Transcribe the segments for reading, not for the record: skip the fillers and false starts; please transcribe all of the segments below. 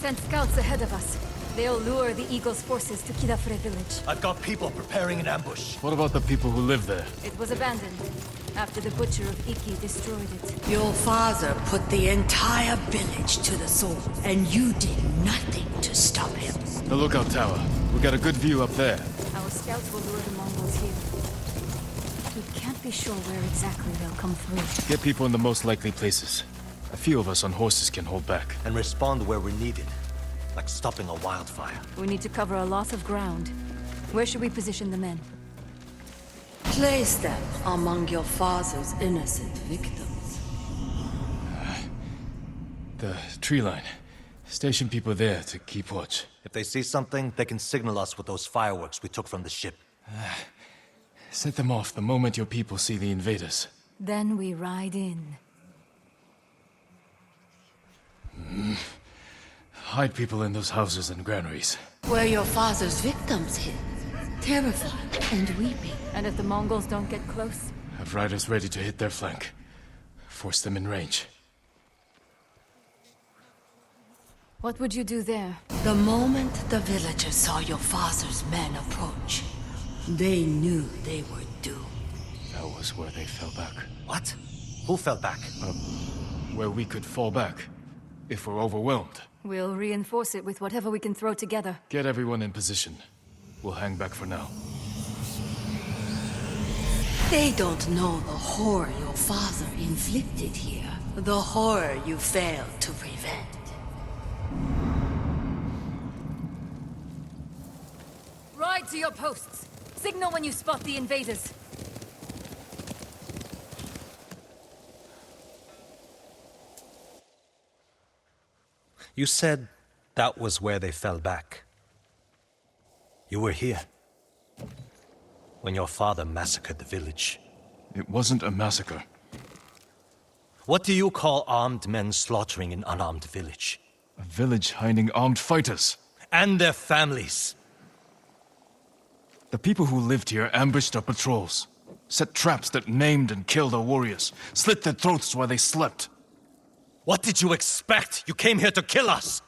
sent scouts ahead of us. They'll lure the Eagle's forces to Kidafre village. I've got people preparing an ambush. What about the people who live there? It was abandoned after the Butcher of Iki destroyed it. Your father put the entire village to the sword, and you did nothing to stop him. The lookout tower. We got a good view up there. Our scouts will lure the Mongols here. We can't be sure where exactly they'll come through. Get people in the most likely places. A few of us on horses can hold back. And respond where we're needed. Like stopping a wildfire. We need to cover a lot of ground. Where should we position the men? Place them among your father's innocent victims. The tree line. Station people there to keep watch. If they see something, they can signal us with those fireworks we took from the ship. Set them off the moment your people see the invaders. Then we ride in. Hide people in those houses and granaries. Where your father's victims hid, terrified and weeping. And if the Mongols don't get close? Have riders ready to hit their flank. Force them in range. What would you do there? The moment the villagers saw your father's men approach, they knew they were doomed. That was where they fell back. What? Who fell back? Where we could fall back. If we're overwhelmed. We'll reinforce it with whatever we can throw together. Get everyone in position. We'll hang back for now. They don't know the horror your father inflicted here. The horror you failed to prevent. Ride to your posts. Signal when you spot the invaders. You said that was where they fell back. You were here. When your father massacred the village. It wasn't a massacre. What do you call armed men slaughtering an unarmed village? A village hiding armed fighters. And their families. The people who lived here ambushed our patrols. Set traps that maimed and killed our warriors. Slit their throats while they slept. What did you expect? You came here to kill us!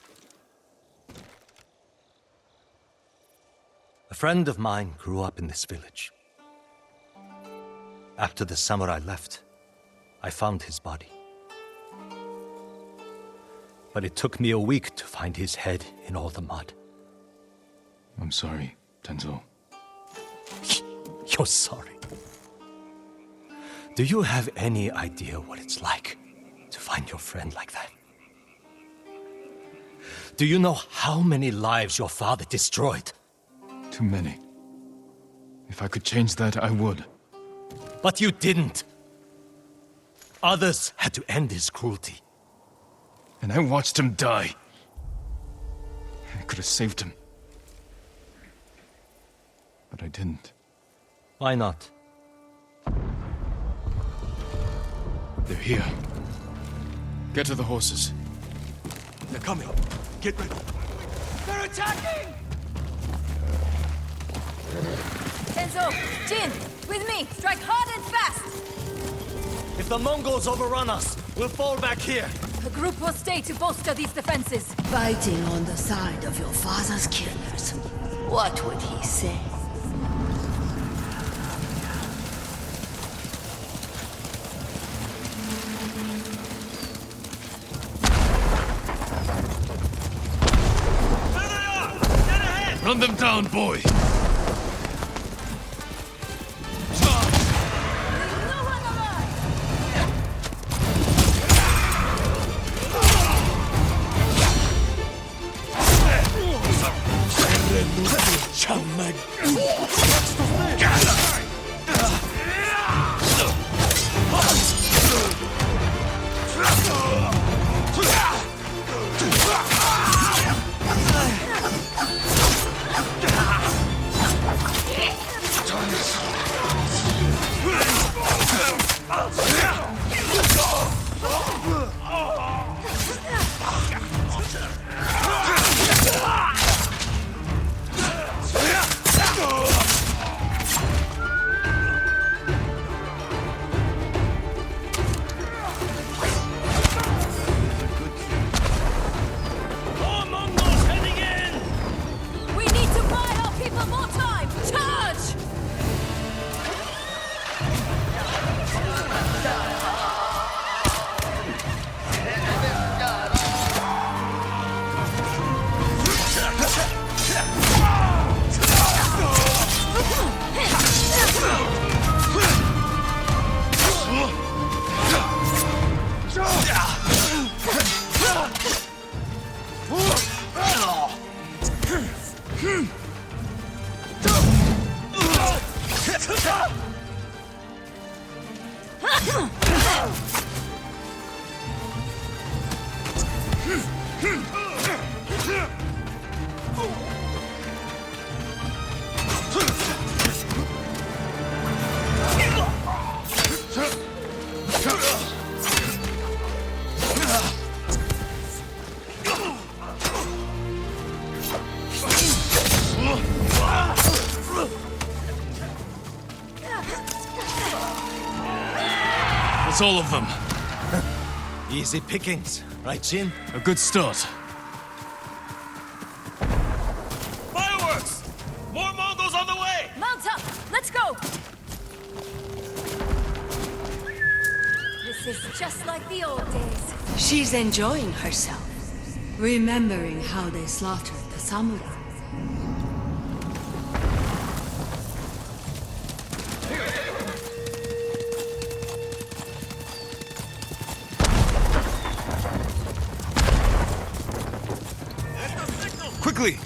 A friend of mine grew up in this village. After the samurai left, I found his body. But it took me a week to find his head in all the mud. I'm sorry, Tenzo. You're sorry. Do you have any idea what it's like to find your friend like that? Do you know how many lives your father destroyed? Too many. If I could change that, I would. But you didn't. Others had to end his cruelty. And I watched him die. I could have saved him. But I didn't. Why not? They're here. Get to the horses. They're coming. Get ready. They're attacking! Tenzo, Jin, with me! Strike hard and fast! If the Mongols overrun us, we'll fall back here. A group will stay to bolster these defenses. Fighting on the side of your father's killers. What would he say? Run them down, boy! That's all of them. Easy pickings, right, Jin? A good start. Fireworks! More Mongols on the way! Mount up! Let's go! This is just like the old days. She's enjoying herself, remembering how they slaughtered the samurai. Quickly!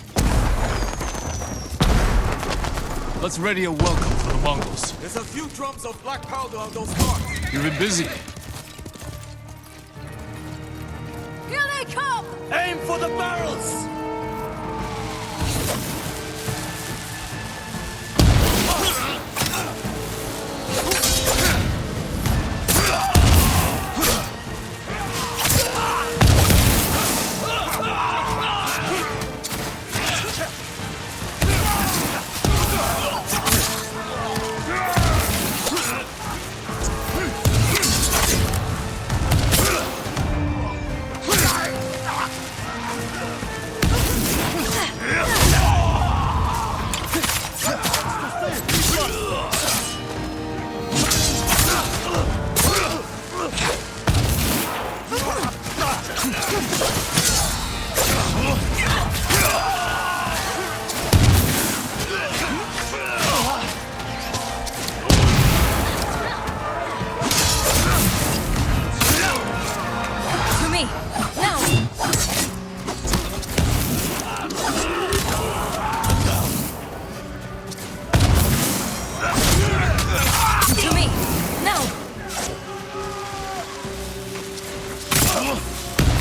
Let's ready a welcome for the Mongols. There's a few drums of black powder on those carts. You've been busy. Here they come! Aim for the barrels!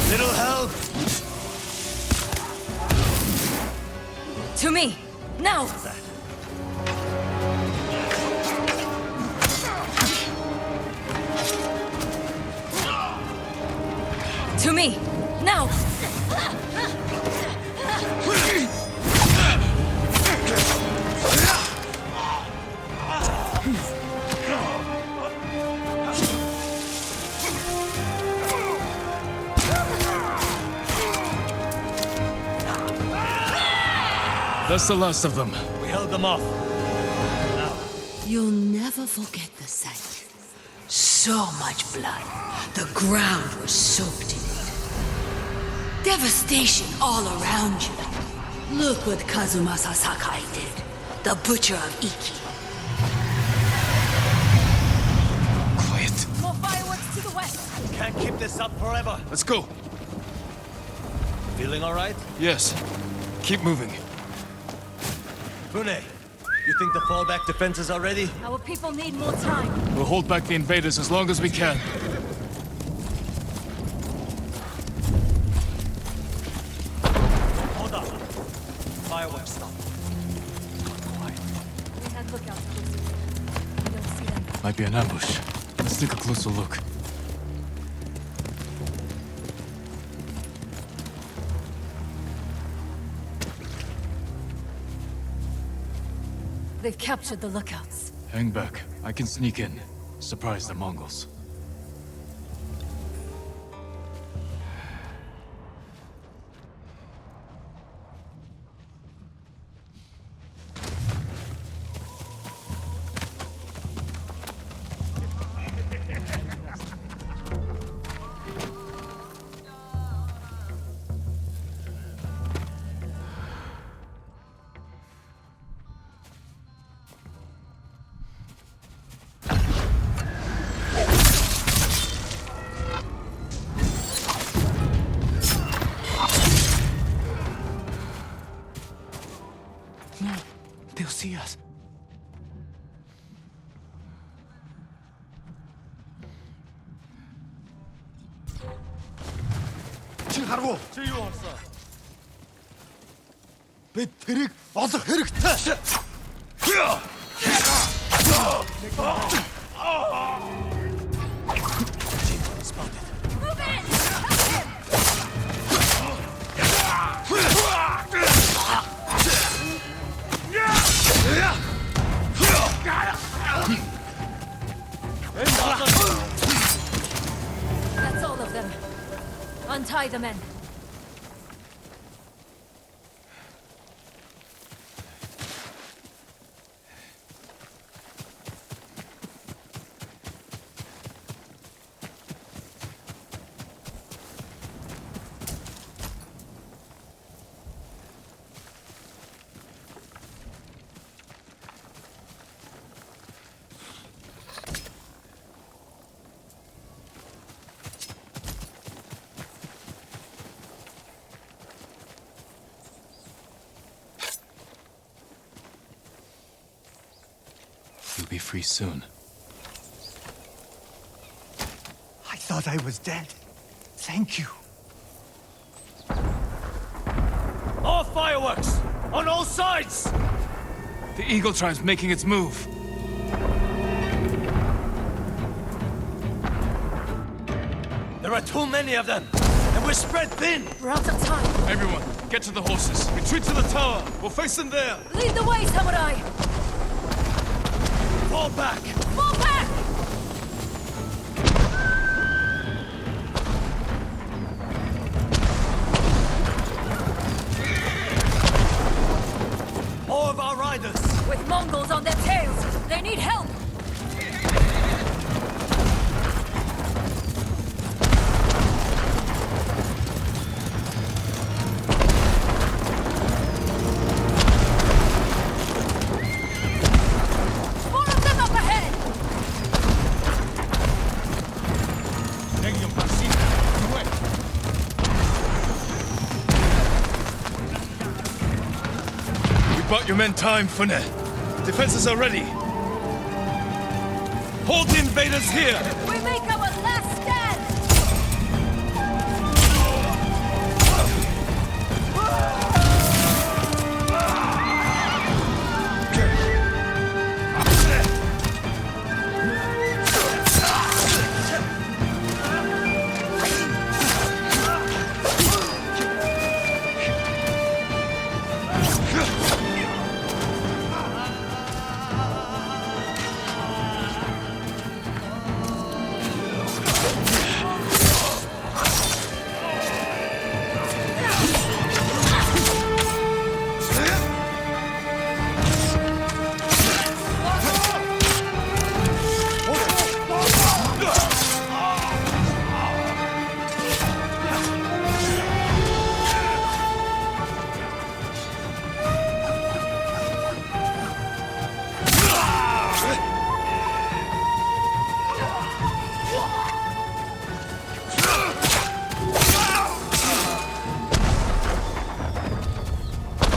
Little help! To me! Now! To me! Now! That's the last of them. We held them off. You'll never forget the sight. So much blood. The ground was soaked in it. Devastation all around you. Look what Kazumasa Sakai did. The butcher of Iki. Quiet. More fireworks to the west! Can't keep this up forever. Let's go. Feeling all right? Yes. Keep moving. Fune, you think the fallback defenses are ready? Our people need more time. We'll hold back the invaders as long as we can. Hold on. Fireworks stop. Quiet. We had lookouts close. We don't see them. Might be an ambush. Let's take a closer look. They've captured the lookouts. Hang back. I can sneak in. Surprise the Mongols. харгу. Чи юу болсон? Бид тэрийг олох хэрэгтэй. That's all of them. Untie the men. You'll be free soon. I thought I was dead. Thank you. More fireworks! On all sides! The Eagle Tribe's making its move. There are too many of them, and we're spread thin! We're out of time. Everyone, get to the horses. Retreat to the tower. We'll face them there. Lead the way, samurai! Fall back! Fall back! More of our riders! With Mongols on their tails, they need help! More of them up ahead! We bought your men time, Fune. Defenses are ready. Hold the invaders here! We make our last stand!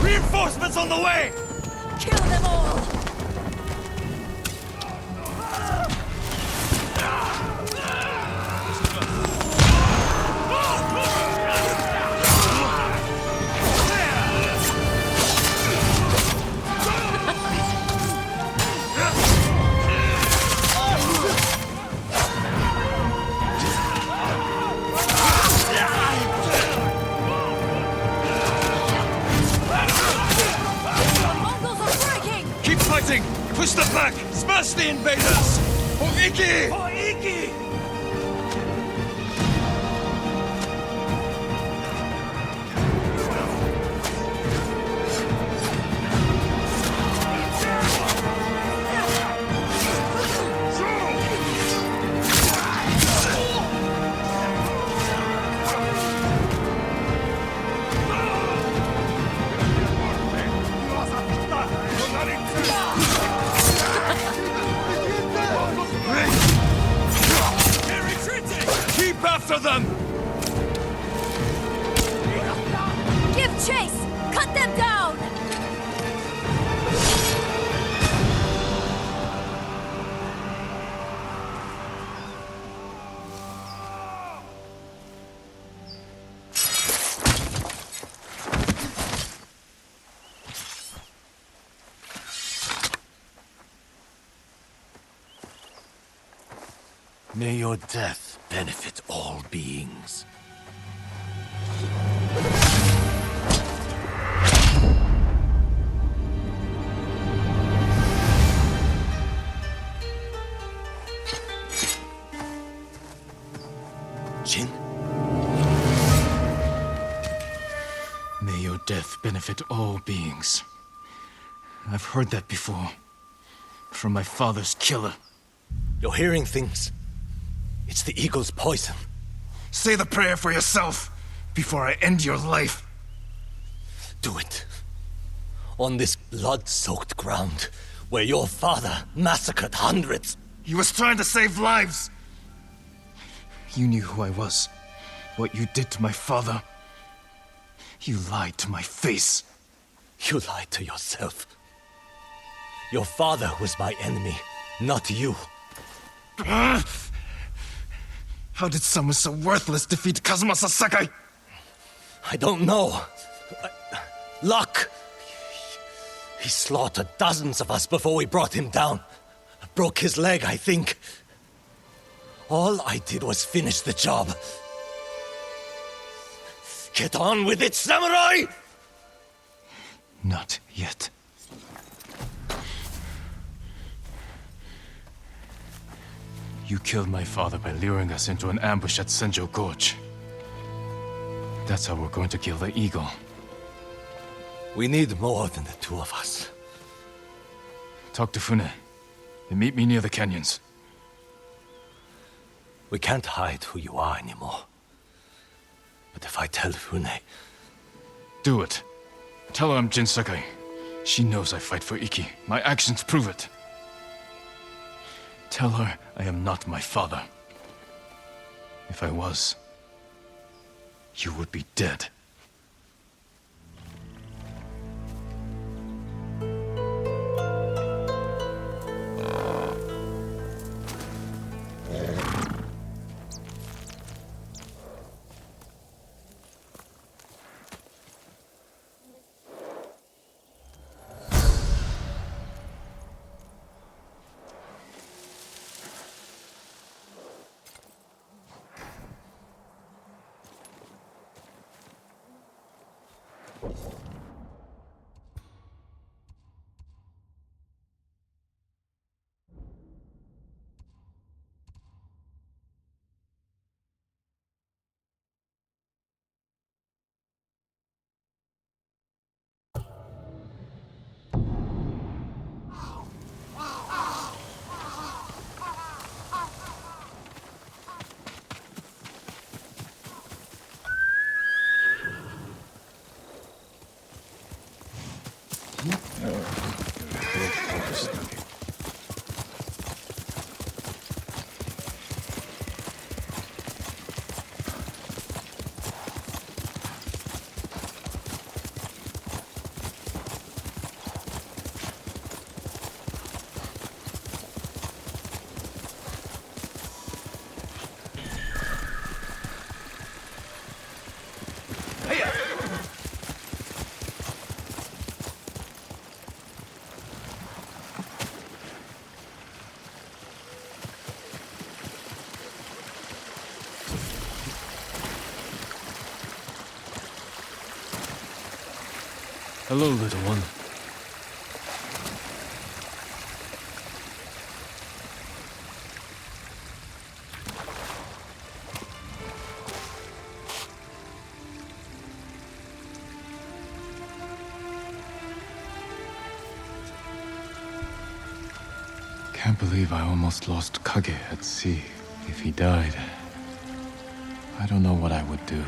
Reinforcements on the way! Kill them all! The Mongols are breaking! Keep fighting! Push them back! Smash the invaders! For Iki! For Iki! Keep after them! Give chase! Cut them down! May your death benefit all beings. Jin? May your death benefit all beings. I've heard that before. From my father's killer. You're hearing things. It's the eagle's poison. Say the prayer for yourself before I end your life. Do it. On this blood-soaked ground, where your father massacred hundreds. He was trying to save lives. You knew who I was. What you did to my father. You lied to my face. You lied to yourself. Your father was my enemy, not you. How did someone so worthless defeat Kazuma Sasaki? I don't know. Luck. He slaughtered dozens of us before we brought him down. Broke his leg, I think. All I did was finish the job. Get on with it, samurai! Not yet. You killed my father by luring us into an ambush at Senjo Gorge. That's how we're going to kill the eagle. We need more than the two of us. Talk to Fune, and meet me near the canyons. We can't hide who you are anymore. But if I tell Fune... Do it. Tell her I'm Jin Sakai. She knows I fight for Iki. My actions prove it. Tell her I am not my father. If I was, you would be dead. Hello, little one. Can't believe I almost lost Kage at sea. If he died, I don't know what I would do.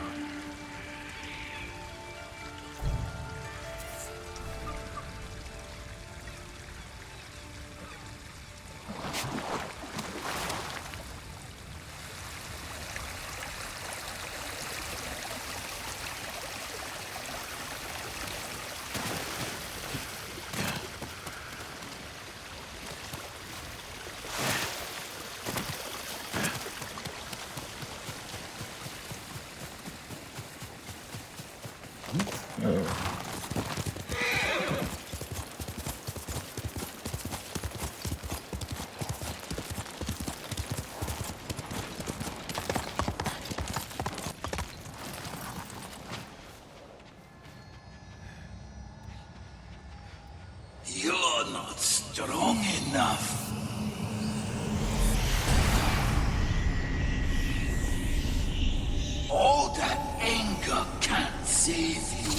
save you.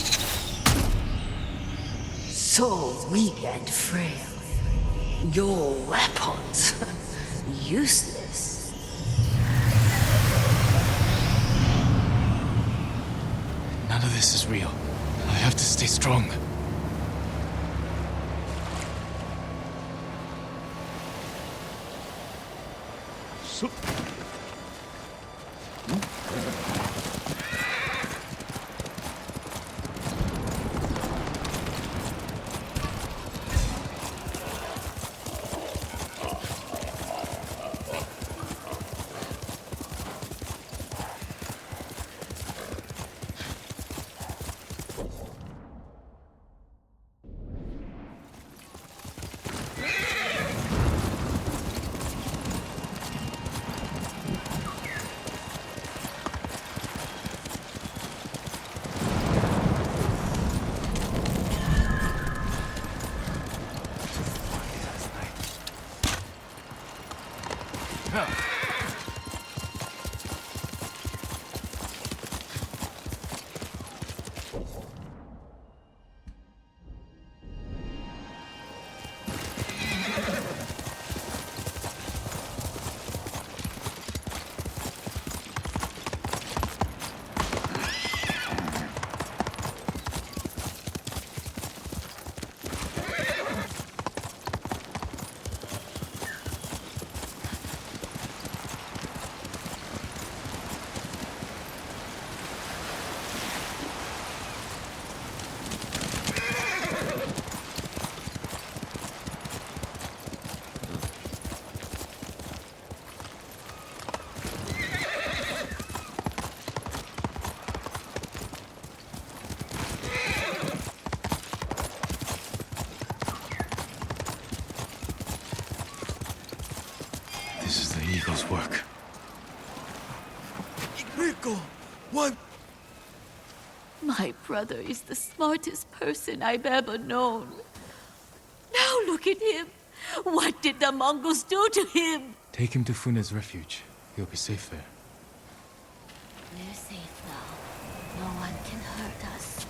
So weak and frail. Your weapons, useless. None of this is real. I have to stay strong. This is the Eagle's work. Rico, what? My brother is the smartest person I've ever known. Now look at him. What did the Mongols do to him? Take him to Funa's refuge. He'll be safe there. We're safe now. No one can hurt us.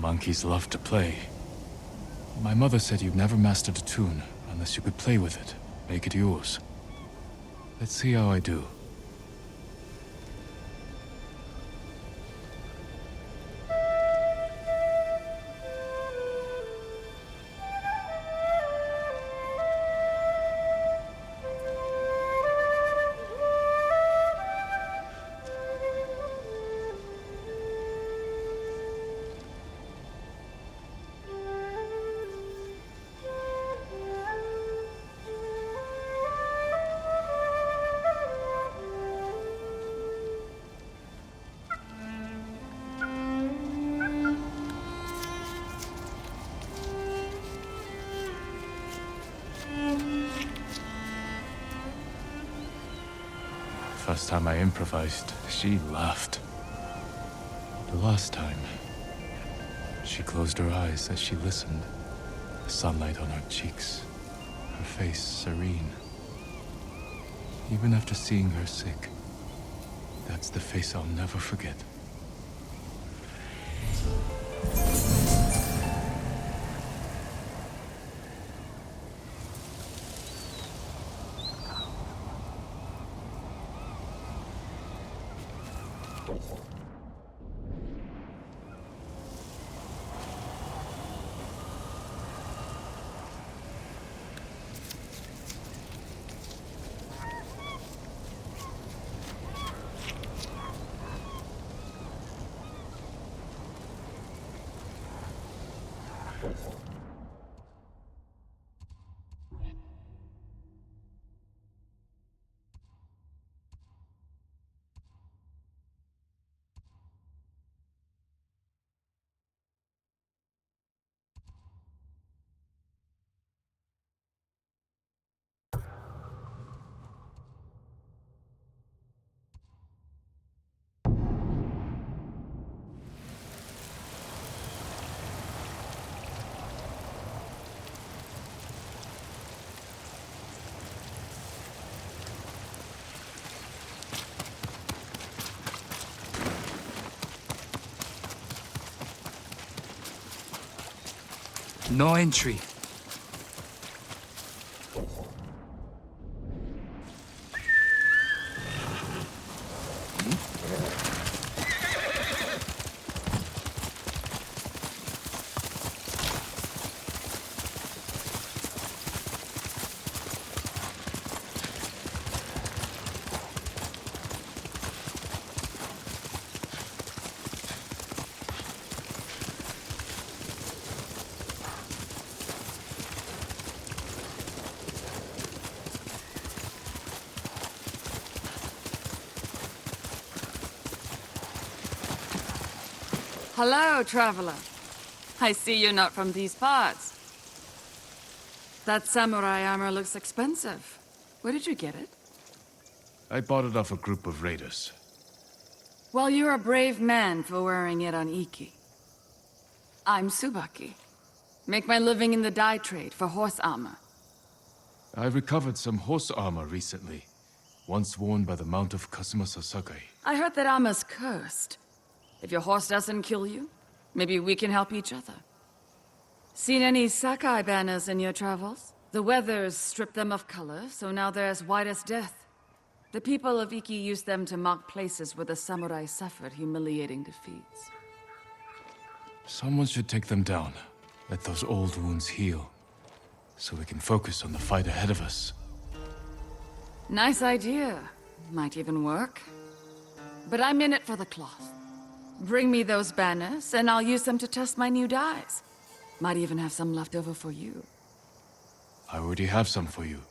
Monkeys love to play. My mother said you've never mastered a tune unless you could play with it, make it yours. Let's see how I do. First time I improvised, she laughed. The last time, she closed her eyes as she listened. The sunlight on her cheeks, her face serene. Even after seeing her sick, that's the face I'll never forget. No entry. Hello, traveler. I see you're not from these parts. That samurai armor looks expensive. Where did you get it? I bought it off a group of raiders. Well, you're a brave man for wearing it on Iki. I'm Tsubaki. Make my living in the dye trade for horse armor. I recovered some horse armor recently, once worn by the Mount of Gusma Sasakai. I heard that armor's cursed. If your horse doesn't kill you, maybe we can help each other. Seen any Sakai banners in your travels? The weather's stripped them of color, so now they're as white as death. The people of Iki used them to mark places where the samurai suffered humiliating defeats. Someone should take them down. Let those old wounds heal, so we can focus on the fight ahead of us. Nice idea. Might even work. But I'm in it for the cloth. Bring me those banners, and I'll use them to test my new dyes. Might even have some left over for you. I already have some for you.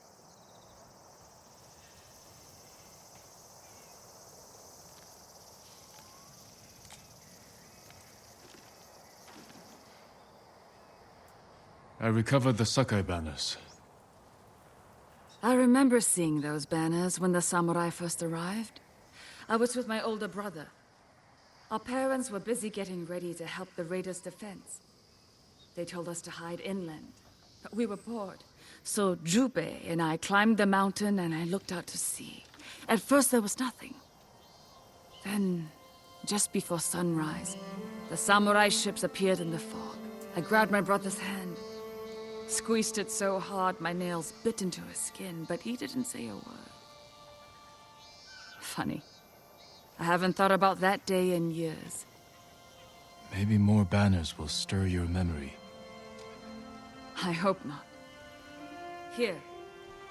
I recovered the Sakai banners. I remember seeing those banners when the samurai first arrived. I was with my older brother. Our parents were busy getting ready to help the raiders' defense. They told us to hide inland, but we were bored. So Jubei and I climbed the mountain and I looked out to sea. At first there was nothing. Then, just before sunrise, The samurai ships appeared in the fog. I grabbed my brother's hand, squeezed it so hard my nails bit into his skin, but he didn't say a word. Funny. I haven't thought about that day in years. Maybe more banners will stir your memory. I hope not. Here,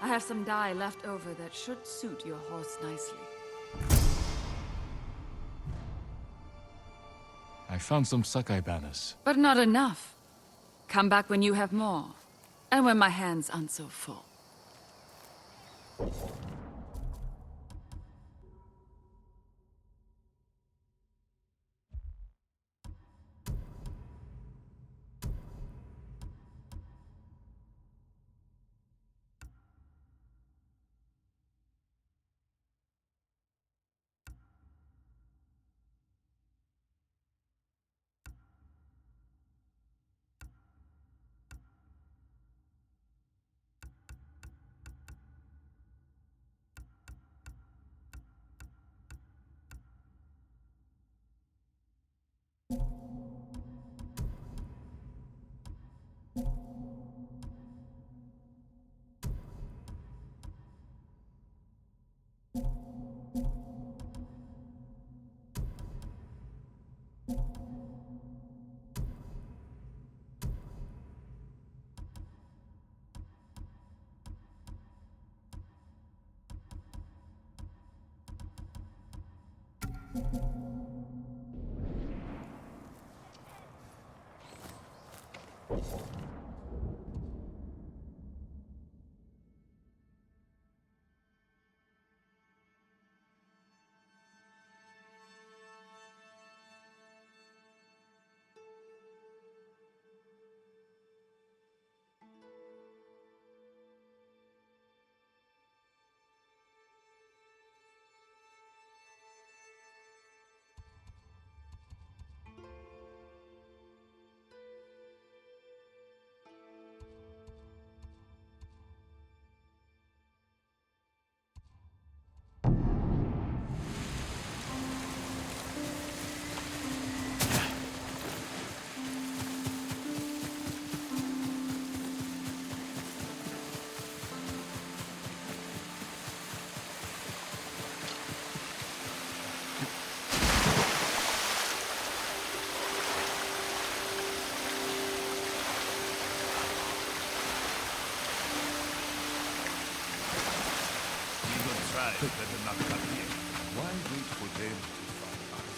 I have some dye left over that should suit your horse nicely. I found some Sakai banners. But not enough. Come back when you have more, and when my hands aren't so full. Better not come here. Why wait for them to find us?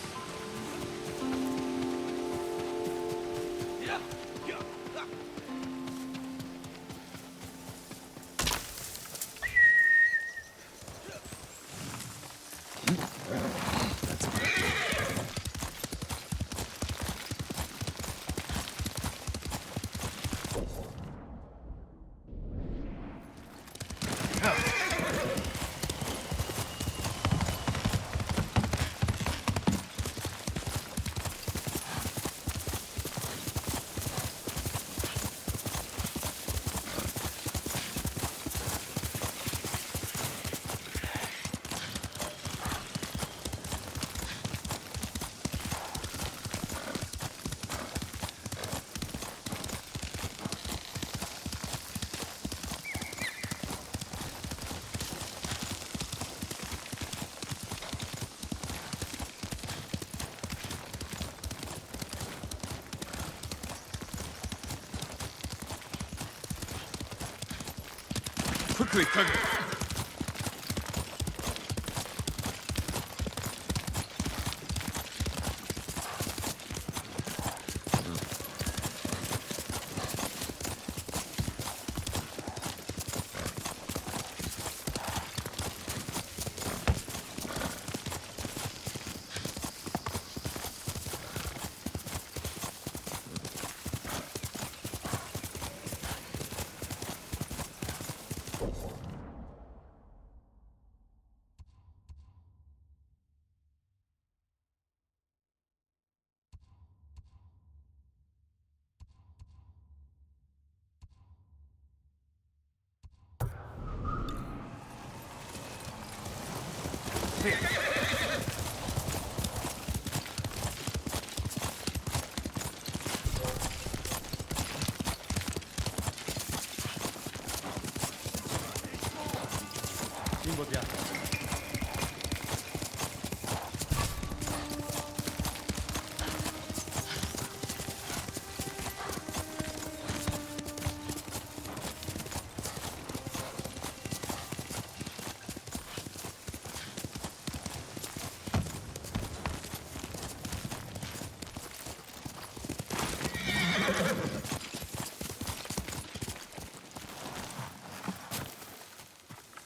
Quickly, quickly.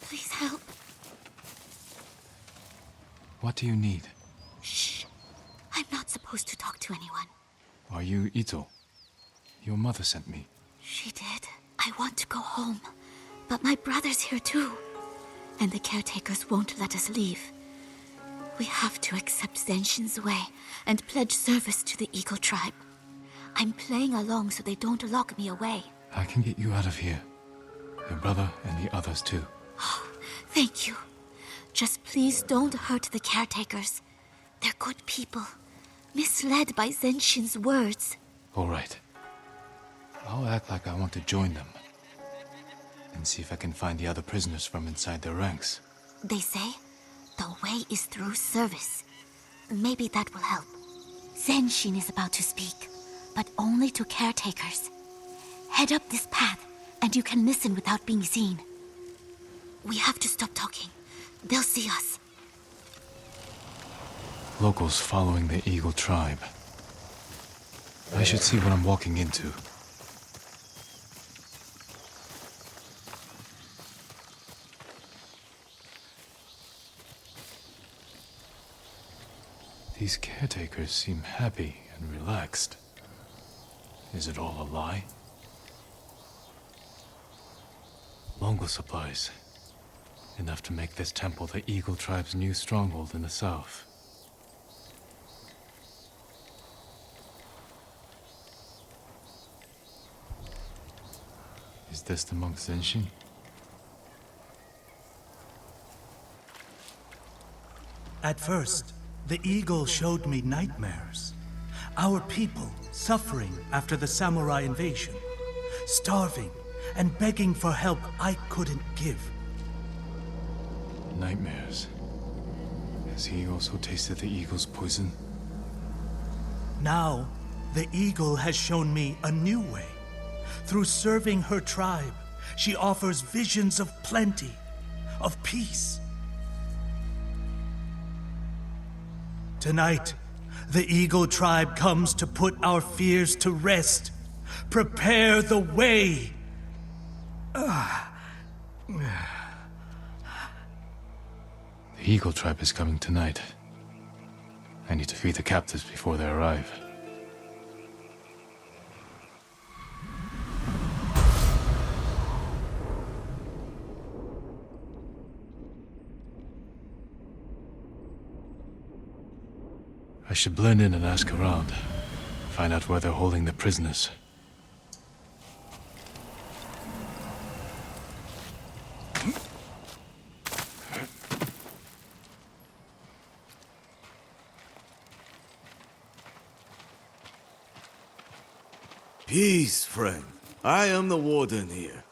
Please help. What do you need? Shh. I'm not supposed to talk to anyone. Are you Ito? Your mother sent me. She did. I want to go home. But my brother's here too. And the caretakers won't let us leave. We have to accept Zenshin's way and pledge service to the Eagle tribe. I'm playing along so they don't lock me away. I can get you out of here. Your brother and the others too. Thank you. Just please don't hurt the caretakers. They're good people, misled by Zenshin's words. All right. I'll act like I want to join them. And see if I can find the other prisoners from inside their ranks. They say the way is through service. Maybe that will help. Zenshin is about to speak, but only to caretakers. Head up this path, and you can listen without being seen. We have to stop talking. They'll see us. Locals following the Eagle tribe. I should see what I'm walking into. These caretakers seem happy and relaxed. Is it all a lie? Mongol supplies. Enough to make this temple the Eagle tribe's new stronghold in the south. Is this the monk Zenshin? At first, the eagle showed me nightmares. Our people suffering after the samurai invasion, starving and begging for help I couldn't give. Nightmares. Has he also tasted the eagle's poison? Now, the eagle has shown me a new way. Through serving her tribe, she offers visions of plenty, of peace. Tonight, the Eagle tribe comes to put our fears to rest. Prepare the way! The Eagle tribe is coming tonight. I need to free the captives before they arrive. I should blend in and ask around. Find out where they're holding the prisoners. Peace, friend. I am the warden here.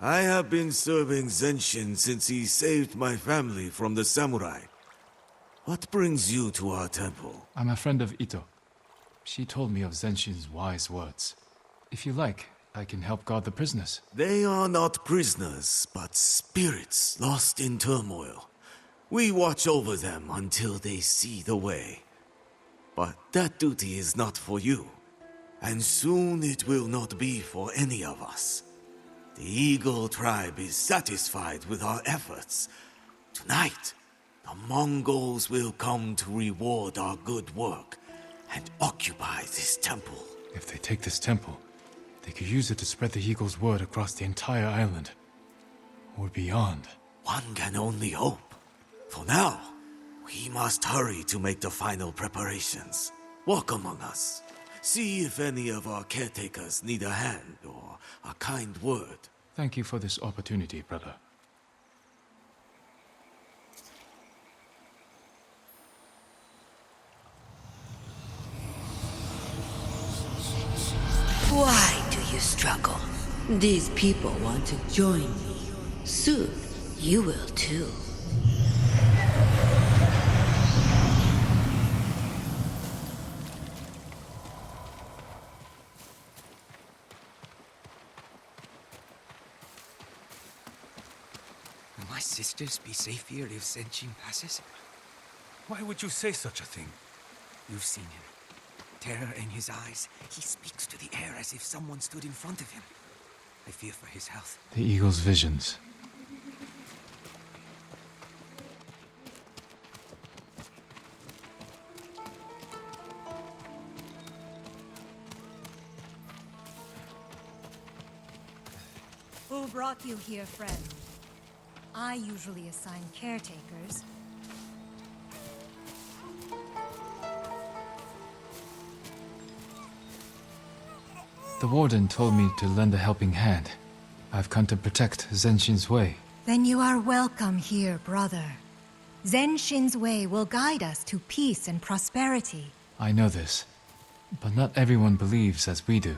I have been serving Zenshin since he saved my family from the samurai. What brings you to our temple? I'm a friend of Ito. She told me of Zenshin's wise words. If you like, I can help guard the prisoners. They are not prisoners, but spirits lost in turmoil. We watch over them until they see the way. But that duty is not for you. And soon it will not be for any of us. The Eagle tribe is satisfied with our efforts. Tonight, the Mongols will come to reward our good work and occupy this temple. If they take this temple, they could use it to spread the Eagle's word across the entire island. Or beyond. One can only hope. For now, we must hurry to make the final preparations. Walk among us. See if any of our caretakers need a hand or a kind word. Thank you for this opportunity, brother. Why do you struggle? These people want to join me. Soon, you will too. Will my sisters be safe here if Zenshin passes? Why would you say such a thing? You've seen him. Terror in his eyes. He speaks to the air as if someone stood in front of him. I fear for his health. The eagle's visions. Who brought you here, friend? I usually assign caretakers. The warden told me to lend a helping hand. I've come to protect Zenshin's way. Then you are welcome here, brother. Zenshin's way will guide us to peace and prosperity. I know this, but not everyone believes as we do.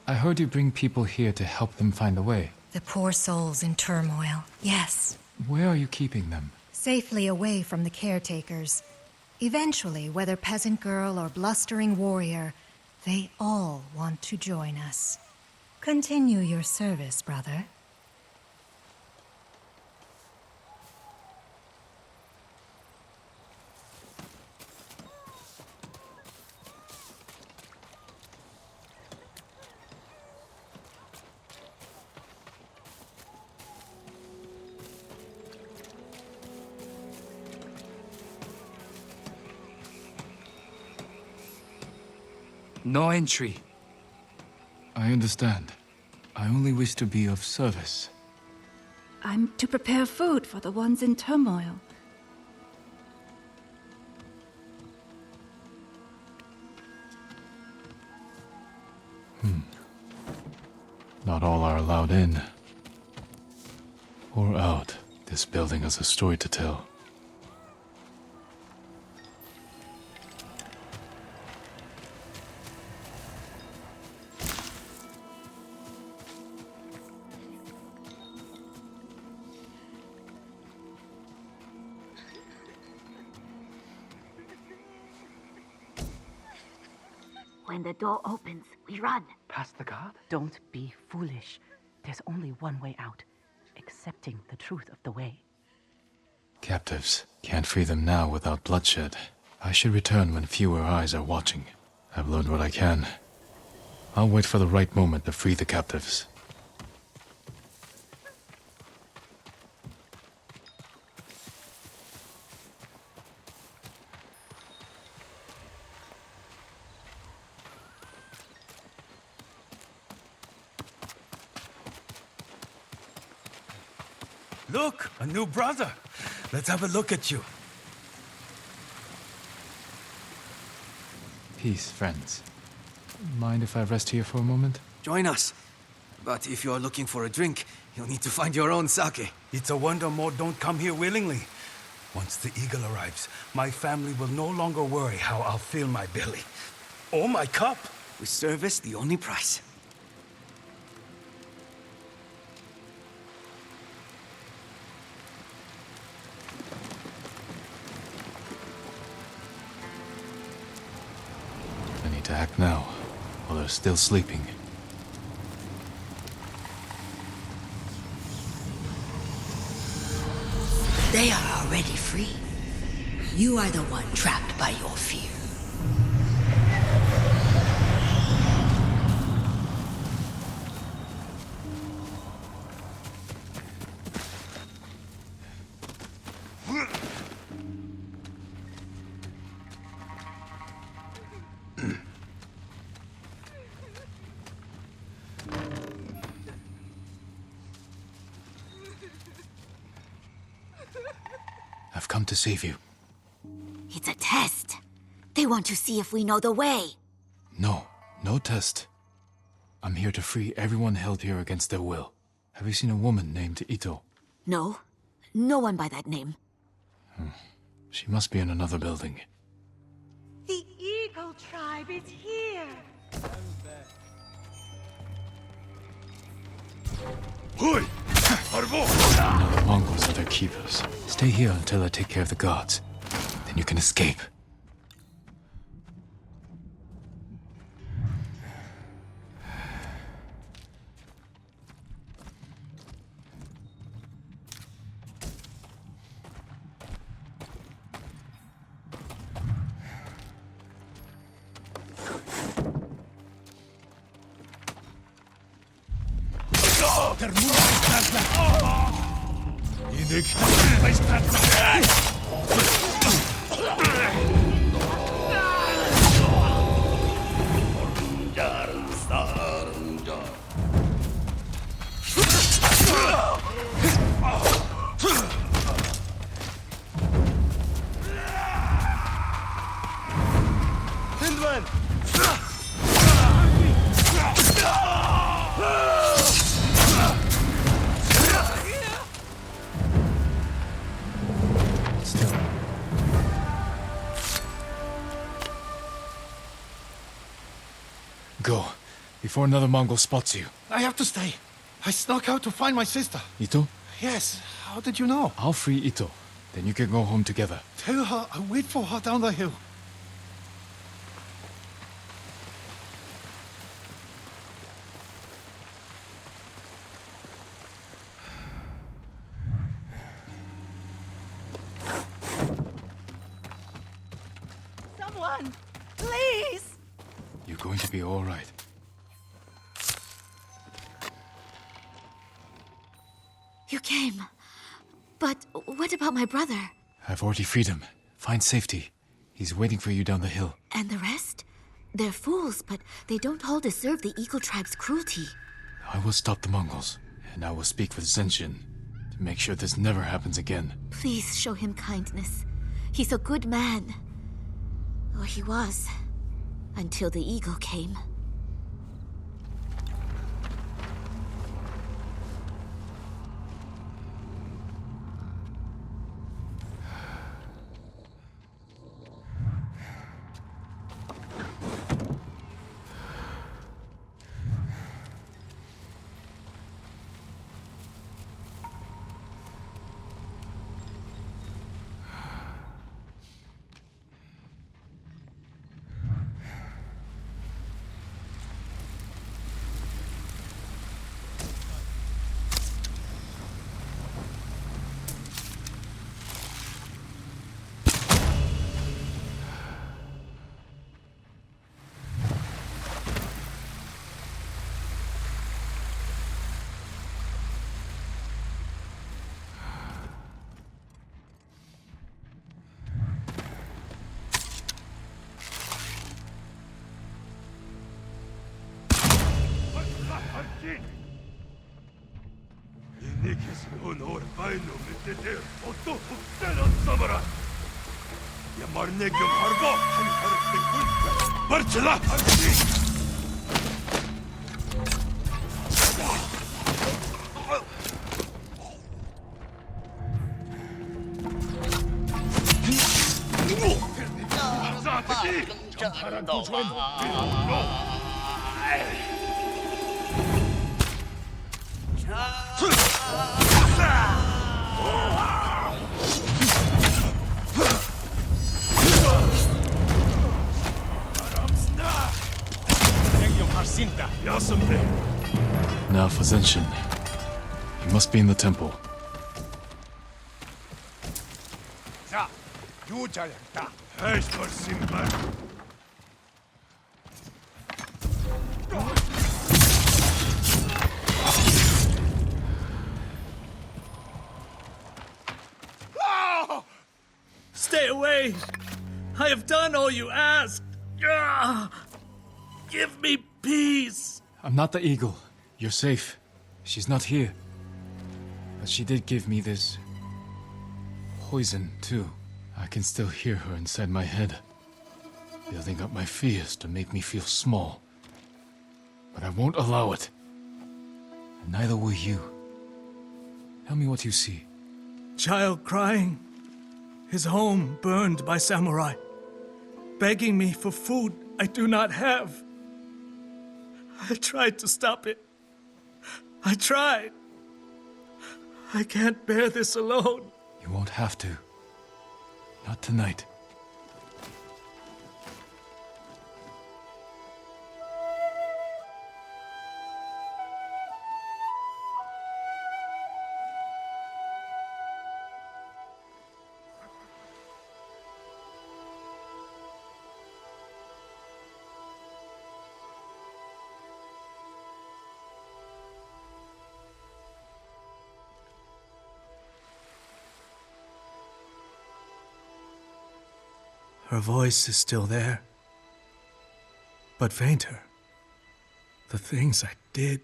I heard you bring people here to help them find the way. The poor souls in turmoil, yes. Where are you keeping them? Safely away from the caretakers. Eventually, whether peasant girl or blustering warrior, they all want to join us. Continue your service, brother. No entry. I understand. I only wish to be of service. I'm to prepare food for the ones in turmoil. Not all are allowed in. Or out. This building has a story to tell. When the door opens, we run. Past the guard? Don't be foolish. There's only one way out. Accepting the truth of the way. Captives. Can't free them now without bloodshed. I should return when fewer eyes are watching. I've learned what I can. I'll wait for the right moment to free the captives. Look, a new brother. Let's have a look at you. Peace, friends. Mind if I rest here for a moment? Join us. But if you're looking for a drink, you'll need to find your own sake. It's a wonder more don't come here willingly. Once the eagle arrives, my family will no longer worry how I'll fill my belly. Or my cup. With service, the only price. I need to act now, while they're still sleeping. They are already free. You are the one trapped by your fear. I've come to save you. It's a test. They want to see if we know the way. No, no test. I'm here to free everyone held here against their will. Have you seen a woman named Ito? No. No one by that name. She must be in another building. The Eagle Tribe is here! Hoi! Arbo! Mongols are their keepers. Stay here until I take care of the guards. Then you can escape. Go, before another Mongol spots you. I have to stay. I snuck out to find my sister. Ito? Yes, how did you know? I'll free Ito. Then you can go home together. Tell her I'll wait for her down the hill. Someone! Please! You're going to be all right. You came. But what about my brother? I've already freed him. Find safety. He's waiting for you down the hill. And the rest? They're fools, but they don't all deserve the Eagle Tribe's cruelty. I will stop the Mongols, and I will speak with Zenshin to make sure this never happens again. Please show him kindness. He's a good man. Or he was. Until the eagle came. Now for Zenshin. He must be in the temple. Stay away! I have done all you asked! Give me peace! I'm not the eagle. You're safe. She's not here. But she did give me this poison, too. I can still hear her inside my head, building up my fears to make me feel small. But I won't allow it. And neither will you. Tell me what you see. Child crying. His home burned by samurai. Begging me for food I do not have. I tried to stop it. I tried. I can't bear this alone. You won't have to. Not tonight. Her voice is still there, but fainter. The things I did,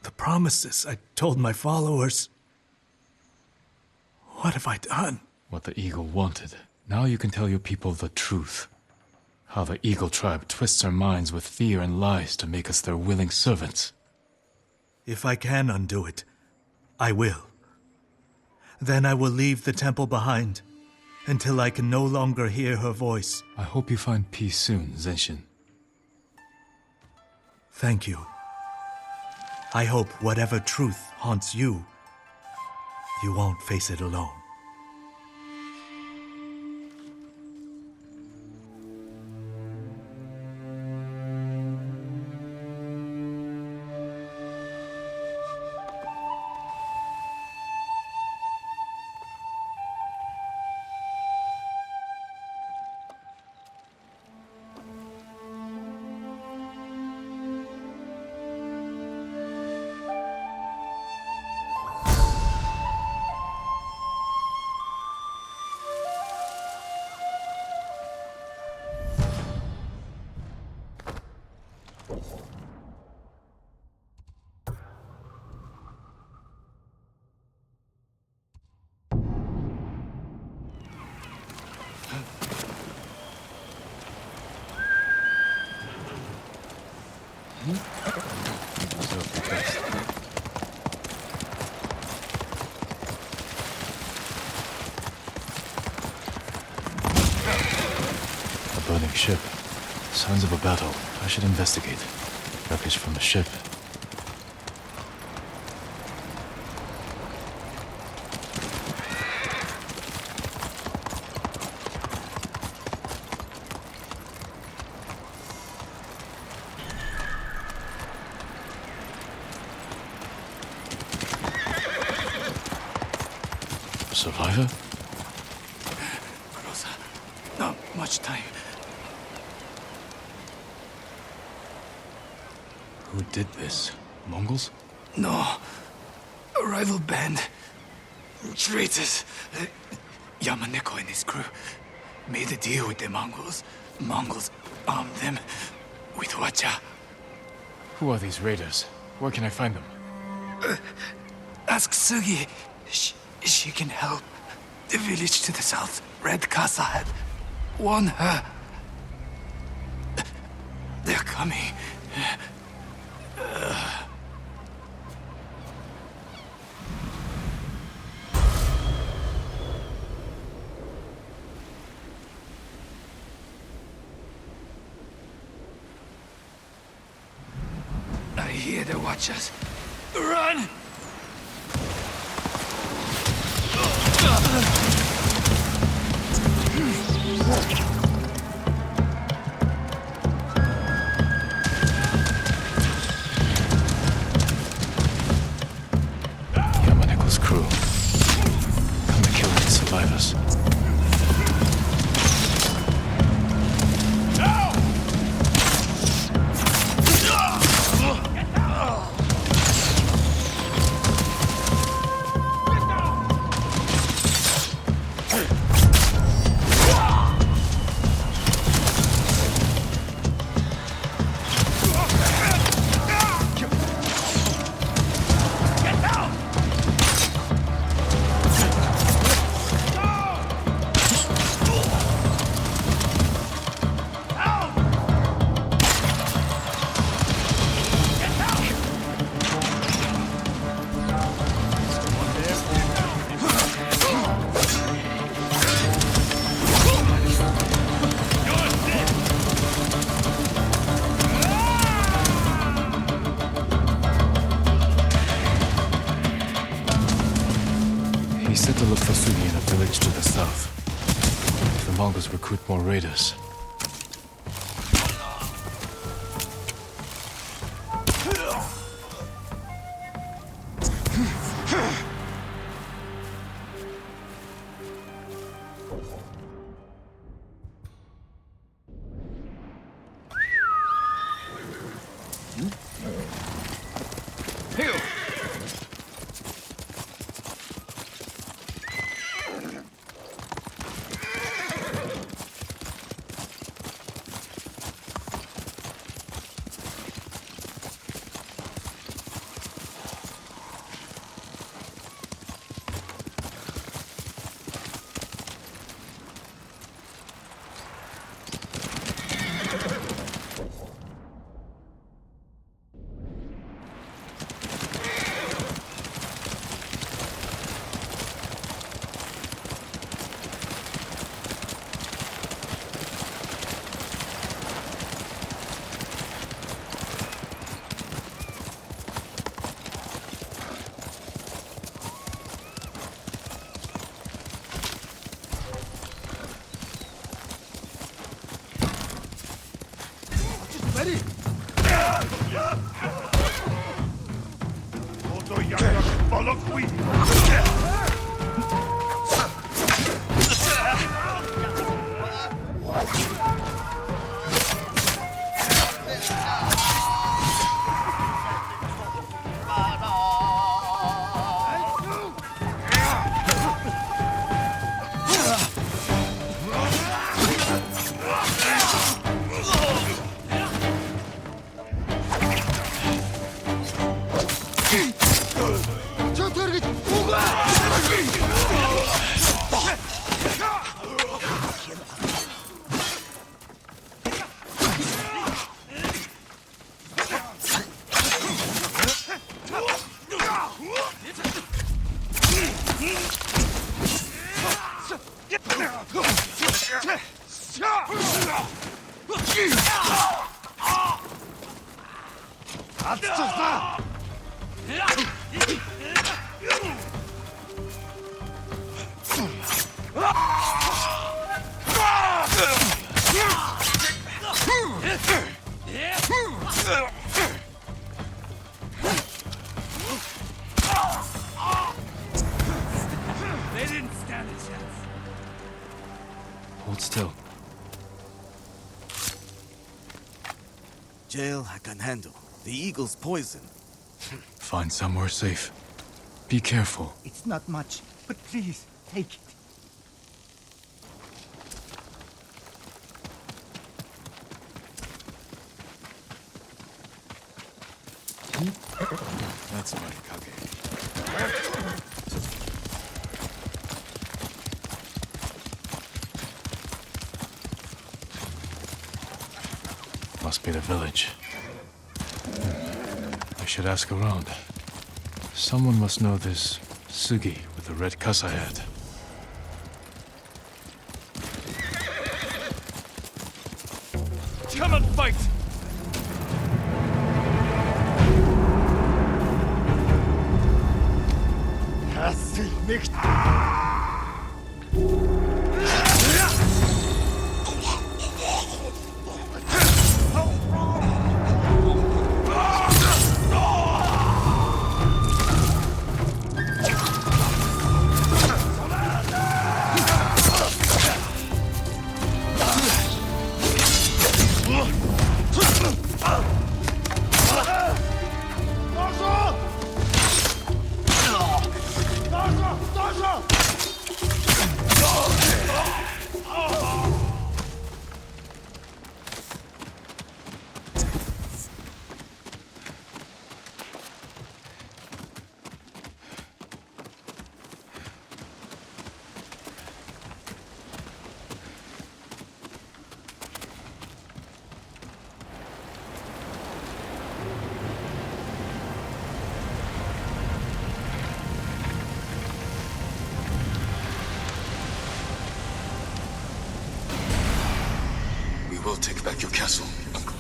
the promises I told my followers. What have I done? What the Eagle wanted. Now you can tell your people the truth. How the Eagle tribe twists our minds with fear and lies to make us their willing servants. If I can undo it, I will. Then I will leave the temple behind, until I can no longer hear her voice. I hope you find peace soon, Zenshin. Thank you. I hope whatever truth haunts you, you won't face it alone. A burning ship. Signs of a battle. I should investigate. Wreckage from the ship. Survivor? Rosa, not much time. Who did this? Mongols? No. A rival band. Traitors. Yamaneko and his crew made a deal with the Mongols. Mongols armed them with wacha. Who are these raiders? Where can I find them? Ask Sugi. She can help. The village to the south, Red Casa had. Warn her. They're coming. I hear the watchers. Run! Yamaneko's crew. Come to kill any survivors. said to look for Sugi in a village to the south. If the Mongols recruit more raiders. They didn't stand a chance. Hold still. Jail I can handle. The eagle's poison. Find somewhere safe. Be careful. It's not much, but please, take it. That's right, Kage. Must be the village. I should ask around. Someone must know this Sugi with the red kasa hat. Come and fight! Hast dich nicht... We'll take back your castle, Uncle.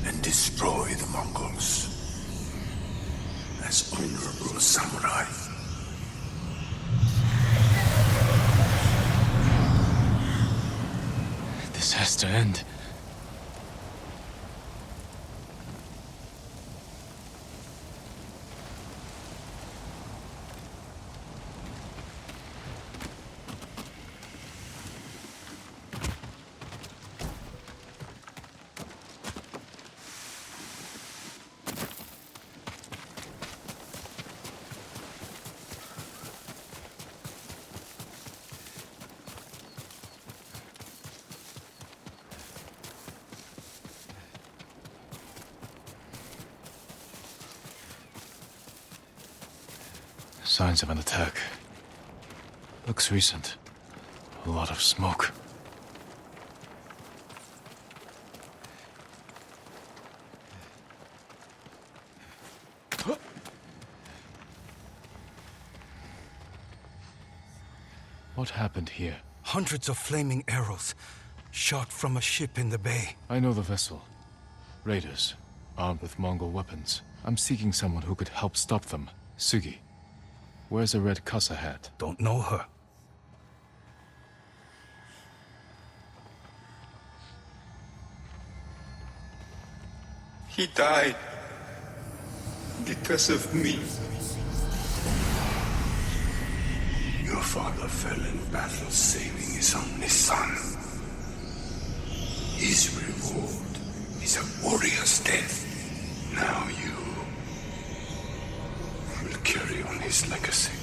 And destroy the Mongols. As honorable samurai, to end. Signs of an attack. Looks recent. A lot of smoke. What happened here? Hundreds of flaming arrows, shot from a ship in the bay. I know the vessel. Raiders, armed with Mongol weapons. I'm seeking someone who could help stop them. Sugi. Wears a red Kasa hat. Don't know her. He died because of me. Your father fell in battle saving his only son. His reward is a warrior's death. Now you will carry on his legacy.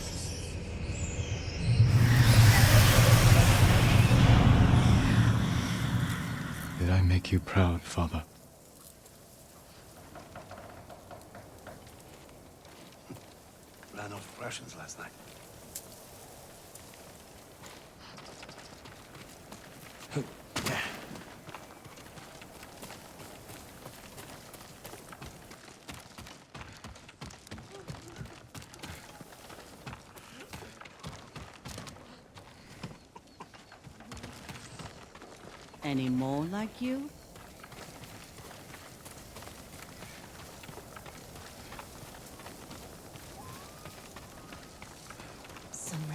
Did I make you proud, Father? Ran out of rations last night. Any more like you?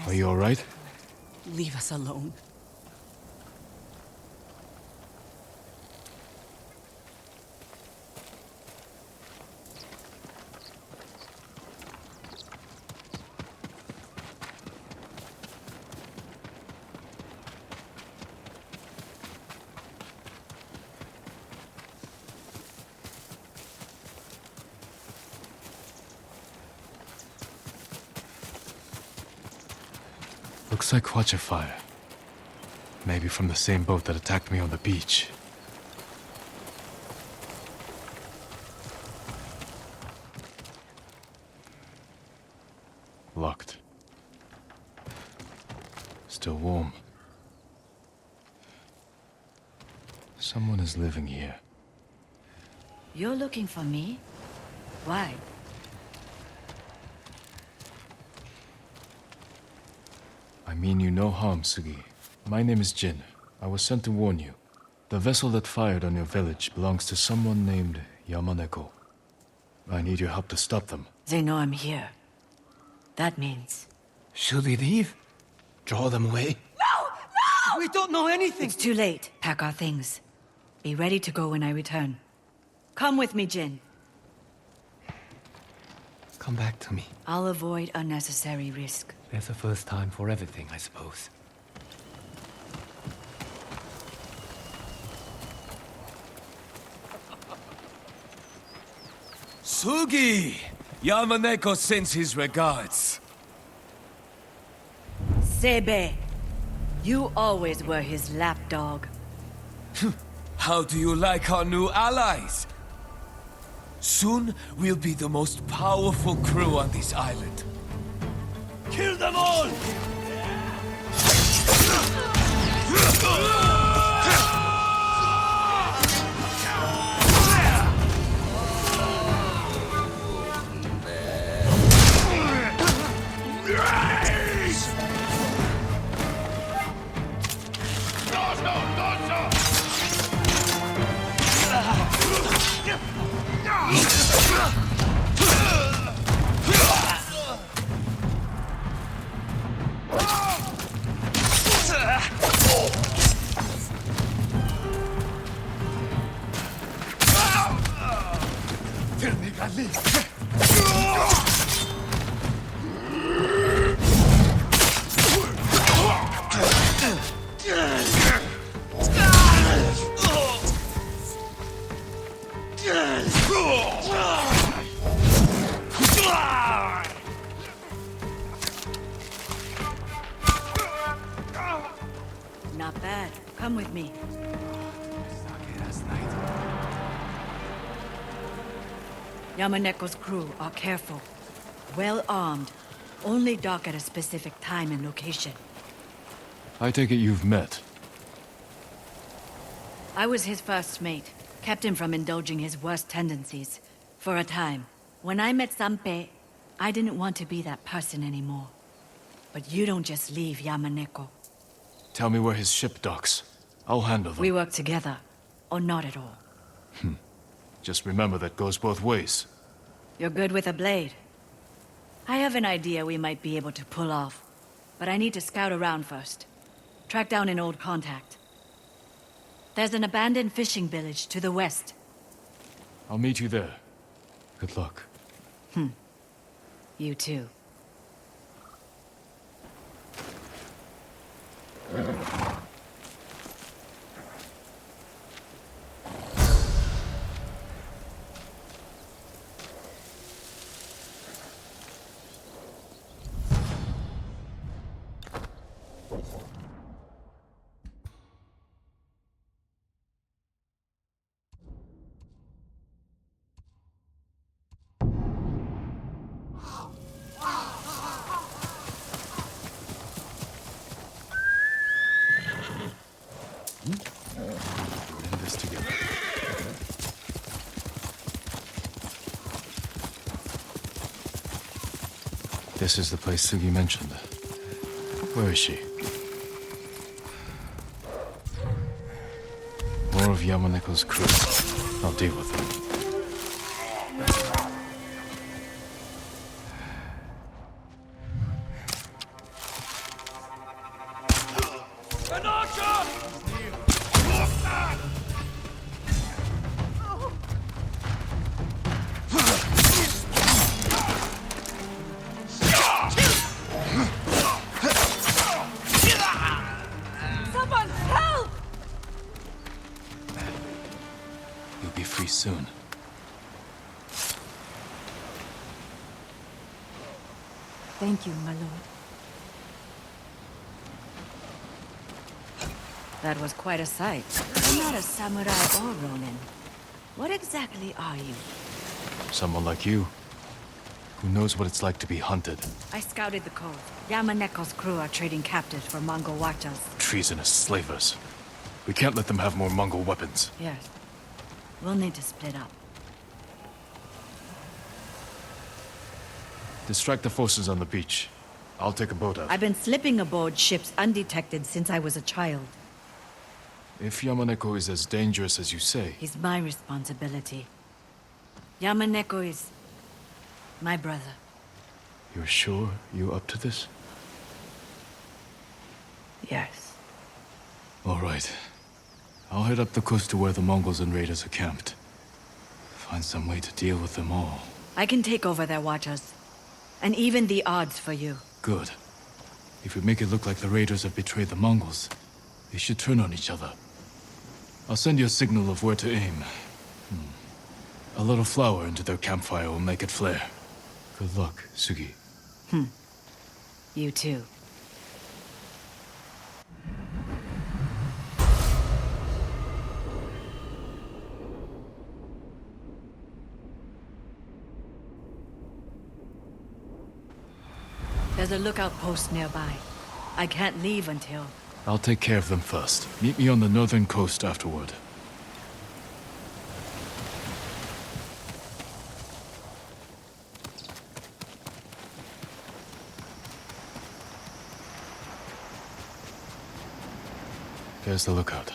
Are you all right? Leave us alone. Looks like watcher fire. Maybe from the same boat that attacked me on the beach. Locked. Still warm. Someone is living here. You're looking for me? Why? I mean you no harm, Sugi. My name is Jin. I was sent to warn you. The vessel that fired on your village belongs to someone named Yamaneko. I need your help to stop them. They know I'm here. That means... Should we leave? Draw them away? No! No! We don't know anything! It's too late. Pack our things. Be ready to go when I return. Come with me, Jin. Come back to me. I'll avoid unnecessary risk. There's a first time for everything, I suppose. Sugi! Yamaneko sends his regards. Sebe, you always were his lapdog. How do you like our new allies? Soon, we'll be the most powerful crew on this island. Kill them all! Not bad. Come with me. Yamaneko's crew are careful, well armed, only dock at a specific time and location. I take it you've met. I was his first mate, kept him from indulging his worst tendencies, for a time. When I met Sanpei, I didn't want to be that person anymore. But you don't just leave Yamaneko. Tell me where his ship docks. I'll handle them. We work together, or not at all. Just remember that goes both ways. You're good with a blade. I have an idea we might be able to pull off, but I need to scout around first. Track down an old contact. There's an abandoned fishing village to the west. I'll meet you there. Good luck. You too. We're in this together. This is the place Sugi mentioned. Where is she? More of Yamaneko's crew. I'll deal with them. Someone help! You'll be free soon. Thank you, my lord. That was quite a sight. I'm not a samurai or ronin. What exactly are you? Someone like you, who knows what it's like to be hunted. I scouted the cove. Yamaneko's crew are trading captives for Mongol watchers. Treasonous slavers. We can't let them have more Mongol weapons. Yes. We'll need to split up. Distract the forces on the beach. I'll take a boat out. I've been slipping aboard ships undetected since I was a child. If Yamaneko is as dangerous as you say... He's my responsibility. Yamaneko is... my brother. You're sure you're up to this? Yes. All right. I'll head up the coast to where the Mongols and raiders are camped. Find some way to deal with them all. I can take over their watchers. And even the odds for you. Good. If we make it look like the raiders have betrayed the Mongols, they should turn on each other. I'll send you a signal of where to aim. A little flour into their campfire will make it flare. Good luck, Sugi. You too. There's a lookout post nearby. I can't leave until... I'll take care of them first. Meet me on the northern coast afterward. There's the lookout.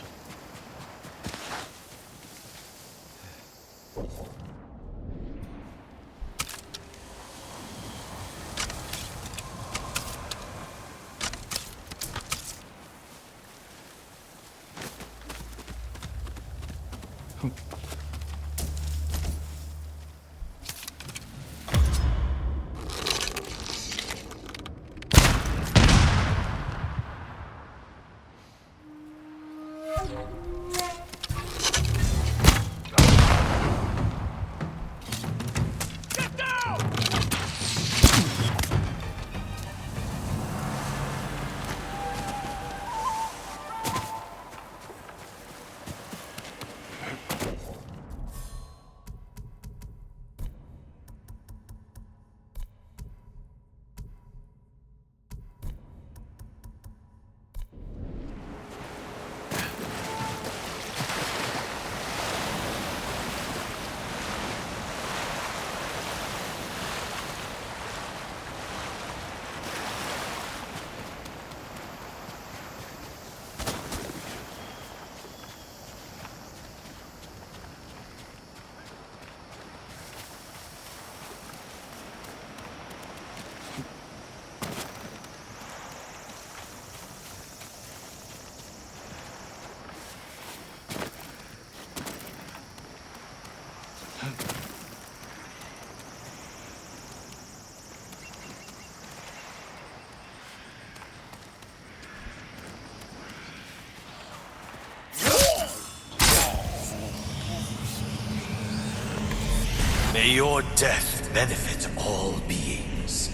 May your death benefit all beings.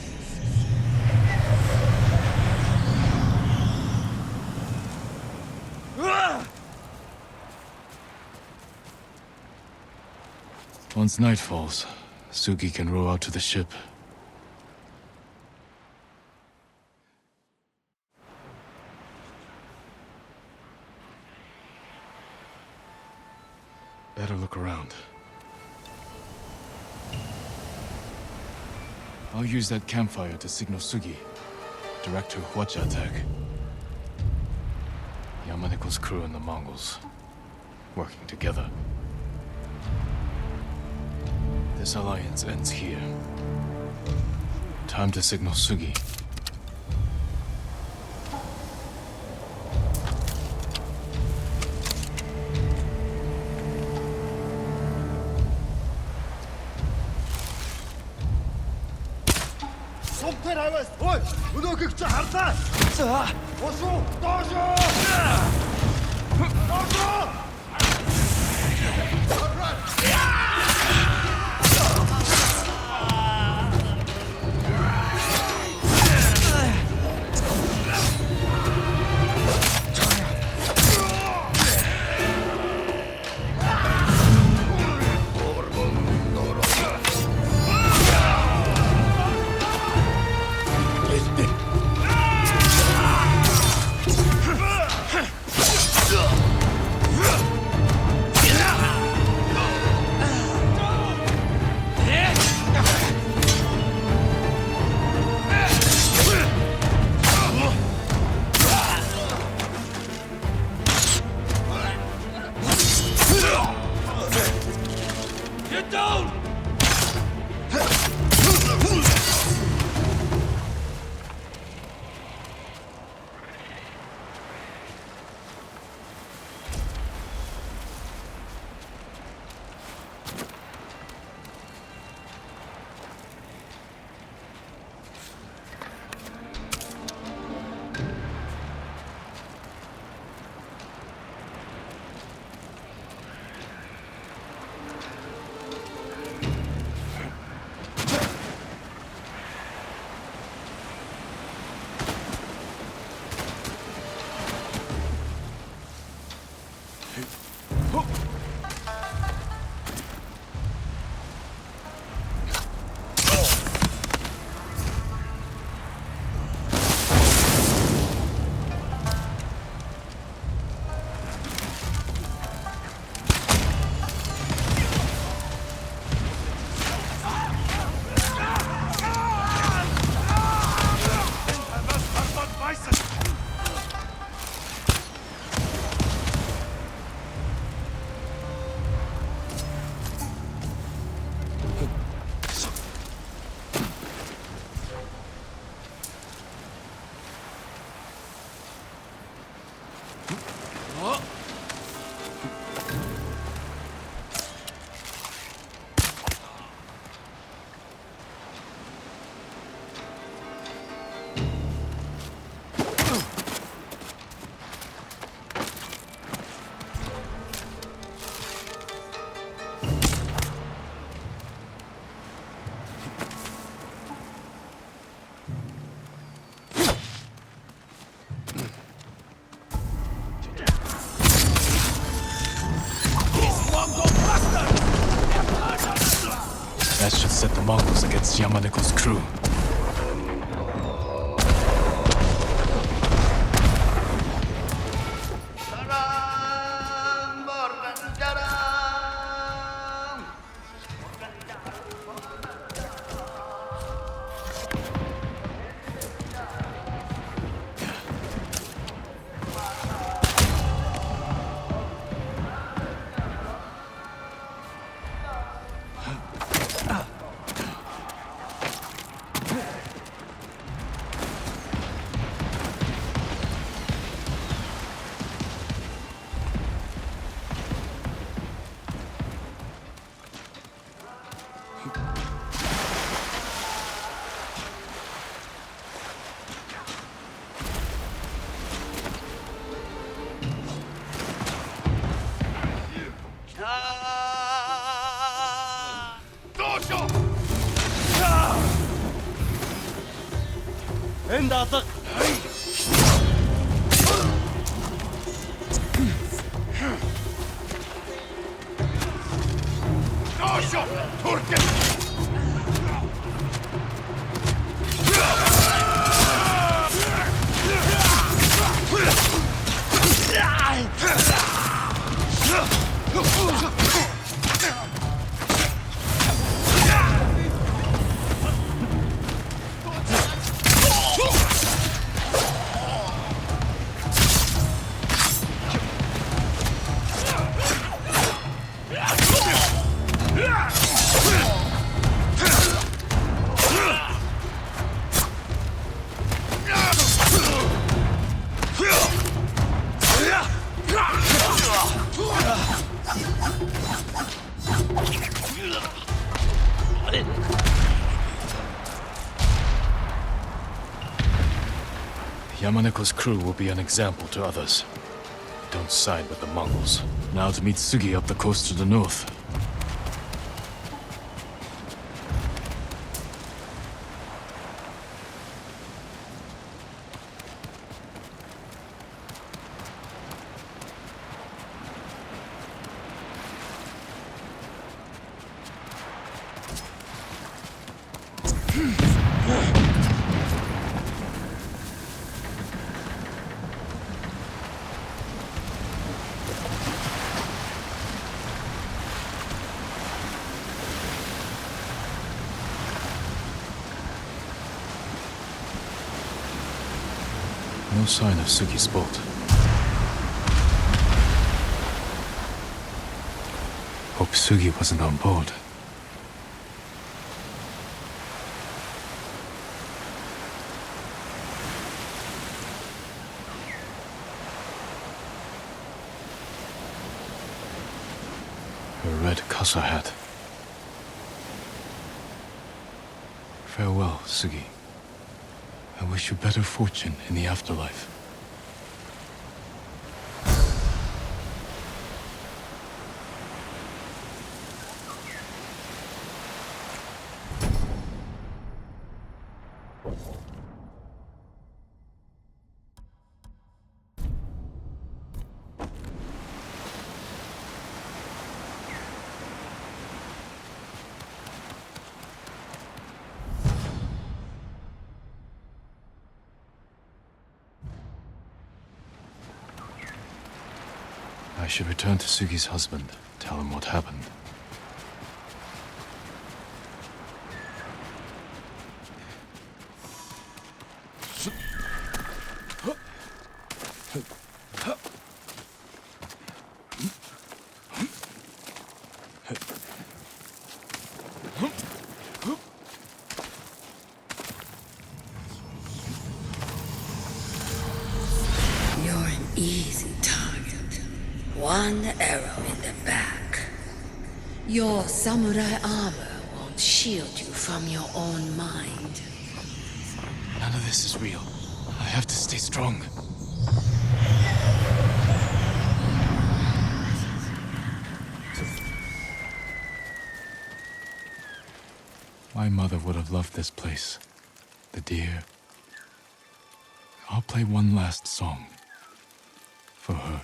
Once night falls, Sugi can row out to the ship. Better look around. I'll use that campfire to signal Sugi. Direct her Hwacha attack. Yamaneko's crew and the Mongols, working together. This alliance ends here. Time to signal Sugi. Сумтар аваас ой өнөөхийг чи харлаа. За. Босуу доошоо. Доошоо. That should set the Mongols against Yamaneko's crew. Энд алга. Ошо! Туркин! Yamaneko's crew will be an example to others. Don't side with the Mongols. Now to meet Sugi up the coast to the north. No sign of Sugi's boat. Hope Sugi wasn't on board. Her red casa hat. Farewell, Sugi. I wish you better fortune in the afterlife. I should return to Sugi's husband, tell him what happened. You're an easy target. One arrow in the back. Your samurai armor won't shield you from your own mind. None of this is real. I have to stay strong. My mother would have loved this place. The deer. I'll play one last song. For her.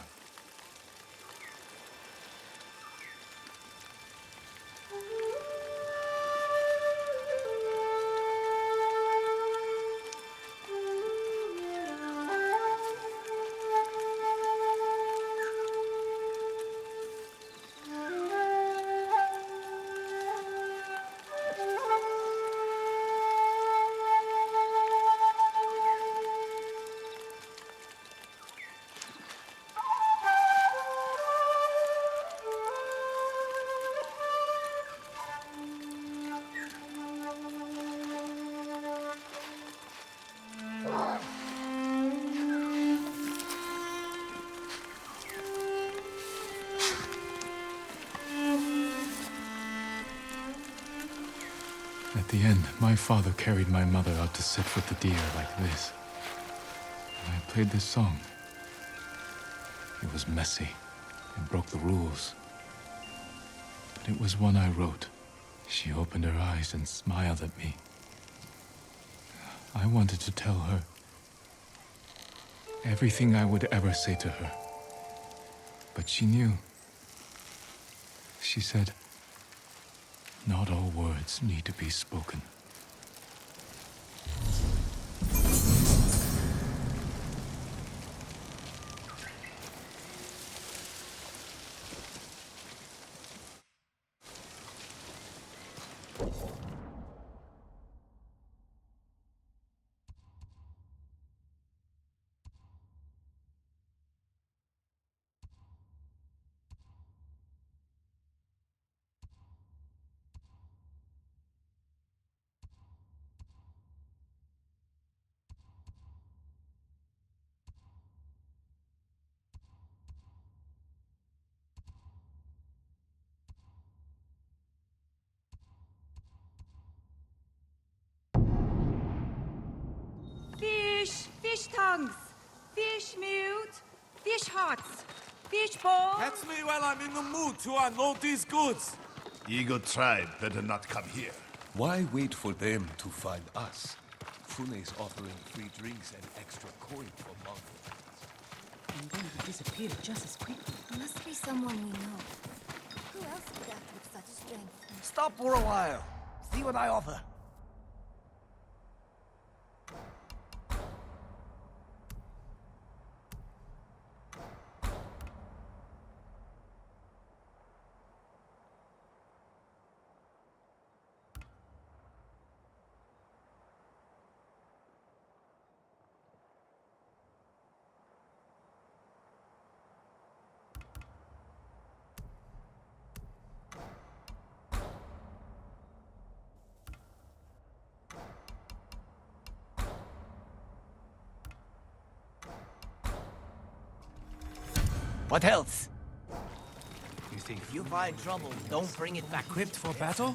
At the end, my father carried my mother out to sit with the deer like this. And I played this song. It was messy and broke the rules. But it was one I wrote. She opened her eyes and smiled at me. I wanted to tell her everything I would ever say to her. But she knew. She said, not all words need to be spoken. Fish tongues, fish mute, fish hearts, fish balls. Catch me while I'm in the mood to unload these goods. Eagle tribe better not come here. Why wait for them to find us? Fune's offering free drinks and extra coin for Mongols. And then he disappeared just as quickly. Must be someone we know. Who else would act with such strength? Stop for a while. See what I offer. What else? You think If you find trouble, don't bring it back. equipped for battle?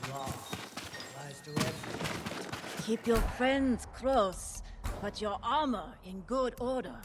Keep your friends close, but your armor in good order.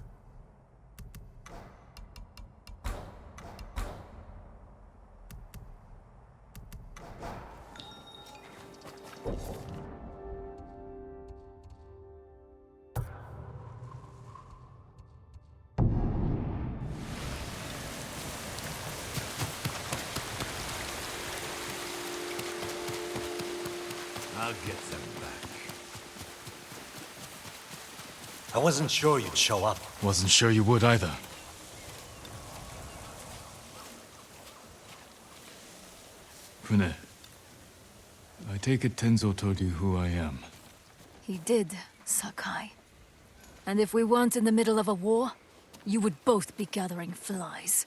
I'll get them back. I wasn't sure you'd show up. Wasn't sure you would either. Fune, I take it Tenzo told you who I am. He did, Sakai. And if we weren't in the middle of a war, you would both be gathering flies.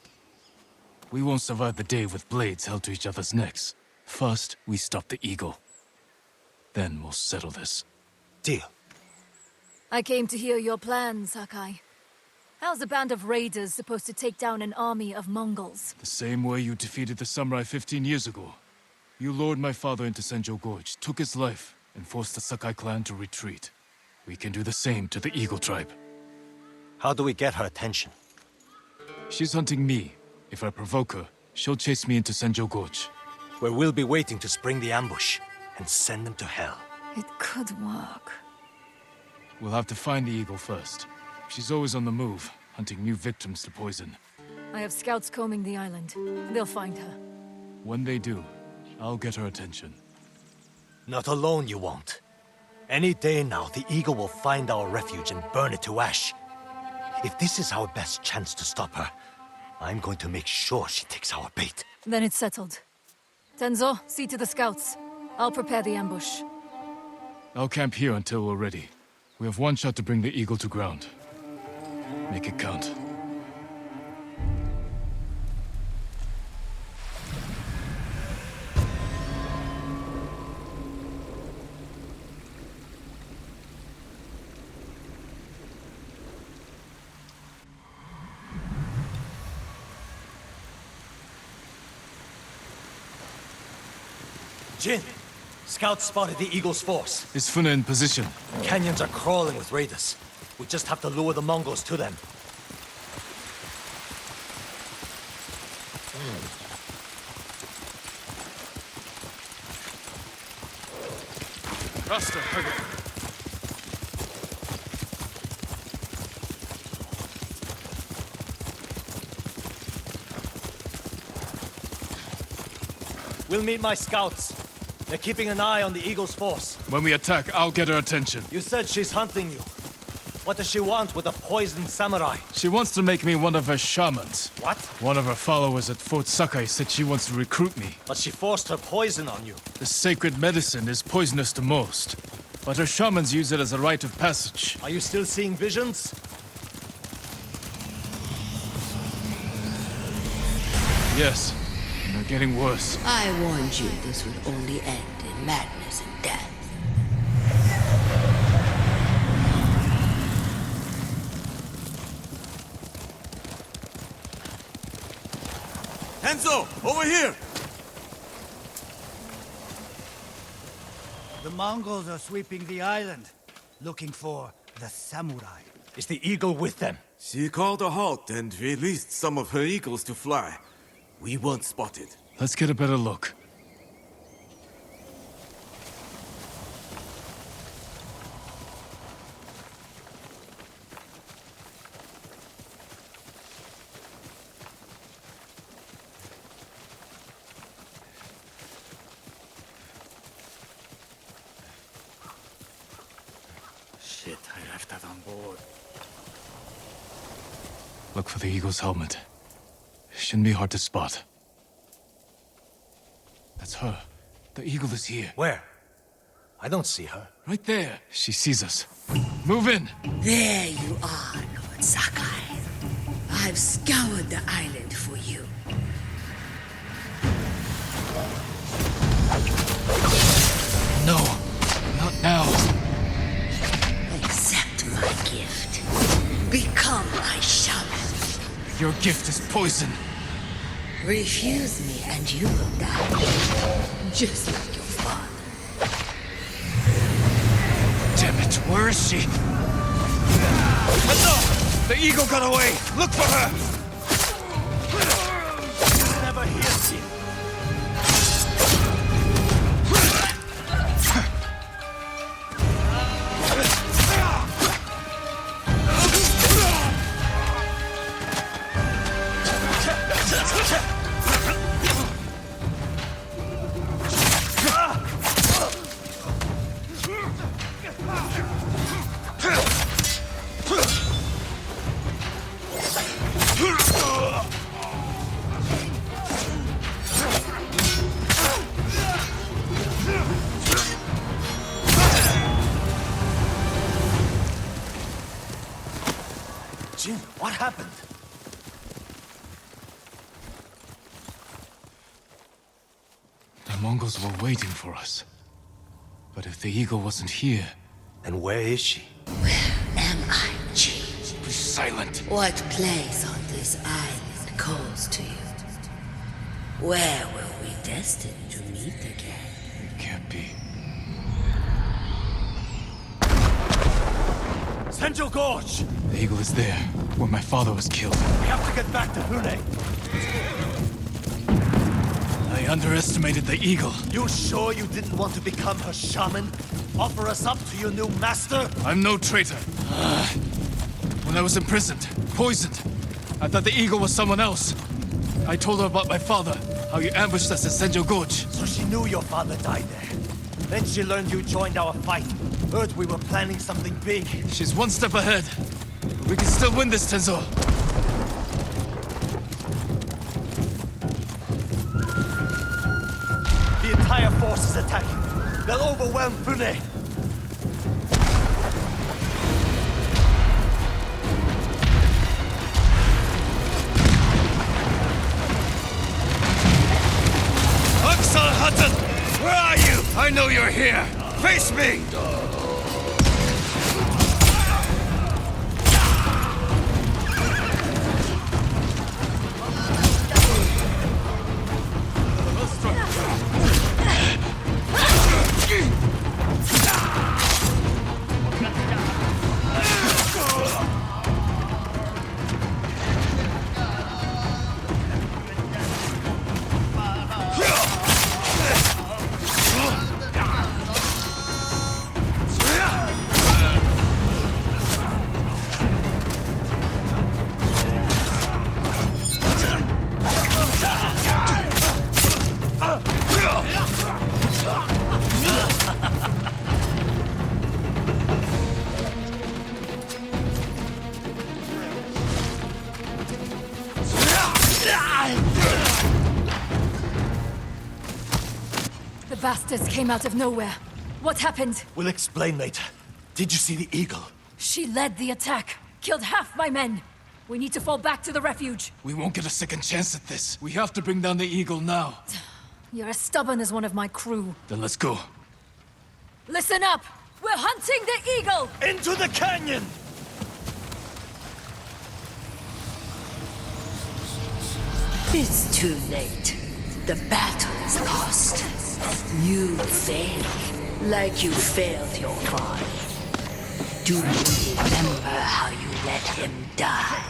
We won't survive the day with blades held to each other's necks. First, we stop the eagle. Then we'll settle this. Deal. I came to hear your plan, Sakai. How's a band of raiders supposed to take down an army of Mongols? The same way you defeated the samurai 15 years ago. You lured my father into Senjo Gorge, took his life, and forced the Sakai clan to retreat. We can do the same to the Eagle tribe. How do we get her attention? She's hunting me. If I provoke her, she'll chase me into Senjo Gorge. Where we'll be waiting to spring the ambush and send them to hell. It could work. We'll have to find the eagle first. She's always on the move, hunting new victims to poison. I have scouts combing the island. They'll find her. When they do, I'll get her attention. Not alone you won't. Any day now, the eagle will find our refuge and burn it to ash. If this is our best chance to stop her, I'm going to make sure she takes our bait. Then it's settled. Tenzo, see to the scouts. I'll prepare the ambush. I'll camp here until we're ready. We have one shot to bring the eagle to ground. Make it count. Jin, scouts spotted the eagle's force. Is Fune in position? Canyons are crawling with raiders. We just have to lure the Mongols to them. Faster, hurry. We'll meet my scouts. They're keeping an eye on the Eagle's force. When we attack, I'll get her attention. You said she's hunting you. What does she want with a poisoned samurai? She wants to make me one of her shamans. What? One of her followers at Fort Sakai said she wants to recruit me. But she forced her poison on you. The sacred medicine is poisonous to most, but her shamans use it as a rite of passage. Are you still seeing visions? Yes, and they're getting worse. I warned you this would only end in madness and death. Enzo, over here! The Mongols are sweeping the island, looking for the samurai. Is the eagle with them? She called a halt and released some of her eagles to fly. We weren't spotted. Let's get a better look. Shit, I left that on board. Look for the eagle's helmet. Shouldn't be hard to spot. That's her. The eagle is here. Where? I don't see her. Right there. She sees us. Move in. There you are, Lord Sakai. I've scoured the island for you. No, not now. Accept my gift. Become my shaman. Your gift is poison. Refuse me and you will die. Just like your father. Damn it, where is she? No! The eagle got away! Look for her! Never hears you. Jin, what happened? The Mongols were waiting for us. But if the eagle wasn't here... Then where is she? Where am I, Jin? Be silent. What place on this island calls to you? Where were we destined to meet again? It can't be. Senjo Gorge! The eagle is there, where my father was killed. We have to get back to Hune. I underestimated the eagle. You sure you didn't want to become her shaman? Offer us up to your new master? I'm no traitor. When I was imprisoned, poisoned, I thought the eagle was someone else. I told her about my father, how you ambushed us at Senjo Gorge. So she knew your father died there. Then she learned you joined our fight. Heard we were planning something big. She's one step ahead. But we can still win this, Tenzo. The entire force is attacking. They'll overwhelm Fune. Aksal Hutton! Where are you? I know you're here. Face me! bastards came out of nowhere. What happened? We'll explain later. Did you see the eagle? She led the attack. Killed half my men. We need to fall back to the refuge. We won't get a second chance at this. We have to bring down the eagle now. You're as stubborn as one of my crew. Then let's go. Listen up! We're hunting the eagle! Into the canyon! It's too late. The battle is lost. You failed, like you failed your father. Do you remember how you let him die?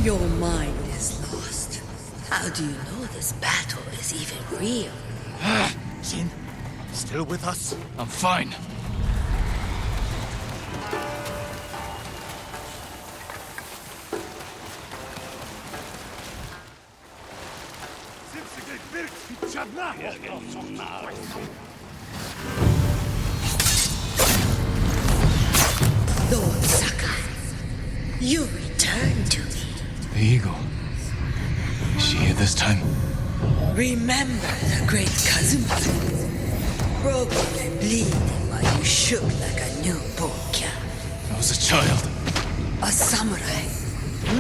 Your mind is lost. How do you know this battle is even real? Jin, still with us? I'm fine. Lord Sakai, you returned to me. The eagle. Is she here this time? Remember the great Kazuma? Broken and bleeding while you shook like a newborn calf. I was a child. A samurai,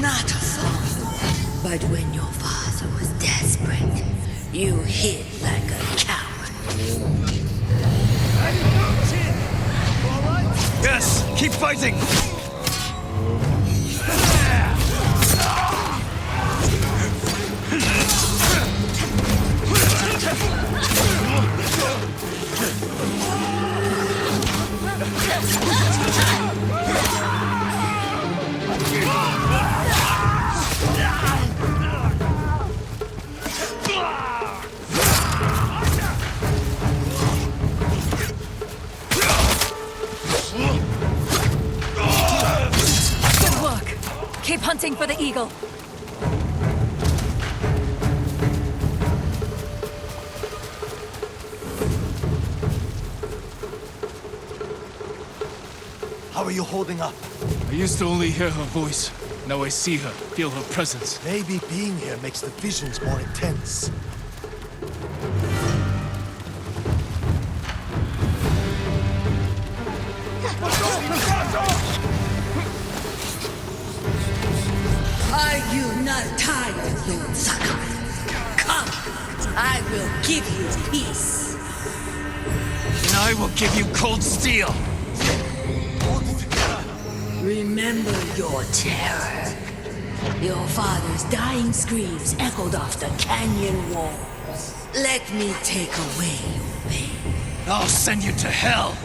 not a father. But when your father was desperate, you hid like a coward. Yes, keep fighting! Good work. Keep hunting for the eagle. How are you holding up? I used to only hear her voice. Now I see her, feel her presence. Maybe being here makes the visions more intense. Are you not tired, Lord Sakai? Come, I will give you peace. And I will give you cold steel! Remember your terror. Your father's dying screams echoed off the canyon walls. Let me take away your pain. I'll send you to hell!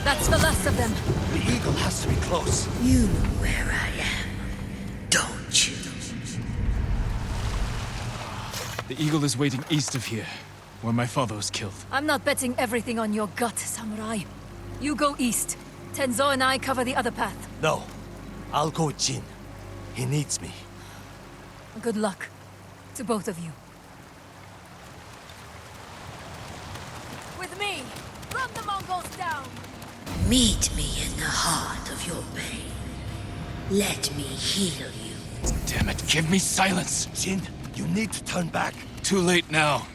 That's the last of them. The eagle has to be close. You know where I am, don't you? The eagle is waiting east of here, where my father was killed. I'm not betting everything on your gut, samurai. You go east. Tenzo and I cover the other path. No. I'll go with Jin. He needs me. Good luck to both of you. With me! Run the Mongols down! Meet me in the heart of your pain. Let me heal you. Damn it, give me silence! Jin, you need to turn back. Too late now.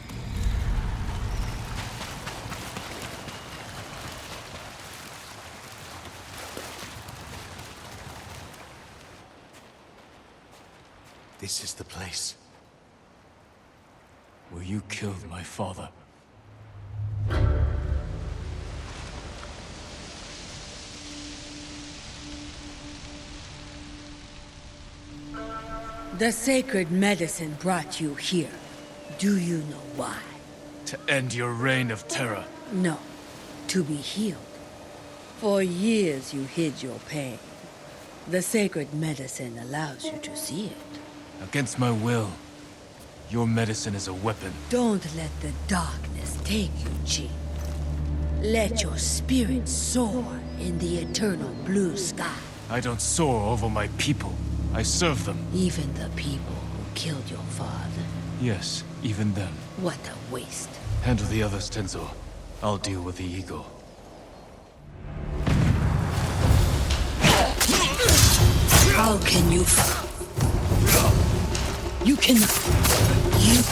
This is the place. Where you killed my father. The sacred medicine brought you here. Do you know why? To end your reign of terror. No, to be healed. For years you hid your pain. The sacred medicine allows you to see it. Against my will. Your medicine is a weapon. Don't let the darkness take you, Jin. Let your spirit soar in the eternal blue sky. I don't soar over my people. I serve them. Even the people who killed your father. Yes, even them. What a waste. Handle the others, Tenzo. I'll deal with the eagle. How can you... You cannot... You...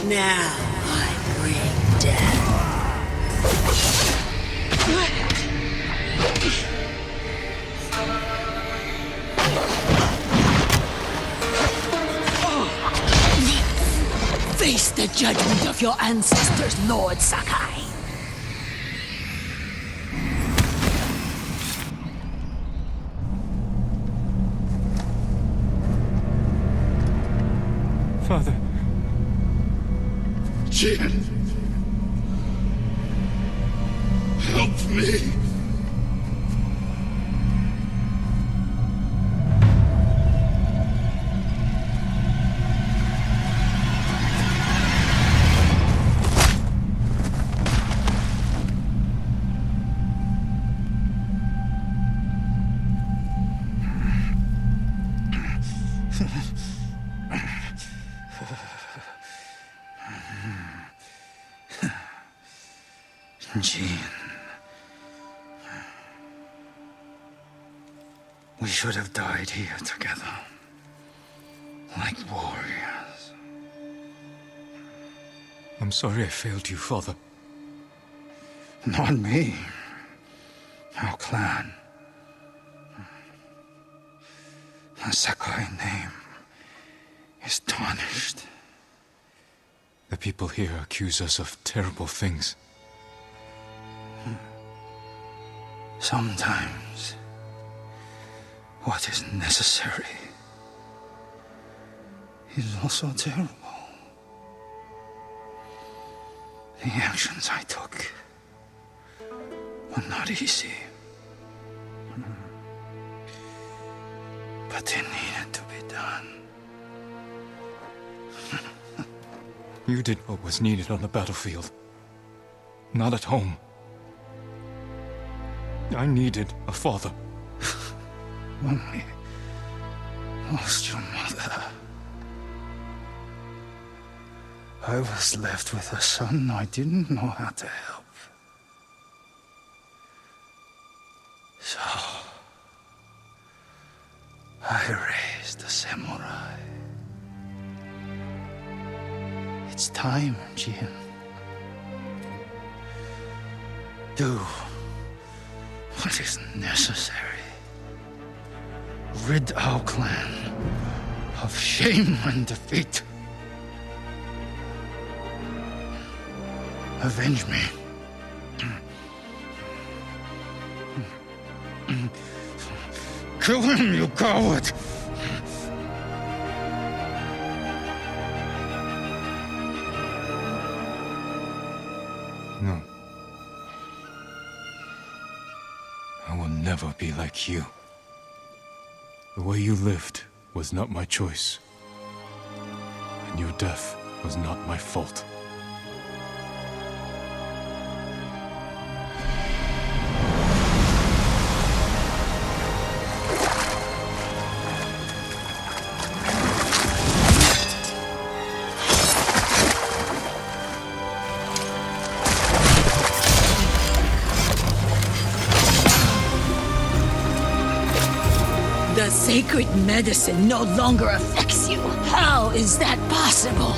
Now I bring death. Face the judgment of your ancestors, Lord Sakai. Father. Jin! Help me! Jin. We should have died here together. Like warriors. I'm sorry I failed you, Father. Not me. Our clan. The Sakai name is tarnished. The people here accuse us of terrible things. Sometimes, what is necessary is also terrible. The actions I took were not easy. But they needed to be done. You did what was needed on the battlefield. Not at home. I needed a father. When we lost your mother, I was left with a son I didn't know how to help. So, I raised a samurai. It's time, Jin. Do what is necessary. Rid our clan of shame and defeat. Kill him, you coward! No. I will never be like you. The way you lived was not my choice. And your death was not my fault. The sacred medicine no longer affects you. How is that possible?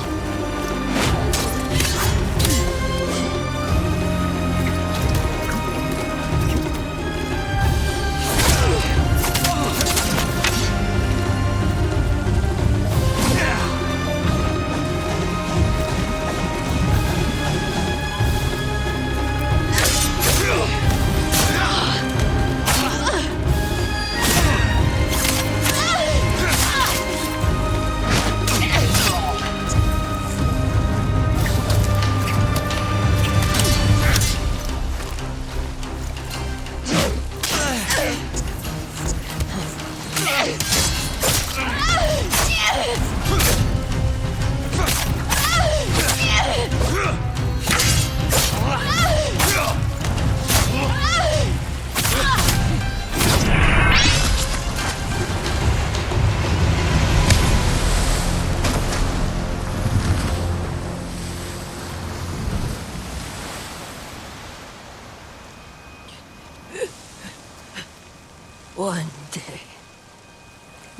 One day,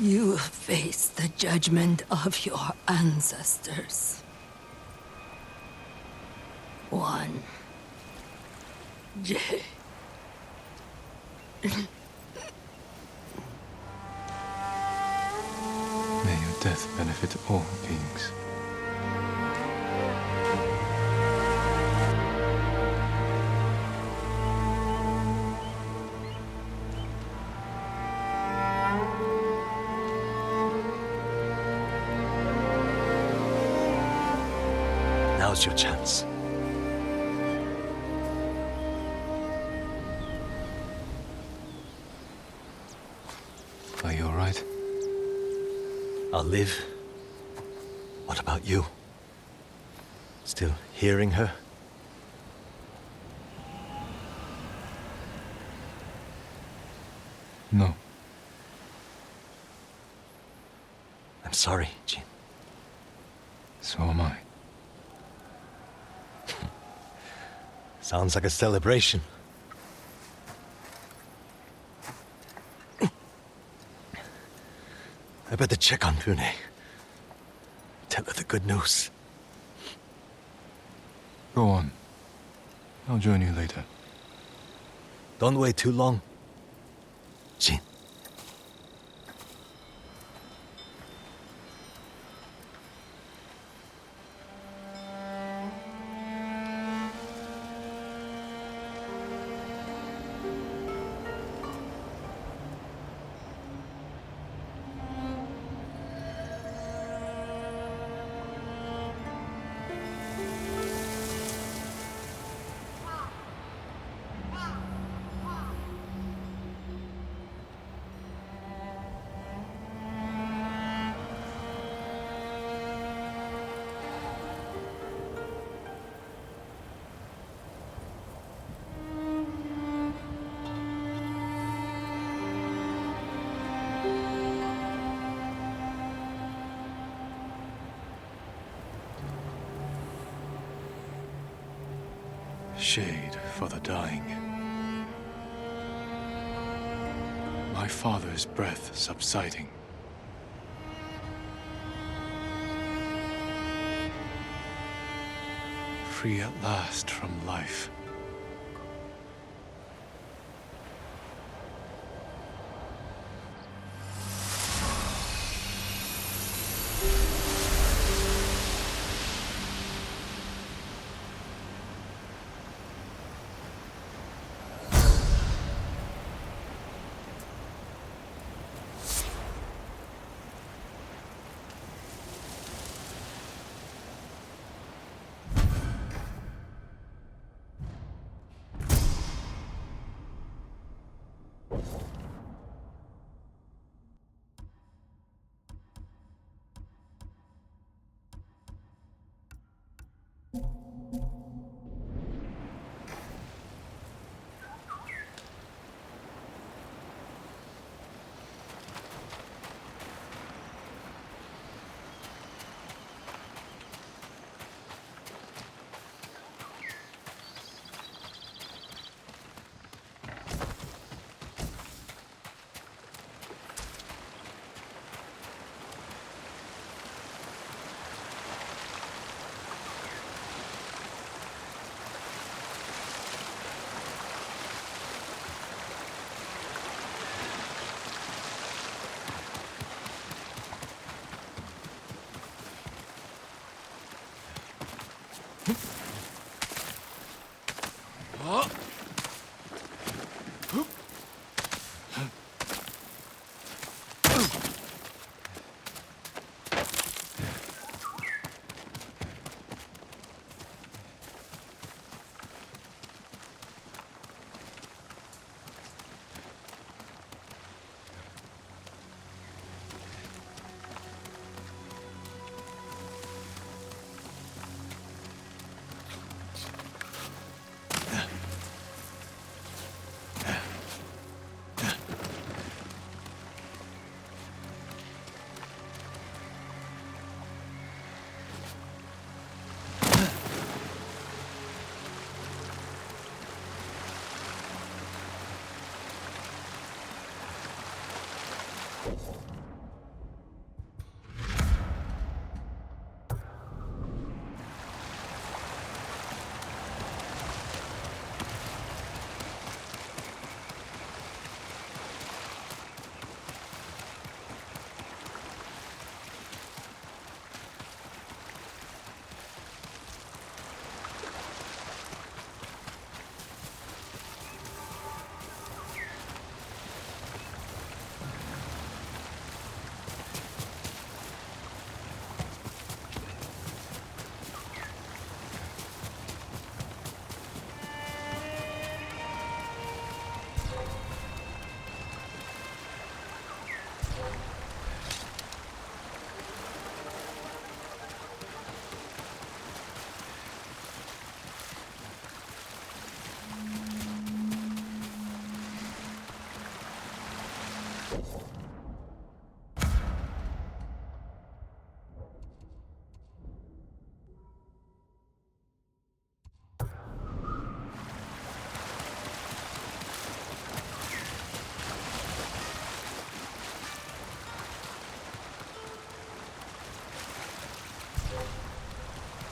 you will face the judgment of your ancestors. One day. May your death benefit all beings. Now's your chance. Are you all right? I'll live. What about you? Still hearing her? No. I'm sorry, Jin. So am I. Sounds like a celebration. I better check on Pune. Tell her the good news. Go on. I'll join you later. Don't wait too long. Jin. Shade for the dying. My father's breath subsiding. Free at last from life.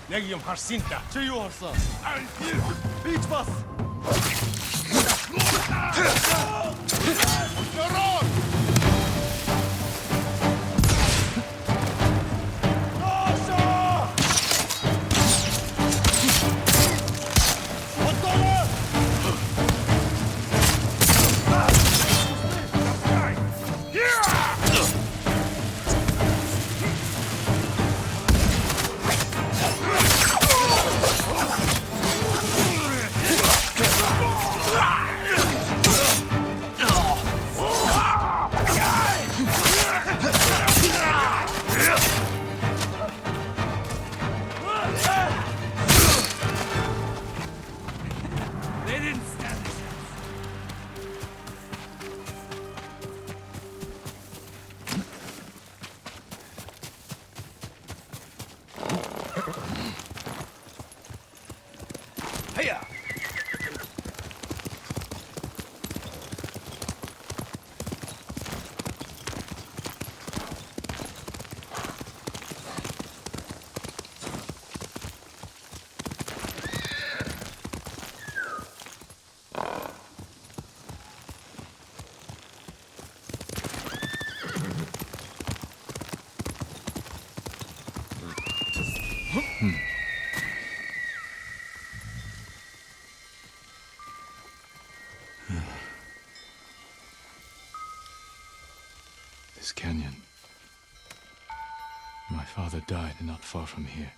Яг юм харсан та. Чи юу харсан? Би ч бас. Яроо! This canyon. My father died not far from here.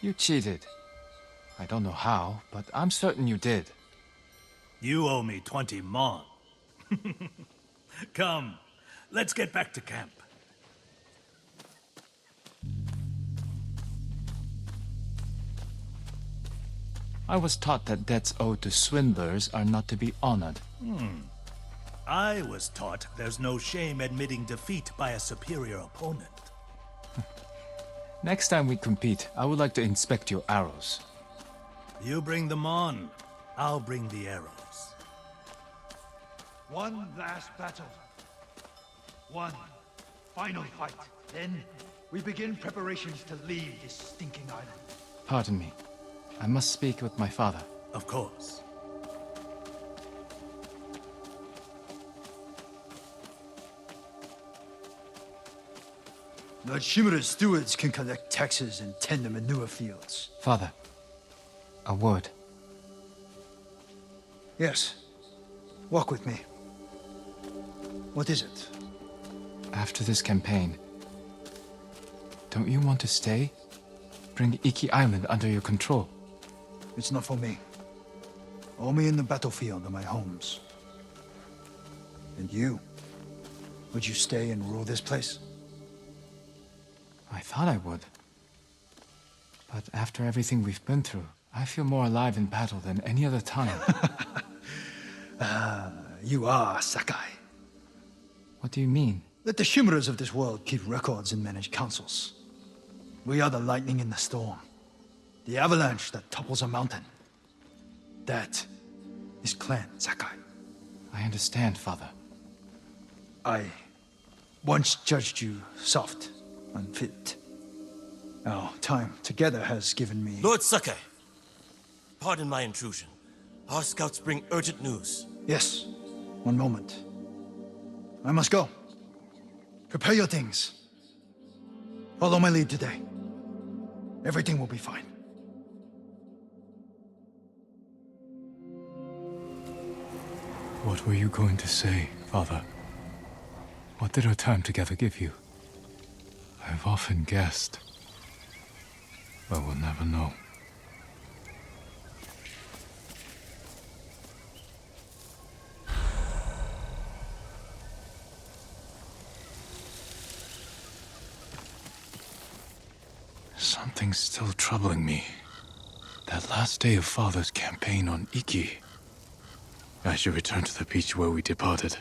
You cheated. I don't know how, but I'm certain you did. You owe me 20 mon. Come, let's get back to camp. I was taught that debts owed to swindlers are not to be honored. I was taught there's no shame admitting defeat by a superior opponent. Next time we compete, I would like to inspect your arrows. You bring them on. I'll bring the arrows. One last battle. One final fight. Then we begin preparations to leave this stinking island. Pardon me. I must speak with my father. Of course. But Shimura's stewards can collect taxes and tend the manure fields. Father, a word. Yes. Walk with me. What is it? After this campaign, don't you want to stay? Bring Iki Island under your control? It's not for me. Only in the battlefield are my homes. And you? Would you stay and rule this place? I thought I would. But after everything we've been through, I feel more alive in battle than any other time. You are Sakai. What do you mean? Let the Shimuras of this world keep records and manage councils. We are the lightning in the storm. The avalanche that topples a mountain. That is Clan Sakai. I understand, Father. I once judged you soft, unfit. Our time together has given me... Lord Sakai, pardon my intrusion. Our scouts bring urgent news. Yes, one moment. I must go. Prepare your things. Follow my lead today. Everything will be fine. What were you going to say, Father? What did our time together give you? I've often guessed, but we'll never know. Something's still troubling me. That last day of Father's campaign on Iki. I should return to the beach where we departed.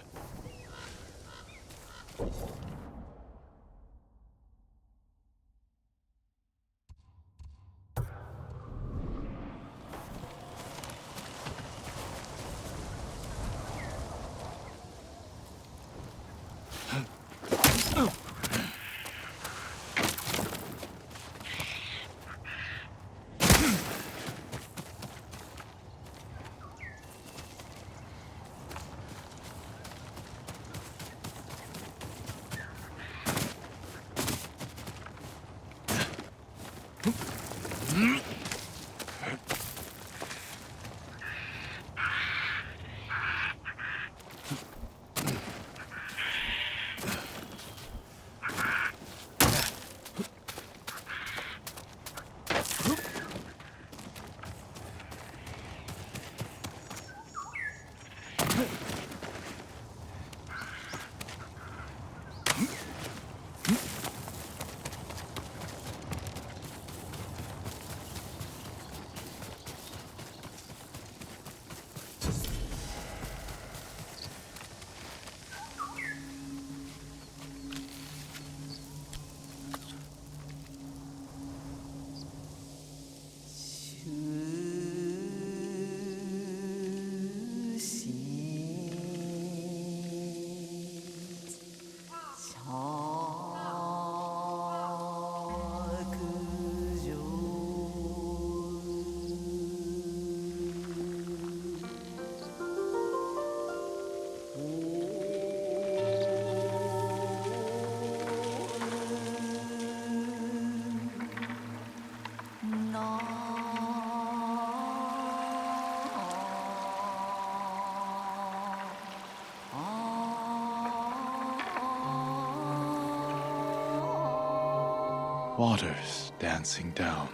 Waters dancing down,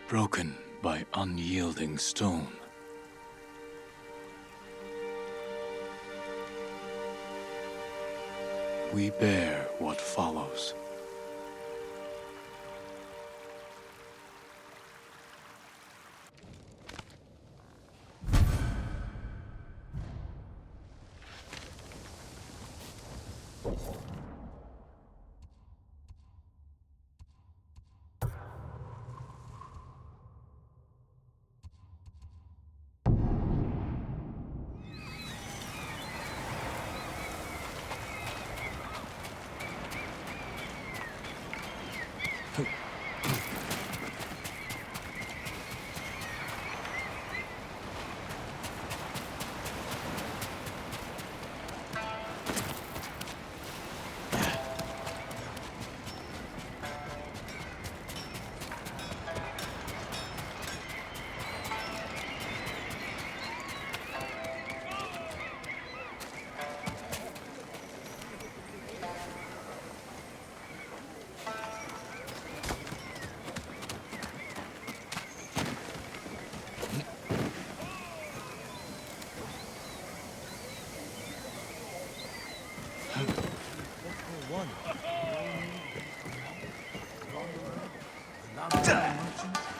broken by unyielding stone. We bear what follows.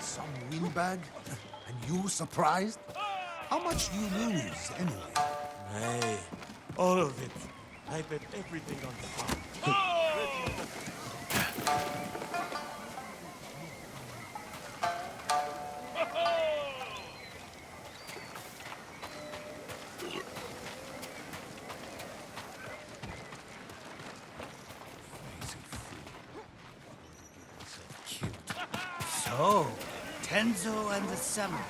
Some windbag? And you surprised? How much do you lose, anyway? Hey, all of it. I bet everything on the farm. So, Tenzo and the samurai.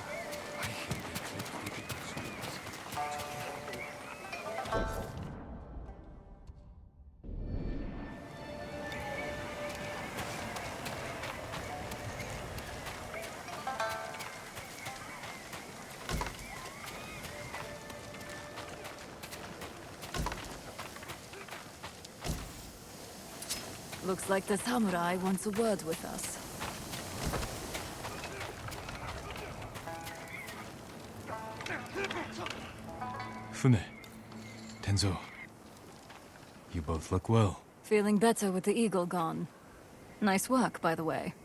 Looks like the samurai wants a word with us. Fune, Tenzo, you both look well. Feeling better with the eagle gone. Nice work, by the way.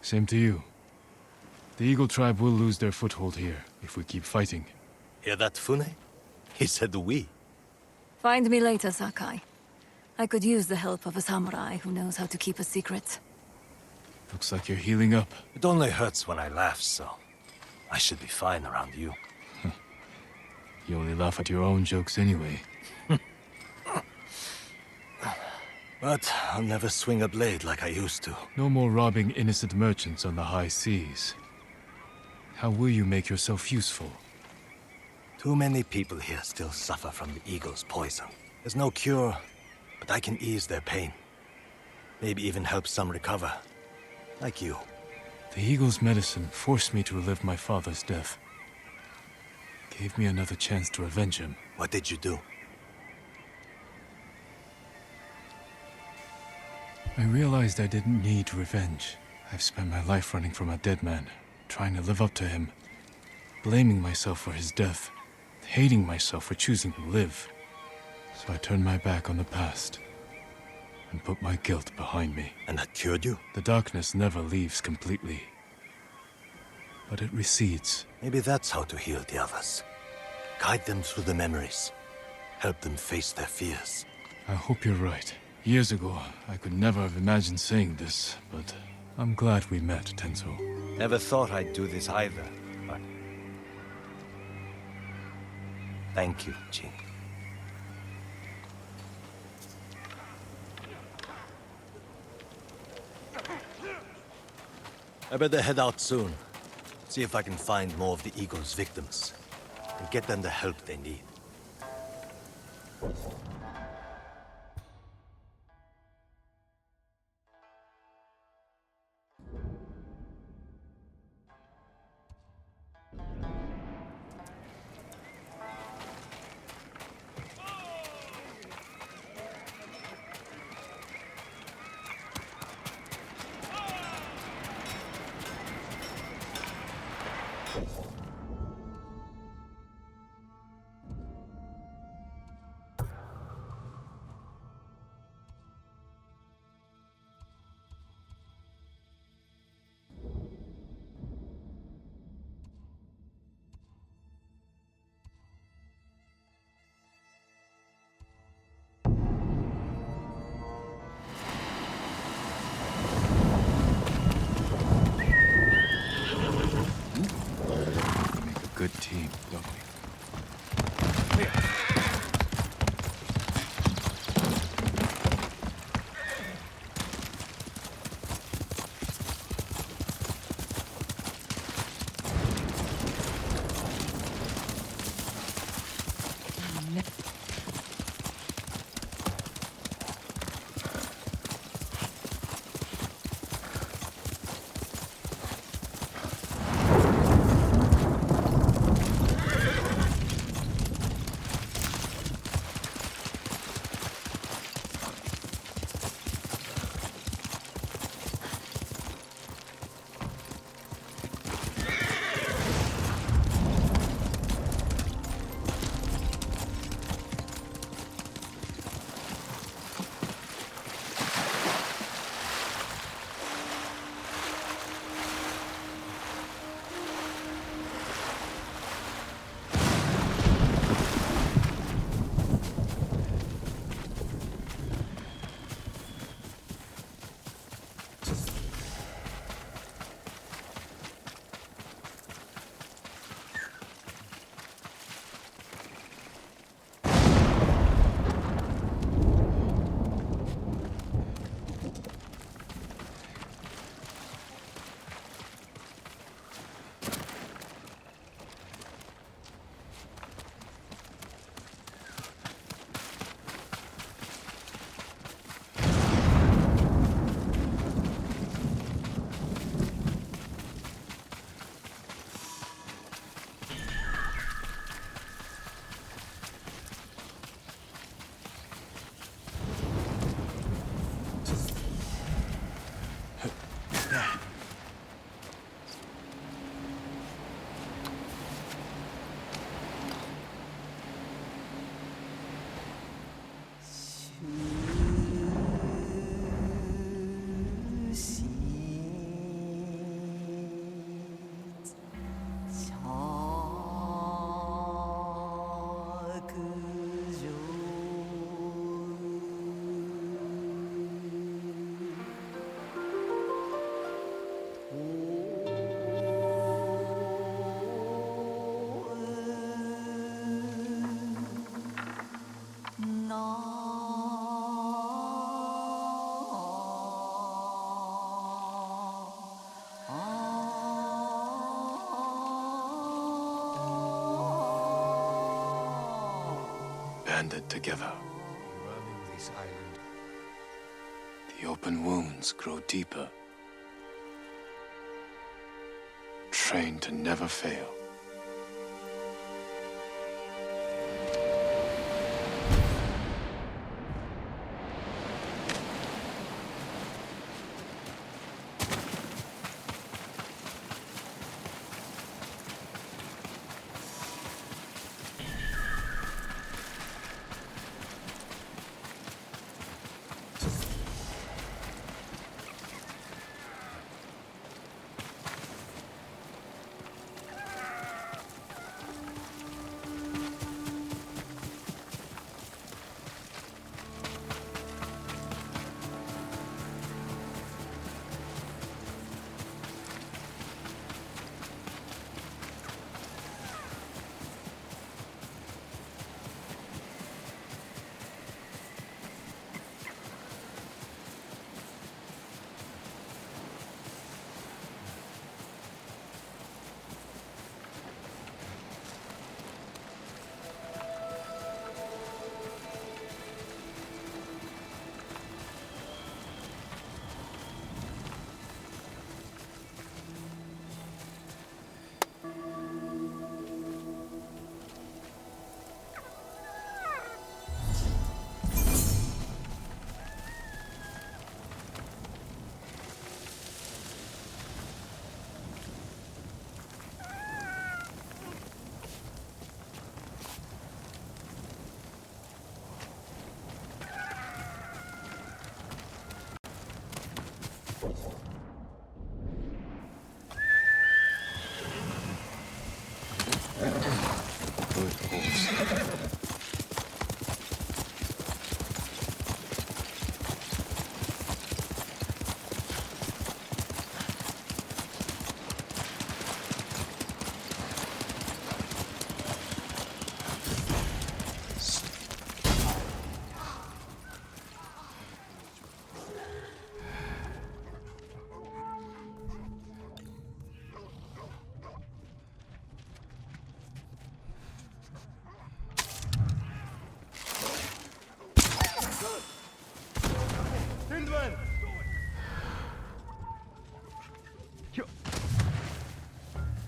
Same to you. The Eagle tribe will lose their foothold here if we keep fighting. Hear that, Fune? He said we. Find me later, Sakai. I could use the help of a samurai who knows how to keep a secret. Looks like you're healing up. It only hurts when I laugh, so I should be fine around you. You only laugh at your own jokes anyway. But I'll never swing a blade like I used to. No more robbing innocent merchants on the high seas. How will you make yourself useful? Too many people here still suffer from the Eagle's poison. There's no cure, but I can ease their pain. Maybe even help some recover. Like you. The Eagle's medicine forced me to relive my father's death. Gave me another chance to avenge him. What did you do? I realized I didn't need revenge. I've spent my life running from a dead man, trying to live up to him, blaming myself for his death, hating myself for choosing to live. So I turned my back on the past and put my guilt behind me. And that cured you? The darkness never leaves completely, but it recedes. Maybe that's how to heal the others. Guide them through the memories. Help them face their fears. I hope you're right. Years ago, I could never have imagined saying this, but I'm glad we met, Tenzo. Never thought I'd do this either, but... Thank you, Jin. I better head out soon. See if I can find more of the Eagle's victims. And get them the help they need. there. Banded together. Running this island. The open wounds grow deeper. Trained to never fail.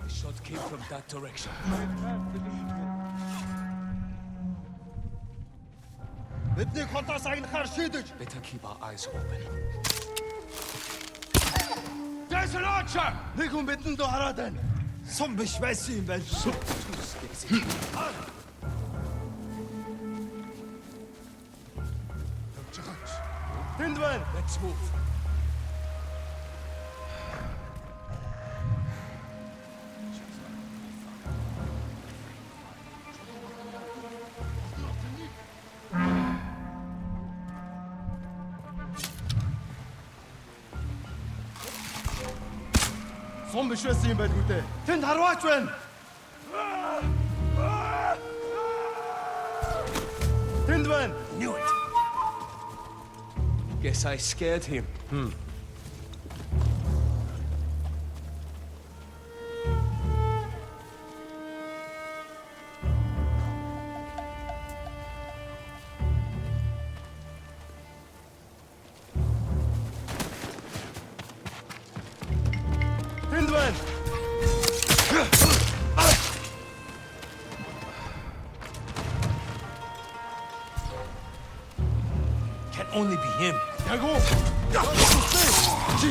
The shot came from that direction. Бидний хотоос агнахаар шийдэж. Better keep our eyes open. Jason Archer! Нэг хүн бидэнд дөө хараад байна. Сум биш байсан юм байна. Тэнд байна. Let's move. Сум биш байсан юм байлгүй дээ. Тэнд харваач байна. Тэнд байна. Knew it. Guess I scared him. Тэнд байна. Can only be him. Яг уу. Чи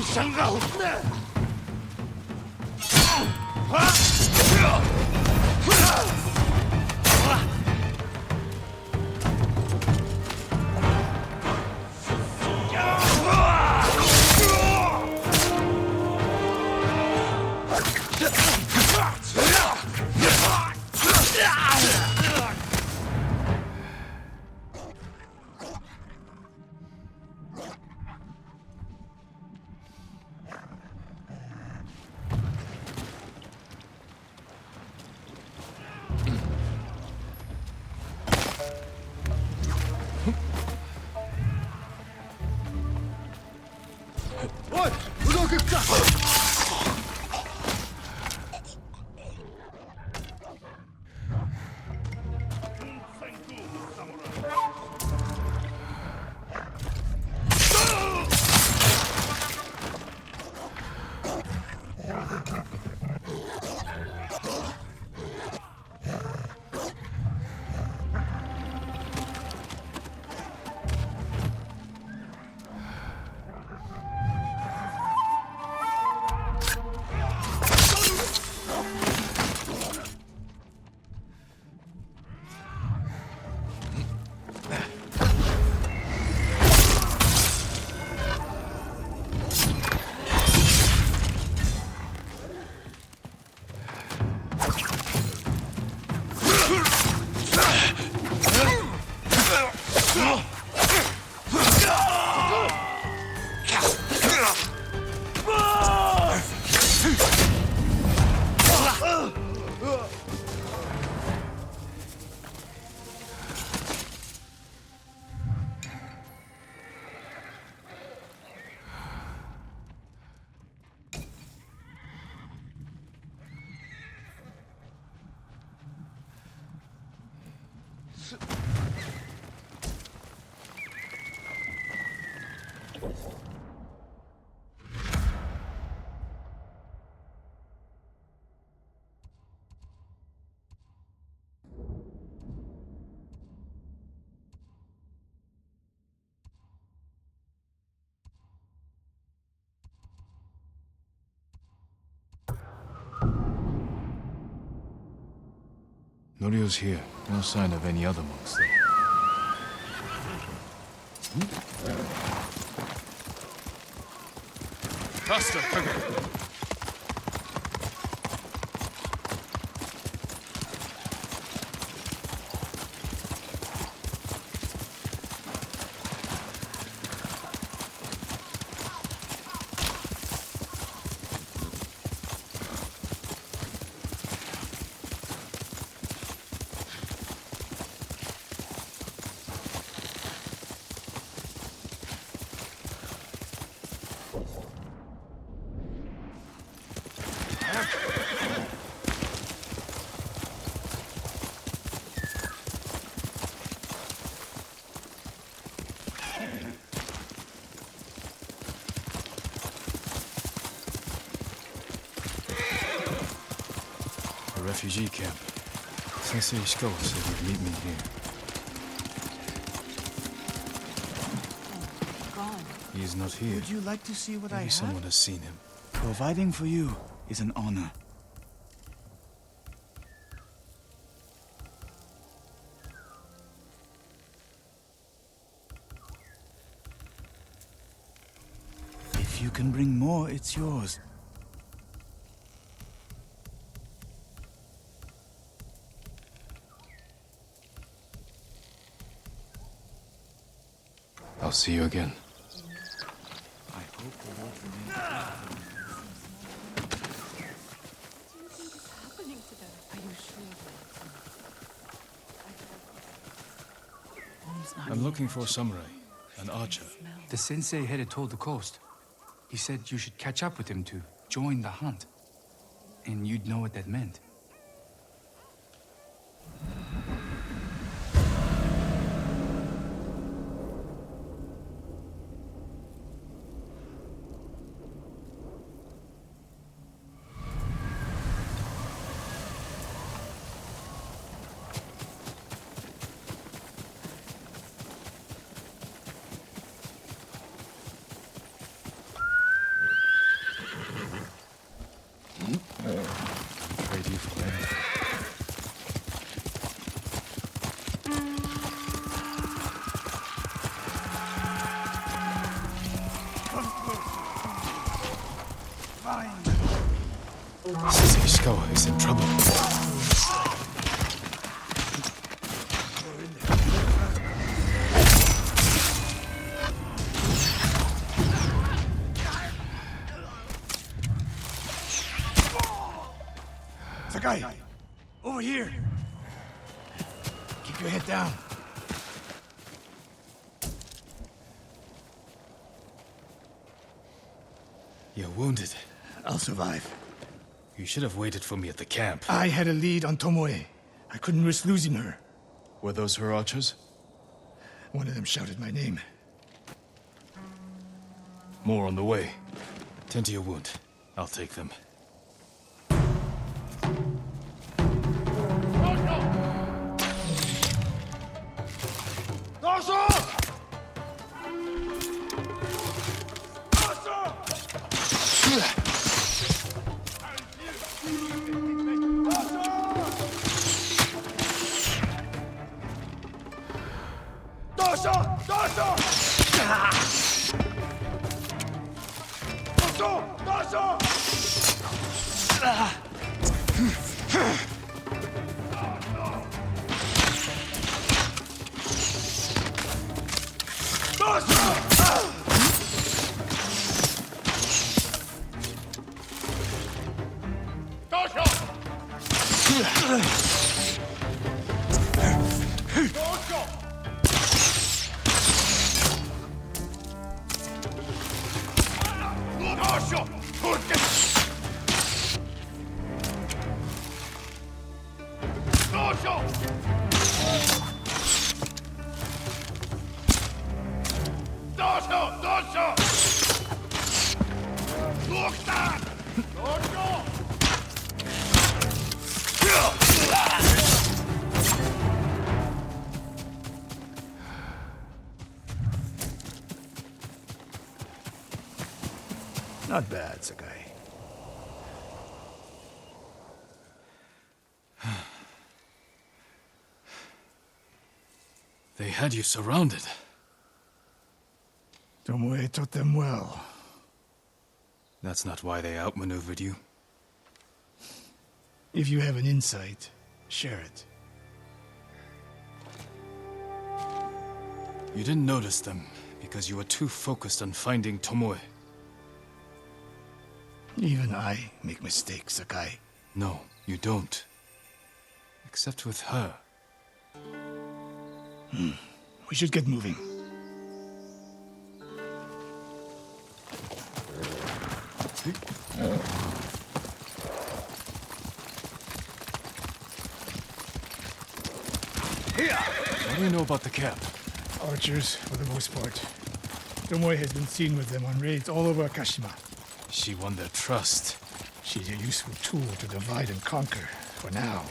Norio's here. No sign of any other monks, though. Faster, come. Refugee camp. Sensei Ishikawa said he'd meet me here. Gone. He is not here. Would you like to see what I Maybe have? someone has seen him. Providing for you is an honor. If you can bring more, it's yours. I'll see you again. I hope the Lord remains. Happening to them? Are you sure? I'm looking for a samurai, an archer. The sensei headed toward the coast. He said you should catch up with him to join the hunt. And you'd know what that meant. fine. Sensei Ishikawa is in trouble. Sakai! Over here! Keep your head down. You're wounded. I'll survive. You should have waited for me at the camp. I had a lead on Tomoe. I couldn't risk losing her. Were those her archers? One of them shouted my name. More on the way. Tend to your wound. I'll take them. Not bad, Sakai. They had you surrounded. Tomoe taught them well. That's not why they outmaneuvered you. If you have an insight, share it. You didn't notice them because you were too focused on finding Tomoe. Even I make mistakes, Sakai. No, you don't. Except with her. We should get moving. What do you know about the camp? Archers, for the most part. Tomoe has been seen with them on raids all over Akashima. She won their trust. She's a useful tool to divide and conquer, for now.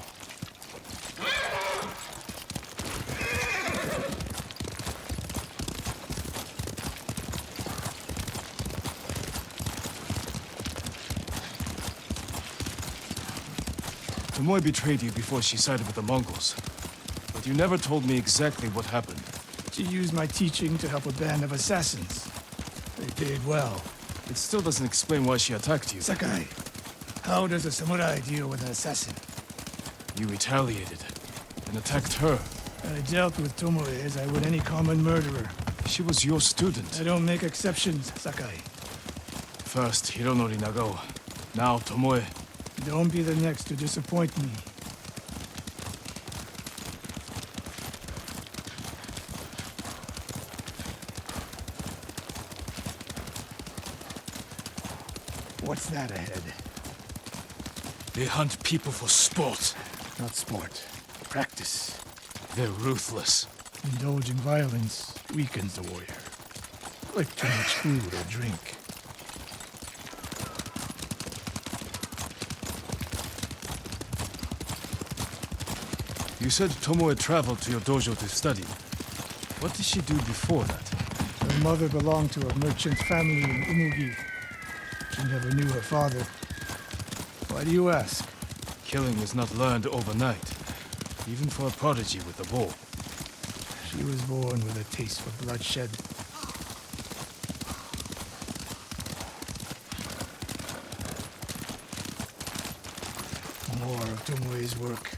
Tomoe betrayed you before she sided with the Mongols. But you never told me exactly what happened. She used my teaching to help a band of assassins. They did well. It still doesn't explain why she attacked you. Sakai, how does a samurai deal with an assassin? You retaliated and attacked her. I dealt with Tomoe as I would any common murderer. She was your student. I don't make exceptions, Sakai. First, Hironori Nagao. Now, Tomoe. Don't be the next to disappoint me. What's that ahead? They hunt people for sport. Not sport. Practice. They're ruthless. Indulging violence weakens the warrior. Like too much food or drink. You said Tomoe traveled to your dojo to study. What did she do before that? Her mother belonged to a merchant family in Umugi. She never knew her father. Why do you ask? Killing is not learned overnight, even for a prodigy with a bow. She was born with a taste for bloodshed. more of Tomoe's work.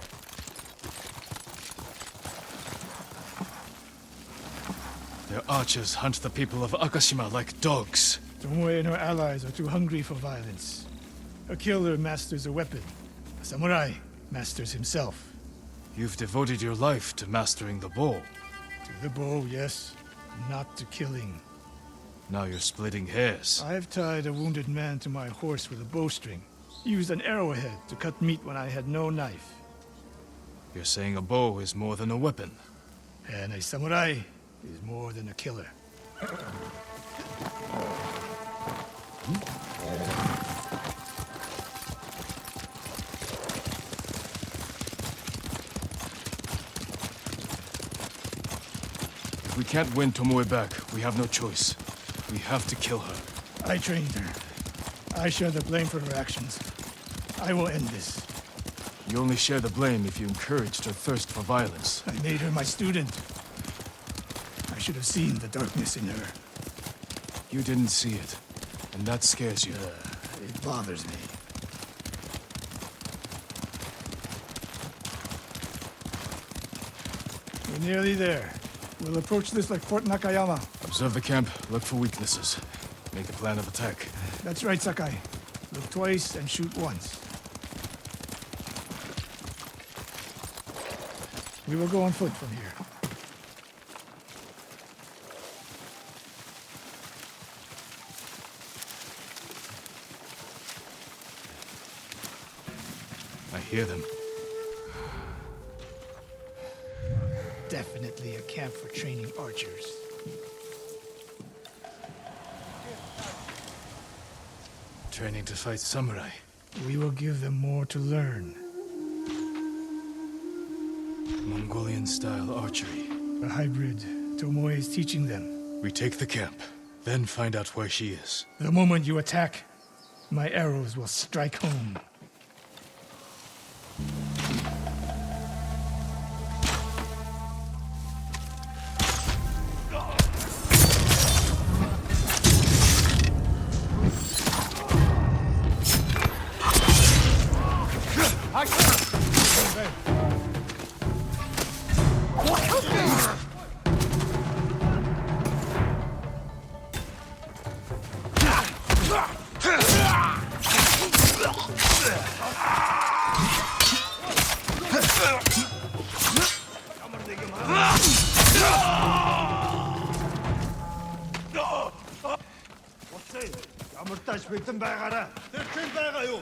Their archers hunt the people of Akashima like dogs. Tomoe and her allies are too hungry for violence. A killer masters a weapon. A samurai masters himself. You've devoted your life to mastering the bow. To the bow, yes. Not to killing. Now you're splitting hairs. I've tied a wounded man to my horse with a bowstring. Used an arrowhead to cut meat when I had no knife. You're saying a bow is more than a weapon. And a samurai is more than a killer. If we can't win Tomoe back, we have no choice. We have to kill her. I trained her. I share the blame for her actions. I will end this. You only share the blame if you encouraged her thirst for violence. I made her my student. I should have seen the darkness in her. You didn't see it, and that scares you. It bothers me. We're nearly there. We'll approach this like Fort Nakayama. Observe the camp, look for weaknesses. Make a plan of attack. That's right, Sakai. Look twice and shoot once. We will go on foot from here. I hear them. Definitely a camp for training archers. Training to fight samurai. We will give them more to learn. Mongolian-style archery. A hybrid. Tomoe is teaching them. We take the camp, then find out where she is. The moment you attack, my arrows will strike home. Битэн байгаараа. Тэр чин байгаа юу?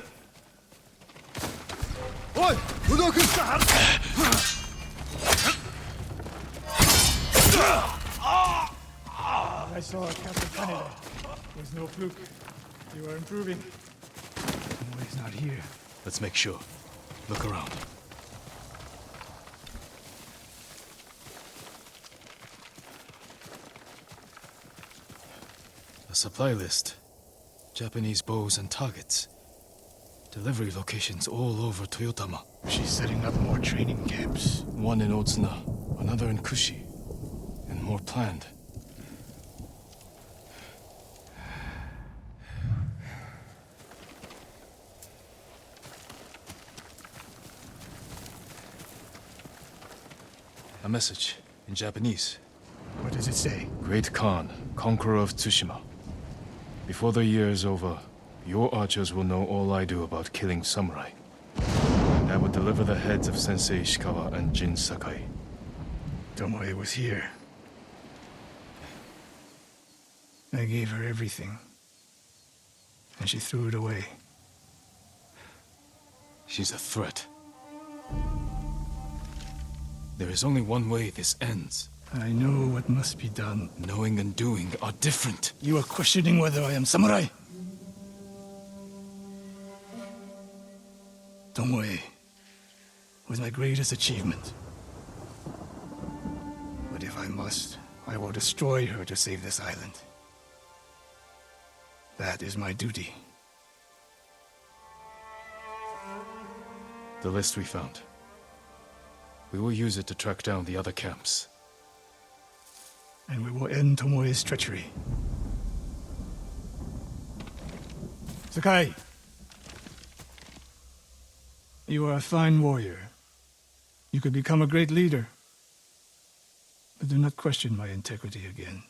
Ой, өнөөхөөс хар. I saw Captain Canada. It was no fluke. You are improving. Tomoe is not here. Let's make sure. Look around. A supply list. Japanese bows and targets. Delivery locations all over Toyotama. She's setting up more training camps. One in Otsuna, another in Kushi, and more planned. A message in Japanese. What does it say? Great Khan, conqueror of Tsushima. Before the year is over, your archers will know all I do about killing samurai. And I will deliver the heads of Sensei Ishikawa and Jin Sakai. Tomoe was here. I gave her everything. And she threw it away. She's a threat. There is only one way this ends. I know what must be done. Knowing and doing are different. You are questioning whether I am samurai. Tomoe was my greatest achievement. But if I must, I will destroy her to save this island. That is my duty. The list we found. We will use it to track down the other camps. And we will end Tomoe's treachery. Sakai! You are a fine warrior. You could become a great leader. But do not question my integrity again.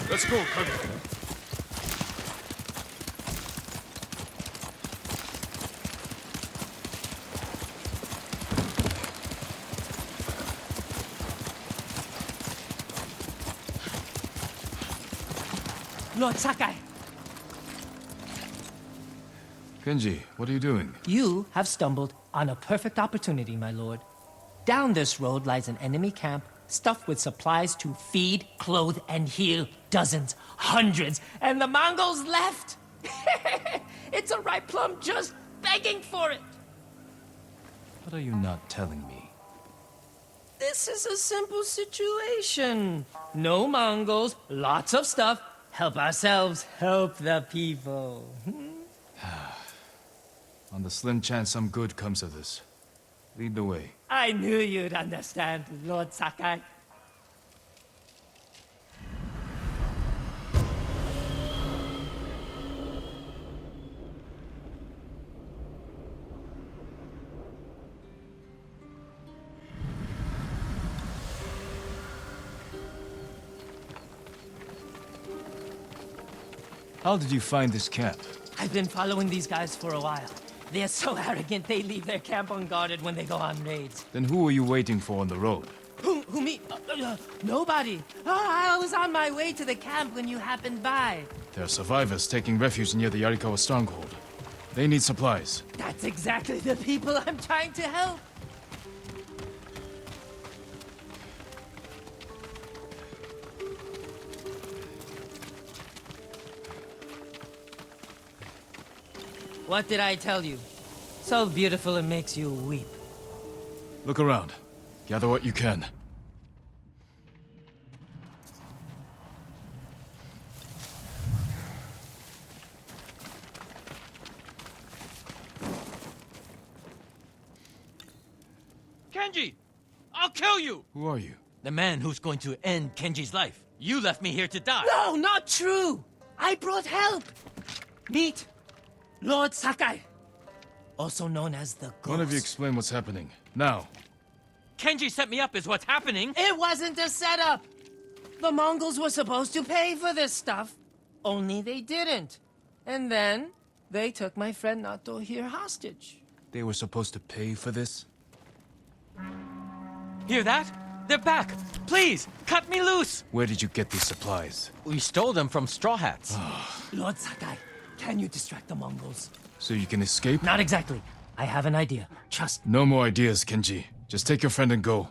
Let's go, Kage. Lord Sakai, Kenji, what are you doing? you have stumbled on a perfect opportunity, my lord. Down this road lies an enemy camp stuffed with supplies to feed, clothe, and heal dozens, hundreds, and the Mongols left. It's a ripe plum just begging for it. What are you not telling me? This is a simple situation. No Mongols, lots of stuff. Help ourselves, help the people. On the slim chance some good comes of this, lead the way. I knew you'd understand, Lord Sakai. How did you find this camp? I've been following these guys for a while. They're so arrogant they leave their camp unguarded when they go on raids. Then who were you waiting for on the road? Who me? Nobody. I was on my way to the camp when you happened by. There are survivors taking refuge near the Yarikawa stronghold. They need supplies. That's exactly the people I'm trying to help. What did I tell you? So beautiful it makes you weep. Look around. Gather what you can. Kenji! I'll kill you! Who are you? The man who's going to end Kenji's life. You left me here to die. No, not true! I brought help! Meet Lord Sakai, also known as the Ghost. One of you explain what's happening. Now. Kenji set me up is what's happening. It wasn't a setup! The Mongols were supposed to pay for this stuff, only they didn't. And then, they took my friend Nato here hostage. They were supposed to pay for this? Hear that? They're back! Please, cut me loose! Where did you get these supplies? We stole them from Straw Hats. Lord Sakai, can you distract the Mongols? So you can escape? Not exactly. I have an idea. Trust me. No more ideas, Kenji. Just take your friend and go.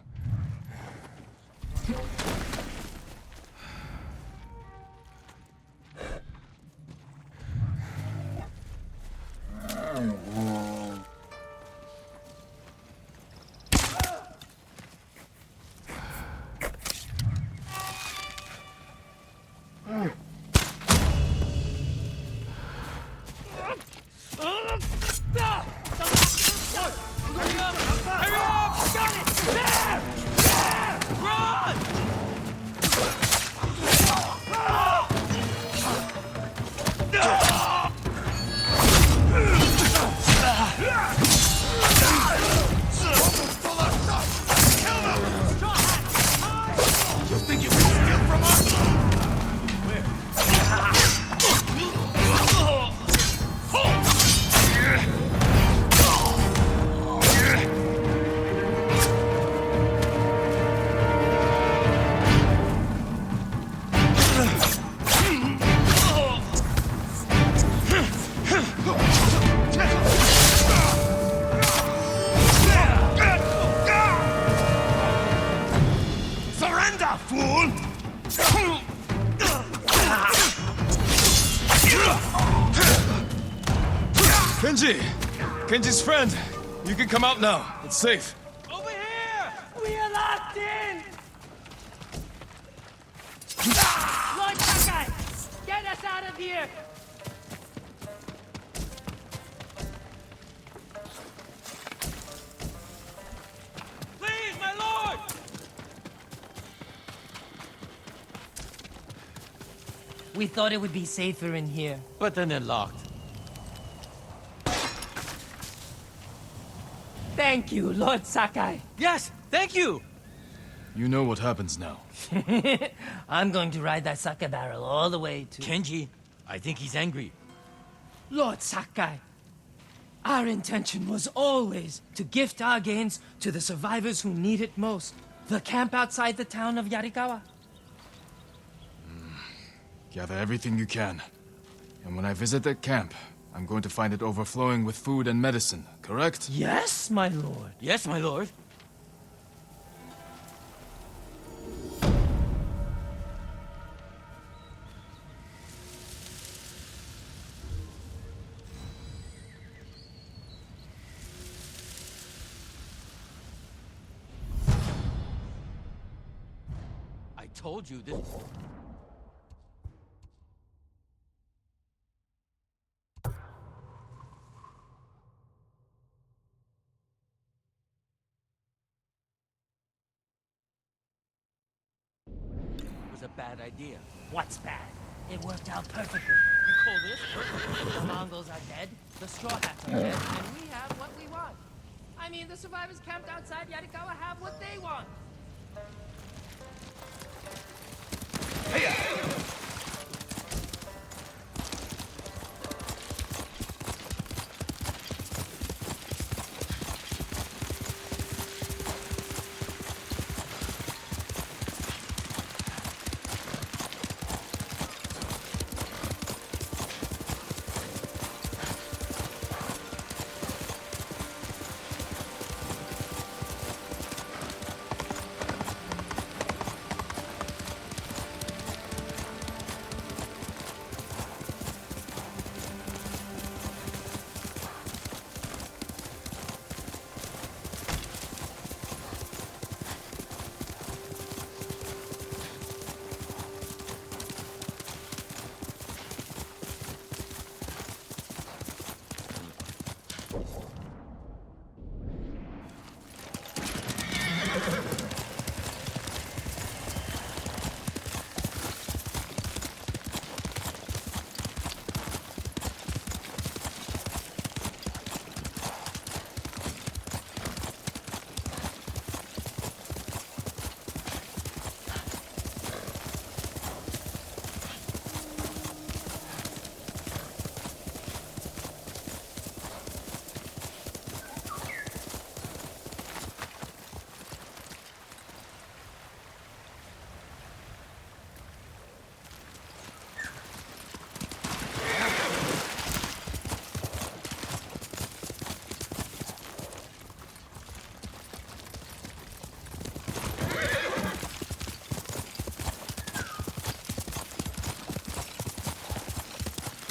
Kenji! Kenji's friend! You can come out now. It's safe. Over here! We are locked in! Lord Sakai! Get us out of here! Please, my lord! We thought it would be safer in here. But then they're locked. Thank you, Lord Sakai. Yes, thank you! You know what happens now. I'm going to ride that Sakai barrel all the way to... Kenji, I think he's angry. Lord Sakai, our intention was always to gift our gains to the survivors who need it most. The camp outside the town of Yarikawa. Gather everything you can. And when I visit that camp, I'm going to find it overflowing with food and medicine, correct? Yes, my lord. Yes, my lord. I told you this... was a bad idea. What's bad? It worked out perfectly. You call this perfect? The Mongols are dead, the Straw Hats are dead, and we have what we want. I mean, the survivors camped outside Yarikawa have what they want.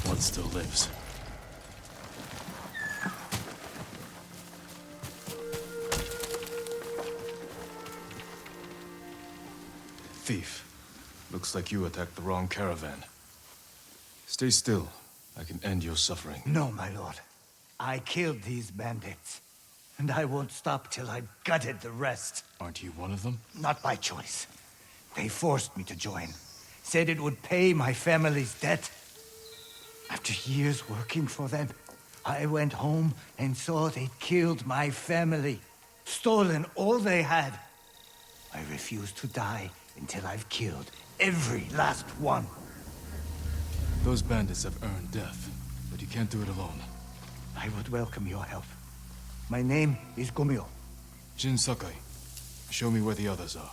One still lives. Thief. Looks like you attacked the wrong caravan. Stay still. I can end your suffering. No, my lord. I killed these bandits. And I won't stop till I've gutted the rest. Aren't you one of them? Not by choice. They forced me to join. Said it would pay my family's debt. After years working for them, I went home and saw they'd killed my family. Stolen all they had. I refuse to die until I've killed every last one. Those bandits have earned death, but you can't do it alone. I would welcome your help. My name is Gumio. Jin Sakai. Show me where the others are.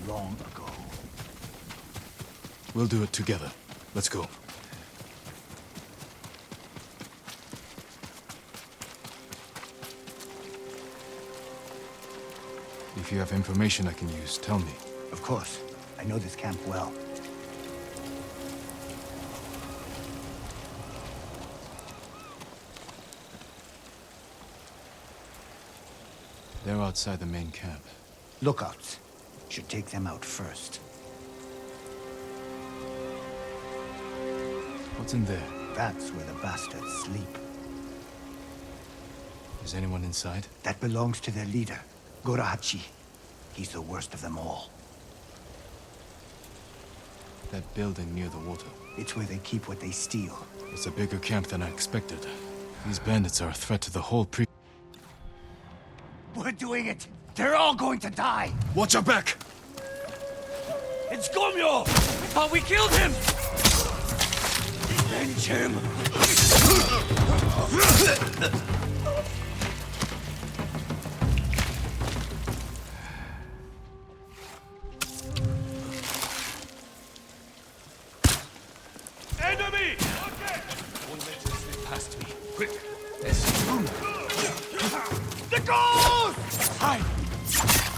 long ago. We'll do it together. Let's go. If you have information I can use, tell me. Of course. I know this camp well. They're outside the main camp. Lookouts. Should take them out first. What's in there? That's where the bastards sleep. Is anyone inside? That belongs to their leader, Gorahachi. He's the worst of them all. That building near the water. It's where they keep what they steal. It's a bigger camp than I expected. These bandits are a threat to the whole We're doing it! They're all going to die! Watch your back! It's Gomyo! I thought we killed him! Avenge him! Enemy! Okay! Don't let him slip past me. Quick! The ghost! Hide!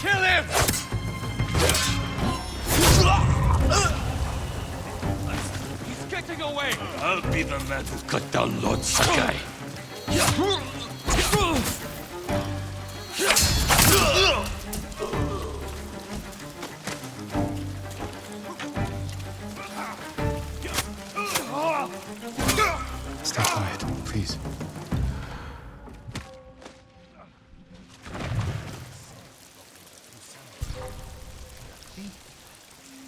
Kill him! He's getting away! I'll be the man who cut down Lord Sakai. Stay quiet, please.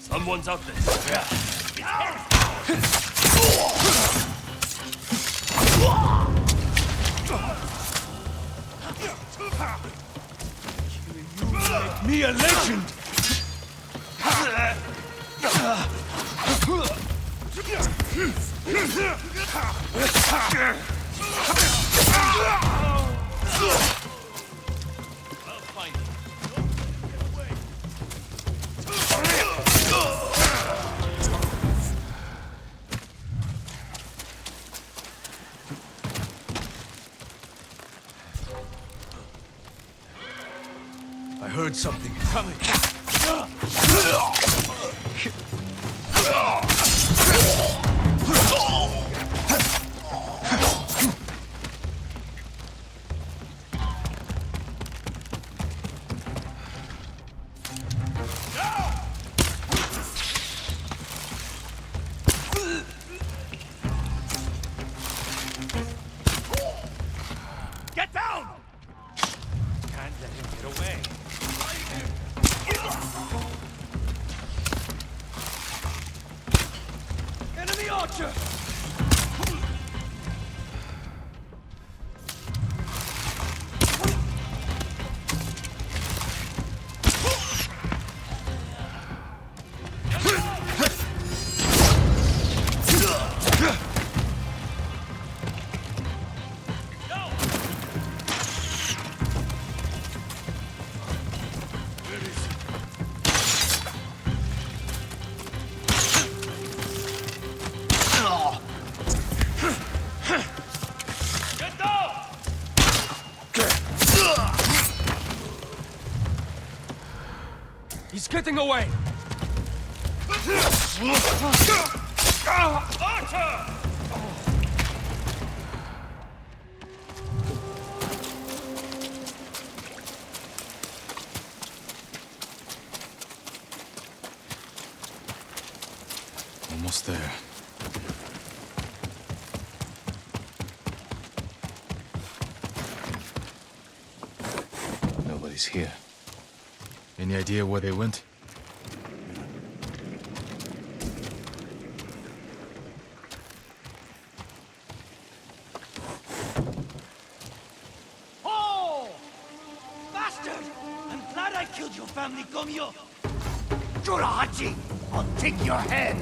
Someone's out there. Make me a legend! I heard something coming. Get down! Can't let him get away. Enemy archer! Get down! He's getting away! Archer! Almost there. Nobody's here. Any idea where they went? Oh! Bastard! I'm glad I killed your family, Gomyo! Jurahachi! I'll take your head!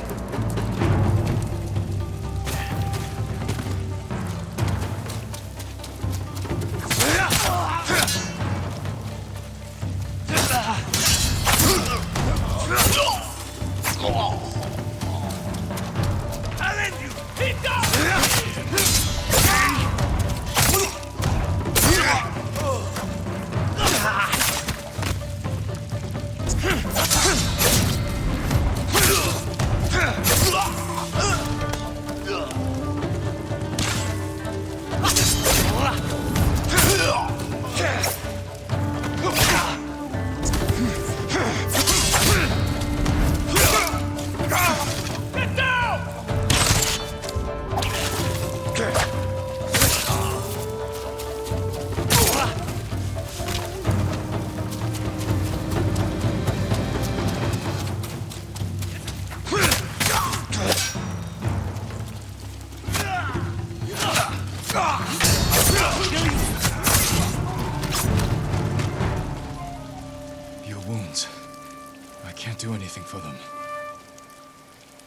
anything for them.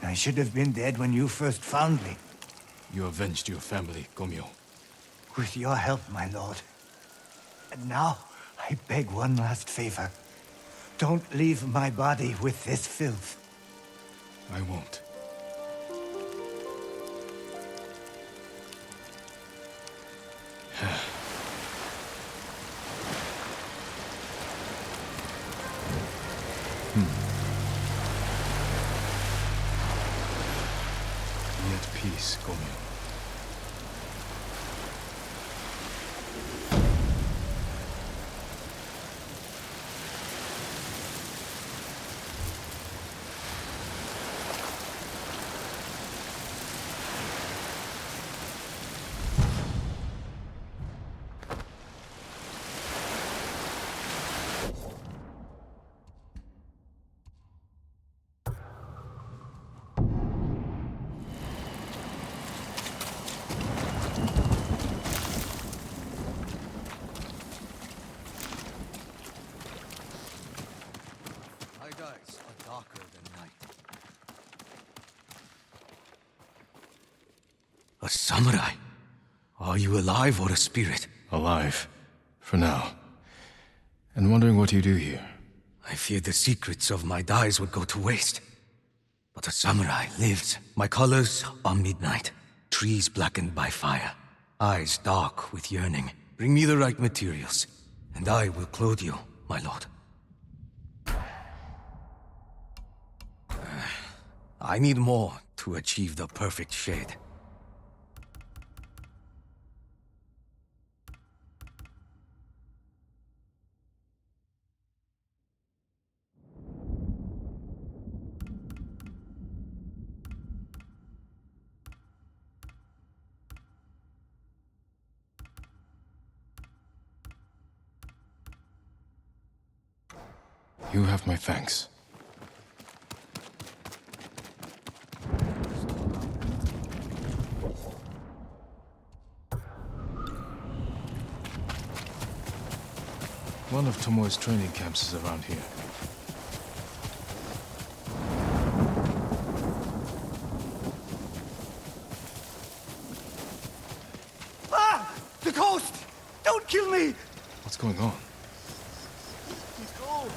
I should have been dead when you first found me. You avenged your family, Gomyo. With your help, my lord. And now, I beg one last favor. Don't leave my body with this filth. I won't. Be at peace, Gomyo. A samurai? Are you alive or a spirit? Alive. For now. And wondering what you do here. I feared the secrets of my dyes would go to waste. But a samurai lives. My colors are midnight. Trees blackened by fire. Eyes dark with yearning. Bring me the right materials, and I will clothe you, my lord. I need more to achieve the perfect shade. You have my thanks. One of Tomoe's training camps is around here. Ah! The ghost! Don't kill me! What's going on? Go!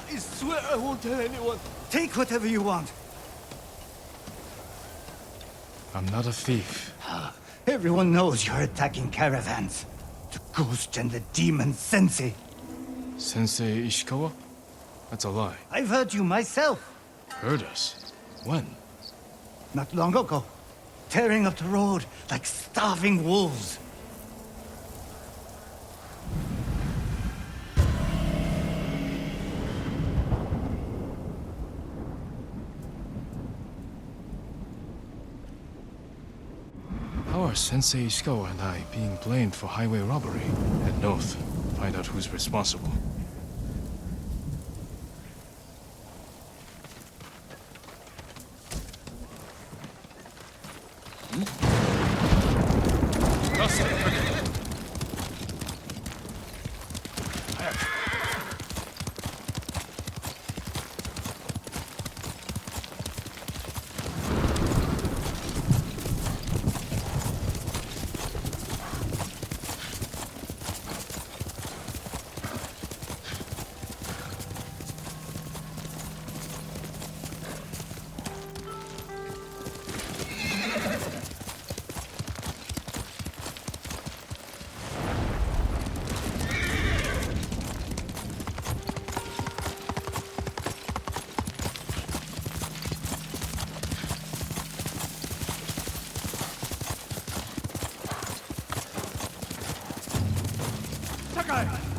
I swear I won't tell anyone. Take whatever you want. I'm not a thief. Everyone knows you're attacking caravans. The ghost and the demon Sensei. Sensei Ishikawa? That's a lie. I've heard you myself. Heard us? When? Not long ago. Tearing up the road like starving wolves. How are Sensei Ishikawa and I being blamed for highway robbery? Head north. Find out who's responsible.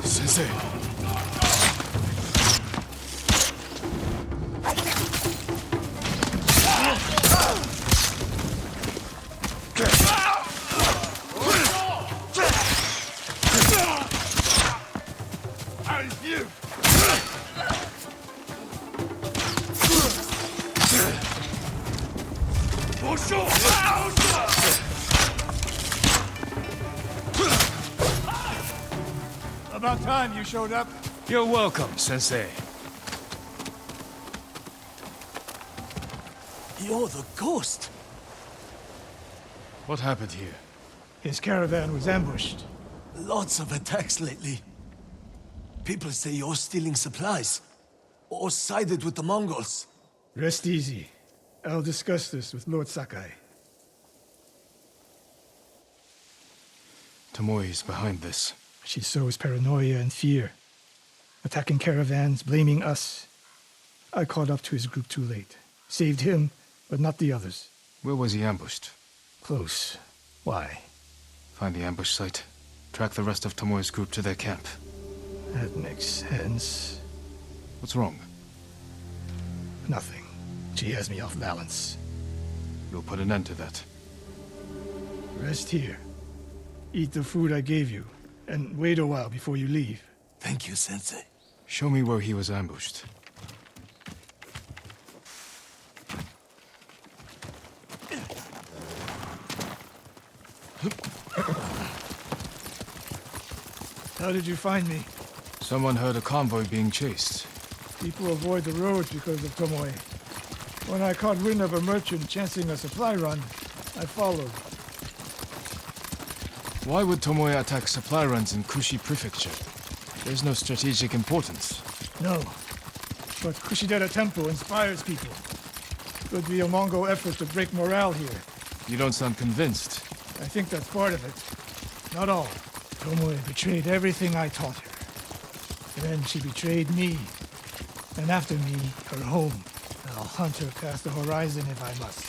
Sensei! About time you showed up. You're welcome, Sensei. You're the ghost. What happened here? His caravan was ambushed. Lots of attacks lately. People say you're stealing supplies. Or sided with the Mongols. Rest easy. I'll discuss this with Lord Sakai. Tomoe is behind this. She sows paranoia and fear. Attacking caravans, blaming us. I caught up to his group too late. Saved him, but not the others. Where was he ambushed? Close. Why? Find the ambush site. Track the rest of Tomoe's group to their camp. That makes sense. What's wrong? Nothing. She has me off balance. You'll put an end to that. Rest here. Eat the food I gave you, and wait a while before you leave. Thank you, Sensei. Show me where he was ambushed. How did you find me? Someone heard a convoy being chased. People avoid the roads because of Tomoe. When I caught wind of a merchant chancing a supply run, I followed. Why would Tomoe attack supply runs in Kushi Prefecture? There's no strategic importance. No. But Kushidera Temple inspires people. Could be a Mongol effort to break morale here. You don't sound convinced. I think that's part of it. Not all. Tomoe betrayed everything I taught her. Then she betrayed me. And after me, her home. I'll hunt her past the horizon if I must.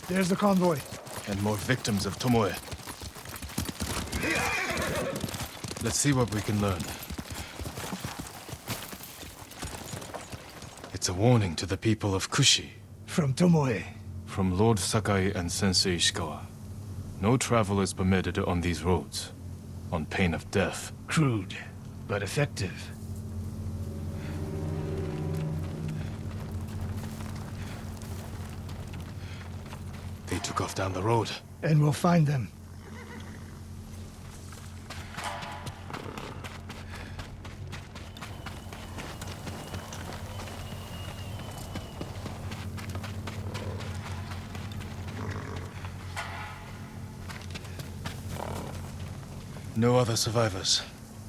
There's the convoy. And more victims of Tomoe. Let's see what we can learn. It's a warning to the people of Kushi. From Tomoe. From Lord Sakai and Sensei Ishikawa. No travel is permitted on these roads, on pain of death. Crude, but effective. They took off down the road. And we'll find them. No other survivors.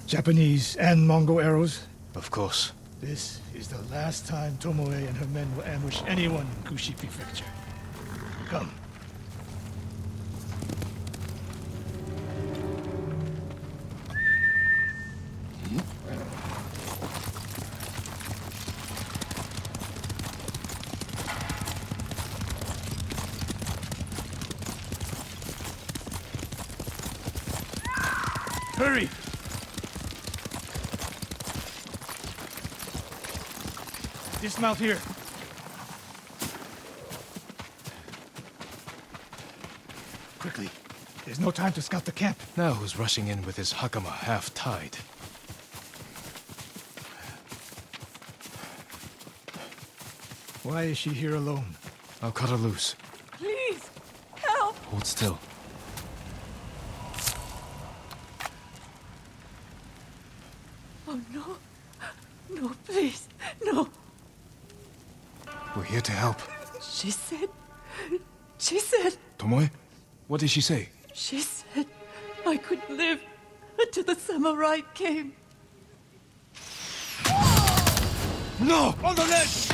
Japanese and Mongol arrows? Of course. This is the last time Tomoe and her men will ambush anyone in Kushi Prefecture. Come. Hurry! Dismount here. Quickly. There's no time to scout the camp. Now who's rushing in with his hakama half-tied? Why is she here alone? I'll cut her loose. Please, help! Hold still. Oh, no. No, please, no. We're here to help. She said... Tomoe? What did she say? She said I could live until the samurai came. No! On the ledge!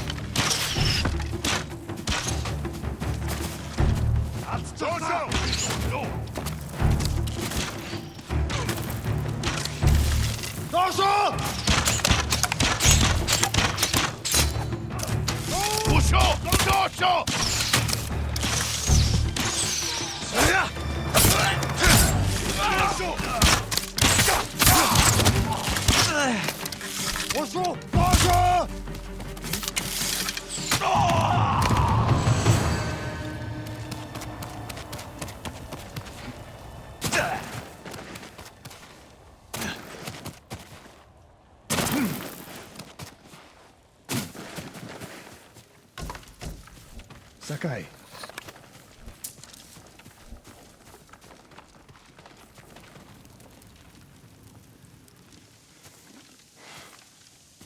Sakai.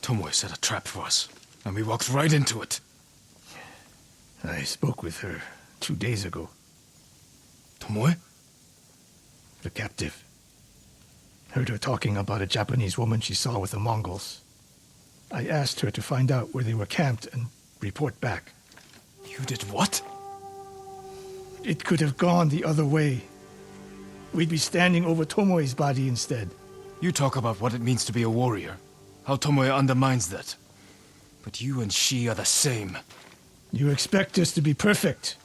Tomoe set a trap for us, and we walked right into it. I spoke with her 2 days ago. Tomoe? The captive. Heard her talking about a Japanese woman she saw with the Mongols. I asked her to find out where they were camped and report back. You did what? It could have gone the other way. We'd be standing over Tomoe's body instead. You talk about what it means to be a warrior, how Tomoe undermines that. But you and she are the same. You expect us to be perfect.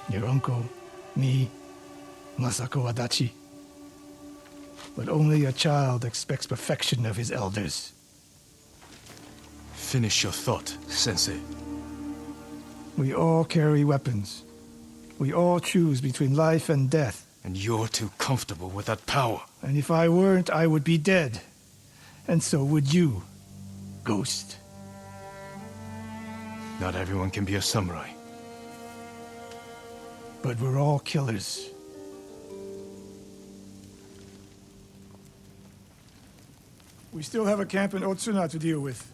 Your uncle, me, Masako Adachi. But only a child expects perfection of his elders. Finish your thought, Sensei. We all carry weapons. We all choose between life and death. And you're too comfortable with that power. And if I weren't, I would be dead. And so would you, Ghost. Not everyone can be a samurai. But we're all killers. We still have a camp in Otsuna to deal with.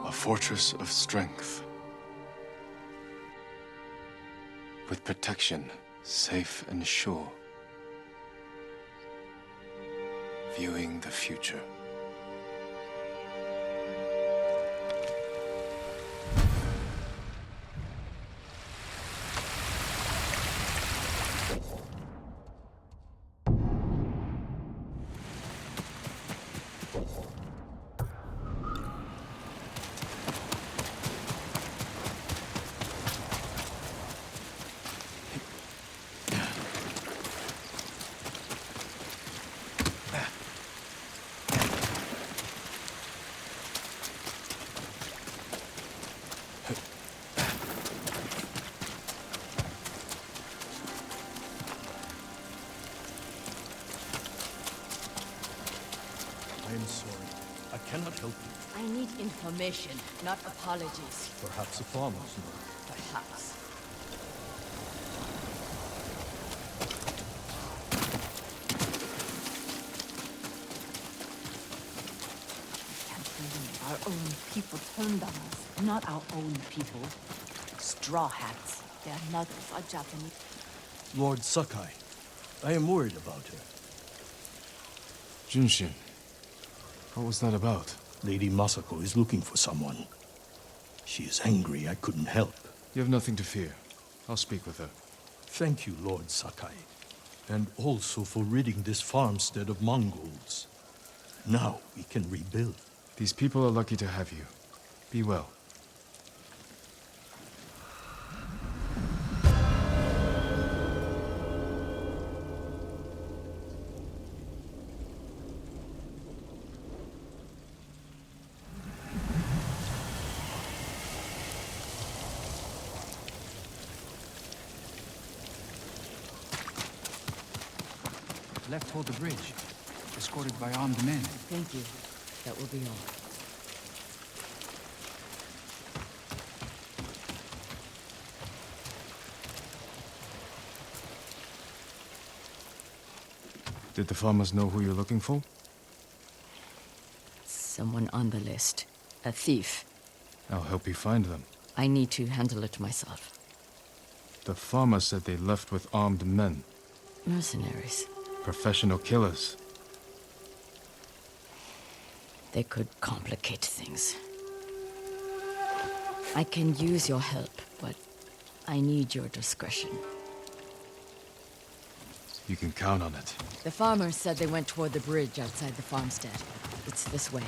A fortress of strength. With protection, safe and sure. Viewing the future. I am sorry. I cannot help you. I need information, not apologies. Perhaps the farmers know. Perhaps. Can't believe our own people turned on us. Not our own people. Straw hats. They're not our Japanese. Lord Sakai, I am worried about her. Junshin, what was that about? Lady Masako is looking for someone. She is angry I couldn't help. You have nothing to fear. I'll speak with her. Thank you, Lord Sakai. And also for ridding this farmstead of Mongols. Now we can rebuild. These people are lucky to have you. Be well. Left toward the bridge, escorted by armed men. Thank you. That will be all. Did the farmers know who you're looking for? Someone on the list. A thief. I'll help you find them. I need to handle it myself. The farmer said they left with armed men. Mercenaries. Professional killers. They could complicate things. I can use your help, but I need your discretion. You can count on it. The farmers said they went toward the bridge outside the farmstead. It's this way.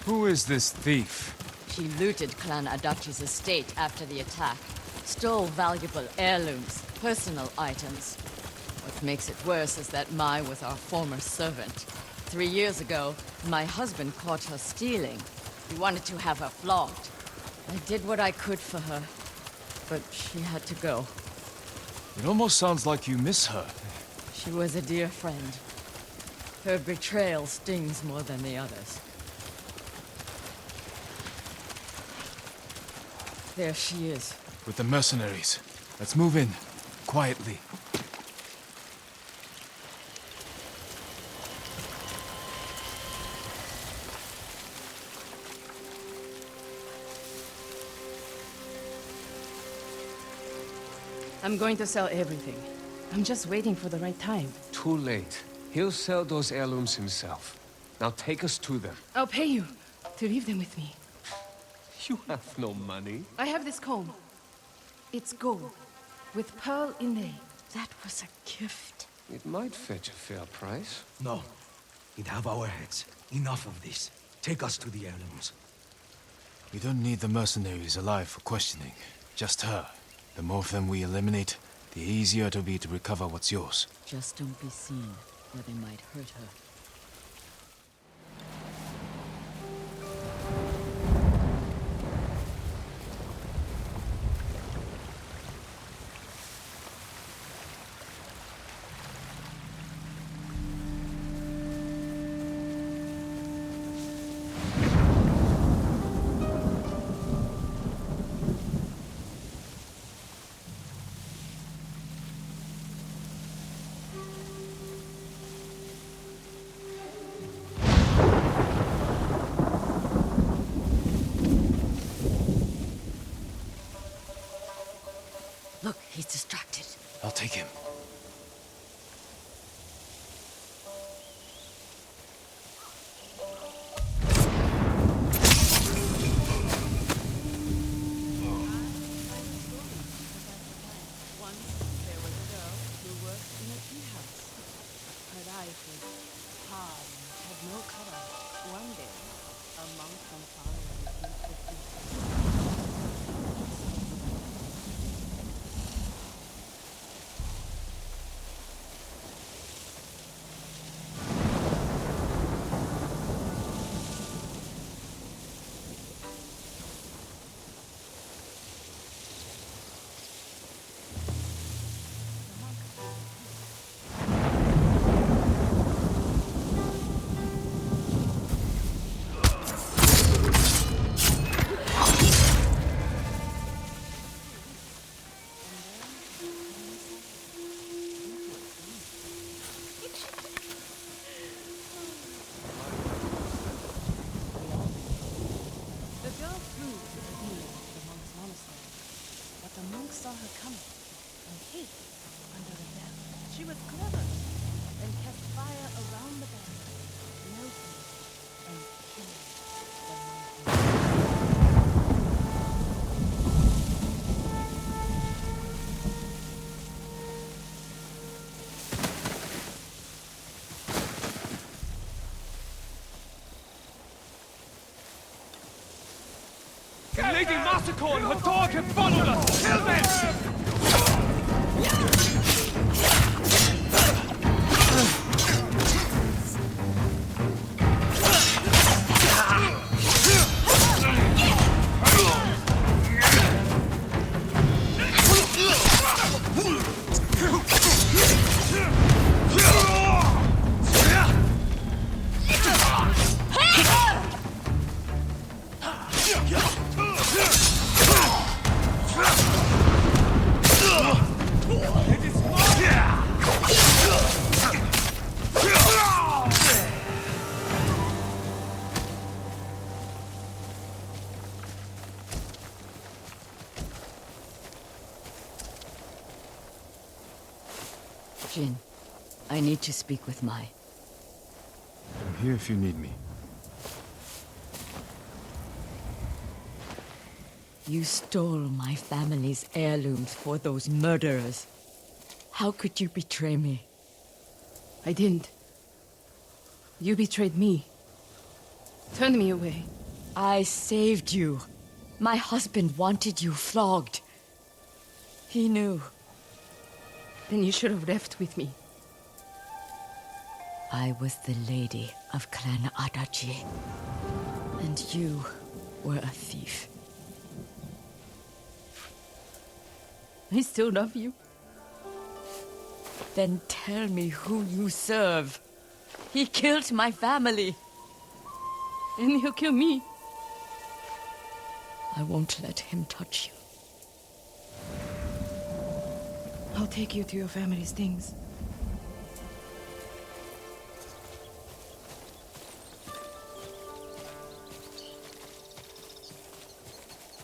Who is this thief? She looted Clan Adachi's estate after the attack. Stole valuable heirlooms, personal items. What makes it worse is that Mai was our former servant. 3 years ago, my husband caught her stealing. He wanted to have her flogged. I did what I could for her, but she had to go. It almost sounds like you miss her. She was a dear friend. Her betrayal stings more than the others. There she is. With the mercenaries. Let's move in. Quietly. I'm going to sell everything. I'm just waiting for the right time. Too late. He'll sell those heirlooms himself. Now take us to them. I'll pay you to leave them with me. You have no money. I have this comb. It's gold, with pearl inlay. That was a gift. It might fetch a fair price. No. He'd have our heads. Enough of this. Take us to the heirlooms. We don't need the mercenaries alive for questioning. Just her. The more of them we eliminate, the easier it'll be to recover what's yours. Just don't be seen, or they might hurt her. Look, he's distracted. I'll take him. Saw her coming and hid under the bell. She was clever and cast fire around the bell, melting and killing The Lady Masako and her dog have followed us! Kill them! Jin, I need to speak with Mai. I'm here if you need me. You stole my family's heirlooms for those murderers. How could you betray me? I didn't. You betrayed me. Turned me away. I saved you. My husband wanted you flogged. He knew. Then you should have left with me. I was the lady of Clan Adachi. And you were a thief. I still love you. Then tell me who you serve. He killed my family. And he'll kill me. I won't let him touch you. I'll take you to your family's things.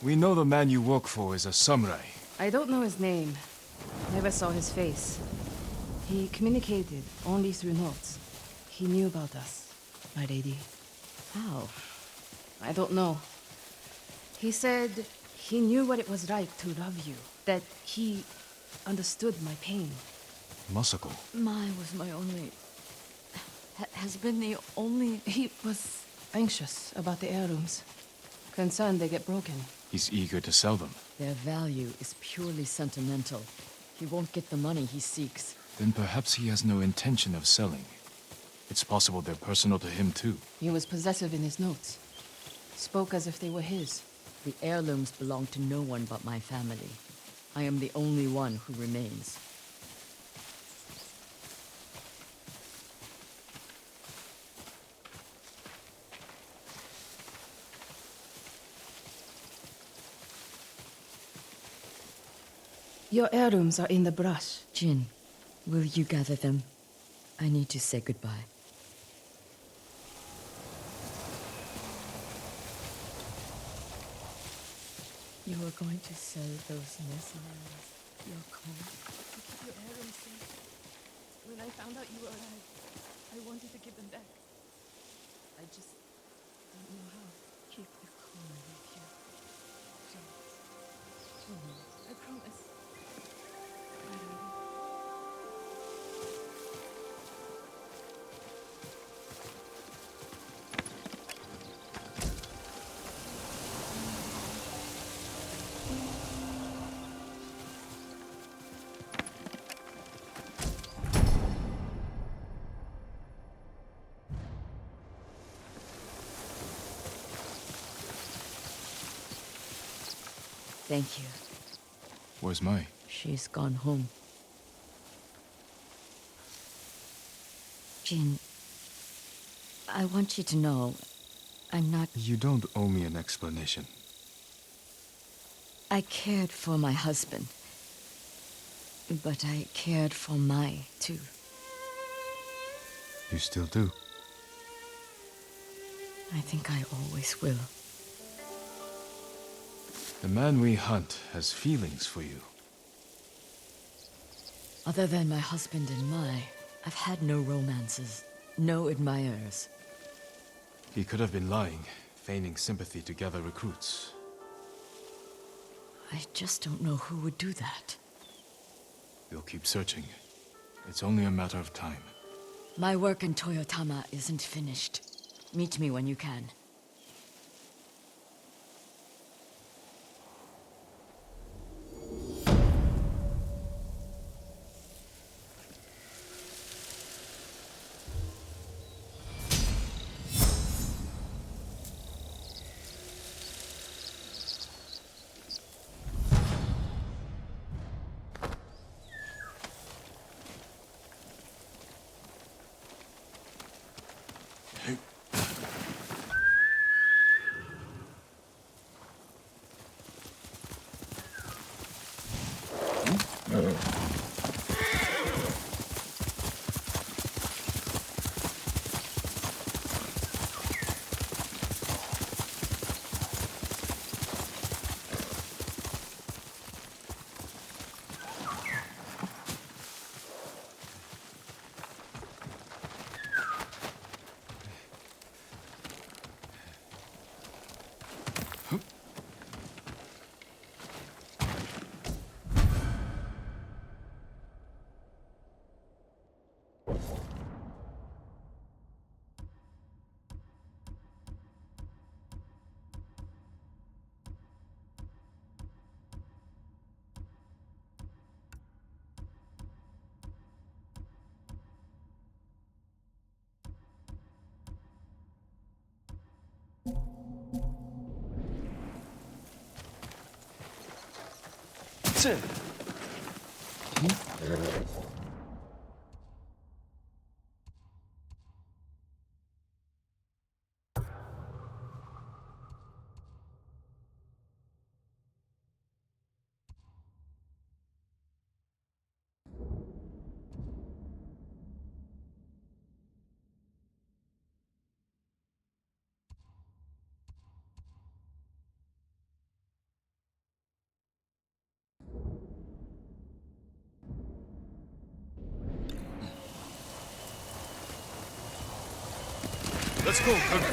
We know the man you work for is a samurai. I don't know his name. Never saw his face. He communicated only through notes. He knew about us, my lady. How? I don't know. He said he knew what it was like to love you. That he understood my pain. Masako. Mai was my only... has been the only... He was anxious about the heirlooms. Concerned they get broken. He's eager to sell them. Their value is purely sentimental. He won't get the money he seeks. Then perhaps he has no intention of selling. It's possible they're personal to him too. He was possessive in his notes. Spoke as if they were his. The heirlooms belong to no one but my family. I am the only one who remains. Your heirlooms are in the brush. Jin, will you gather them? I need to say goodbye. You are going to sell those mercenaries your coin? To keep your heirlooms safe. When I found out you were alive, I wanted to give them back. I just didn't know how. Keep the coin with you. I promise. Thank you. Where's Mai? She's gone home. Jin, I want you to know, I'm not... You don't owe me an explanation. I cared for my husband. But I cared for Mai, too. You still do? I think I always will. The man we hunt has feelings for you. Other than my husband and Mai, I've had no romances, no admirers. He could have been lying, feigning sympathy to gather recruits. I just don't know who would do that. We'll keep searching. It's only a matter of time. My work in Toyotama isn't finished. Meet me when you can. Let's go, Kirk.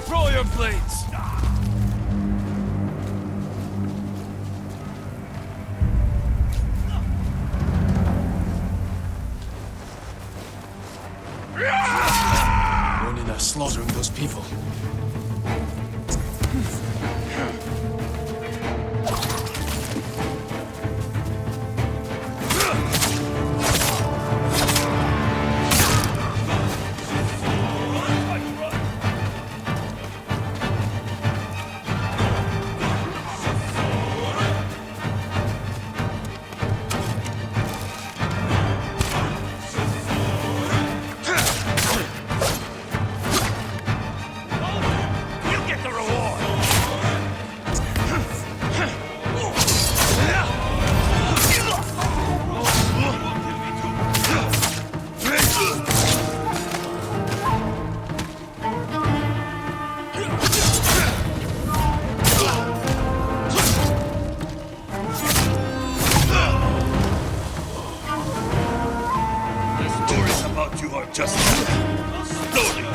Throw your blades! Ronin are slaughtering those people. Just slowly.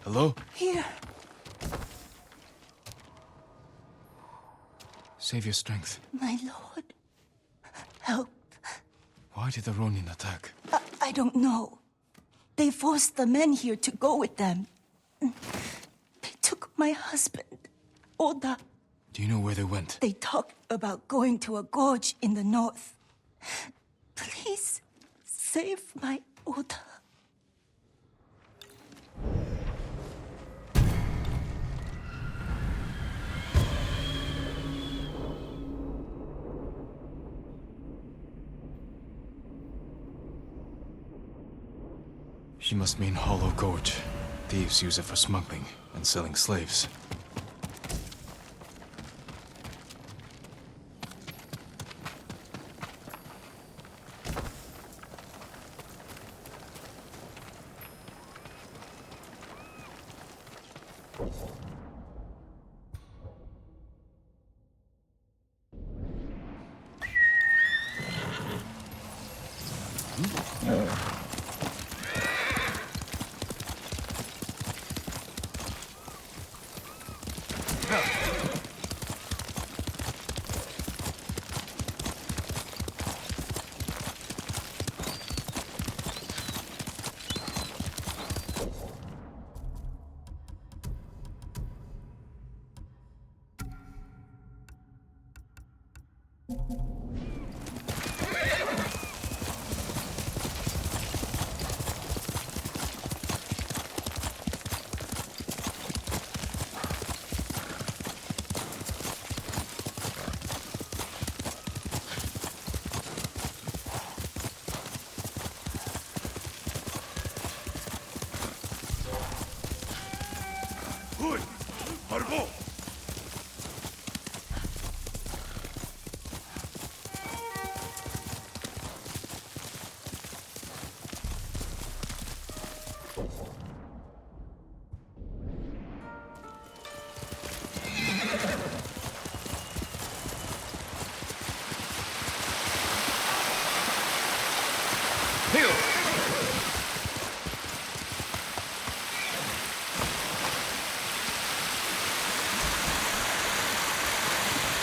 Hello? Here. Save your strength. My lord. Help. Why did the Ronin attack? I don't know. They forced the men here to go with them. They took my husband, Oda. Do you know where they went? They talked about going to a gorge in the north. Please, save my Oda. She must mean Hollow Gorge. Thieves use it for smuggling and selling slaves.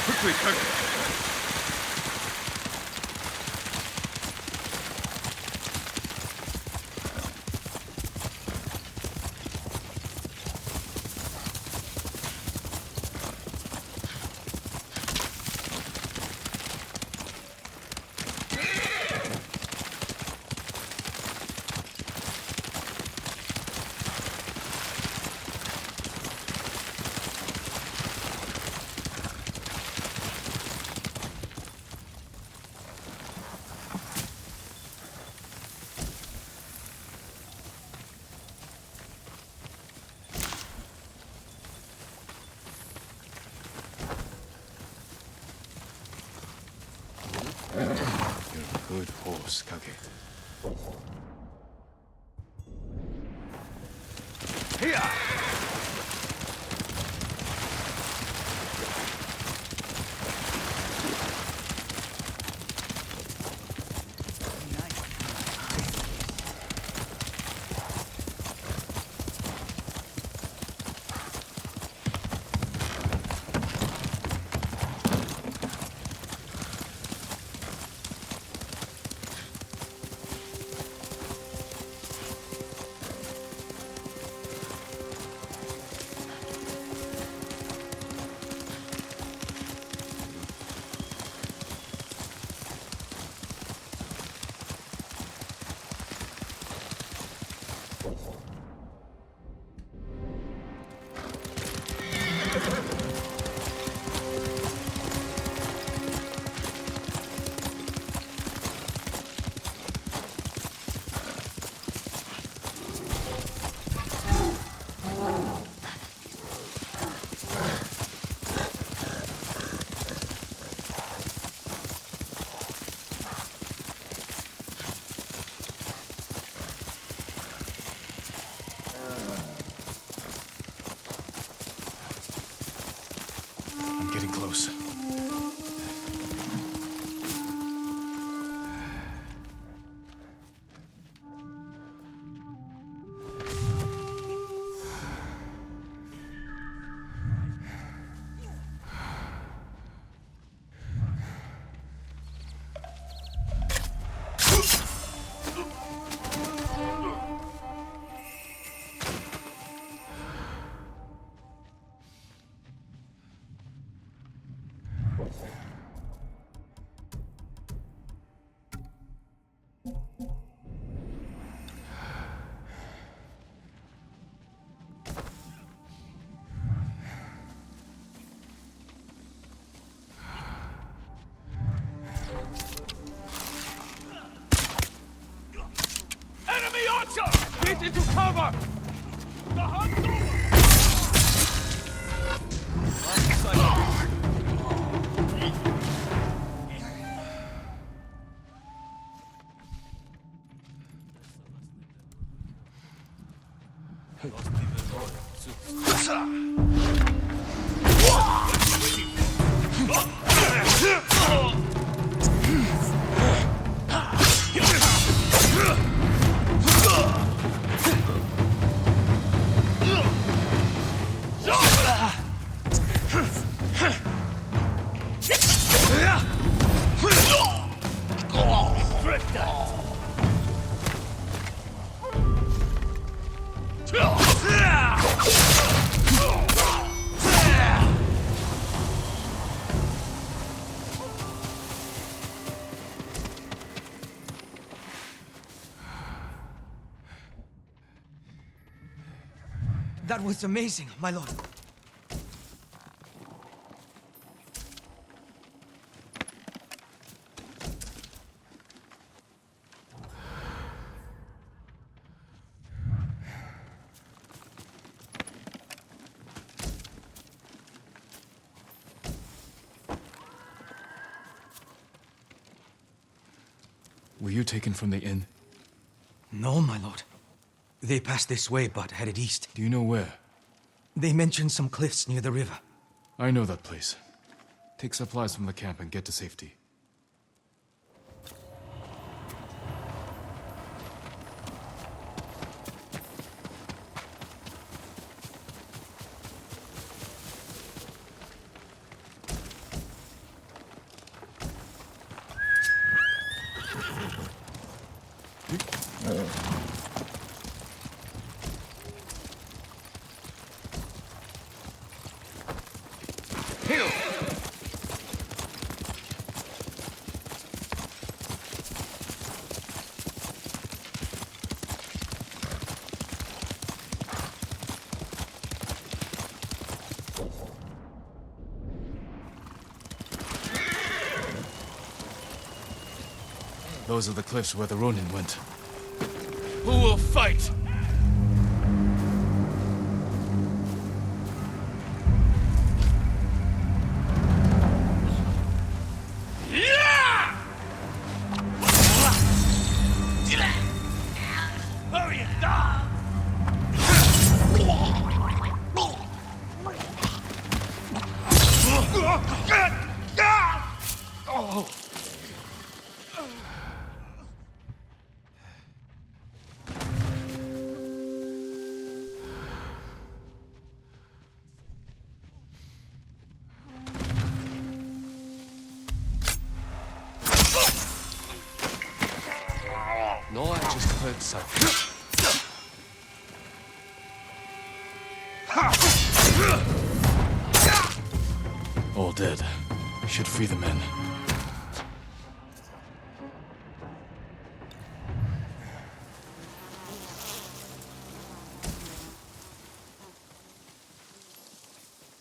Quickly, Kage! You're a good horse, Kage. Here! I'm getting close. Enemy archer! That was amazing, my lord. Were you taken from the inn? No, my lord. They passed this way, but headed east. Do you know where? They mentioned some cliffs near the river. I know that place. Take supplies from the camp and get to safety. Those are the cliffs where the Ronin went. Who will fight? Hurry and die! Oh. No, I just heard something. All dead. Should free the men.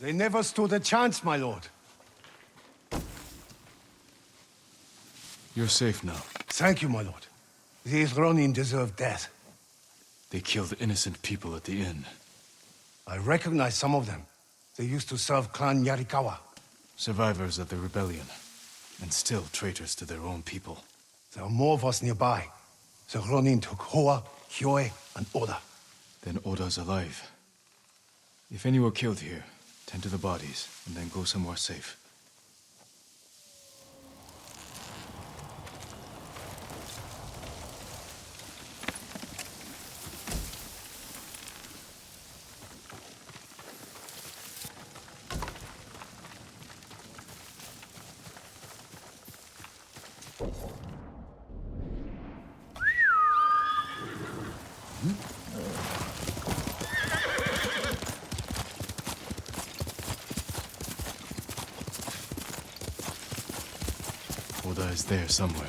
They never stood a chance, my lord. You're safe now. Thank you, my lord. These Ronin deserve death. They killed innocent people at the inn. I recognize some of them. They used to serve Clan Yarikawa. Survivors of the rebellion. And still traitors to their own people. There are more of us nearby. The Ronin took Hoa, Hyoe, and Oda. Then Oda's alive. If any were killed here, tend to the bodies, and then go somewhere safe. Oda is there somewhere.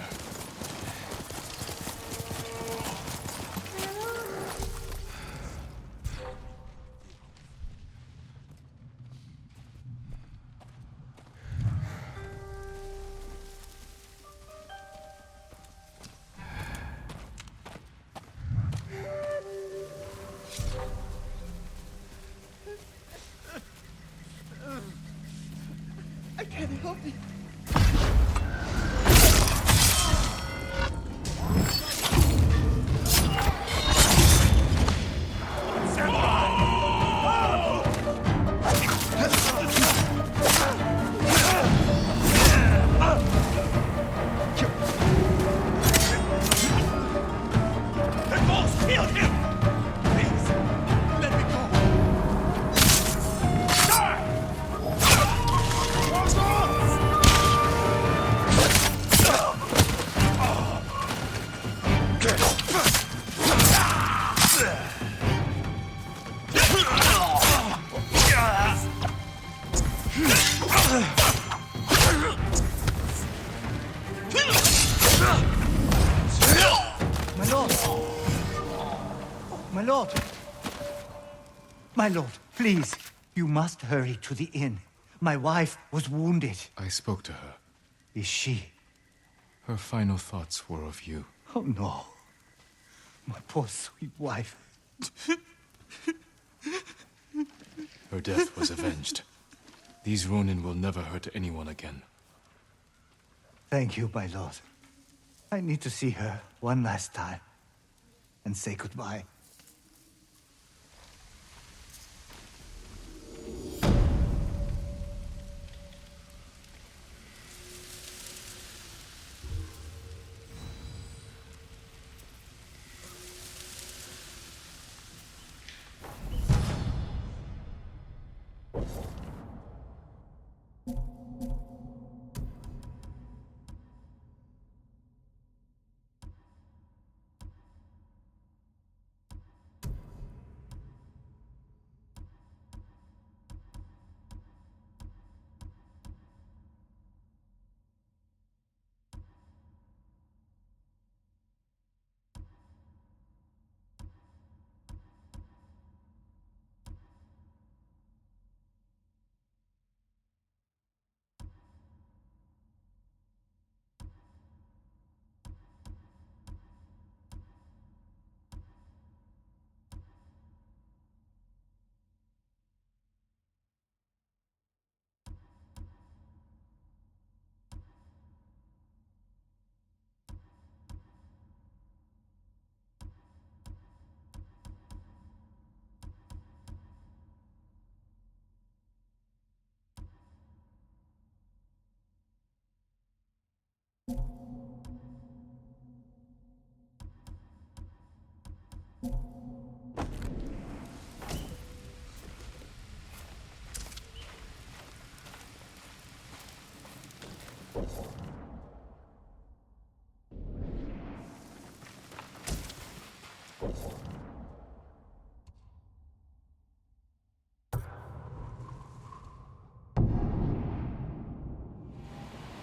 I can't help you. My lord, please. You must hurry to the inn. My wife was wounded. I spoke to her. Is she? Her final thoughts were of you. Oh, no. My poor sweet wife. Her death was avenged. These Ronin will never hurt anyone again. Thank you, my lord. I need to see her one last time and say goodbye.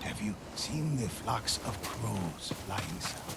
Have you seen the flocks of crows flying south?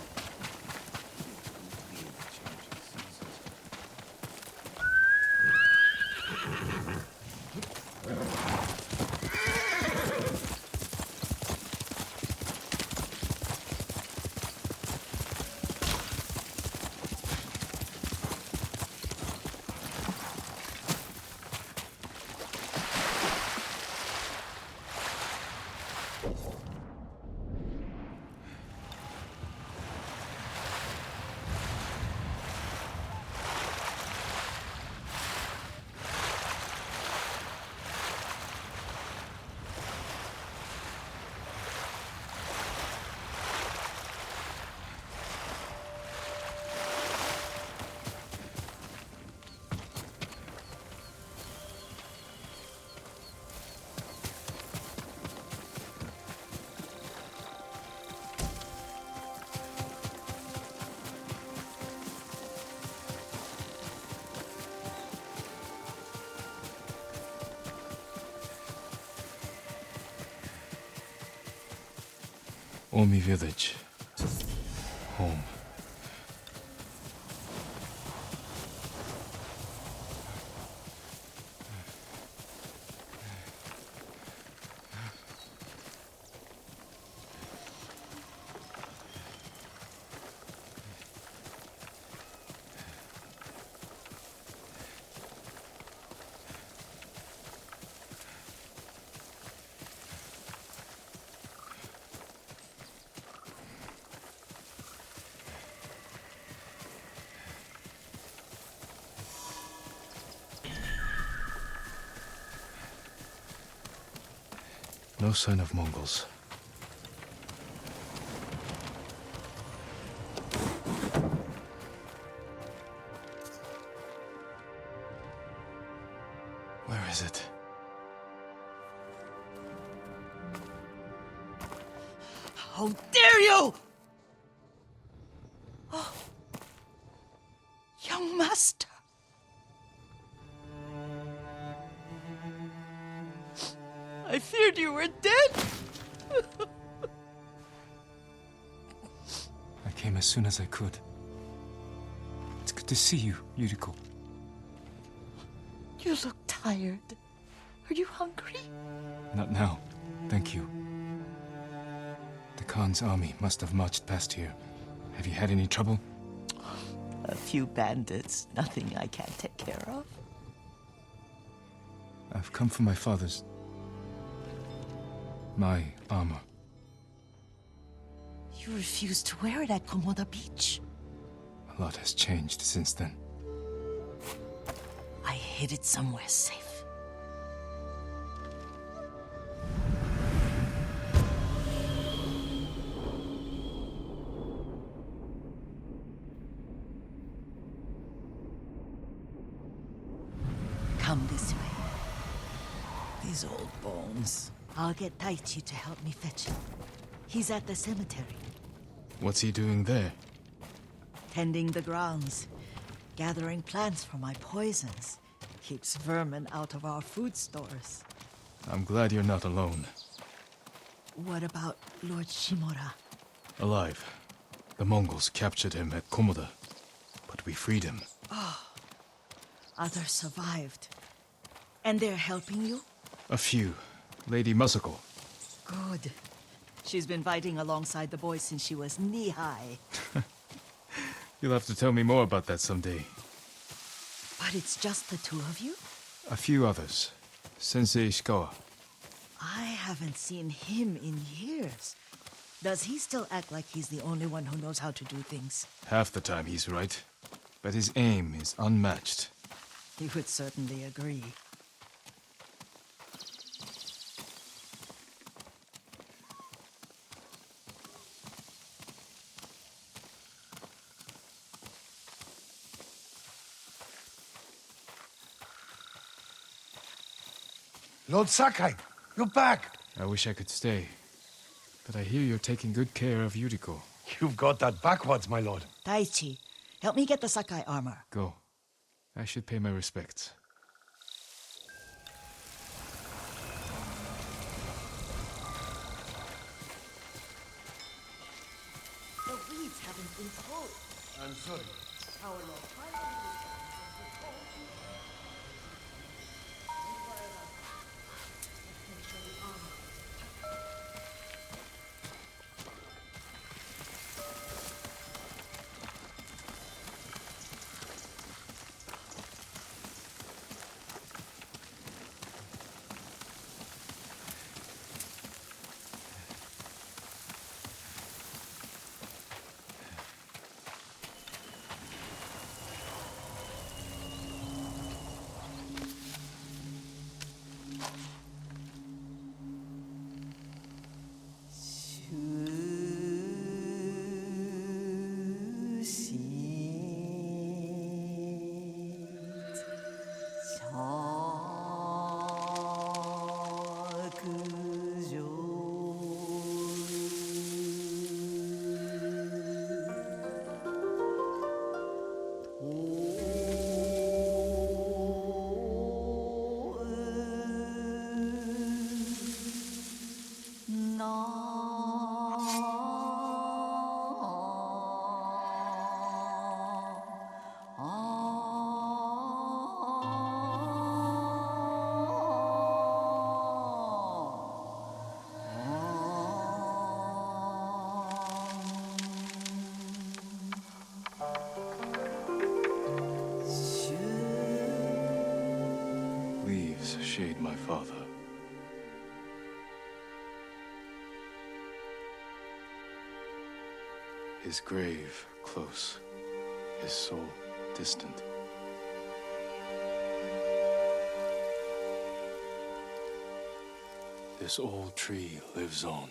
Omi village. Home. No sign of Mongols. Where is it? How dare you! Oh. Young master. I feared you were dead. I came as soon as I could. It's good to see you, Yuriko. You look tired. Are you hungry? Not now. Thank you. The Khan's army must have marched past here. Have you had any trouble? A few bandits. Nothing I can't take care of. I've come for my father's... my armor. You refused to wear it at Komoda Beach. A lot has changed since then. I hid it somewhere safe. Come this way. These old bones. I'll get Taichi to help me fetch him. He's at the cemetery. What's he doing there? Tending the grounds. Gathering plants for my poisons. Keeps vermin out of our food stores. I'm glad you're not alone. What about Lord Shimura? Alive. The Mongols captured him at Komoda, but we freed him. Oh, others survived. And they're helping you? A few. Lady Masako. Good. She's been fighting alongside the boys since she was knee-high. You'll have to tell me more about that someday. But it's just the two of you? A few others. Sensei Ishikawa. I haven't seen him in years. Does he still act like he's the only one who knows how to do things? Half the time he's right, but his aim is unmatched. He would certainly agree. Lord Sakai, you're back. I wish I could stay, but I hear you're taking good care of Yuriko. You've got that backwards, my lord. Taichi, help me get the Sakai armor. Go. I should pay my respects. The weeds haven't been pulled. I'm sorry. Our Lord finally Leaves shade my father. His grave close, his soul distant. This old tree lives on.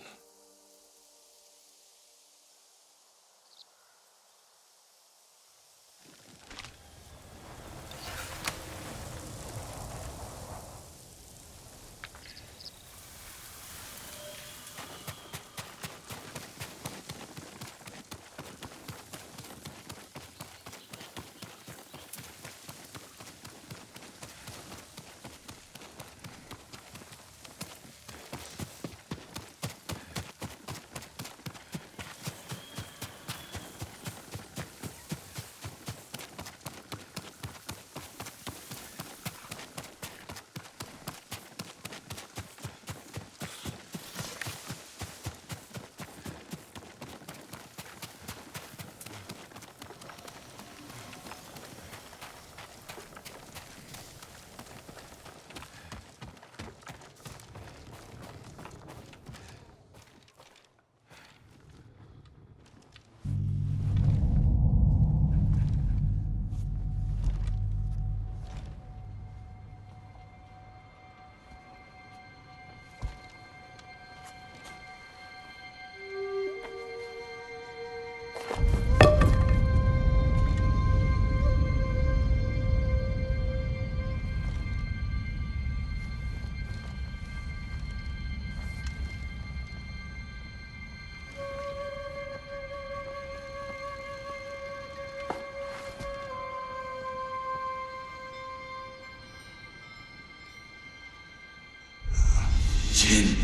Jin,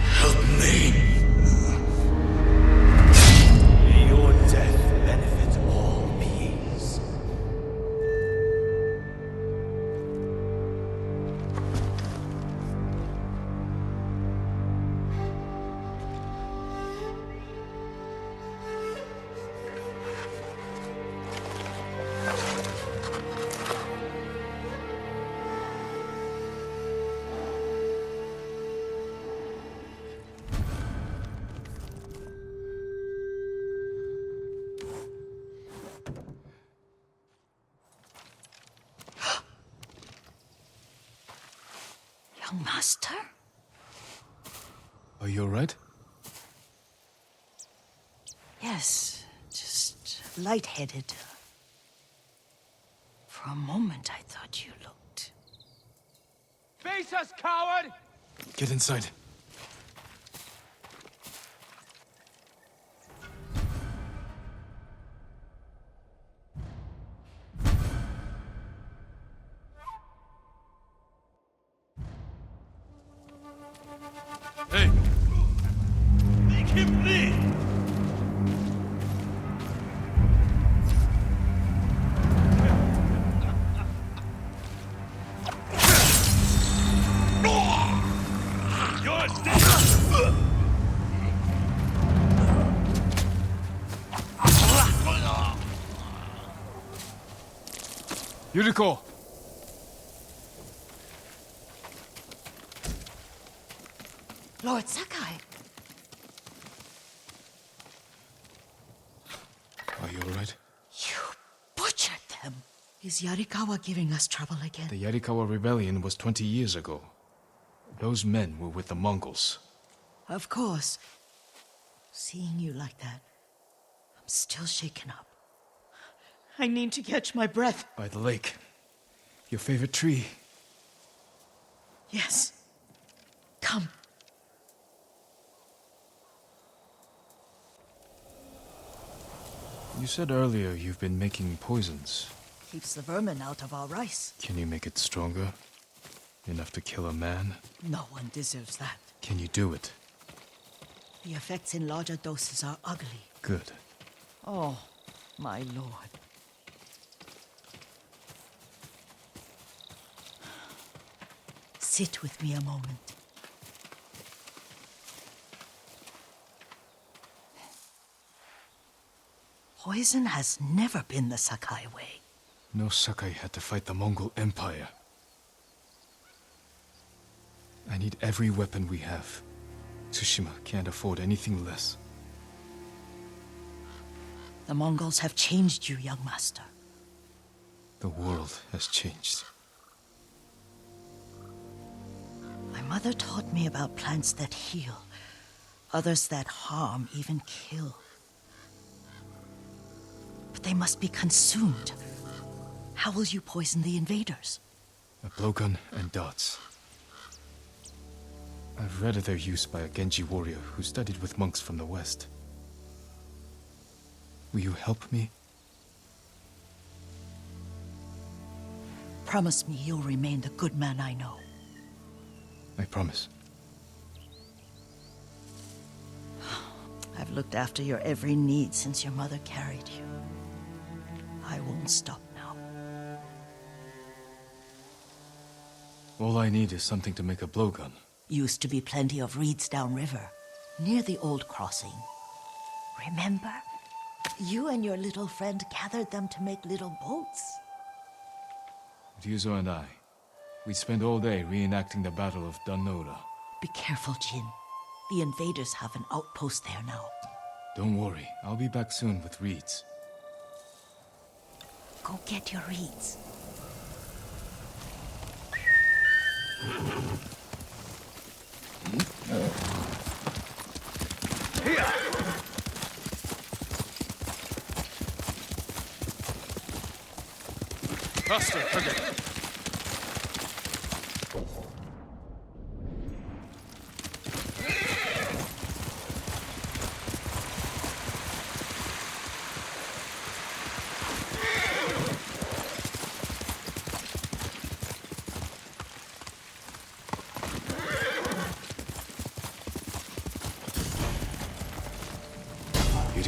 help me. May your death benefit all beings. Young master? Are you alright? Yes, just lightheaded. For a moment, I thought you looked. Face us, coward! Get inside. Hey! Make him bleed! You're dead! Yuriko! Lord Sakai! Are you alright? You butchered them! Is Yarikawa giving us trouble again? The Yarikawa rebellion was 20 years ago. Those men were with the Mongols. Of course. Seeing you like that, I'm still shaken up. I need to catch my breath. By the lake. Your favorite tree. Yes. Come. You said earlier you've been making poisons. Keeps the vermin out of our rice. Can you make it stronger? Enough to kill a man? No one deserves that. Can you do it? The effects in larger doses are ugly. Good. Oh, my lord. Sit with me a moment. Poison has never been the Sakai way. No Sakai had to fight the Mongol Empire. I need every weapon we have. Tsushima can't afford anything less. The Mongols have changed you, young master. The world has changed. My mother taught me about plants that heal, others that harm, even kill. But they must be consumed. How will you poison the invaders? A blowgun and darts. I've read of their use by a Genji warrior who studied with monks from the west. Will you help me? Promise me you'll remain the good man I know. I promise. I've looked after your every need since your mother carried you. I won't stop now. All I need is something to make a blowgun. Used to be plenty of reeds downriver, near the old crossing. Remember? You and your little friend gathered them to make little boats. Ryuzo and I, we'd spend all day reenacting the Battle of Danora. Be careful, Jin. The invaders have an outpost there now. Don't worry, I'll be back soon with reeds. Go get your reeds. Faster, Kage!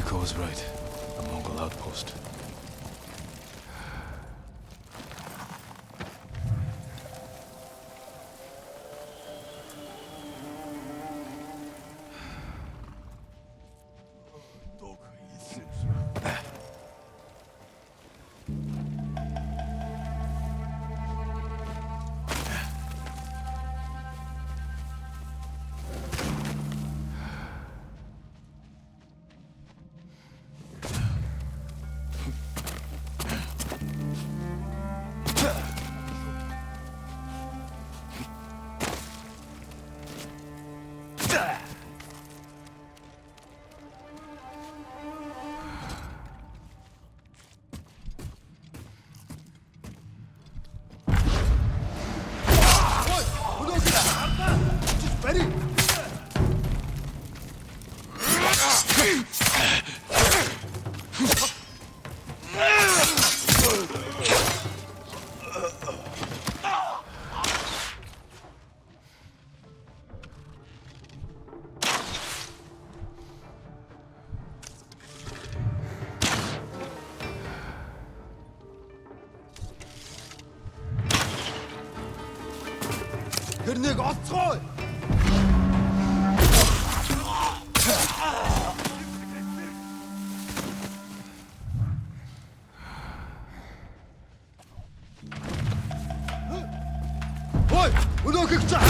Hideko was right. A Mongol outpost. Тэрнийг олцгоо! Ой, өнөөхийг чаа!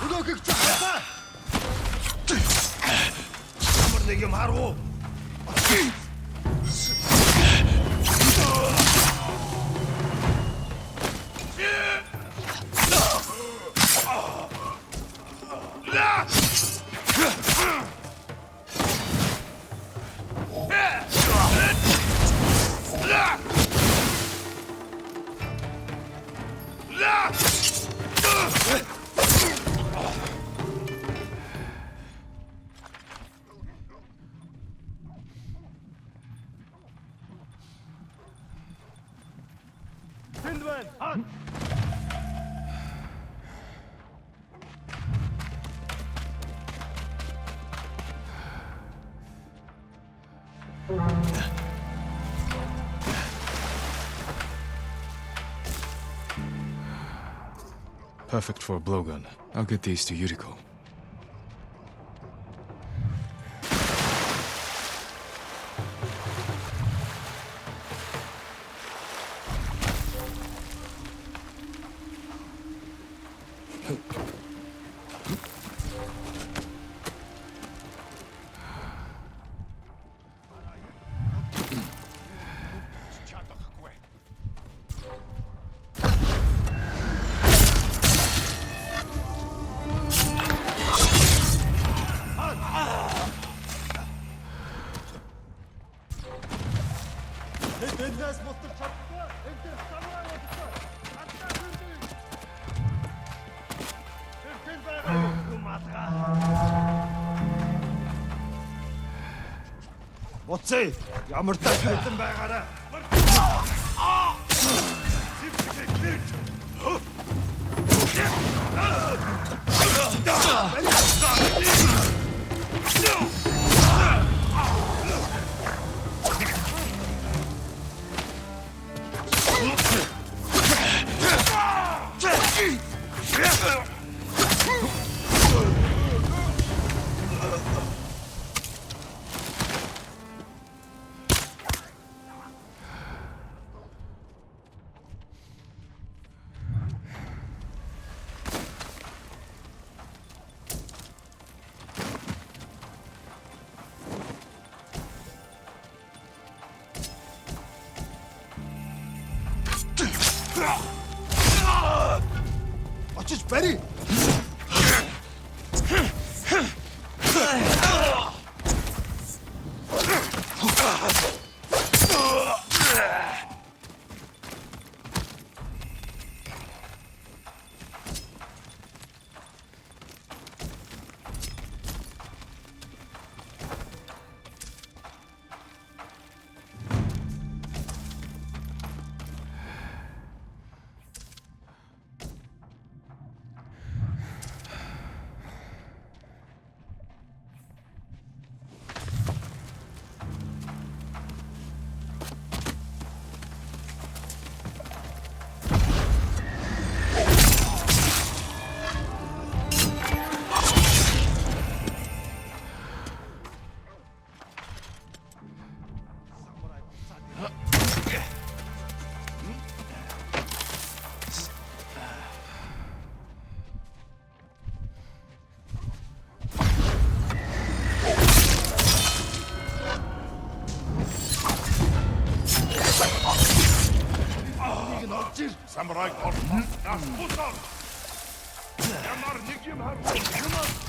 өнөөхийг чаа! Ямар нэг юм харуу! Perfect for a blowgun. I'll get these to Yuriko. Буцаа ямар таг хэдэн байгаараа. Очиж барь. Samurai korpus, das Futter! Ямар нэг юм харагдана.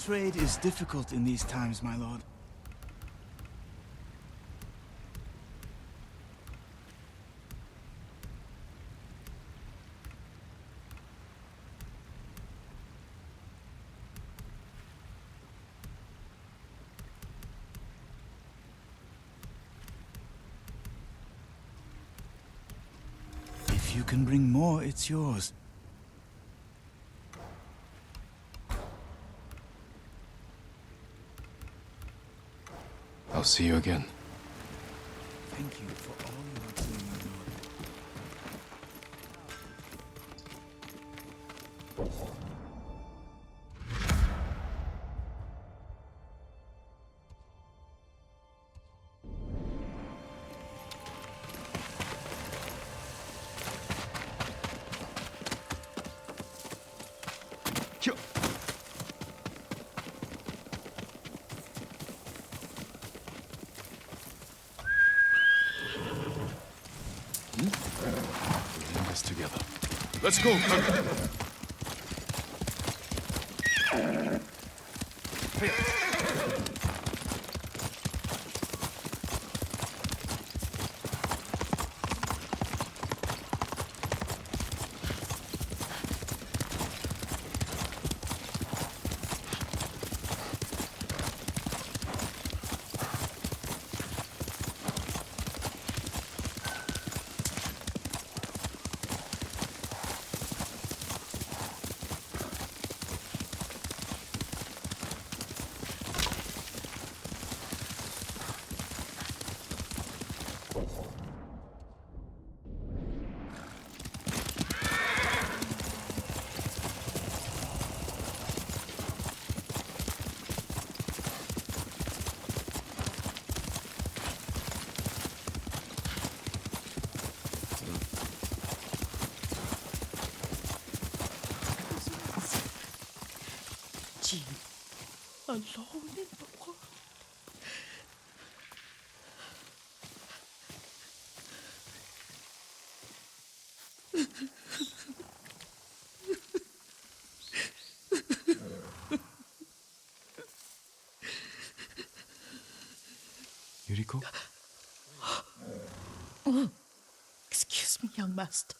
Trade is difficult in these times, my lord. If you can bring more, it's yours. I'll see you again. Thank you for all you are doing, my lord. We're in this together. Let's go, Kaka. Jin, alone in the world. Yuriko? Oh, excuse me, young master.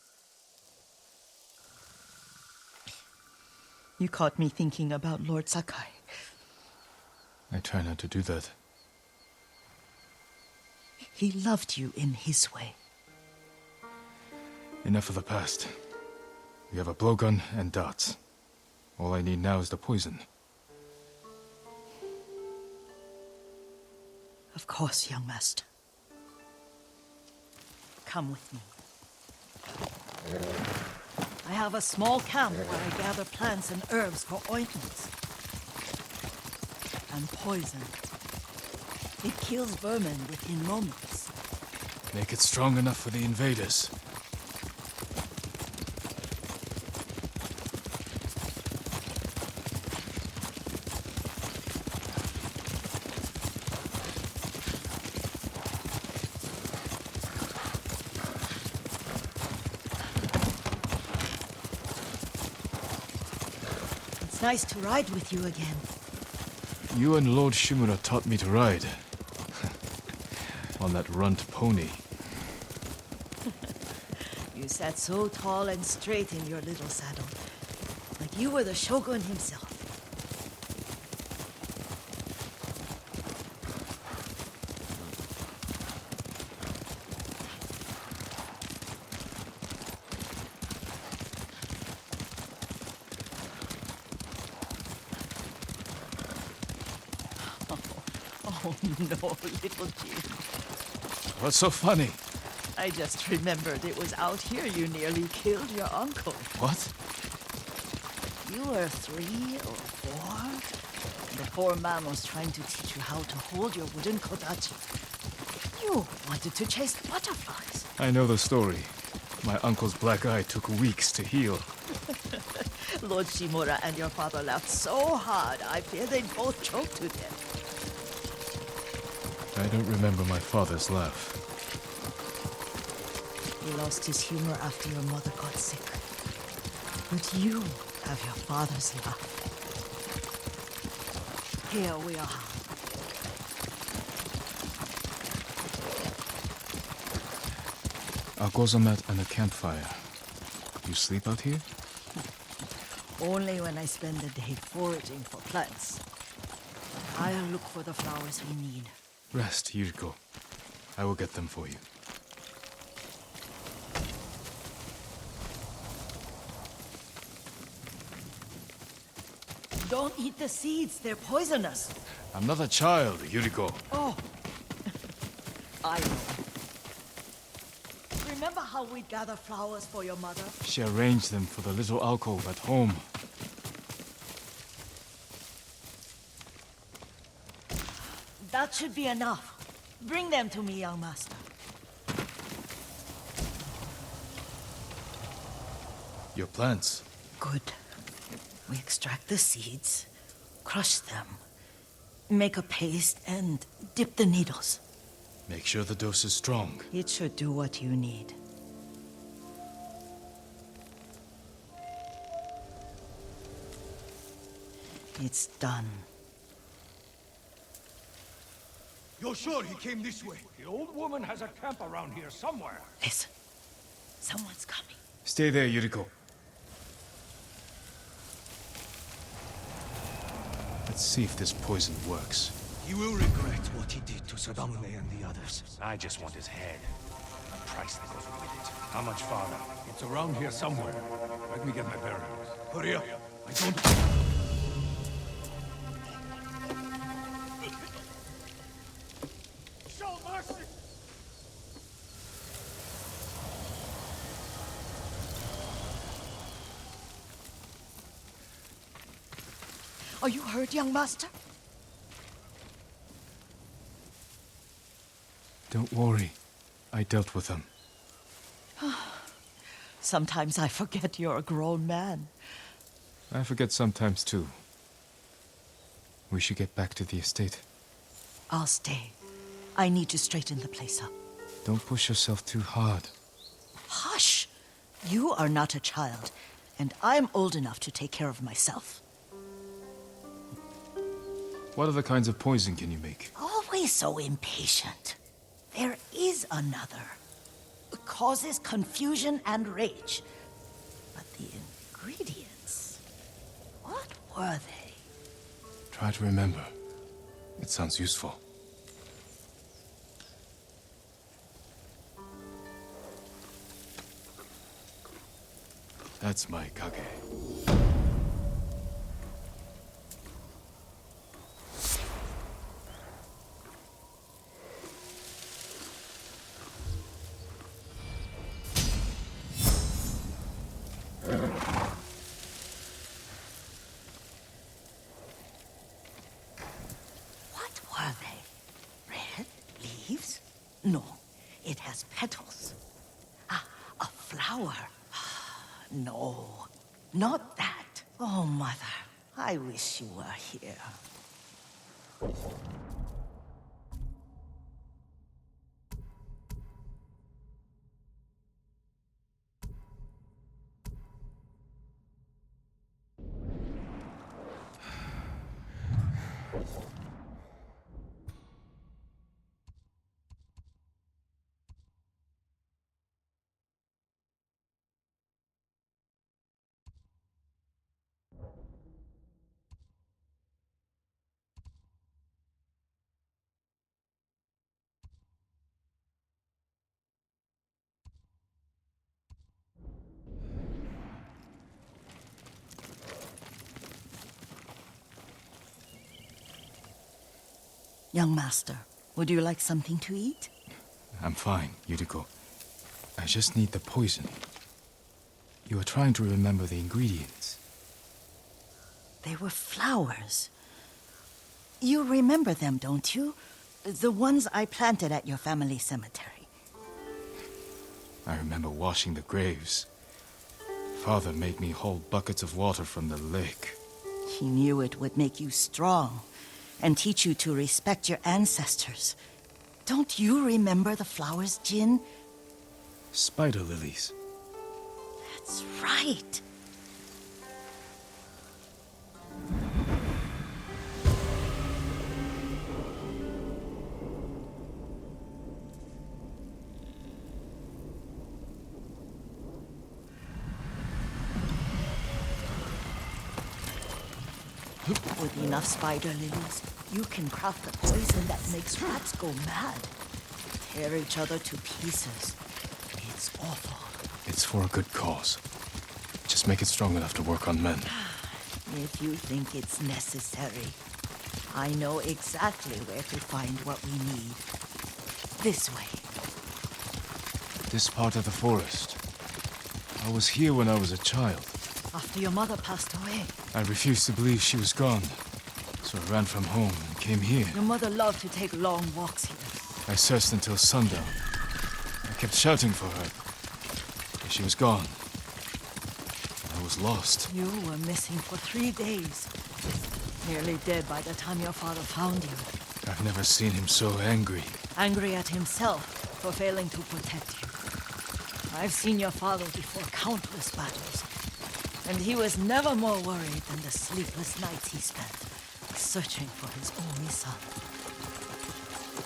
You caught me thinking about Lord Sakai. I try not to do that. He loved you in his way. Enough of the past. We have a blowgun and darts. All I need now is the poison. Of course, young master. Come with me. I have a small camp where I gather plants and herbs for ointments. And poison. It kills vermin within moments. Make it strong enough for the invaders. It's nice to ride with you again. You and Lord Shimura taught me to ride. On that runt pony. You sat so tall and straight in your little saddle. Like you were the shogun himself. Oh no, little Jin. What's so funny? I just remembered it was out here you nearly killed your uncle. What? You were 3 or 4. The poor man was trying to teach you how to hold your wooden kodachi. You wanted to chase butterflies. I know the story. My uncle's black eye took weeks to heal. Lord Shimura and your father laughed so hard, I fear they'd both choke to death. I don't remember my father's laugh. He lost his humor after your mother got sick. But you have your father's laugh. Here we are. A gozamat and a campfire. You sleep out here? Only when I spend the day foraging for plants. I'll look for the flowers we need. Rest, Yuriko. I will get them for you. Don't eat the seeds, they're poisonous. I'm not a child, Yuriko. Oh, I know. Remember how we'd gather flowers for your mother? She arranged them for the little alcove at home. That should be enough. Bring them to me, young master. Your plants. Good. We extract the seeds, crush them, make a paste, and dip the needles. Make sure the dose is strong. It should do what you need. It's done. You're sure he came this way? The old woman has a camp around here somewhere. Listen. Someone's coming. Stay there, Yuriko. Let's see if this poison works. He will regret what he did to Sadamune and the others. I just want his head. The price that goes with it. How much farther? It's around here somewhere. Let me get my bearings. Hurry up. I don't... Show mercy! Are you hurt, young master? Don't worry. I dealt with them. Sometimes I forget you're a grown man. I forget sometimes too. We should get back to the estate. I'll stay. I need to straighten the place up. Don't push yourself too hard. Hush! You are not a child, and I'm old enough to take care of myself. What other kinds of poison can you make? Always so impatient. There is another. It causes confusion and rage. But the ingredients... what were they? Try to remember. It sounds useful. That's my kage. What were they? Red leaves? No, it has petals. Ah, a flower. No, not that. Oh, Mother, I wish you were here. Young master, would you like something to eat? I'm fine, Yuriko. I just need the poison. You are trying to remember the ingredients. They were flowers. You remember them, don't you? The ones I planted at your family cemetery. I remember washing the graves. Father made me hold buckets of water from the lake. He knew it would make you strong and teach you to respect your ancestors. Don't you remember the flowers, Jin? Spider lilies. That's right. With enough spider lilies, you can craft a poison that makes rats go mad. Tear each other to pieces. It's awful. It's for a good cause. Just make it strong enough to work on men. If you think it's necessary, I know exactly where to find what we need. This way. This part of the forest. I was here when I was a child. After your mother passed away. I refused to believe she was gone. So I ran from home and came here. Your mother loved to take long walks here. I searched until sundown. I kept shouting for her. But she was gone. I was lost. You were missing for 3 days. Nearly dead by the time your father found you. I've never seen him so angry. Angry at himself for failing to protect you. I've seen your father before countless battles. And he was never more worried than the sleepless nights he spent searching for his only son.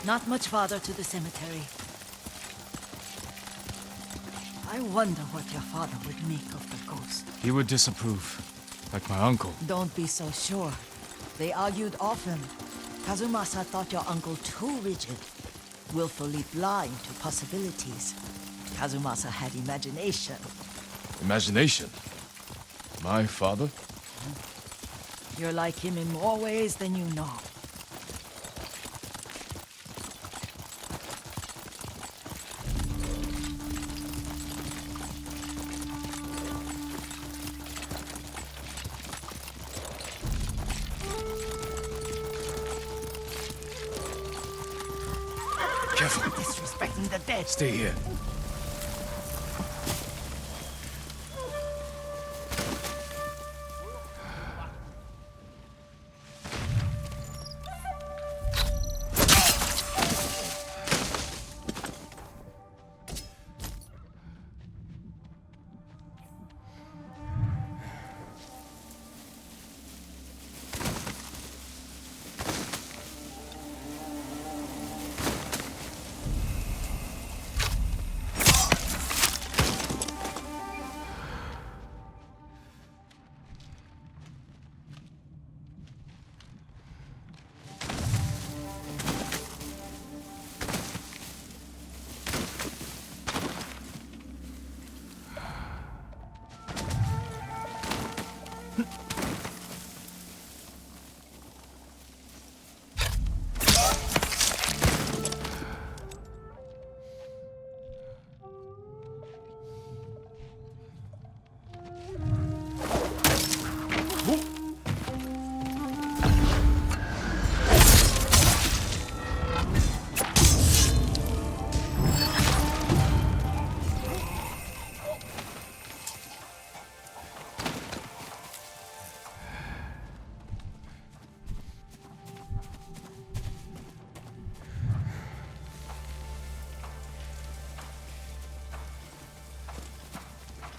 Not much farther to the cemetery. I wonder what your father would make of the ghost. He would disapprove, like my uncle. Don't be so sure. They argued often. Kazumasa thought your uncle too rigid, willfully blind to possibilities. Kazumasa had imagination. Imagination? My father? You're like him in more ways than you know. Careful. Disrespecting the dead. Stay here.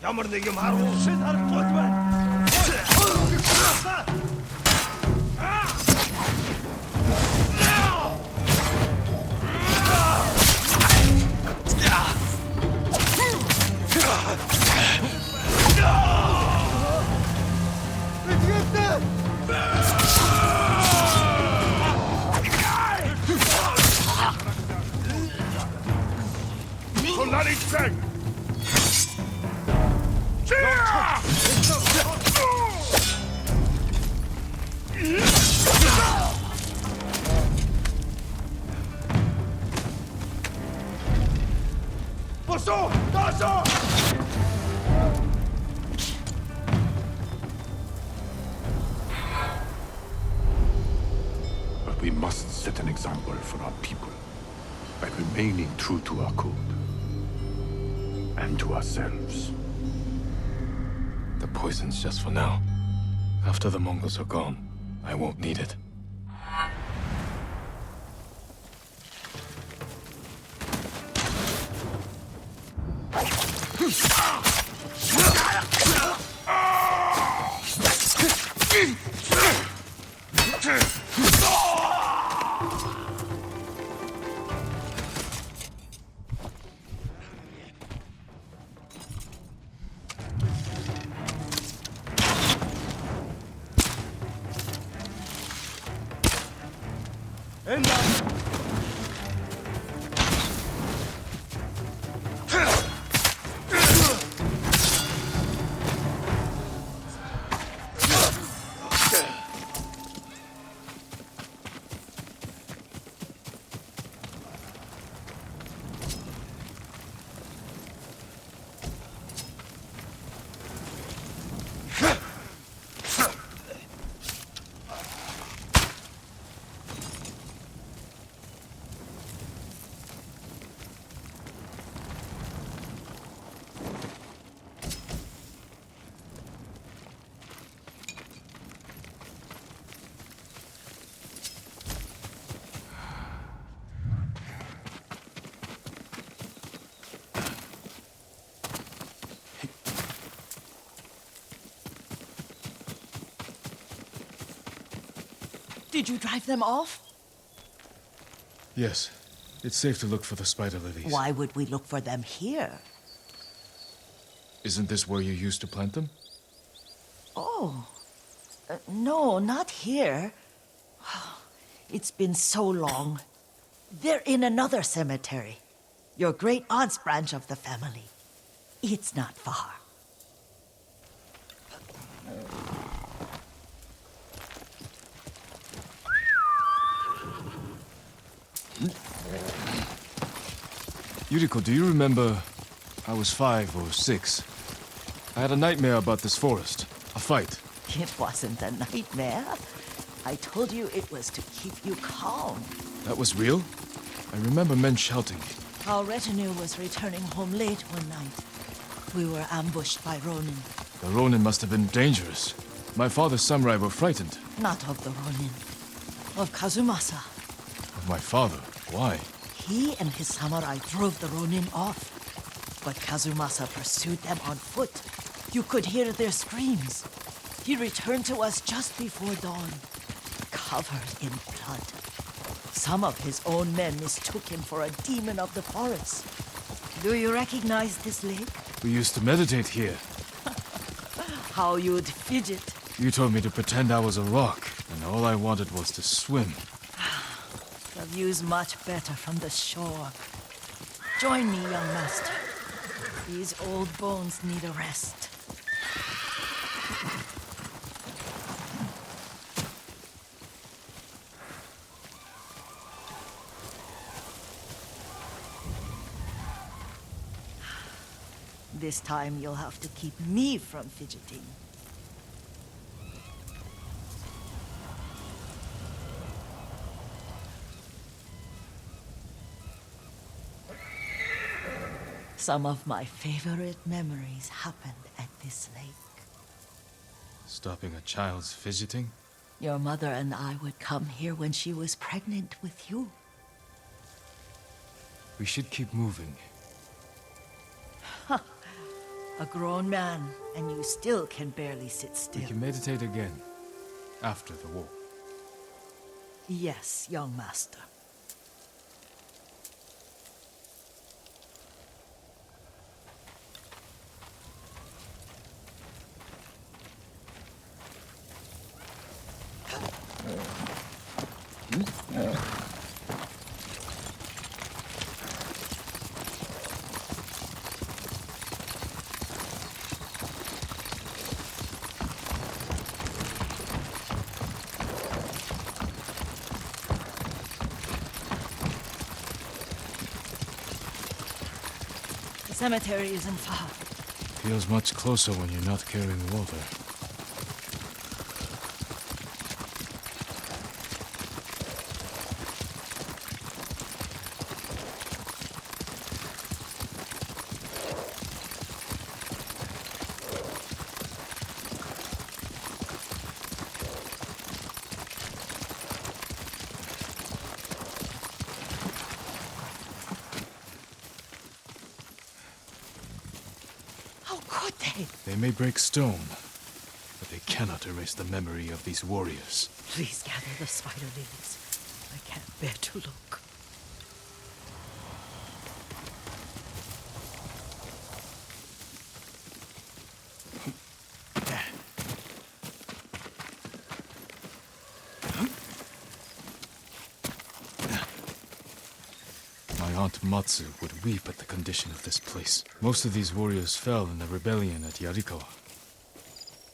Ямар нэгэн харуул шин харагдаж байна. But we must set an example for our people by remaining true to our code and to ourselves. The poison's just for now. After the Mongols are gone, I won't need it. Did you drive them off? Yes. It's safe to look for the spider lilies. Why would we look for them here? Isn't this where you used to plant them? Oh. No, not here. It's been so long. They're in another cemetery. Your great aunt's branch of the family. It's not far. Yuriko, do you remember? I was 5 or 6. I had a nightmare about this forest. A fight. It wasn't a nightmare. I told you it was to keep you calm. That was real? I remember men shouting. Our retinue was returning home late one night. We were ambushed by Ronin. The Ronin must have been dangerous. My father's samurai were frightened. Not of the Ronin. Of Kazumasa. Of my father? Why? He and his samurai drove the Ronin off. But Kazumasa pursued them on foot. You could hear their screams. He returned to us just before dawn, covered in blood. Some of his own men mistook him for a demon of the forest. Do you recognize this lake? We used to meditate here. How you'd fidget. You told me to pretend I was a rock, and all I wanted was to swim. The view's much better from the shore. Join me, young master. These old bones need a rest. This time you'll have to keep me from fidgeting. Some of my favorite memories happened at this lake. Stopping a child's fidgeting? Your mother and I would come here when she was pregnant with you. We should keep moving. A grown man, and you still can barely sit still. We can meditate again, after the war. Yes, young master. The cemetery isn't far. Feels much closer when you're not carrying water. They may break stone, but they cannot erase the memory of these warriors. Please gather the spider lilies. I can't bear to look. aunt Matsu would weep at the condition of this place. Most of these warriors fell in the rebellion at Yarikawa.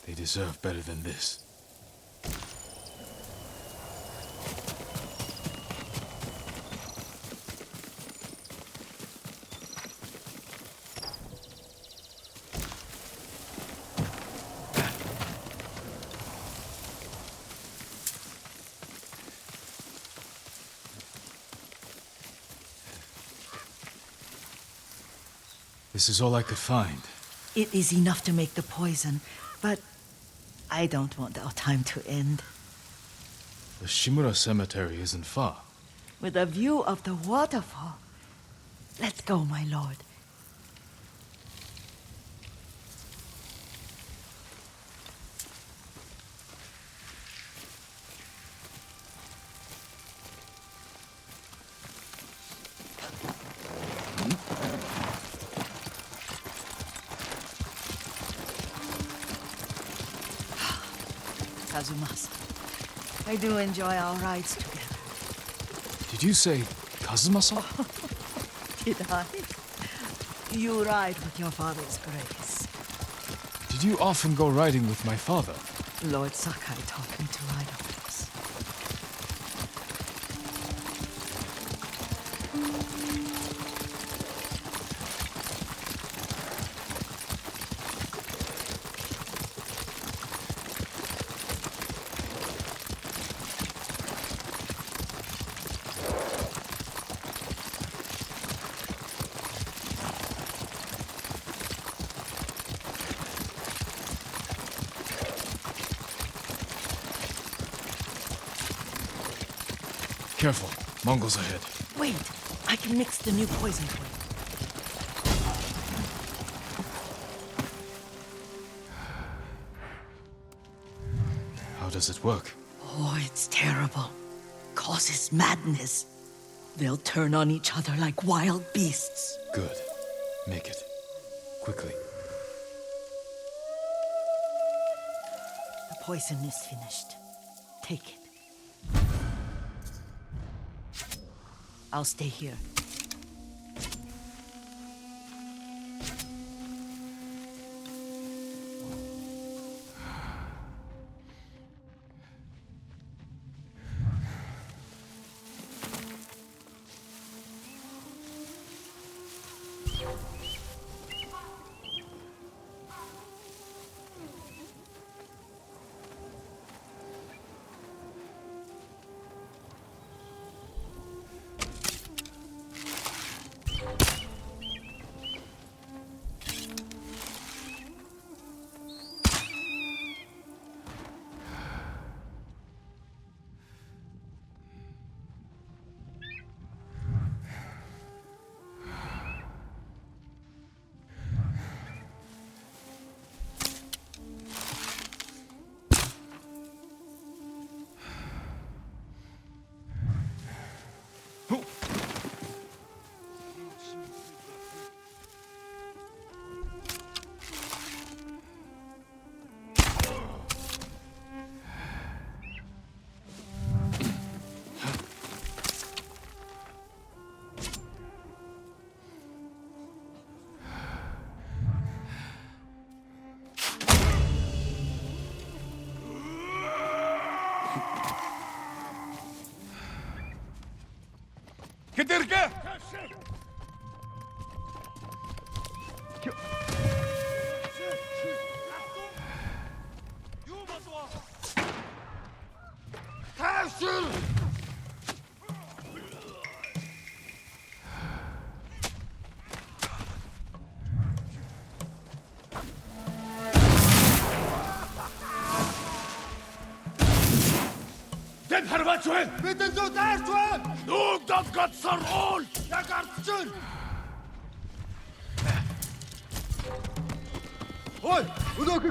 They deserve better than this. This is all I could find. It is enough to make the poison, but I don't want our time to end. The Shimura Cemetery isn't far. With a view of the waterfall. Let's go, my lord. Kazumasa, I do enjoy our rides together. Did you say Kazuma-san? Did I? You ride with your father's grace. Did you often go riding with my father? Lord Sakai taught me to ride a horse. Careful. Mongols ahead. Wait, I can mix the new poison for you. How does it work? Oh, it's terrible. Causes madness. They'll turn on each other like wild beasts. Good. Make it. Quickly. The poison is finished. Take it. I'll stay here. Gedirge! Den harvaçuen! Bitten du dertuen! Nu dat gat sarol! Jag artsun! Oi! Udok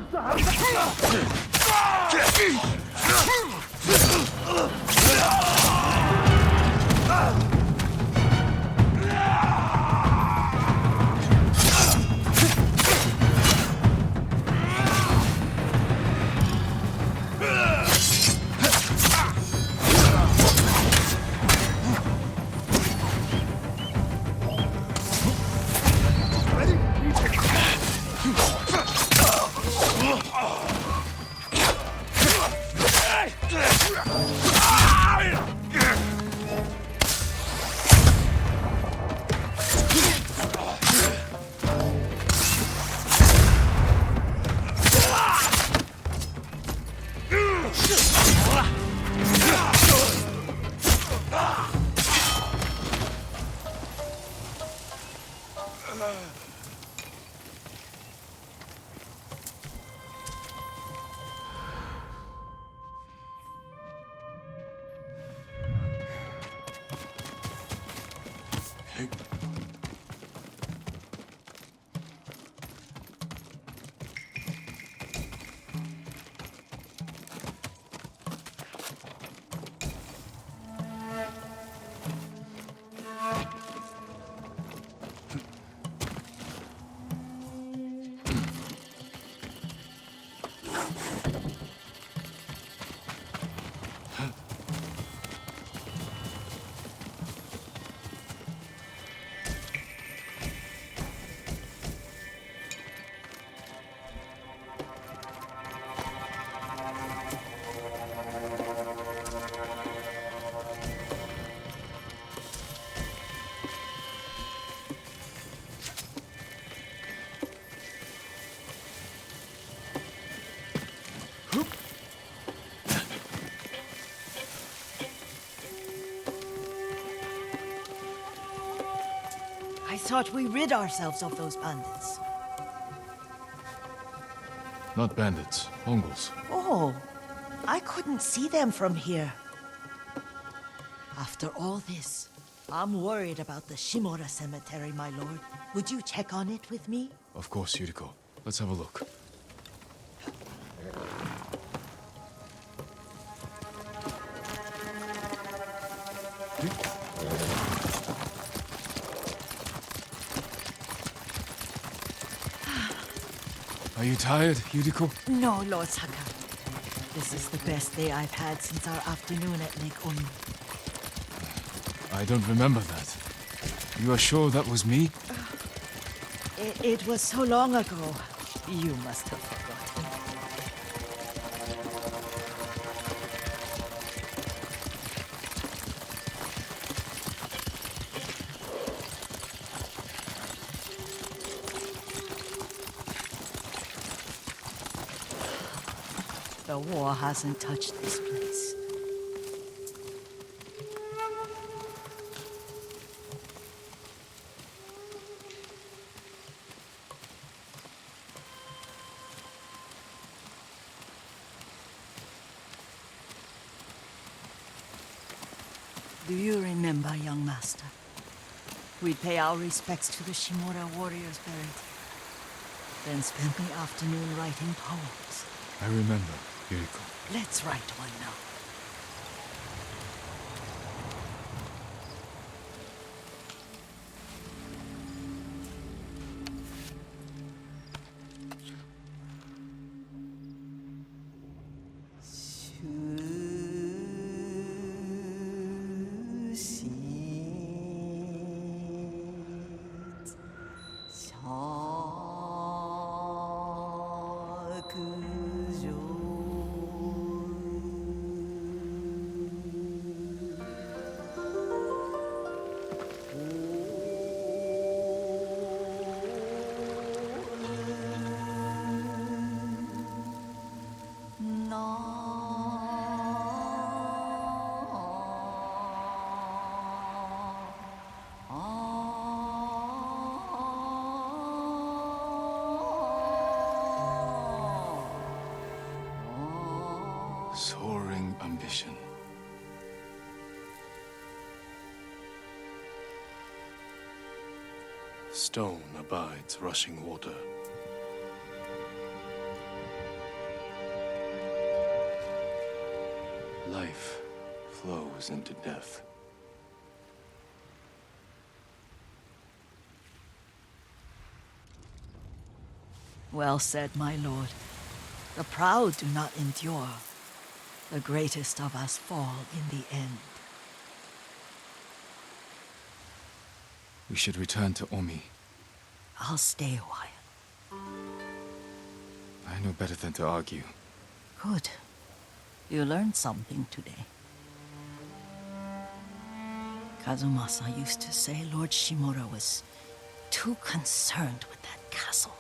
thought we rid ourselves of those bandits. Not bandits, Mongols. Oh, I couldn't see them from here. After all this, I'm worried about the Shimura cemetery, my lord. Would you check on it with me? Of course, Yuriko. Let's have a look. Are you tired, Yuriko? No, Lord Saka. This is the best day I've had since our afternoon at Lake Oni. I don't remember that. You are sure that was me? It was so long ago. You must have forgotten. The war hasn't touched this place. Do you remember, young master? We'd pay our respects to the Shimura warriors buried, then spend the afternoon writing poems. I remember, Yuriko. Let's write one now. Soaring ambition. Stone abides rushing water. Life flows into death. Well said, my lord. The proud do not endure. The greatest of us fall in the end. We should return to Omi. I'll stay a while. I know better than to argue. Good. You learned something today. Kazumasa used to say Lord Shimura was too concerned with that castle.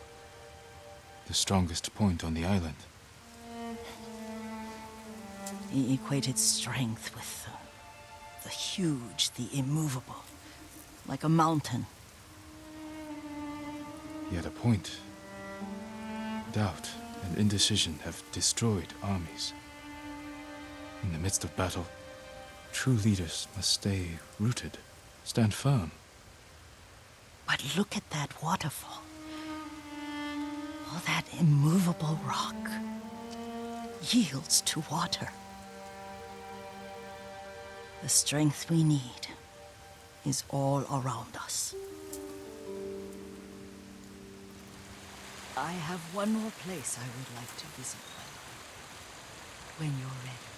The strongest point on the island. He equated strength with the huge, the immovable, like a mountain. He had a point. Doubt and indecision have destroyed armies. In the midst of battle, true leaders must stay rooted, stand firm. But look at that waterfall. All that immovable rock yields to water. The strength we need is all around us. I have one more place I would like to visit when you're ready.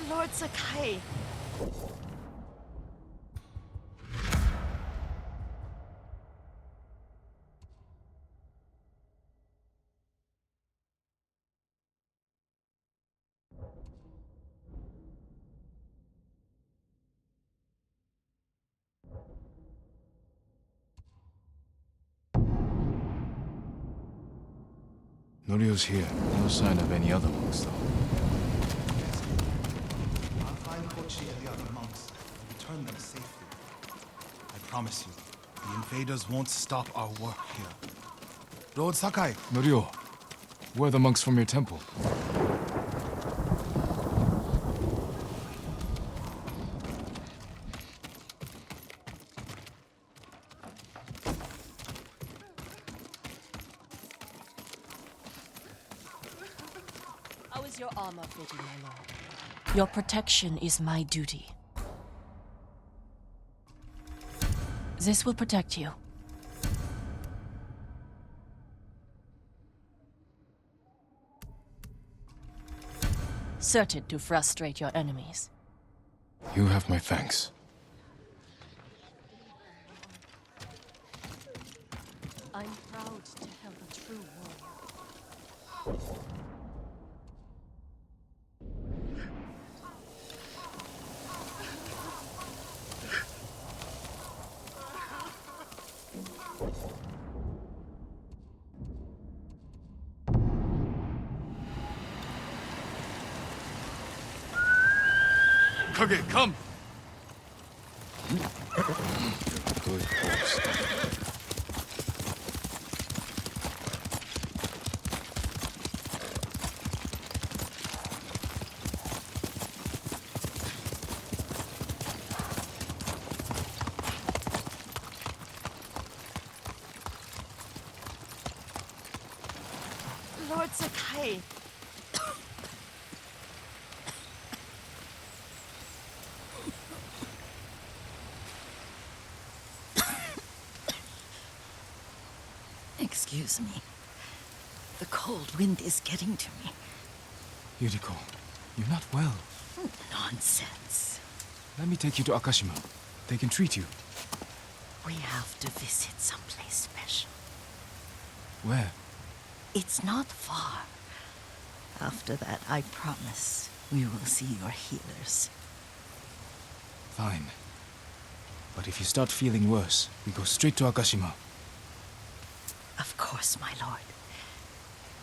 Lord Sakai. Norio's here. No sign of any other monks, though. I'll find Kochi and the other monks and return them safely. I promise you, the invaders won't stop our work here. Lord Sakai! Norio, where are the monks from your temple? How is your armor fitting, my lord? Your protection is my duty. This will protect you. Certain to frustrate your enemies. You have my thanks. I'm proud to help a true warrior. Kage, come! Good horse. Lord Sakai. Excuse me. The cold wind is getting to me. Yuriko, you're not well. Nonsense. Let me take you to Akashima. They can treat you. We have to visit someplace special. Where? It's not far. After that, I promise we will see your healers. Fine. But if you start feeling worse, we go straight to Akashima. Of course, my lord.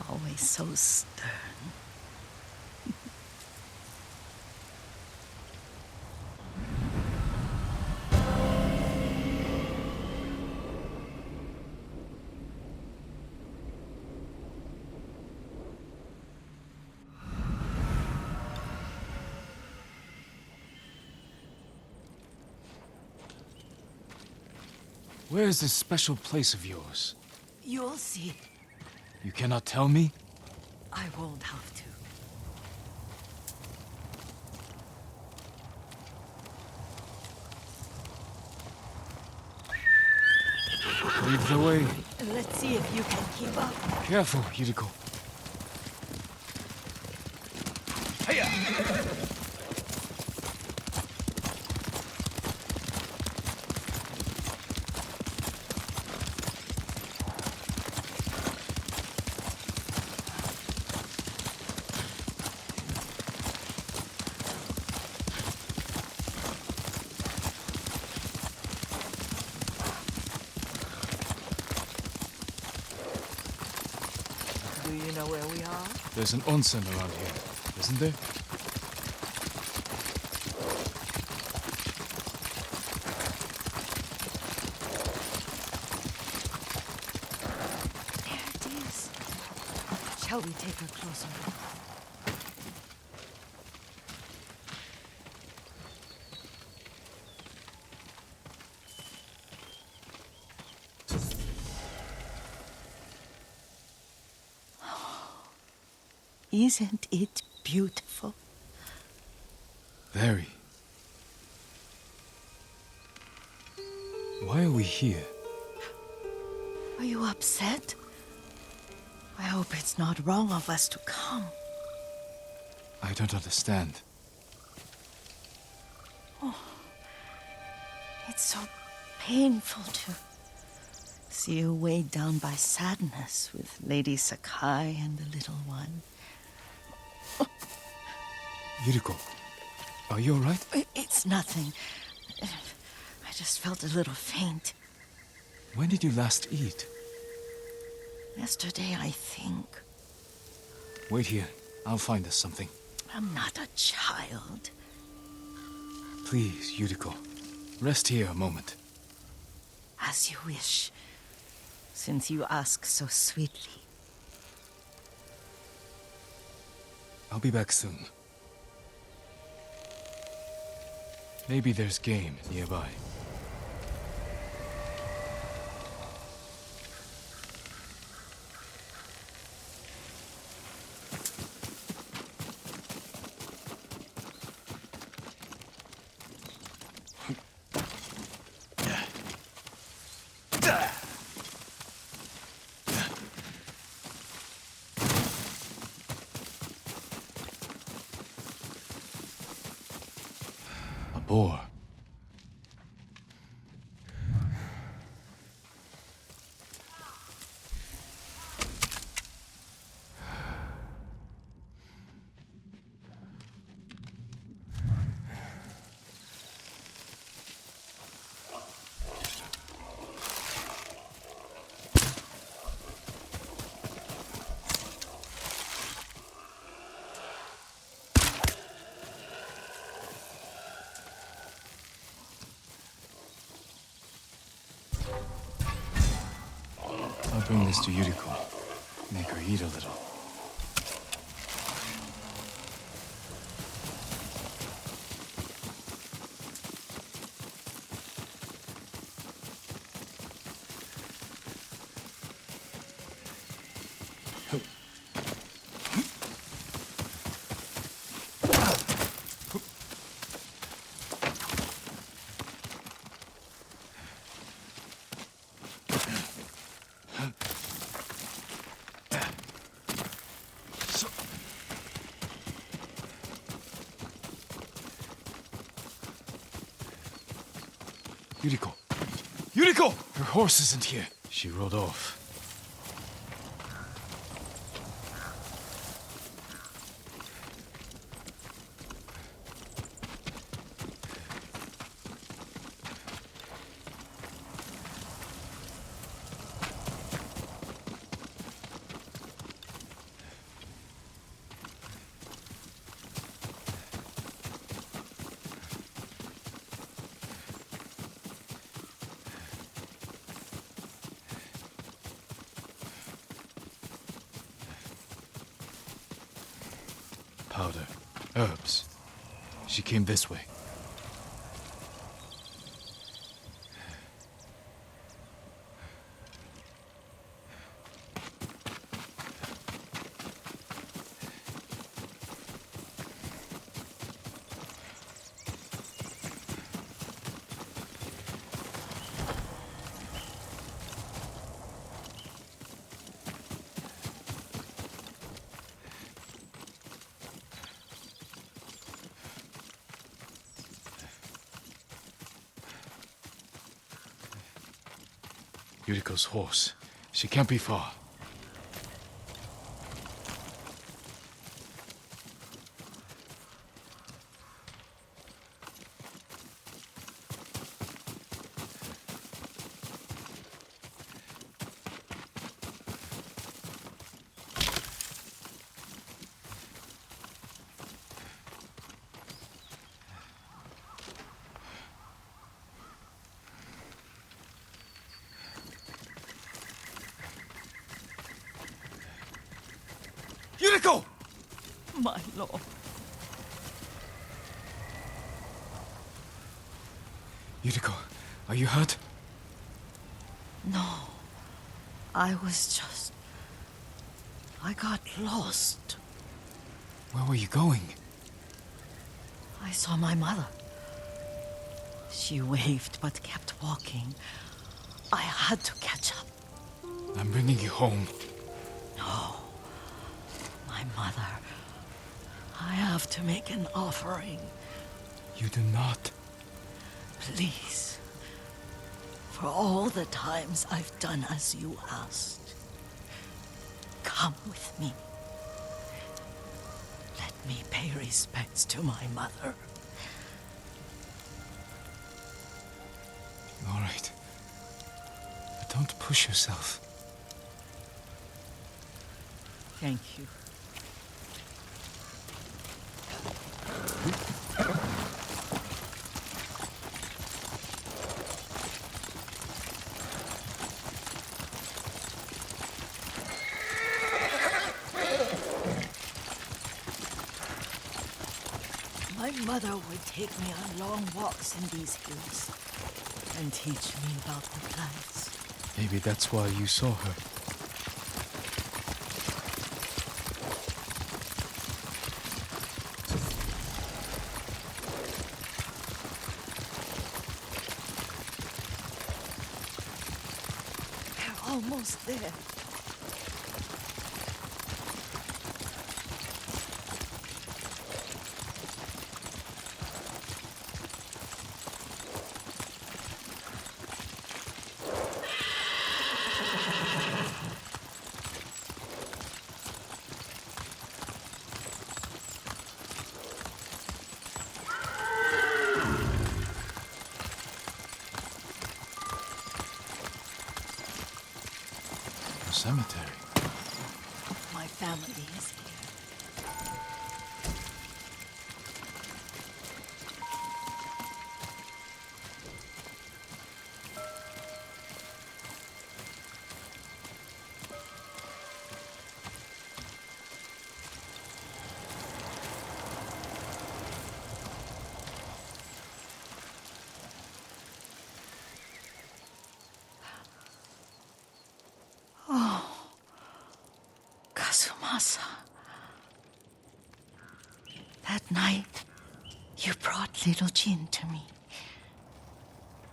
Always so stern. Where is this special place of yours? You'll see. You cannot tell me? I won't have to. Lead the way. Let's see if you can keep up. Careful, Yuriko. Do you know where we are? There's an onsen around here, isn't there? There it is. Shall we take a closer look? Isn't it beautiful? Very. Why are we here? Are you upset? I hope it's not wrong of us to come. I don't understand. Oh, it's so painful to see you weighed down by sadness with Lady Sakai and the little one. Yuriko, are you alright? It's nothing. I just felt a little faint. When did you last eat? Yesterday, I think. Wait here. I'll find us something. I'm not a child. Please, Yuriko. Rest here a moment. As you wish, since you ask so sweetly. I'll be back soon. Maybe there's game nearby. A boar. I'll bring this to Yuriko. Make her eat a little. Yuriko! Yuriko! Her horse isn't here. She rode off. Powder. Herbs. She came this way. Yuriko's horse. She can't be far. Yuriko! My lord. Yuriko, are you hurt? No. I got lost. Where were you going? I saw my mother. She waved but kept walking. I had to catch up. I'm bringing you home. No. My mother. I have to make an offering. You do not. Please. For all the times I've done as you asked. Come with me. Let me pay respects to my mother. All right. But don't push yourself. Thank you. My mother would take me on long walks in these hills and teach me about the plants. Maybe that's why you saw her. We're almost there. Cemetery. My family is here. Oh, Kazumasa. That night, you brought little Jin to me.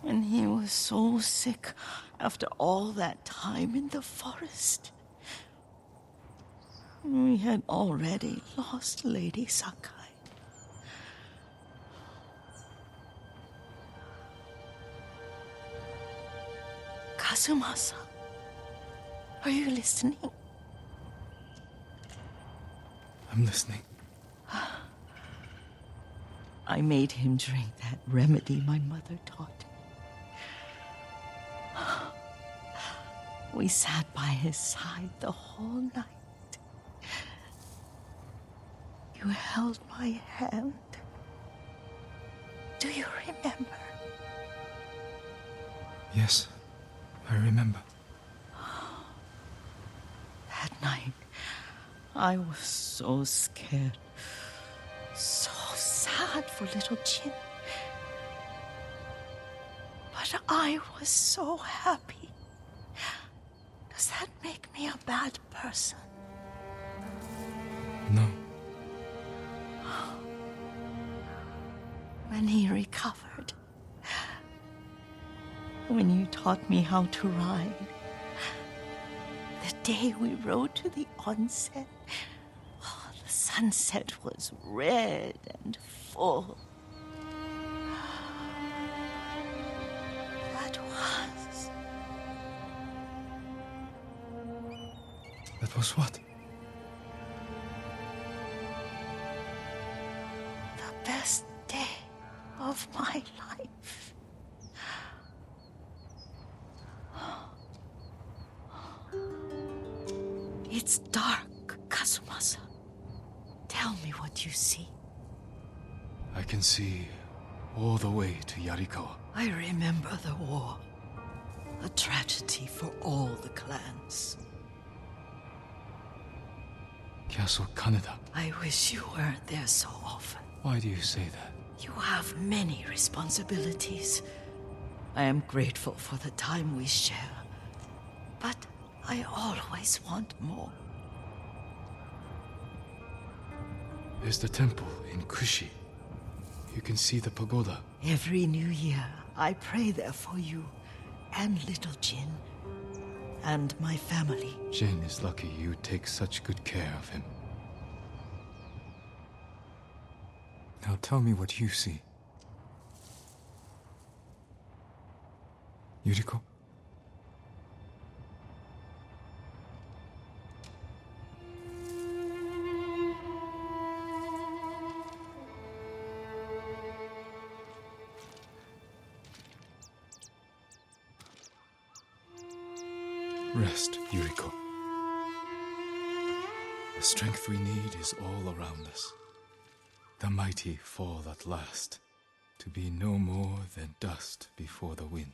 And he was so sick after all that time in the forest. We had already lost Lady Sakai. Kazumasa, are you listening? I'm listening. I made him drink that remedy my mother taught me. We sat by his side the whole night. You held my hand. Do you remember? Yes, I remember. That night, I was so scared, so sad for little Jin. But I was so happy. Does that make me a bad person? No. When he recovered, when you taught me how to ride, the day we rode to the onsen, oh, the sunset was red and full. That was what? The best day of my life. It's dark, Kazumasa. Tell me what you see. I can see all the way to Yarikawa. I remember the war. A tragedy for all the clans. Castle Kaneda. I wish you weren't there so often. Why do you say that? You have many responsibilities. I am grateful for the time we share. But I always want more. There's the temple in Kushi. You can see the pagoda. Every new year, I pray there for you and little Jin and my family. Jin is lucky you take such good care of him. Now tell me what you see. Yuriko? Rest, Yuriko. The strength we need is all around us. The mighty fall at last, to be no more than dust before the wind.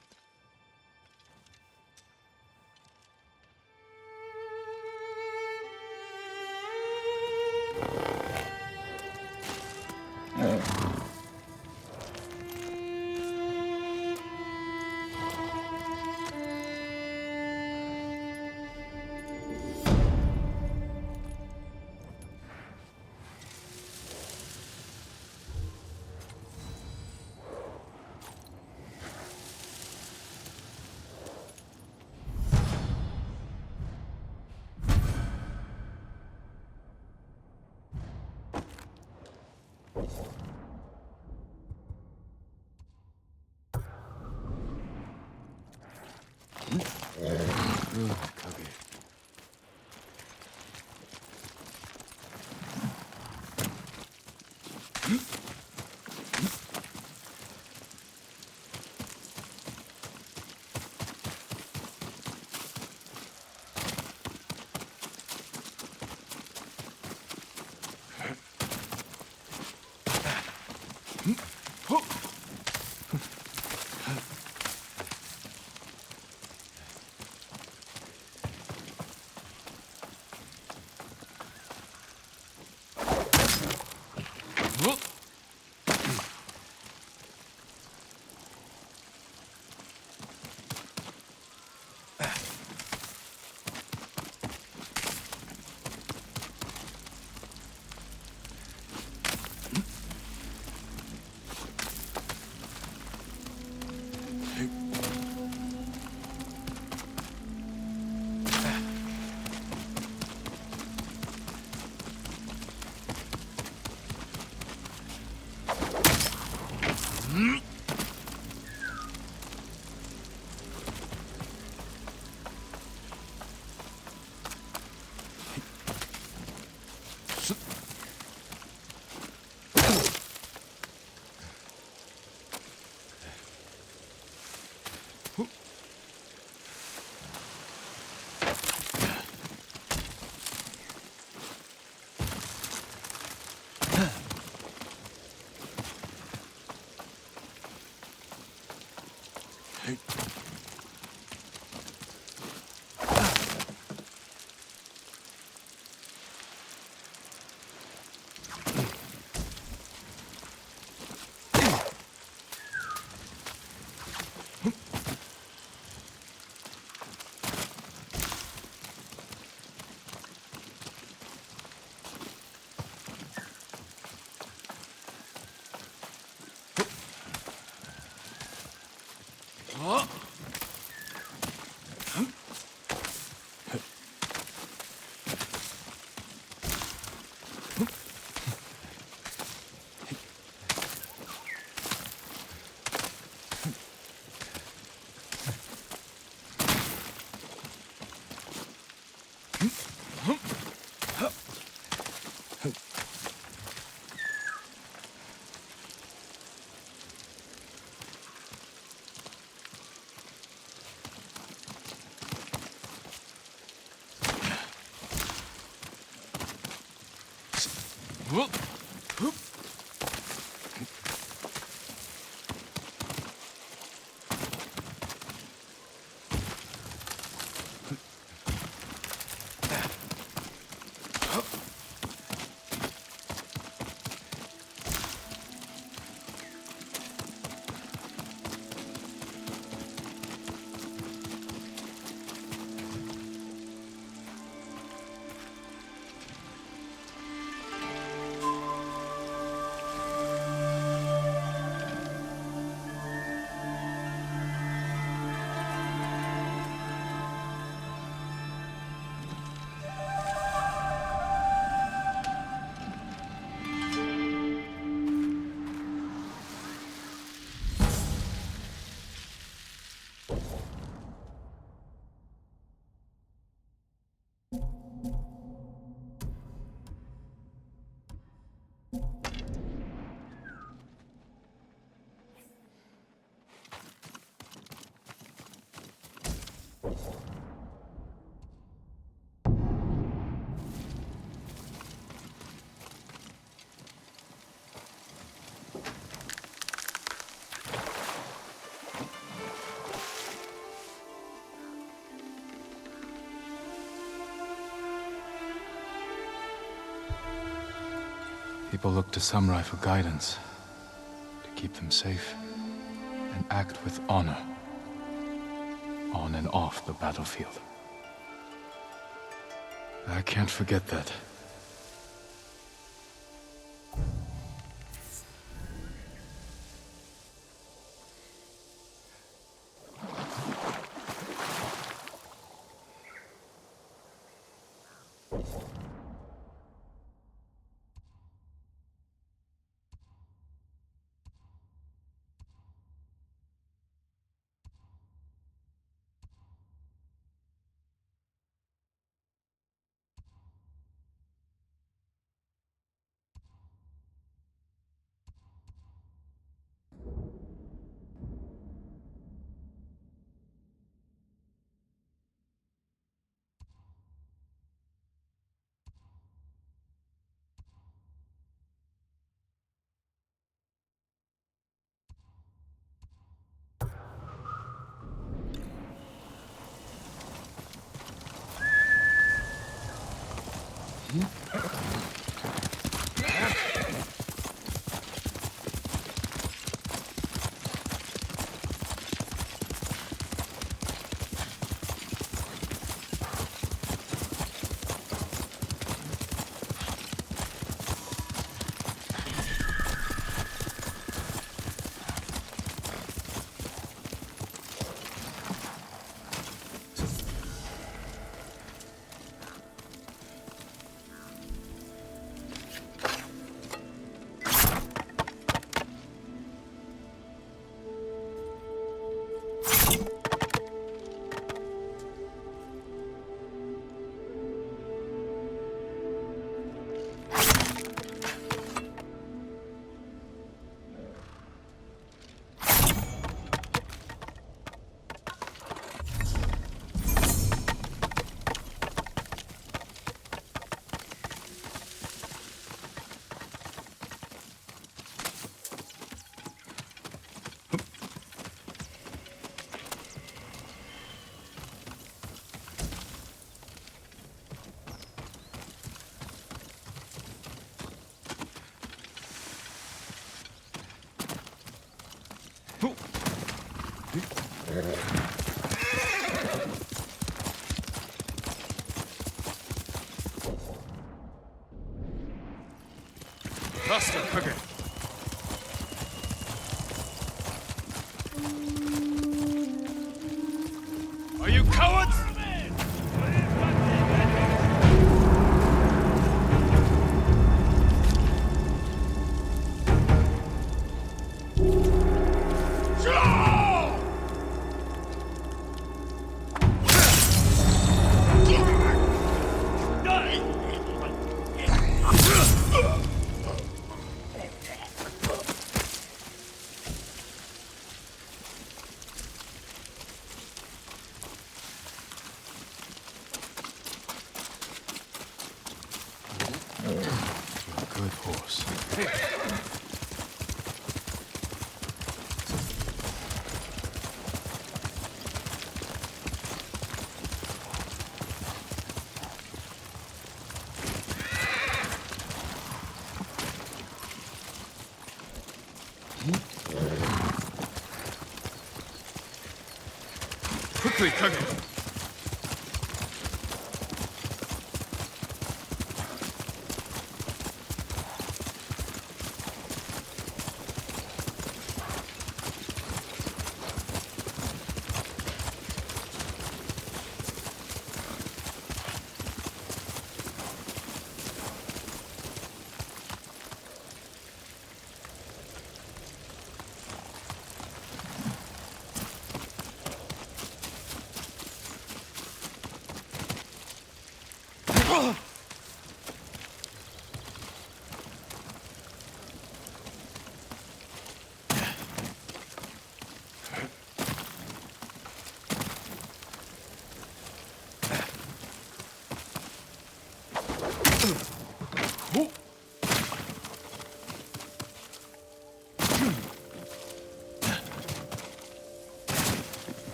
People look to samurai for guidance, to keep them safe, and act with honor, on and off the battlefield. I can't forget that. Faster, Kage. Are you cowards? Good horse. Quickly, Kage.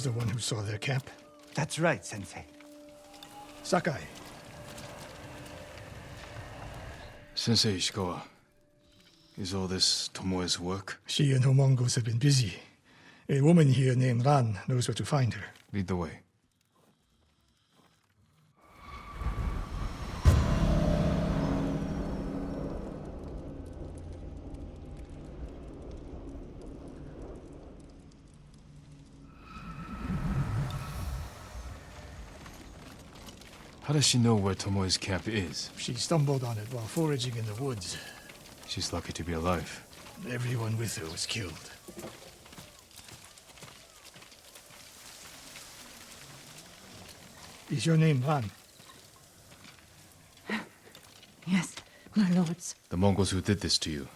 the one who saw their camp? That's right, Sensei. Sakai. Sensei Ishikawa, is all this Tomoe's work? She and her Mongols have been busy. A woman here named Ran knows where to find her. Lead the way. How does she know where Tomoe's camp is? She stumbled on it while foraging in the woods. She's lucky to be alive. Everyone with her was killed. Is your name Ran? Yes, my lords. The Mongols who did this to you,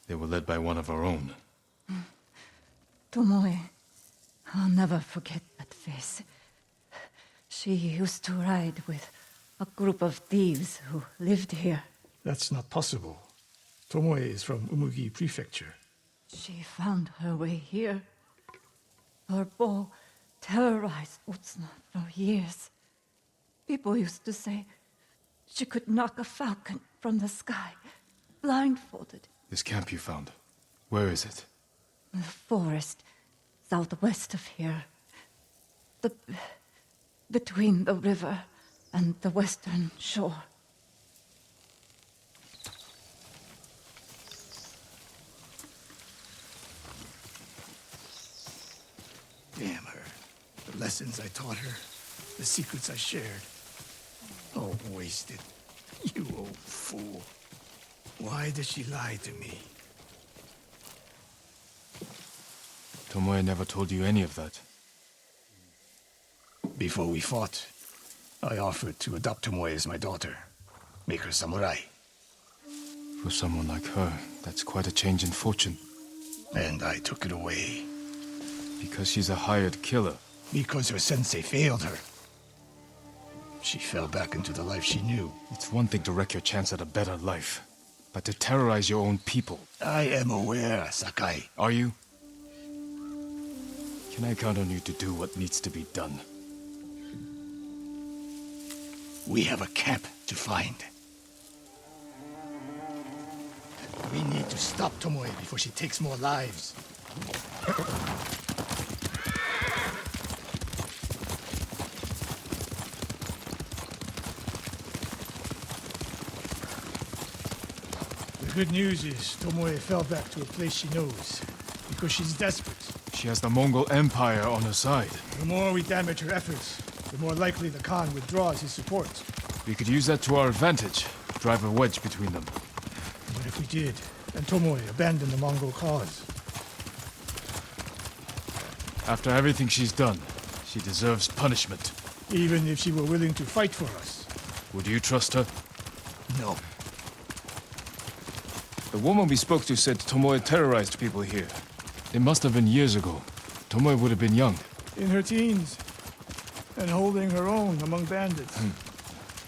they were led by one of our own. Tomoe. I'll never forget that face. She used to ride with a group of thieves who lived here. That's not possible. Tomoe is from Umugi Prefecture. She found her way here. Her bow terrorized Utsuna for years. People used to say she could knock a falcon from the sky, blindfolded. This camp you found, where is it? The forest, southwest of here. Between the river and the western shore. Damn her. The lessons I taught her, the secrets I shared. All wasted. You old fool. Why did she lie to me? Tomoe never told you any of that. Before we fought, I offered to adopt Tomoe as my daughter. Make her samurai. For someone like her, that's quite a change in fortune. And I took it away. Because she's a hired killer. Because her sensei failed her. She fell back into the life she knew. It's one thing to wreck your chance at a better life, but to terrorize your own people. I am aware, Sakai. Are you? Can I count on you to do what needs to be done? We have a camp to find. We need to stop Tomoe before she takes more lives. The good news is Tomoe fell back to a place she knows, because she's desperate. She has the Mongol Empire on her side. The more we damage her efforts, the more likely the Khan withdraws his support. We could use that to our advantage. Drive a wedge between them. But if we did, then Tomoe abandoned the Mongol cause. After everything she's done, she deserves punishment. Even if she were willing to fight for us. Would you trust her? No. The woman we spoke to said Tomoe terrorized people here. It must have been years ago. Tomoe would have been young. In her teens. And holding her own among bandits.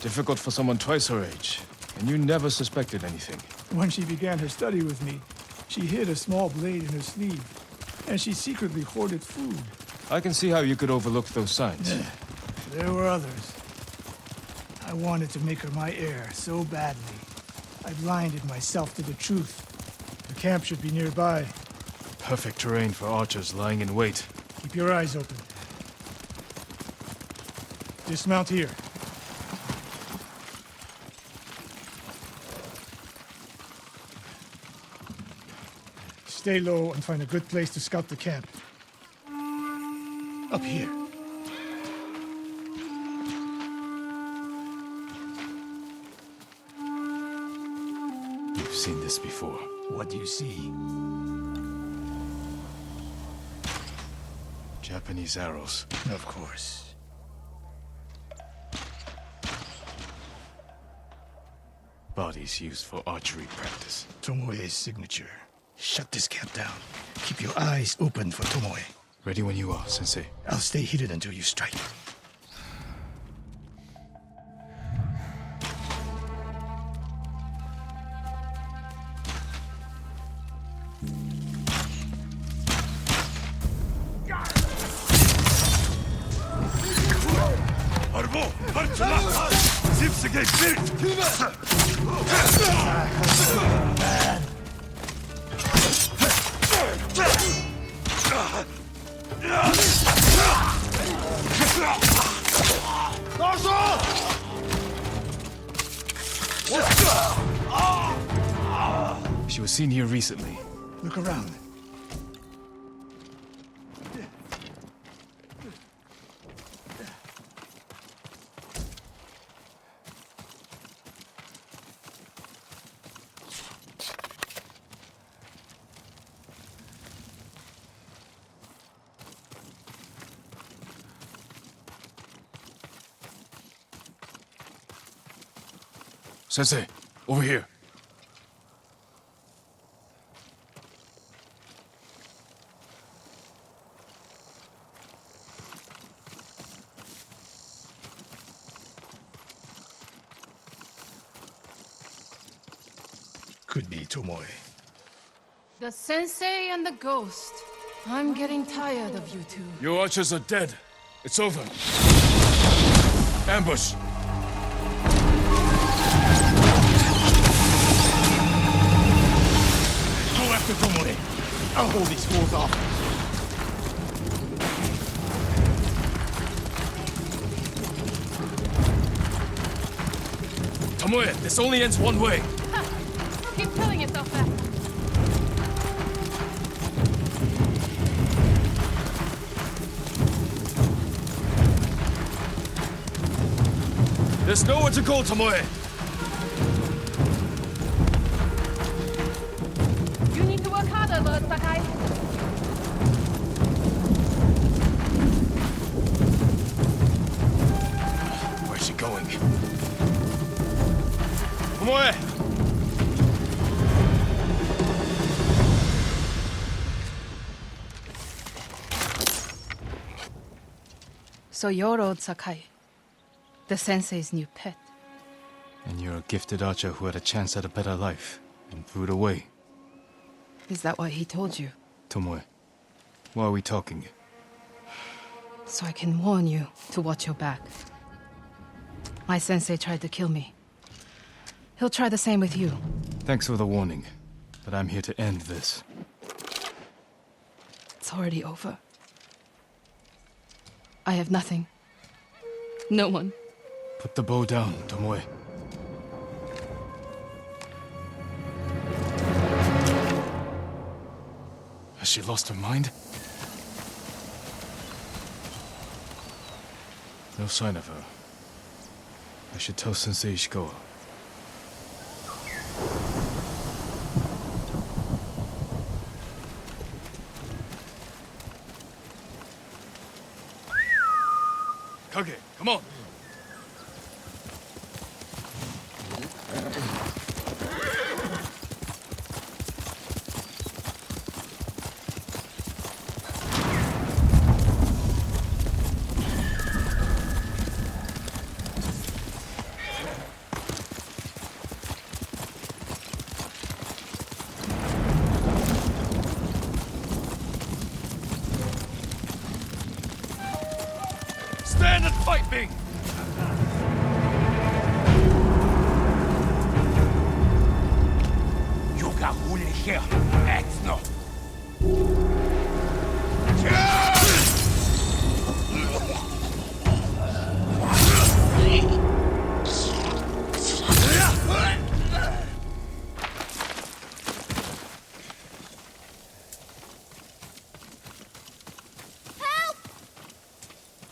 Difficult for someone twice her age. And you never suspected anything. When she began her study with me, she hid a small blade in her sleeve. And she secretly hoarded food. I can see how you could overlook those signs. There were others. I wanted to make her my heir so badly. I blinded myself to the truth. The camp should be nearby. Perfect terrain for archers lying in wait. Keep your eyes open. Dismount here. Stay low and find a good place to scout the camp. Up here. You've seen this before. What do you see? Japanese arrows. Of course. Bodies used for archery practice. Tomoe's signature. Shut this camp down. Keep your eyes open for Tomoe. Ready when you are, Sensei. I'll stay heated until you strike. Arvo, parçala! Zipsige birt! She was seen here recently. Look around. Sensei, over here. Could be Tomoe. The sensei and the ghost. I'm getting tired of you two. Your archers are dead. It's over. Ambush! Go after Tomoe. I'll hold these fools off. Tomoe, this only ends one way. Keep telling yourself that. There's nowhere to go, Tomoe. You need to work harder, Lord Sakai. Where's she going? Tomoe! So you're Lord Sakai, the sensei's new pet. And you're a gifted archer who had a chance at a better life and threw it away. Is that what he told you? Tomoe, why are we talking? So I can warn you to watch your back. My sensei tried to kill me. He'll try the same with you. Thanks for the warning, but I'm here to end this. It's already over. I have nothing. No one. Put the bow down, Tomoe. Has she lost her mind? No sign of her. I should tell Sensei Ishikawa. Kage, come on! Stand and fight me! Yuka huli here, Exno.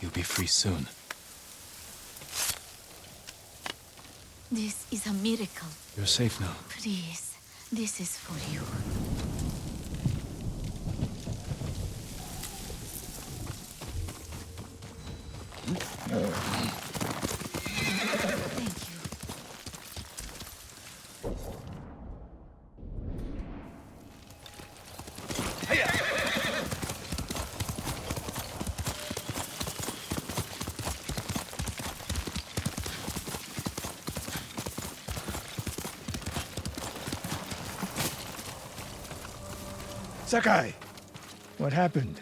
You'll be free soon. This is a miracle. You're safe now. Please, this is for you. Thank you. Sakai, what happened?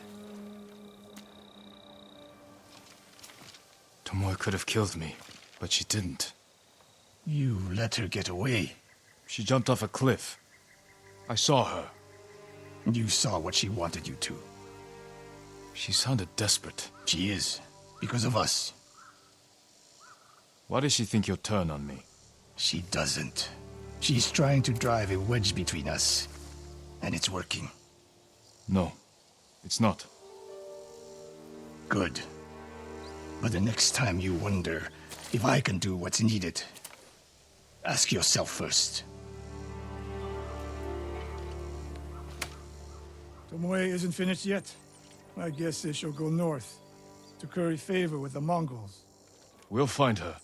Tomoe could have killed me, but she didn't. You let her get away. She jumped off a cliff. I saw her. You saw what she wanted you to. She sounded desperate. She is. Because of us. Why does she think you'll turn on me? She doesn't. She's trying to drive a wedge between us. And it's working. No, it's not. Good. But the next time you wonder if I can do what's needed, ask yourself first. Tomoe isn't finished yet. I guess she'll go north to curry favor with the Mongols. We'll find her.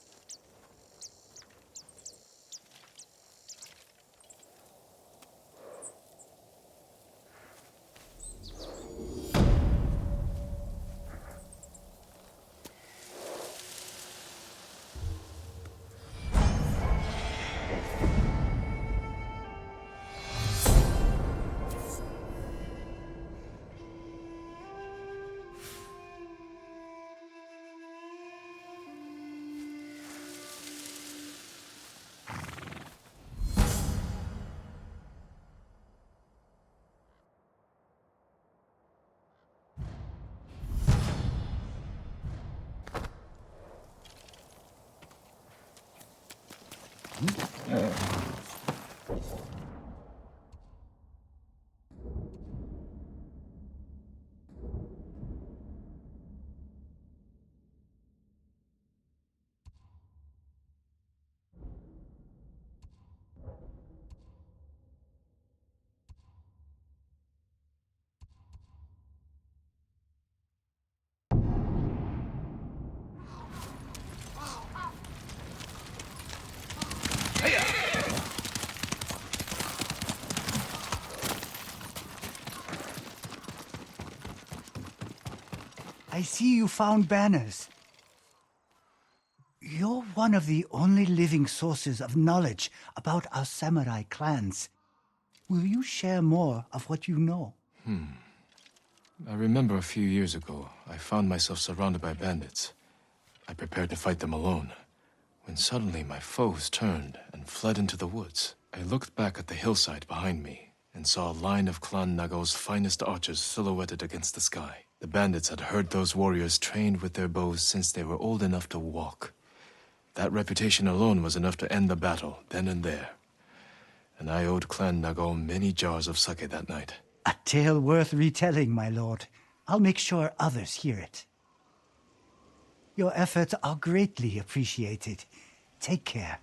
I see you found banners. You're one of the only living sources of knowledge about our samurai clans. Will you share more of what you know? I remember a few years ago, I found myself surrounded by bandits. I prepared to fight them alone, when suddenly my foes turned and fled into the woods. I looked back at the hillside behind me and saw a line of Clan Nagao's finest archers silhouetted against the sky. The bandits had heard those warriors trained with their bows since they were old enough to walk. That reputation alone was enough to end the battle, then and there. And I owed Clan Nagao many jars of sake that night. A tale worth retelling, my lord. I'll make sure others hear it. Your efforts are greatly appreciated. Take care.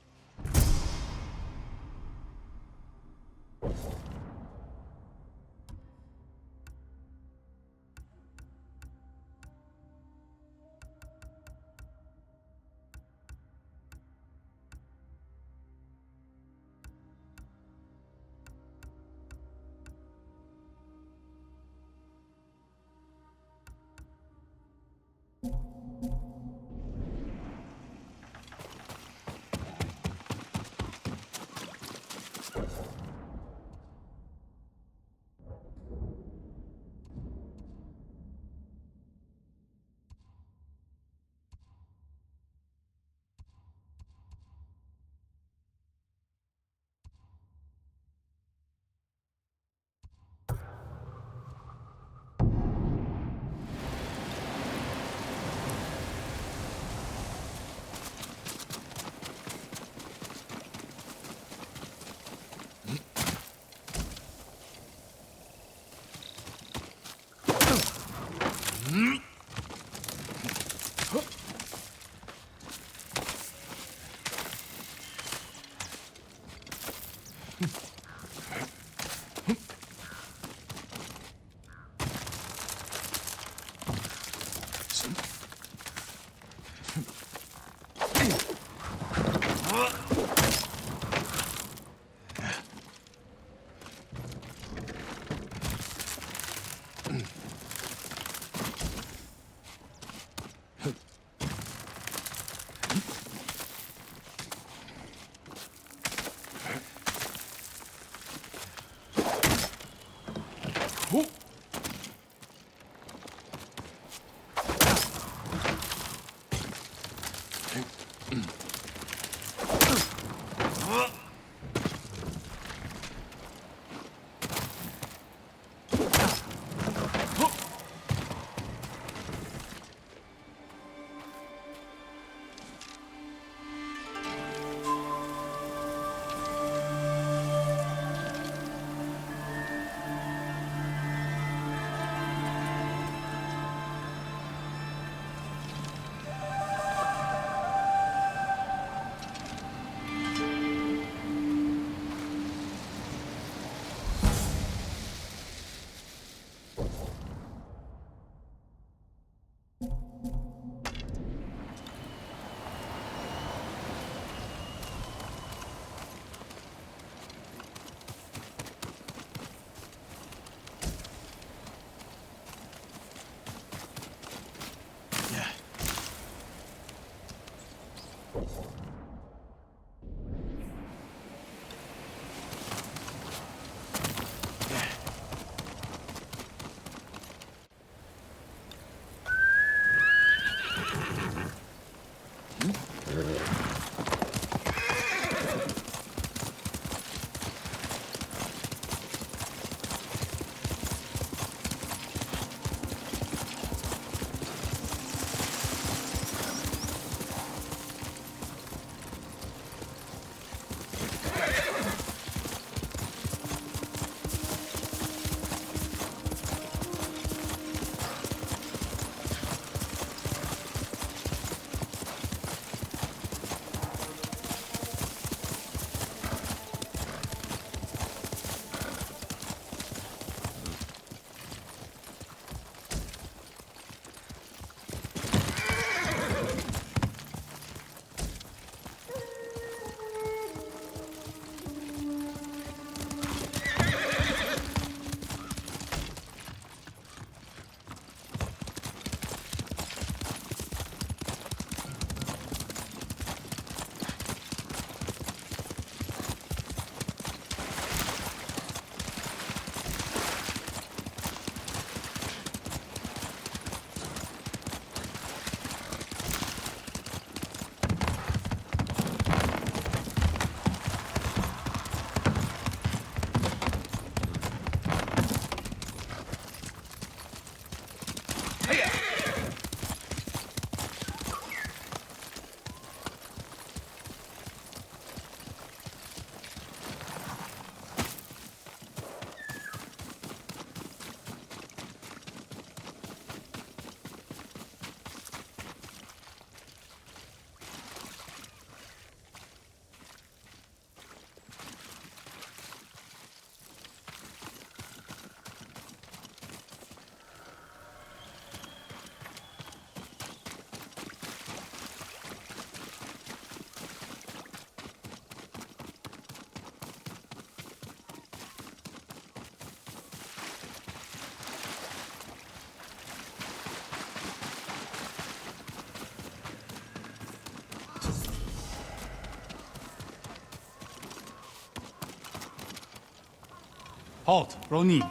Halt, Ronin.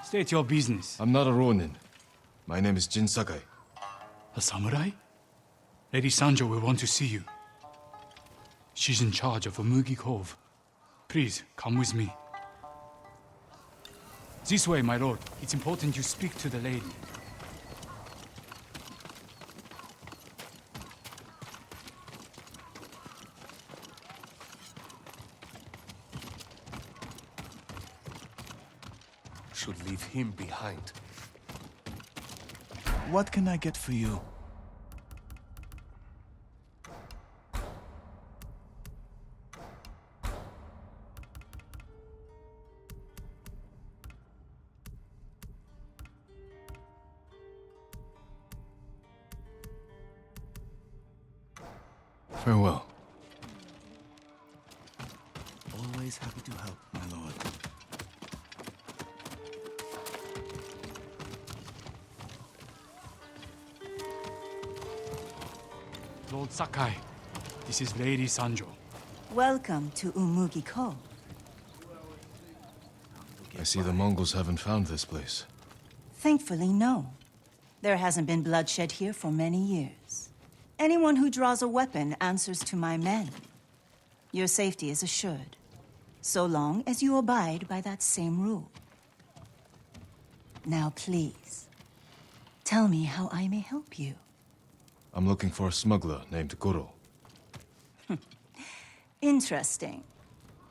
State your business. I'm not a Ronin. My name is Jin Sakai. A samurai? Lady Sanjo will want to see you. She's in charge of Umugi Cove. Please, come with me. This way, my lord. It's important you speak to the lady. Should leave him behind. What can I get for you? Farewell. Always happy to help, my lord. Lord Sakai, this is Lady Sanjo. Welcome to Umugi Cove. I see the Mongols haven't found this place. Thankfully, no. There hasn't been bloodshed here for many years. Anyone who draws a weapon answers to my men. Your safety is assured, so long as you abide by that same rule. Now, please, tell me how I may help you. I'm looking for a smuggler named Goro. Interesting.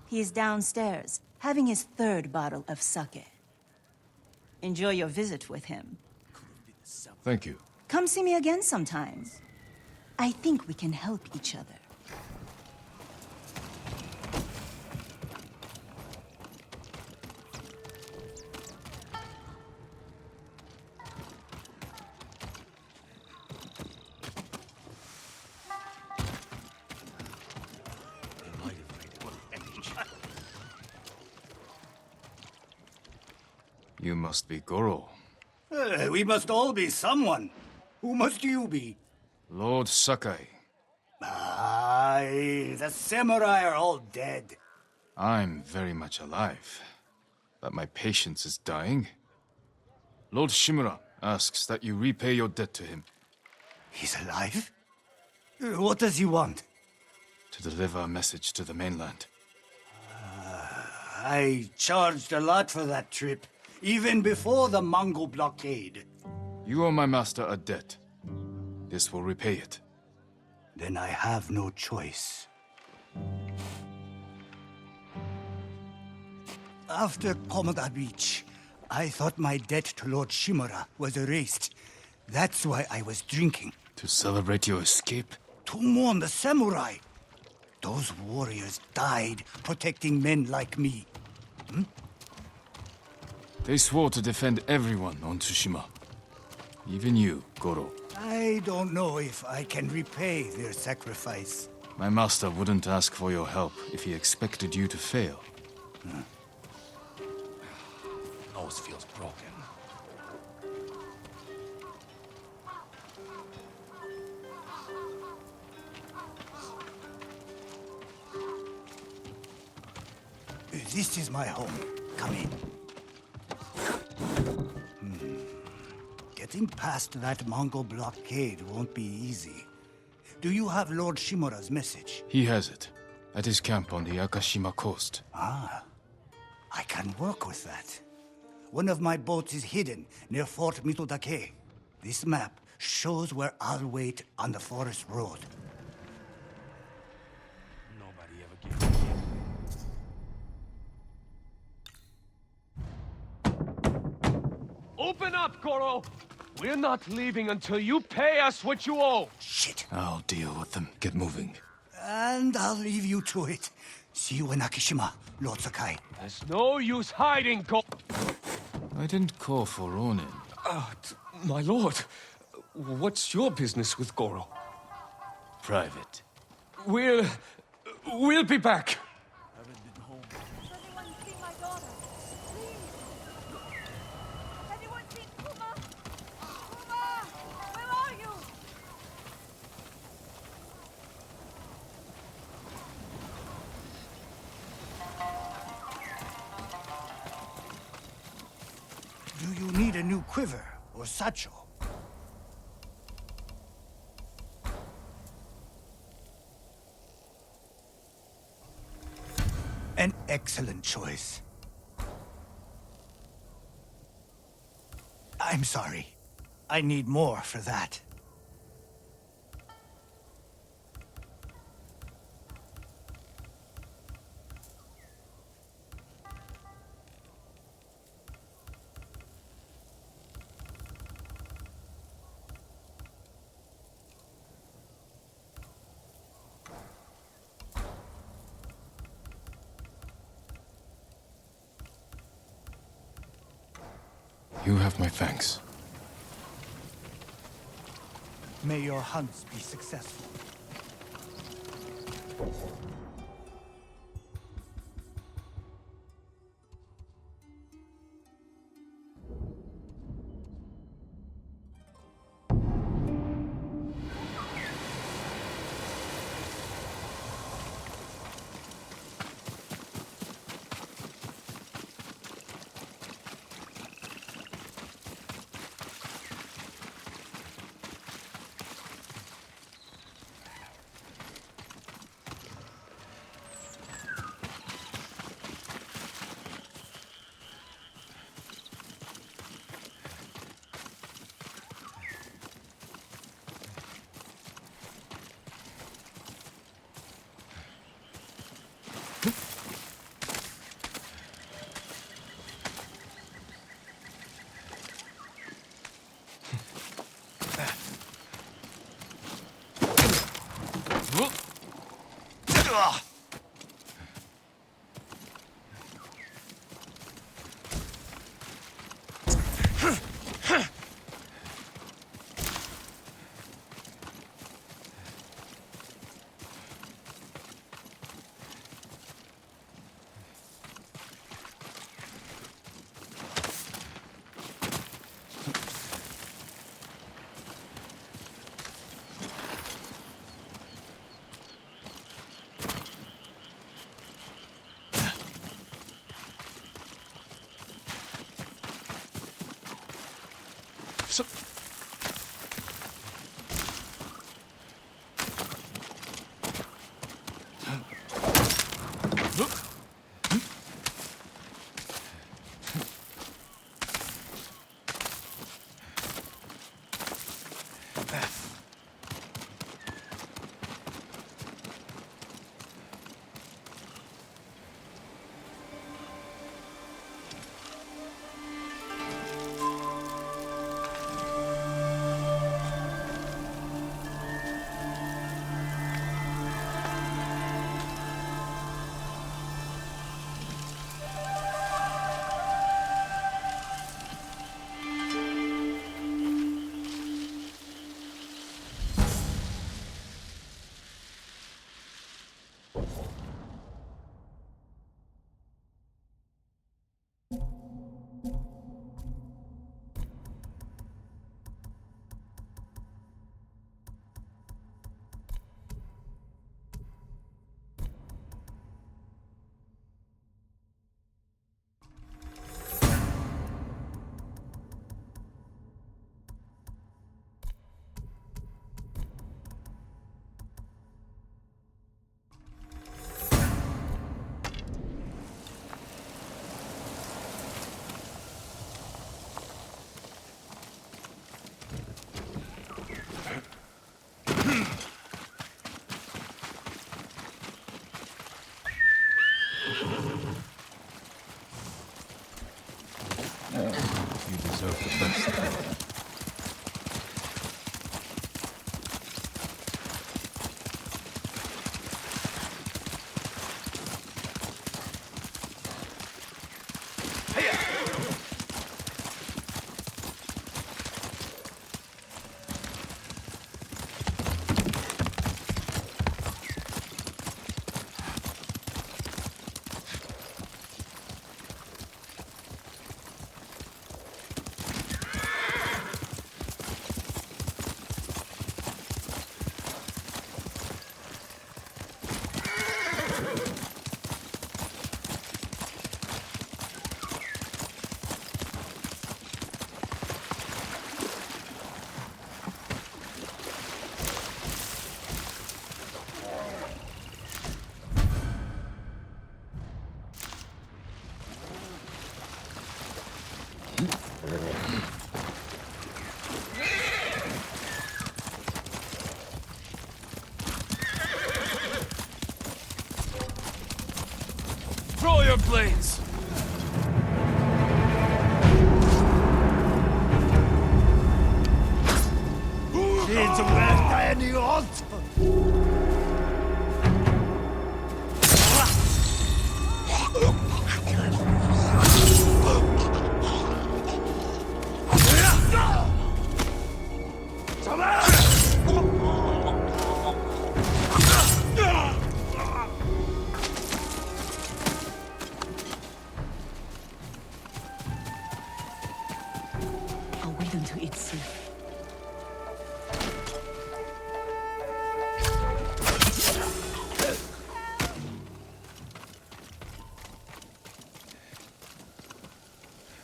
He's downstairs, having his third bottle of sake. Enjoy your visit with him. Thank you. Come see me again sometime. I think we can help each other. You must be Goro. We must all be someone. Who must you be? Lord Sakai. Ah, Aye, the samurai are all dead. I'm very much alive, but my patience is dying. Lord Shimura asks that you repay your debt to him. He's alive? What does he want? To deliver a message to the mainland. I charged a lot for that trip, even before the Mongol blockade. You owe my master a debt. This will repay it. Then I have no choice. After Komoda Beach, I thought my debt to Lord Shimura was erased. That's why I was drinking. To celebrate your escape? To mourn the samurai. Those warriors died protecting men like me. They swore to defend everyone on Tsushima. Even you, Goro. I don't know if I can repay their sacrifice. My master wouldn't ask for your help if he expected you to fail. Nose feels broken. This is my home. Come in. Getting past that Mongol blockade won't be easy. Do you have Lord Shimura's message? He has it. At his camp on the Akashima coast. Ah. I can work with that. One of my boats is hidden near Fort Mitodake. This map shows where I'll wait on the forest road. Nobody ever gave me. Open up, Goro! We're not leaving until you pay us what you owe! Shit. I'll deal with them. Get moving. And I'll leave you to it. See you in Akishima, Lord Sakai. There's no use hiding, I didn't call for Ronin. My lord, what's your business with Goro? Private. We'll be back. Do you need a new quiver or satchel? An excellent choice. I'm sorry. I need more for that. You have my thanks. May your hunts be successful. You deserve the best. Throw your blades! Shades of any odds. I'll wait until it's safe.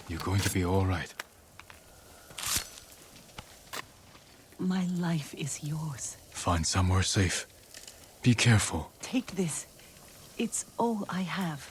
You're going to be all right. My life is yours. Find somewhere safe. Be careful. Take this. It's all I have.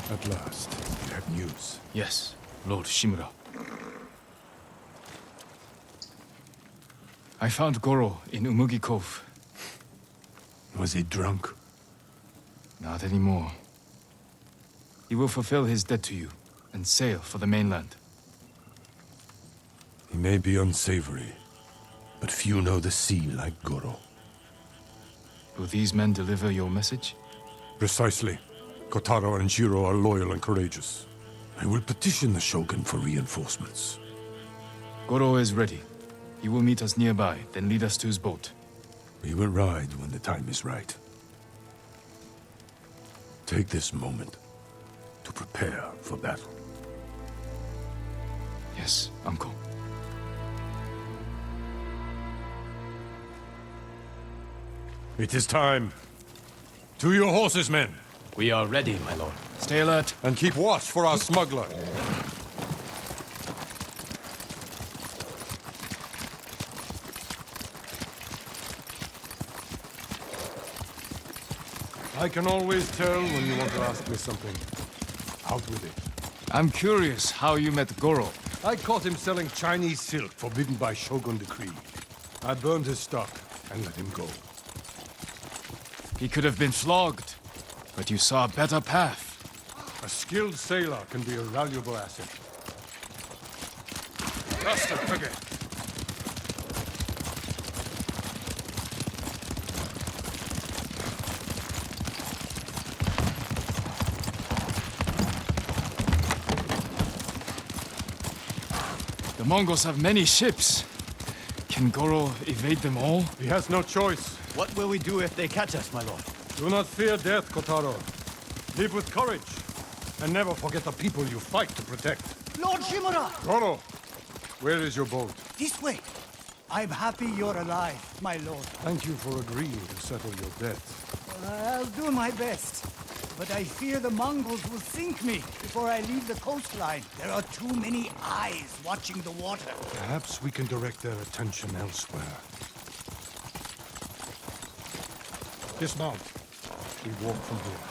At last, you have news. Yes, Lord Shimura. I found Goro in Umugi Cove. Was he drunk? Not anymore. He will fulfill his debt to you and sail for the mainland. He may be unsavory, but few know the sea like Goro. Will these men deliver your message? Precisely. Kotaro and Jiro are loyal and courageous. I will petition the Shogun for reinforcements. Goro is ready. He will meet us nearby, then lead us to his boat. We will ride when the time is right. Take this moment to prepare for battle. Yes, Uncle. It is time. To your horses, men. We are ready, my lord. Stay alert. And keep watch for our smuggler. I can always tell when you want to ask me something. Out with it. I'm curious how you met Goro. I caught him selling Chinese silk forbidden by Shogun decree. I burned his stock and let him go. He could have been flogged, but you saw a better path. A skilled sailor can be a valuable asset. Faster, quicker. The Mongols have many ships. Can Goro evade them all? He has no choice. What will we do if they catch us, my lord? Do not fear death, Kotaro. Live with courage. And never forget the people you fight to protect. Lord Shimura! Goro, where is your boat? This way. I'm happy you're alive, my lord. Thank you for agreeing to settle your debt. I'll do my best. But I fear the Mongols will sink me before I leave the coastline. There are too many eyes watching the water. Perhaps we can direct their attention elsewhere. Dismount. We walk from here.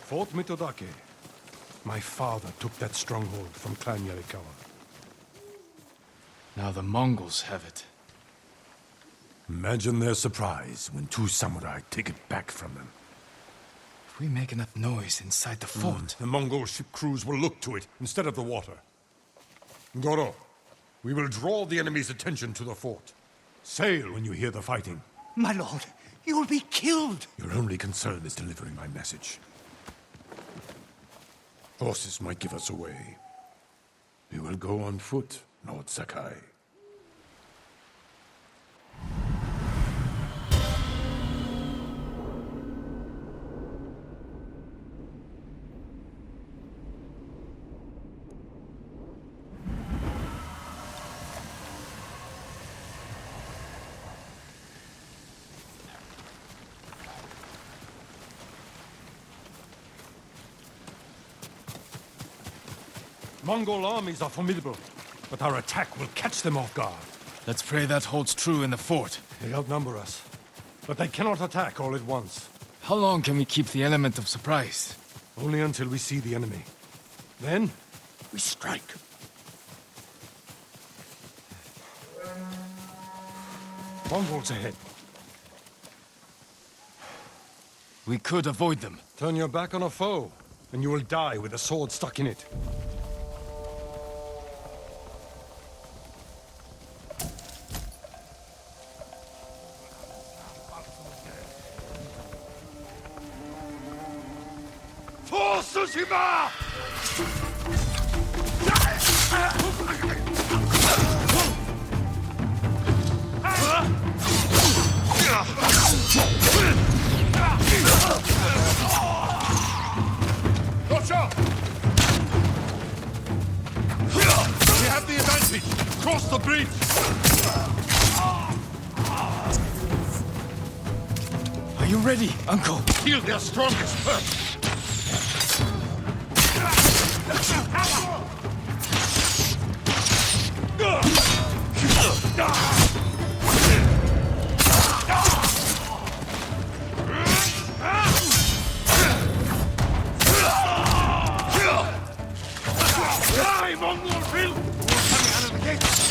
Fort Mitodake. My father took that stronghold from Clan Yarikawa. Now the Mongols have it. Imagine their surprise when two samurai take it back from them. If we make enough noise inside the fort... The Mongol ship crews will look to it instead of the water. Goro, we will draw the enemy's attention to the fort. Sail when you hear the fighting. My lord, you'll be killed. Your only concern is delivering my message. Horses might give us away. We will go on foot, Lord Sakai. Mongol armies are formidable, but our attack will catch them off guard. Let's pray that holds true in the fort. They outnumber us, but they cannot attack all at once. How long can we keep the element of surprise? Only until we see the enemy. Then, we strike. Mongols ahead. We could avoid them. Turn your back on a foe, and you will die with a sword stuck in it. For Tsushima! you ready, Uncle? Kill their strongest first!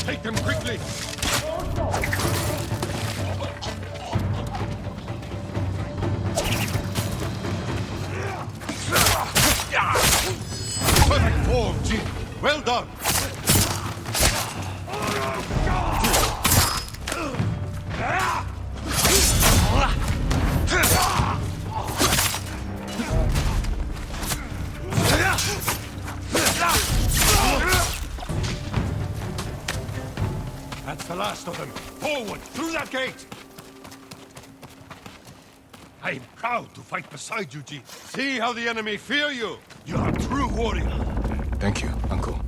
Take them quickly! Perfect form, Jin. Well done. That's the last of them. Forward, through that gate! I'm proud to fight beside you, Jin. See how the enemy fear you. You're a true warrior. Thank you, Uncle.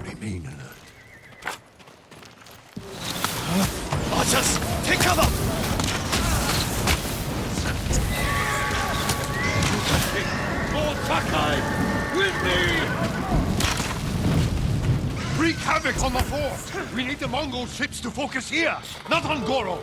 Remain alert. Archers, take cover! Lord Sakai, with me! Wreak havoc on the fort! We need the Mongol ships to focus here, not on Goro!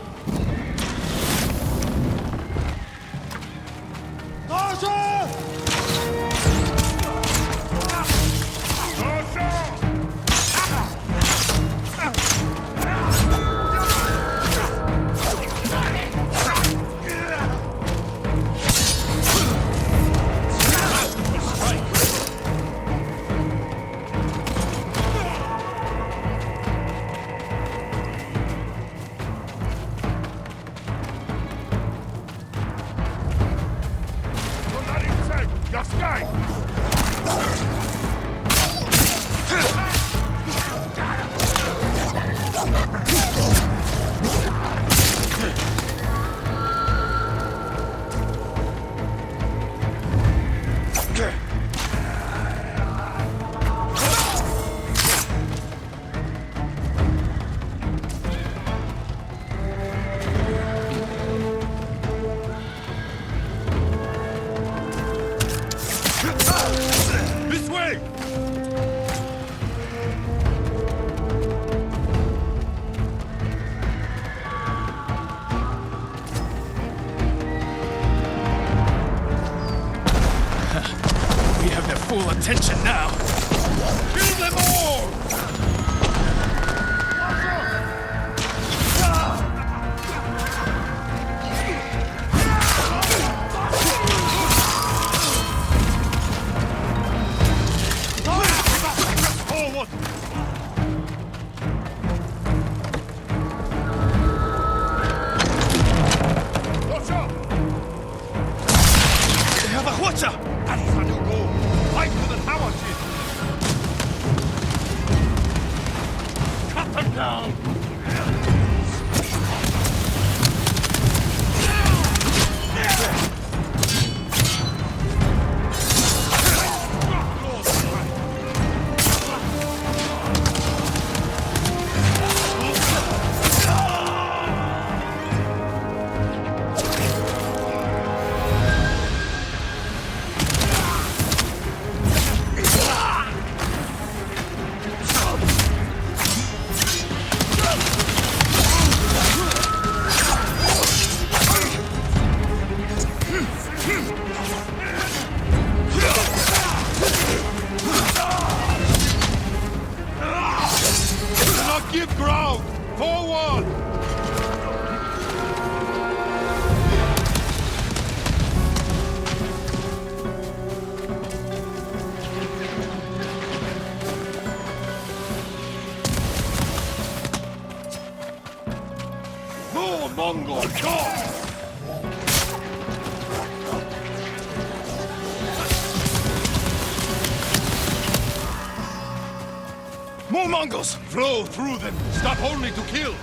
This way! We have their full attention now. Kill them all! Forward! Watch out! They have a watcher! That is our new goal! Fight for the tower, Jin! Cut them down! Do not give ground! Forward! More Mongol dogs! More Mongols! Flow through them! Stop only to kill!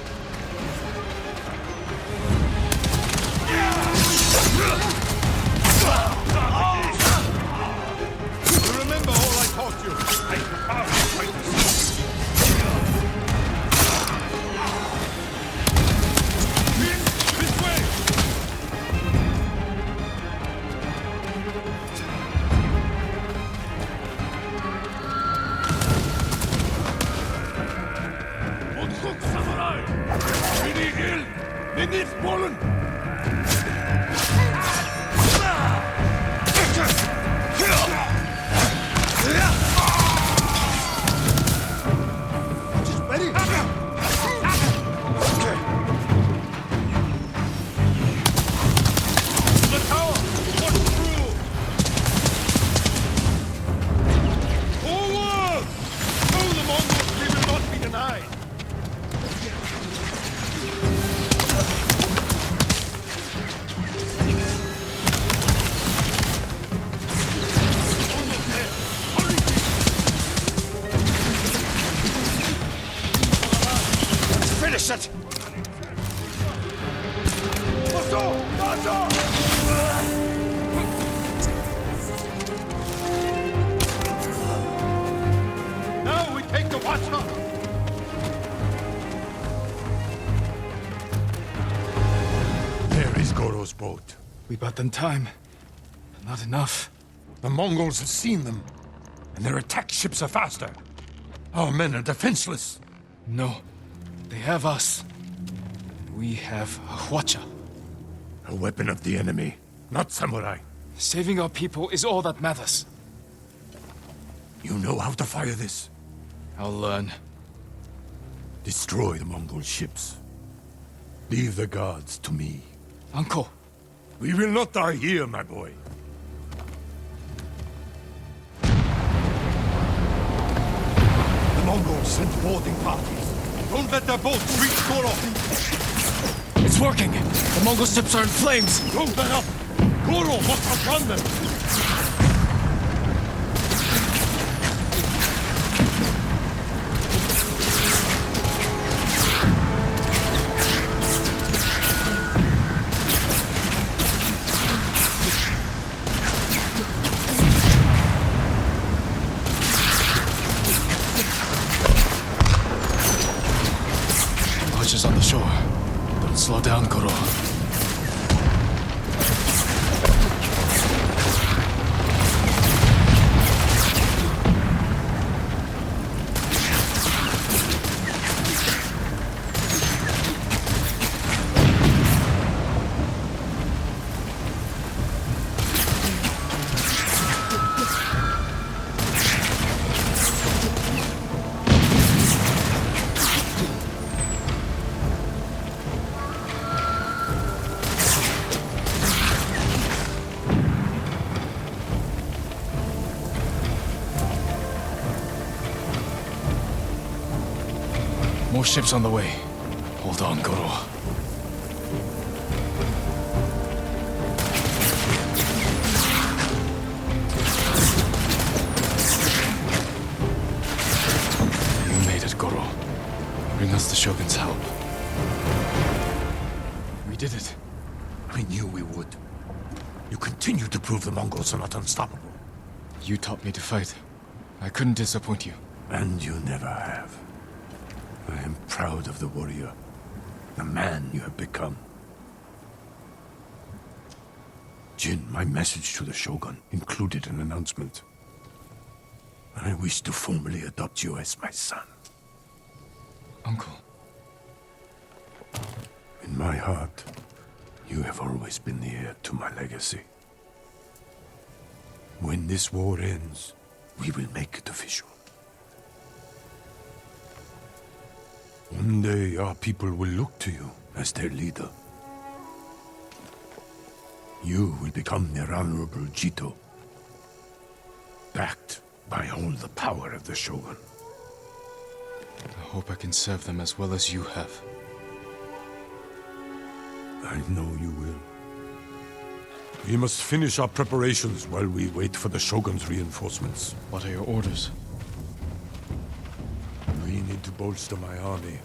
Remember all I taught you! I'm proud to fight this. Miguel! Minif Bollen! Just ready? The tower! Push through! Forward! Oh, the Mongols, we will not be denied! Finish it! Now we take the watcher! There is Goro's boat. We bought them time. Not enough. The Mongols have seen them, and their attack ships are faster. Our men are defenseless. No. They have us. We have a Hwacha. A weapon of the enemy, not samurai. Saving our people is all that matters. You know how to fire this? I'll learn. Destroy the Mongol ships. Leave the guards to me. Uncle! We will not die here, my boy. The Mongols sent boarding parties. Don't let their boats reach Goro! It's working! The Mongol ships are in flames! Don't let up! Goro must outrun them! Archers on the shore. Don't slow down, Goro. More ships on the way. Hold on, Goro. You made it, Goro. Bring us the Shogun's help. We did it. I knew we would. You continue to prove the Mongols are not unstoppable. You taught me to fight. I couldn't disappoint you. And you never have. I am proud of the warrior, the man you have become. Jin, my message to the Shogun included an announcement. I wish to formally adopt you as my son. Uncle. In my heart, you have always been the heir to my legacy. When this war ends, we will make it official. One day, our people will look to you as their leader. You will become their honorable Jito, backed by all the power of the Shogun. I hope I can serve them as well as you have. I know you will. We must finish our preparations while we wait for the Shogun's reinforcements. What are your orders? We need to bolster my army.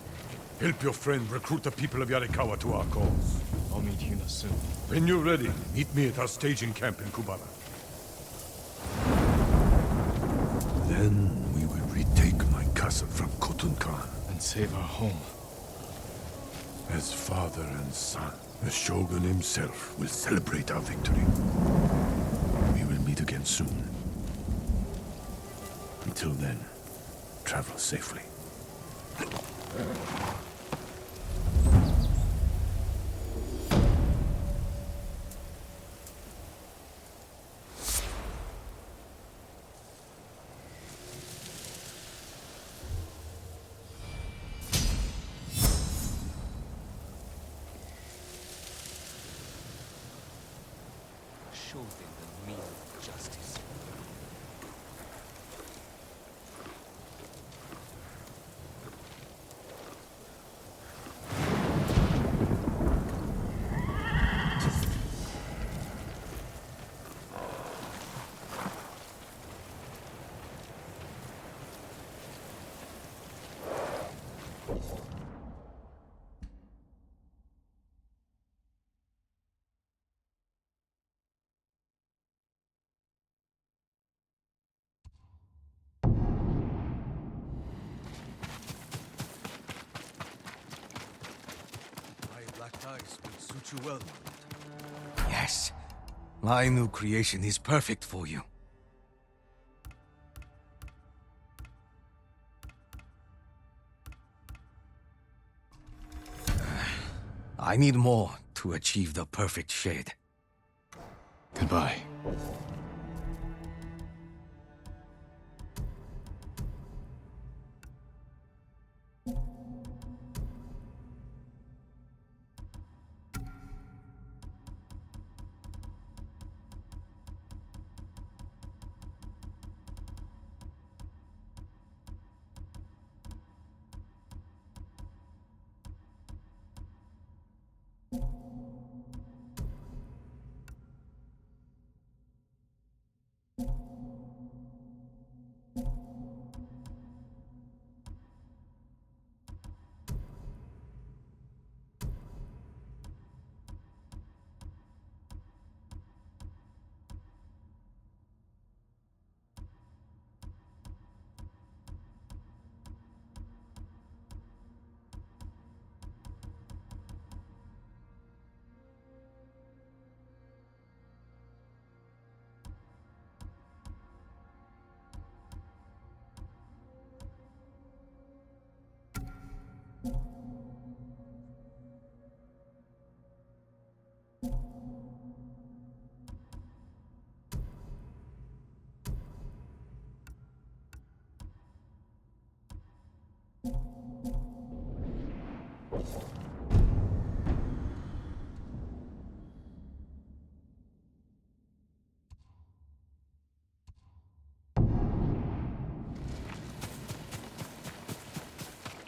Help your friend recruit the people of Yarikawa to our cause. I'll meet Yuna soon. When you're ready, meet me at our staging camp in Kubara. Then we will retake my castle from Khotun Khan. And save our home. As father and son, the Shogun himself will celebrate our victory. We will meet again soon. Until then, travel safely. show them the meaning of justice. Would suit you well. Yes. My new creation is perfect for you. I need more to achieve the perfect shade. Goodbye.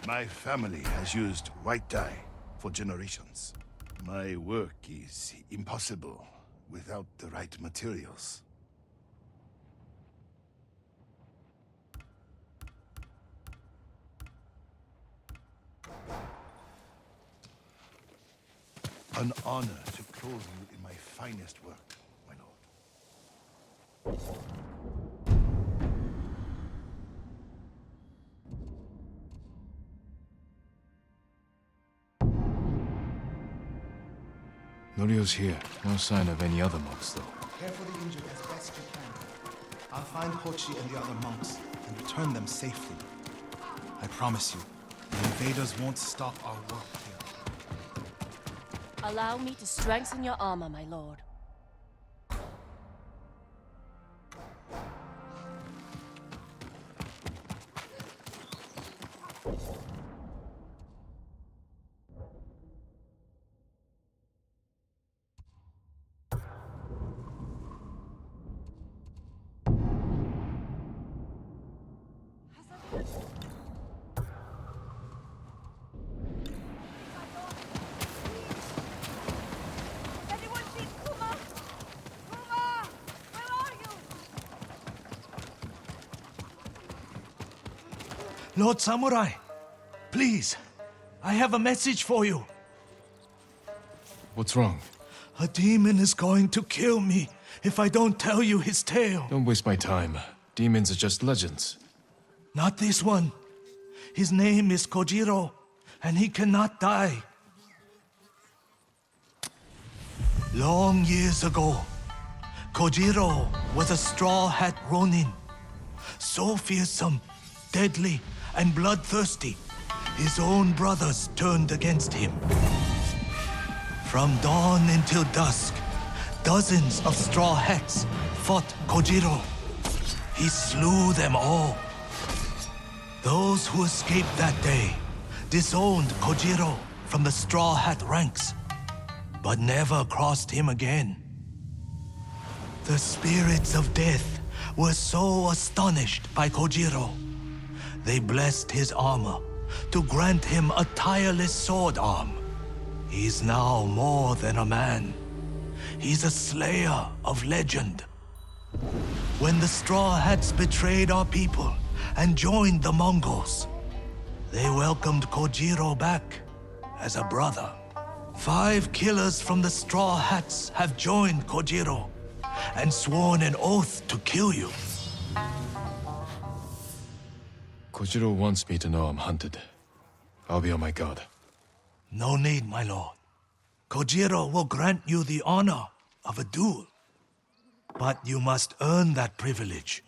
My family has used white dye for generations. My work is impossible without the right materials. An honor to clothe you in my finest work, my lord. Norio's here. No sign of any other monks, though. Care for the injured as best you can. I'll find Hochi and the other monks and return them safely. I promise you, the invaders won't stop our work here. Allow me to strengthen your armor, my lord. Lord Samurai, please, I have a message for you. What's wrong? A demon is going to kill me if I don't tell you his tale. Don't waste my time. Demons are just legends. Not this one. His name is Kojiro, and he cannot die. Long years ago, Kojiro was a Straw Hat Ronin. So fearsome, deadly, and bloodthirsty, his own brothers turned against him. From dawn until dusk, dozens of Straw Hats fought Kojiro. He slew them all. Those who escaped that day disowned Kojiro from the Straw Hat ranks, but never crossed him again. The spirits of death were so astonished by Kojiro. They blessed his armor to grant him a tireless sword arm. He's now more than a man. He's a slayer of legend. When the Straw Hats betrayed our people and joined the Mongols, they welcomed Kojiro back as a brother. 5 killers from the Straw Hats have joined Kojiro and sworn an oath to kill you. Kojiro wants me to know I'm hunted. I'll be on my guard. No need, my lord. Kojiro will grant you the honor of a duel. But you must earn that privilege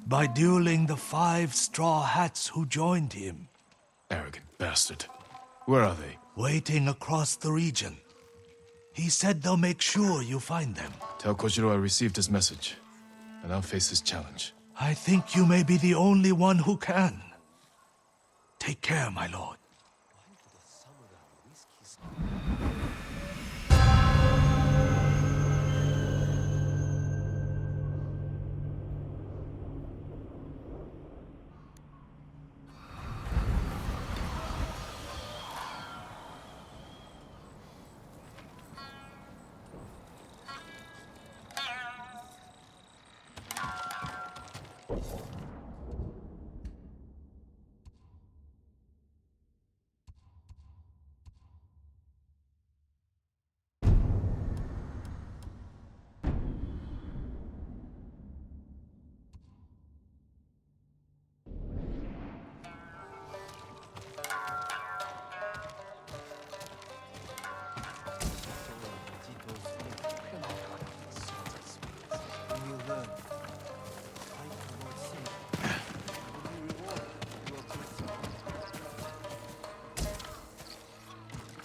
by dueling the 5 Straw Hats who joined him. Arrogant bastard. Where are they? Waiting across the region. He said they'll make sure you find them. Tell Kojiro I received his message, and I'll face his challenge. I think you may be the only one who can. Take care, my lord.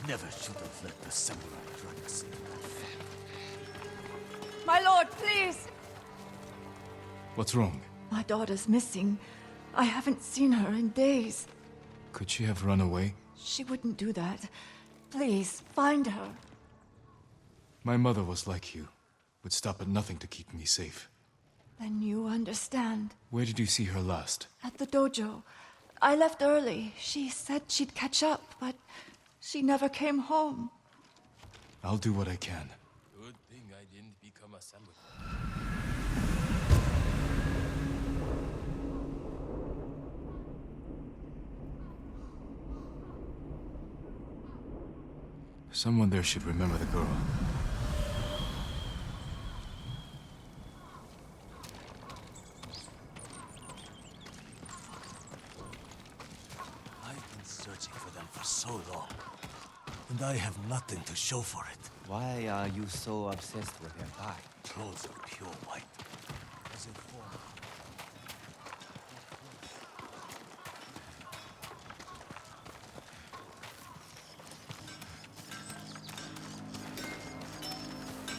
Never should have let the samurai drag us into that family. My lord, please! What's wrong? My daughter's missing. I haven't seen her in days. Could she have run away? She wouldn't do that. Please, find her. My mother was like you. Would stop at nothing to keep me safe. Then you understand. Where did you see her last? At the dojo. I left early. She said she'd catch up, but she never came home. I'll do what I can. Good thing I didn't become a samurai. Someone there should remember the girl. I've been searching for them for so long, and I have nothing to show for it. Why are you so obsessed with their dye? Clothes are pure white. As a form of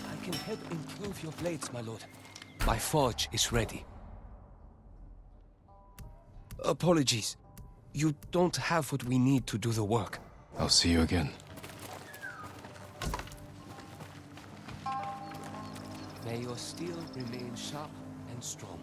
I can help improve your blades, my lord. My forge is ready. Apologies. You don't have what we need to do the work. I'll see you again. May your steel remain sharp and strong.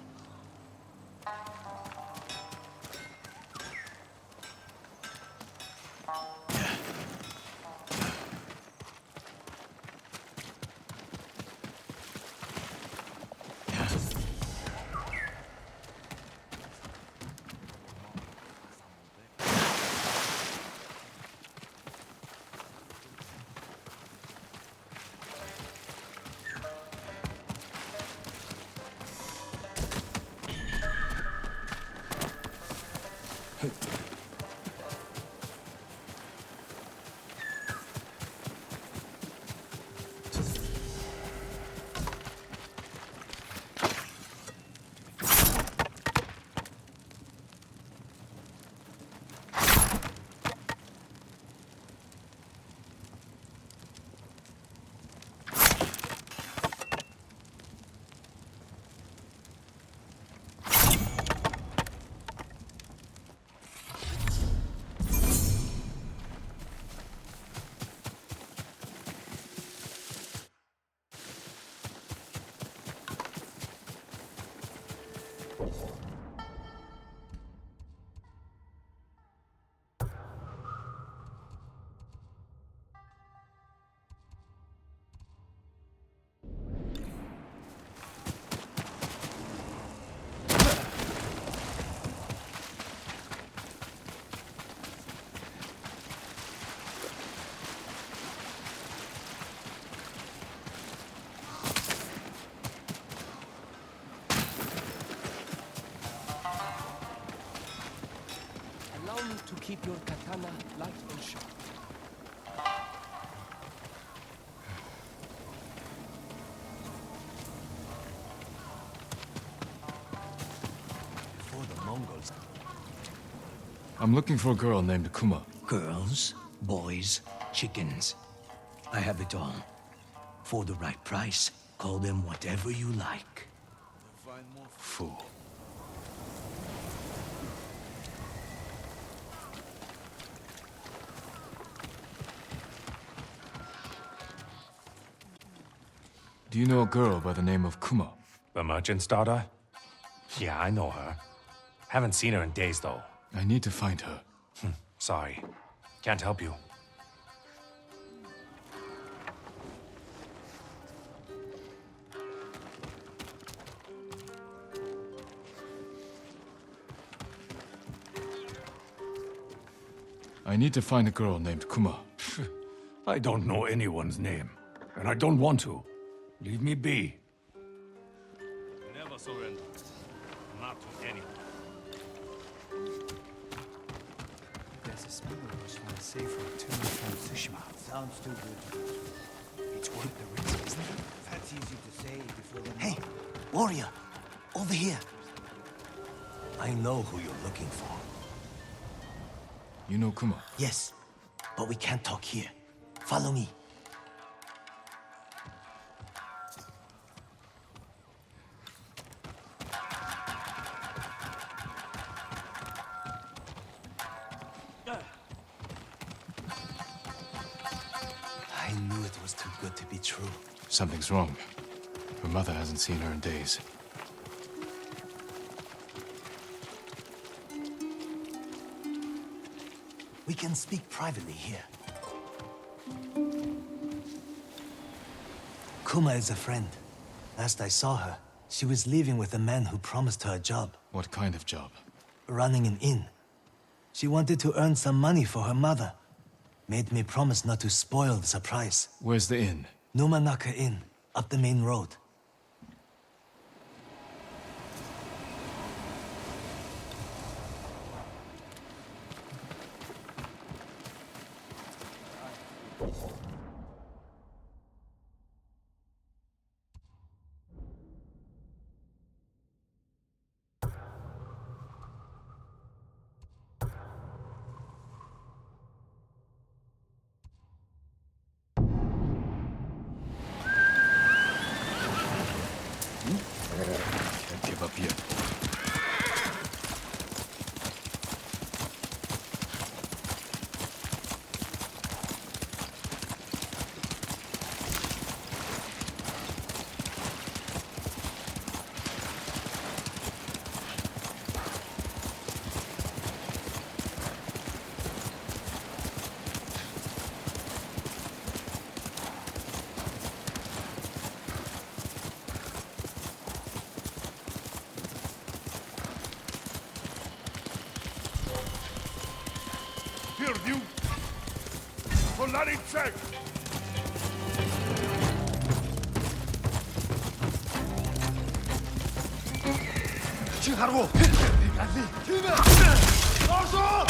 I'm looking for a girl named Kuma. Girls, boys, chickens. I have it all. For the right price, call them whatever you like. Fool. Do you know a girl by the name of Kuma? The merchant's daughter? Yeah, I know her. Haven't seen her in days, though. I need to find her. Sorry. Can't help you. I need to find a girl named Kuma. I don't know anyone's name, and I don't want to. Leave me be. Never surrender. Not to anyone. There's a smuggler who's found a safe return from Tsushima. Sounds too good. It's worth the risk, isn't it? That's easy to say before the... Hey, warrior! Over here! I know who you're looking for. You know Kuma? Yes, but we can't talk here. Follow me. I knew it was too good to be true. Something's wrong. Her mother hasn't seen her in days. We can speak privately here. Kuma is a friend. Last I saw her, she was leaving with a man who promised her a job. What kind of job? Running an inn. She wanted to earn some money for her mother. Made me promise not to spoil the surprise. Where's the inn? Numanaka Inn, up the main road. Can't give up yet. Here, you! Solari check! 하고 힘내! 어서!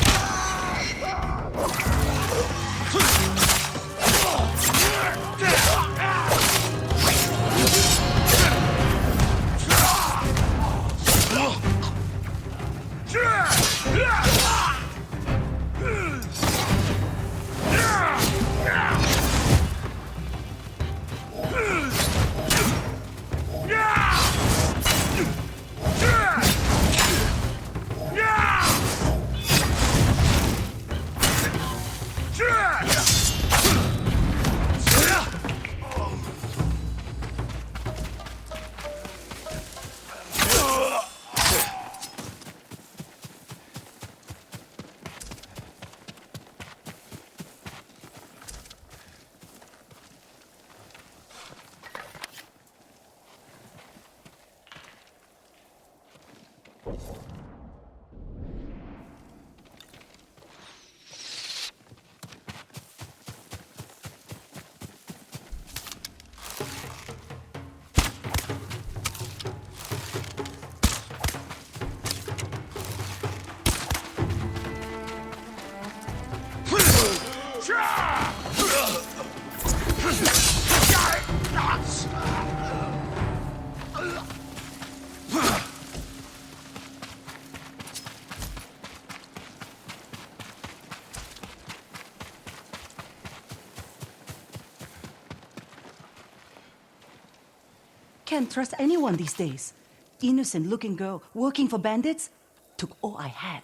Can't trust anyone these days. Innocent-looking girl working for bandits took all I had.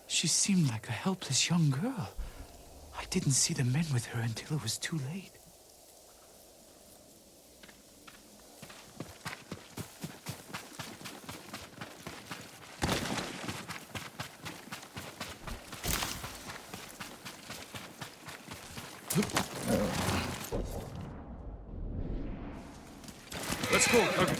She seemed like a helpless young girl. I didn't see the men with her until it was too late. Let's go, okay.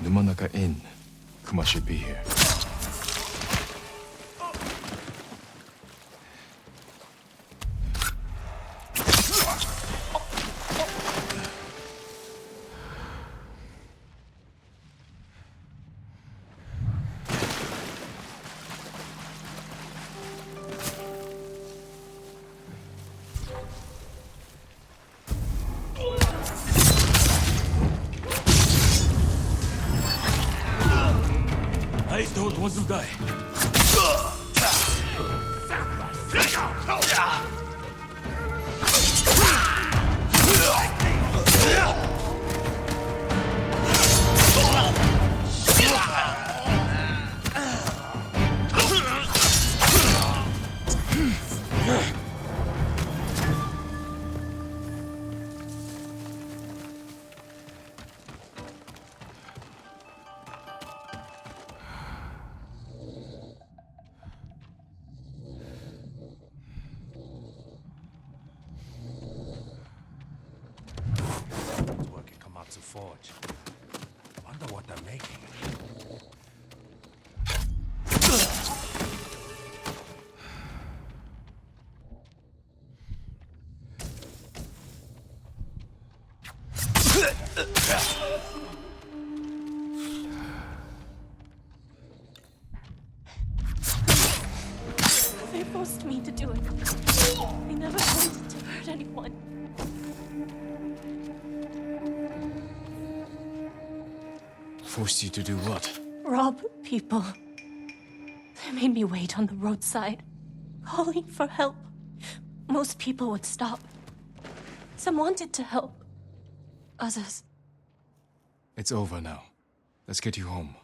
Numanaka Inn. Kuma should be here. I don't want to die. Forge. Wonder what they're making. They forced me to do it. They never wanted to hurt anyone. Forced you to do what? Rob people. They made me wait on the roadside, calling for help. Most people would stop. Some wanted to help. Others. It's over now. Let's get you home.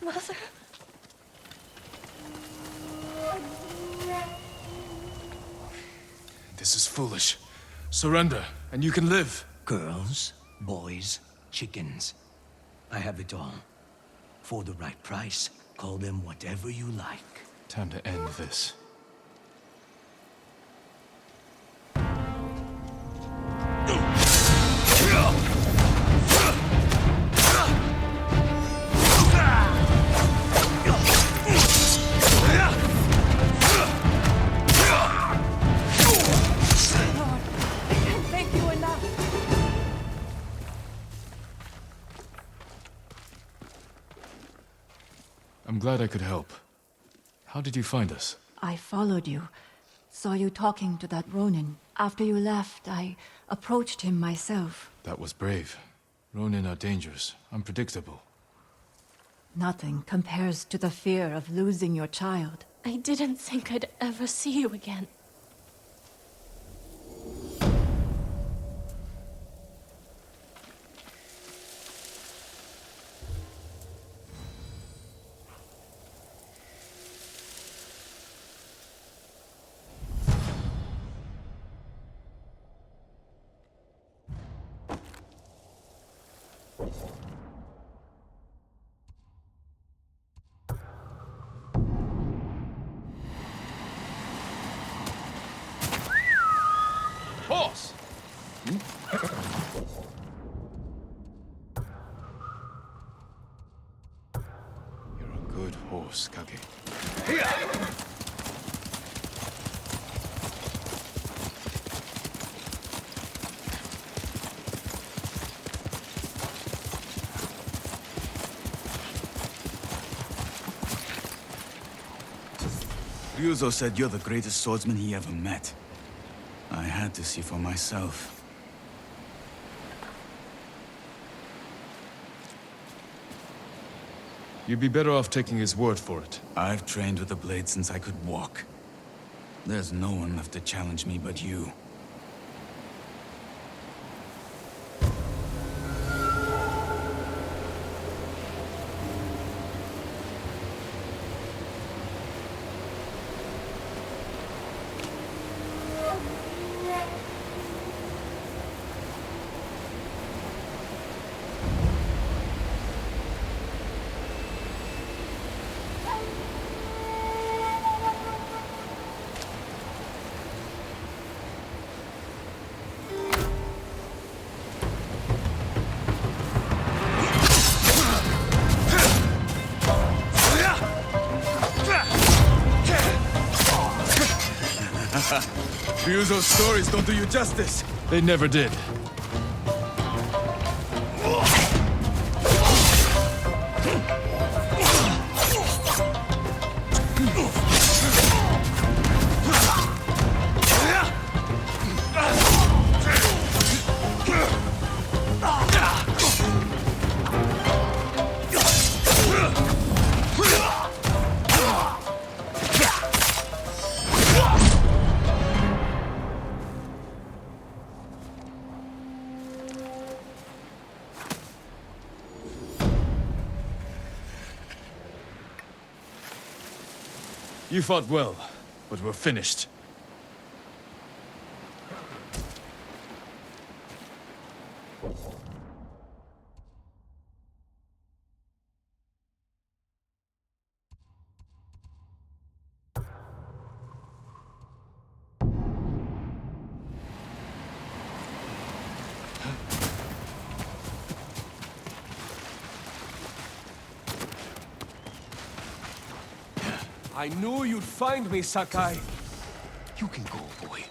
Mother. This is foolish. Surrender, and you can live. Girls, boys, chickens. I have it all. For the right price, call them whatever you like. Time to end this. I'm glad I could help. How did you find us? I followed you. Saw you talking to that Ronin. After you left, I approached him myself. That was brave. Ronin are dangerous, unpredictable. Nothing compares to the fear of losing your child. I didn't think I'd ever see you again. Horse! You're a good horse, Kage. Ryuzo said you're the greatest swordsman he ever met. I had to see for myself. You'd be better off taking his word for it. I've trained with the blade since I could walk. There's no one left to challenge me but you. Ryuzo's stories don't do you justice. They never did. You fought well, but we're finished. I knew you'd find me, Sakai. You can go, boy.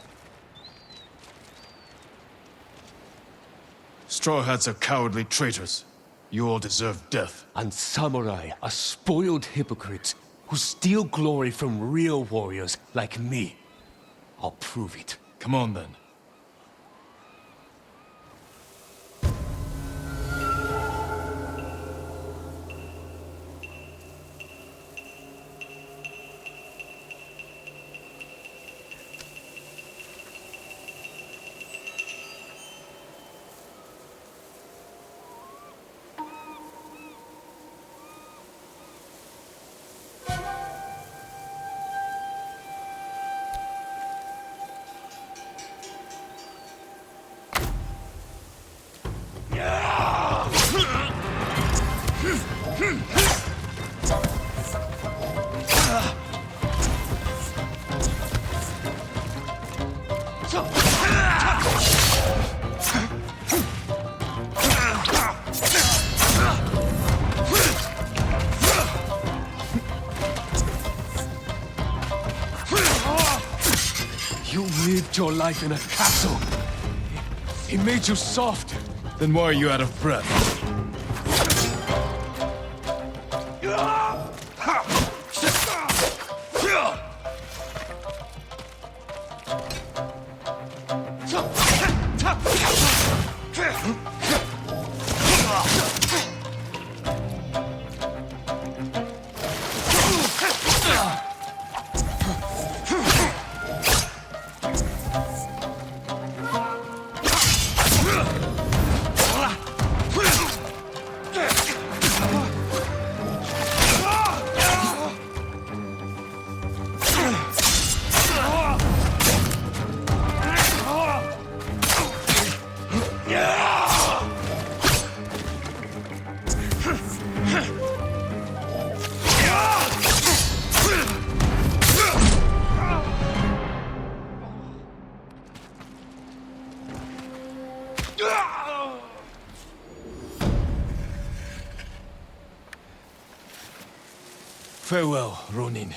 Straw Hats are cowardly traitors. You all deserve death. And samurai are spoiled hypocrites who steal glory from real warriors like me. I'll prove it. Come on, then. You lived your life in a castle. He made you soft. Then why are you out of breath? Farewell, Ronin.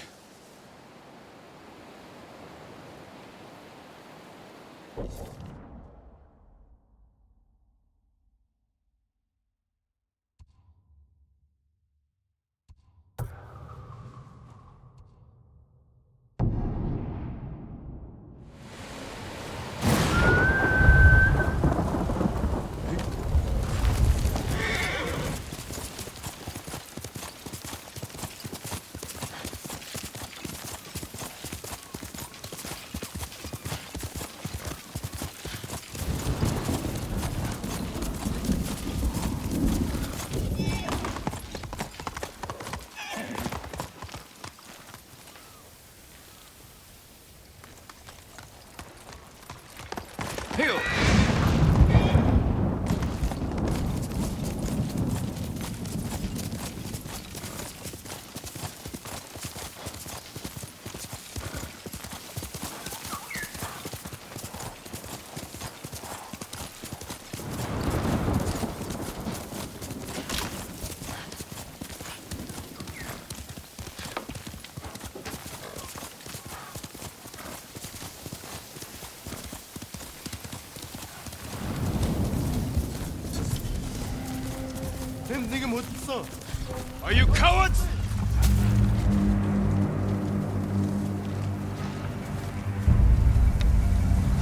Are you cowards?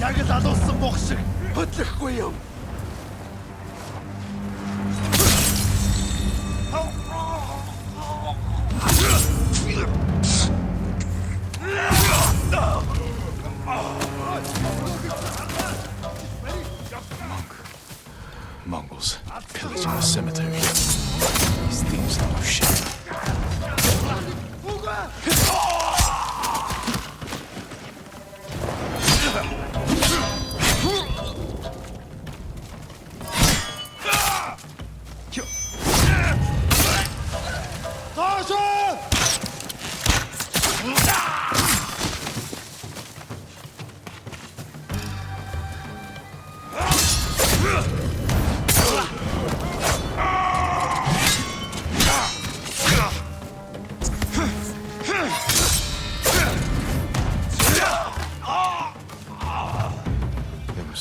Яг л алуулсан мох шиг хөдлөхгүй юм. Mongols pillaging the cemetery. These thieves don't know shit.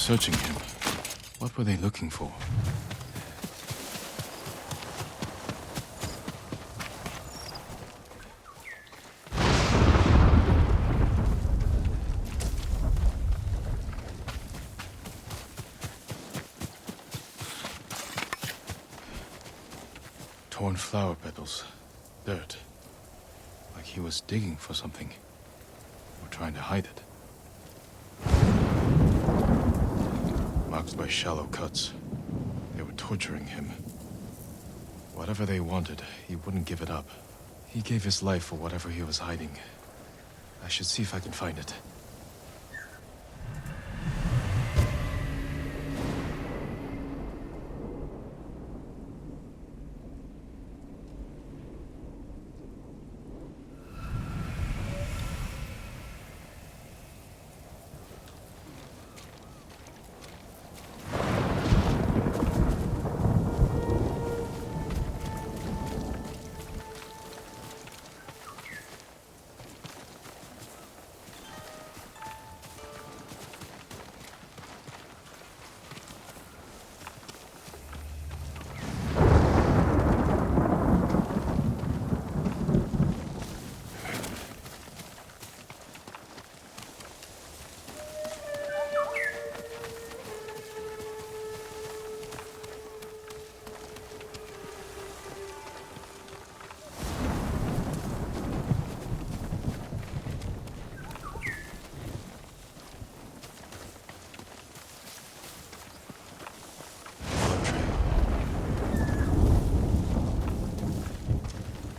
Searching him. What were they looking for? Torn flower petals. Dirt. Like he was digging for something. Or trying to hide it. Marked by shallow cuts. They were torturing him. Whatever they wanted, he wouldn't give it up. He gave his life for whatever he was hiding. I should see if I can find it.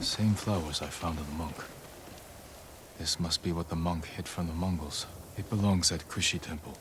Same flowers I found in the monk. This must be what the monk hid from the Mongols. It belongs at Kushi Temple.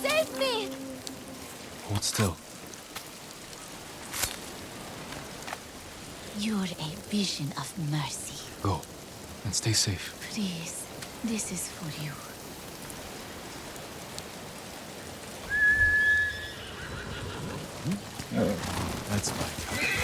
Save me! Hold still. You're a vision of mercy. Go. And stay safe. Please, this is for you. That's my cup.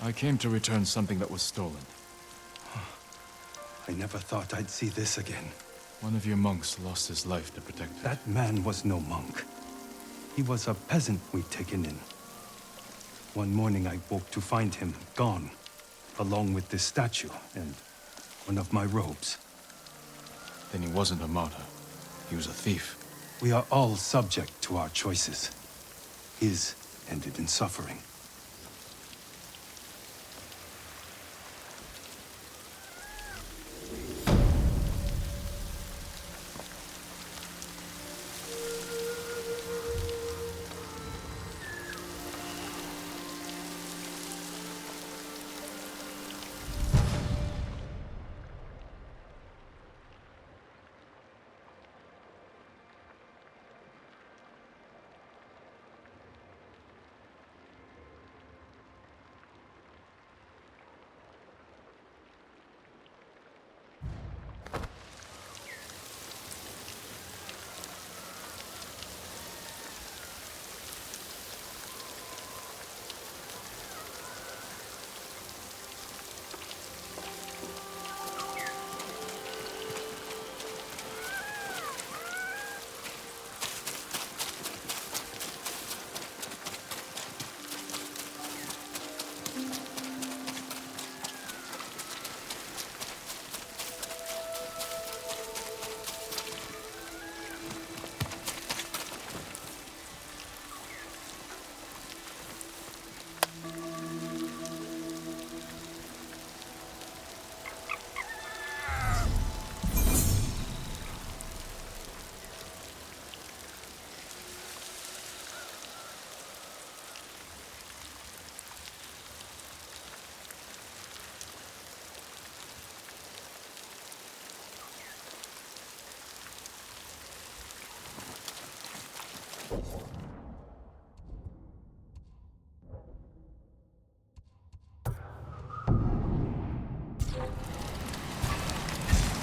I came to return something that was stolen. I never thought I'd see this again. One of your monks lost his life to protect it. That man was no monk. He was a peasant we'd taken in. One morning I woke to find him gone, along with this statue and one of my robes. Then he wasn't a martyr. He was a thief. We are all subject to our choices. His ended in suffering.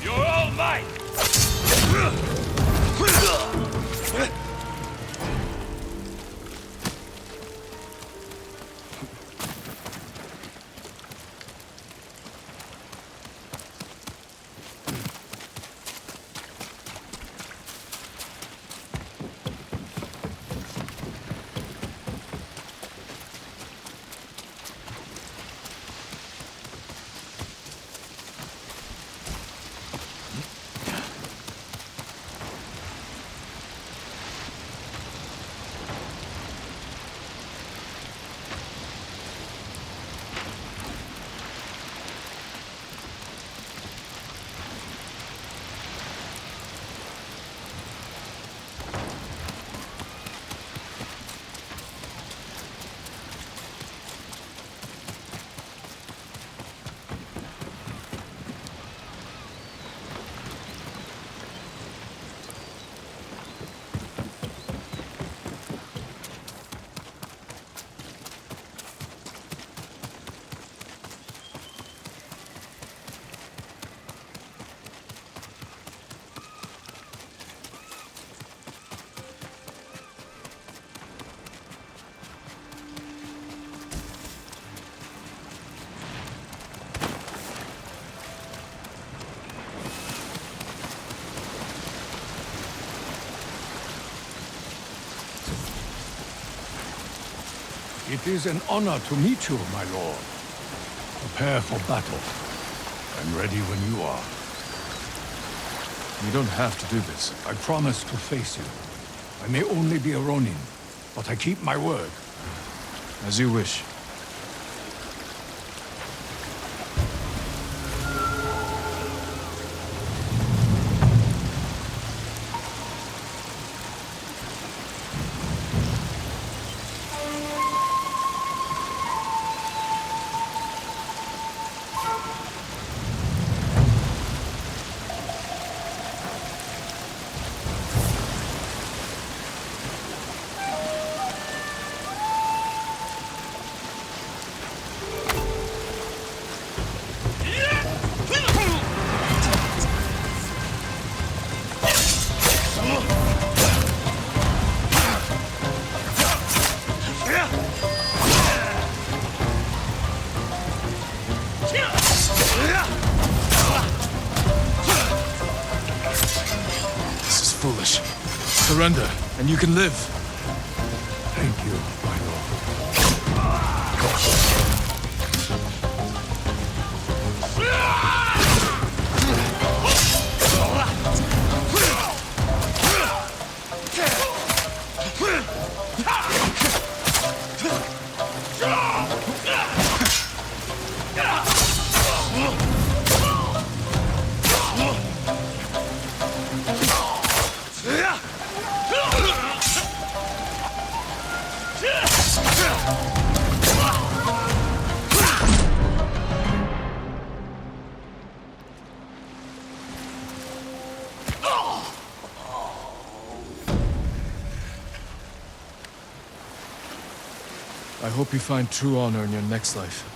You're all mine! It is an honor to meet you, my lord. Prepare for battle. I'm ready when you are. You don't have to do this. I promise to face you. I may only be a Ronin, but I keep my word. As you wish. This is foolish. Surrender, and you can live. Thank you, my I hope you find true honor in your next life.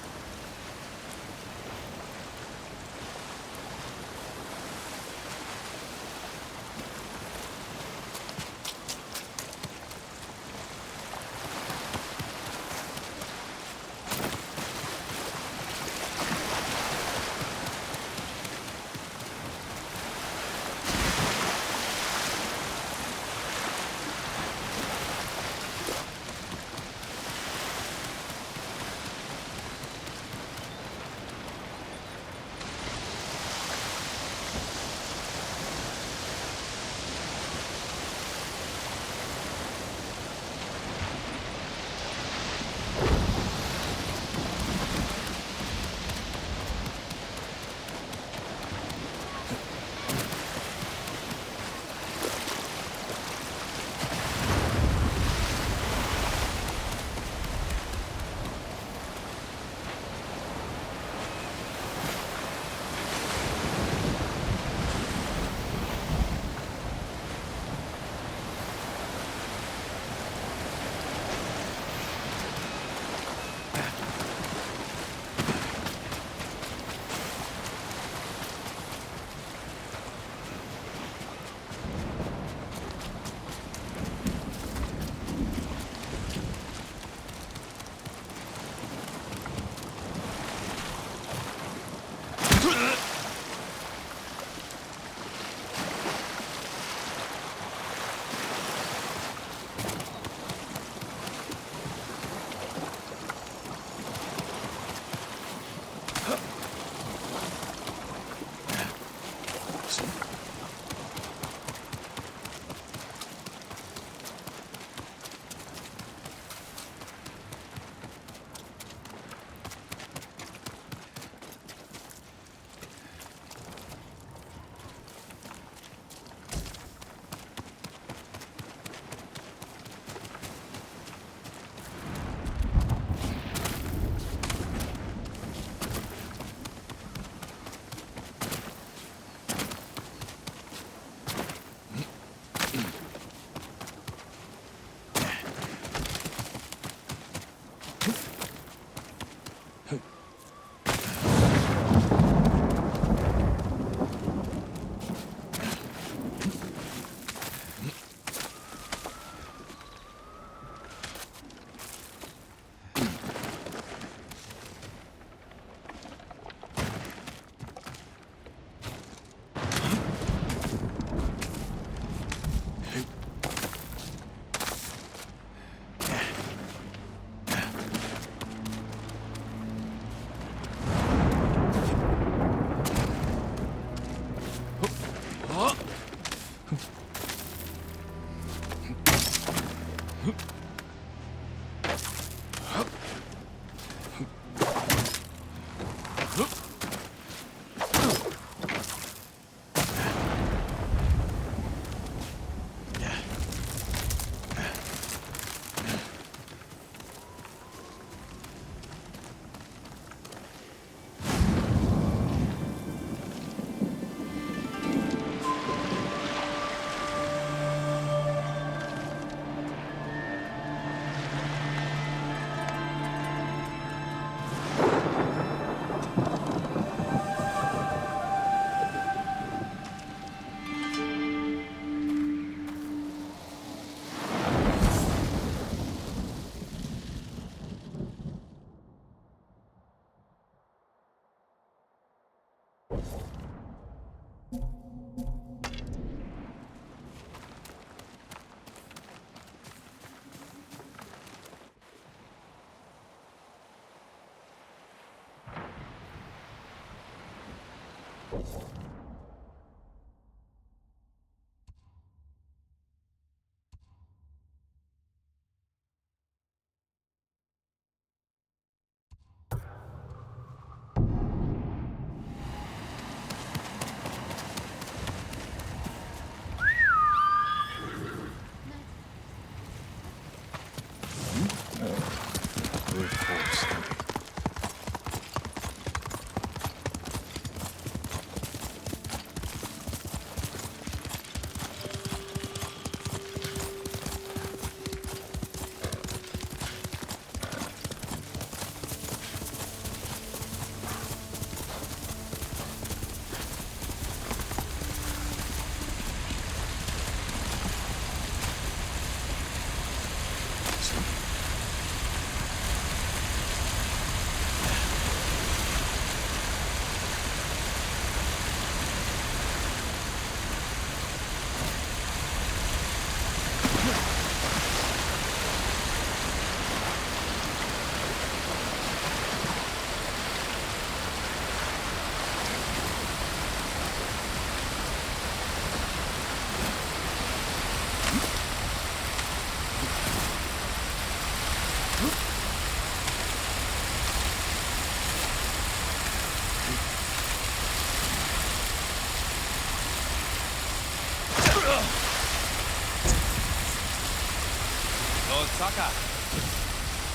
Saka,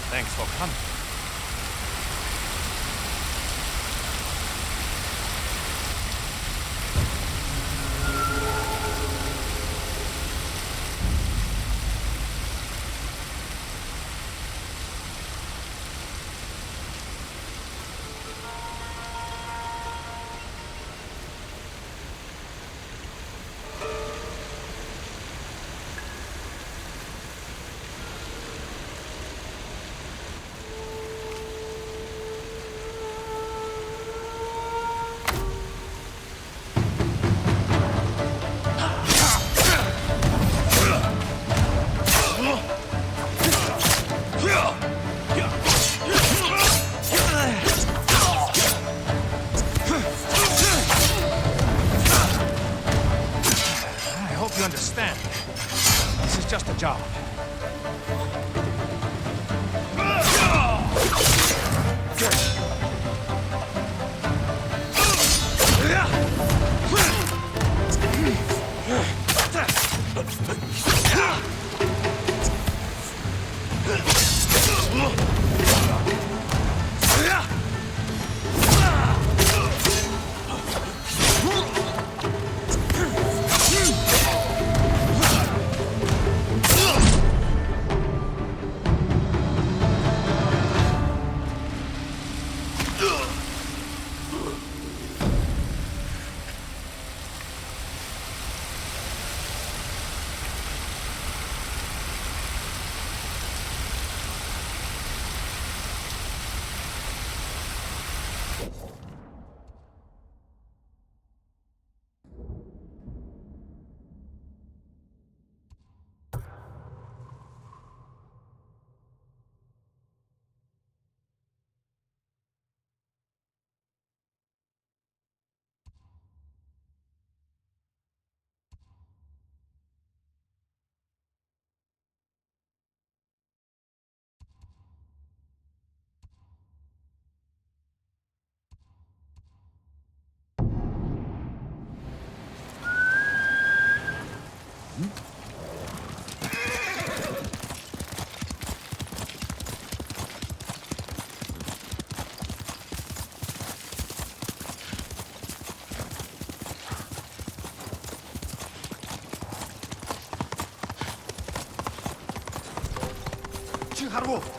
thanks for coming. You understand. This is just a job.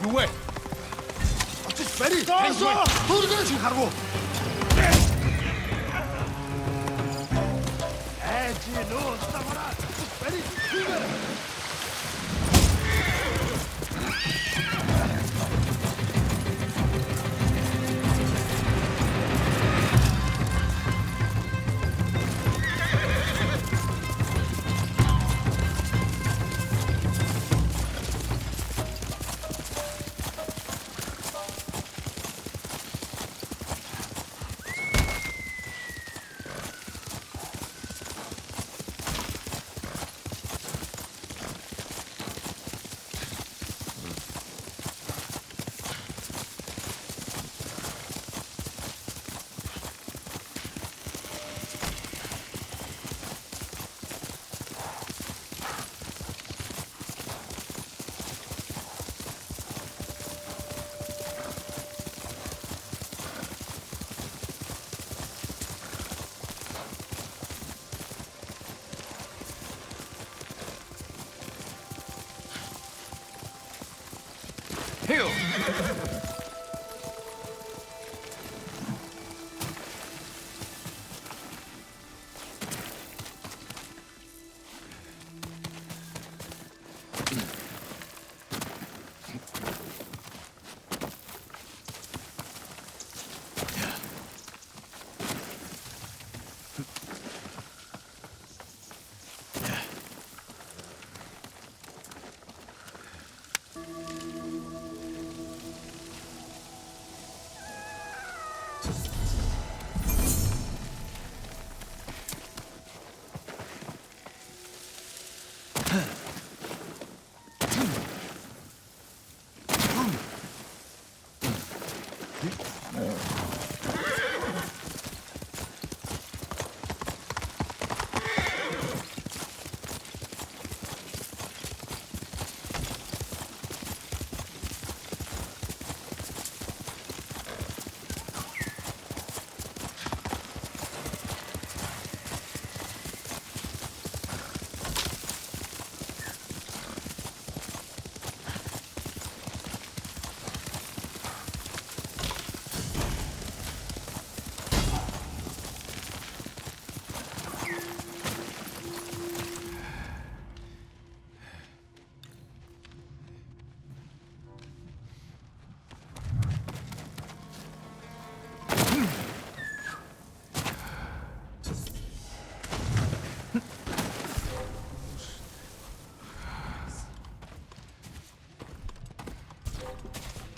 You wait. Just ready. Kill!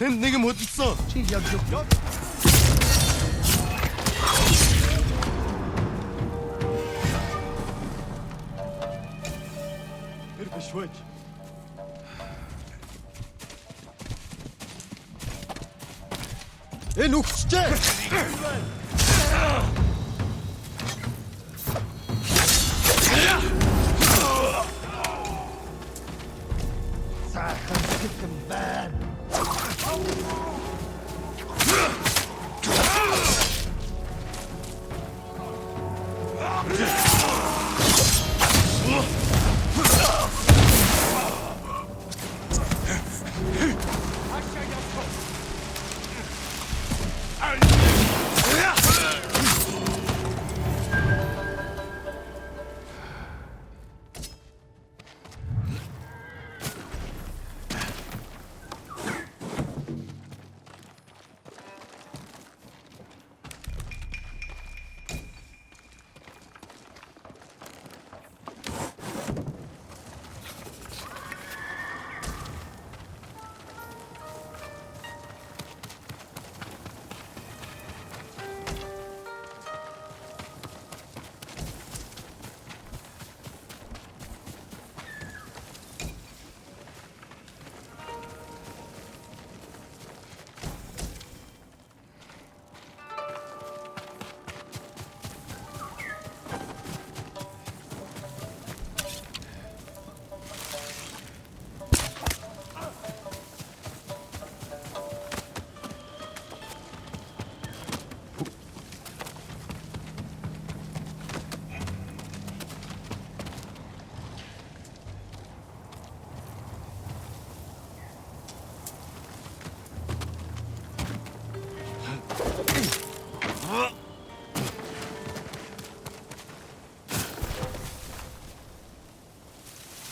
걘 내게 못 있어. 이렇게 쉬워야지. 에 놓고 진짜.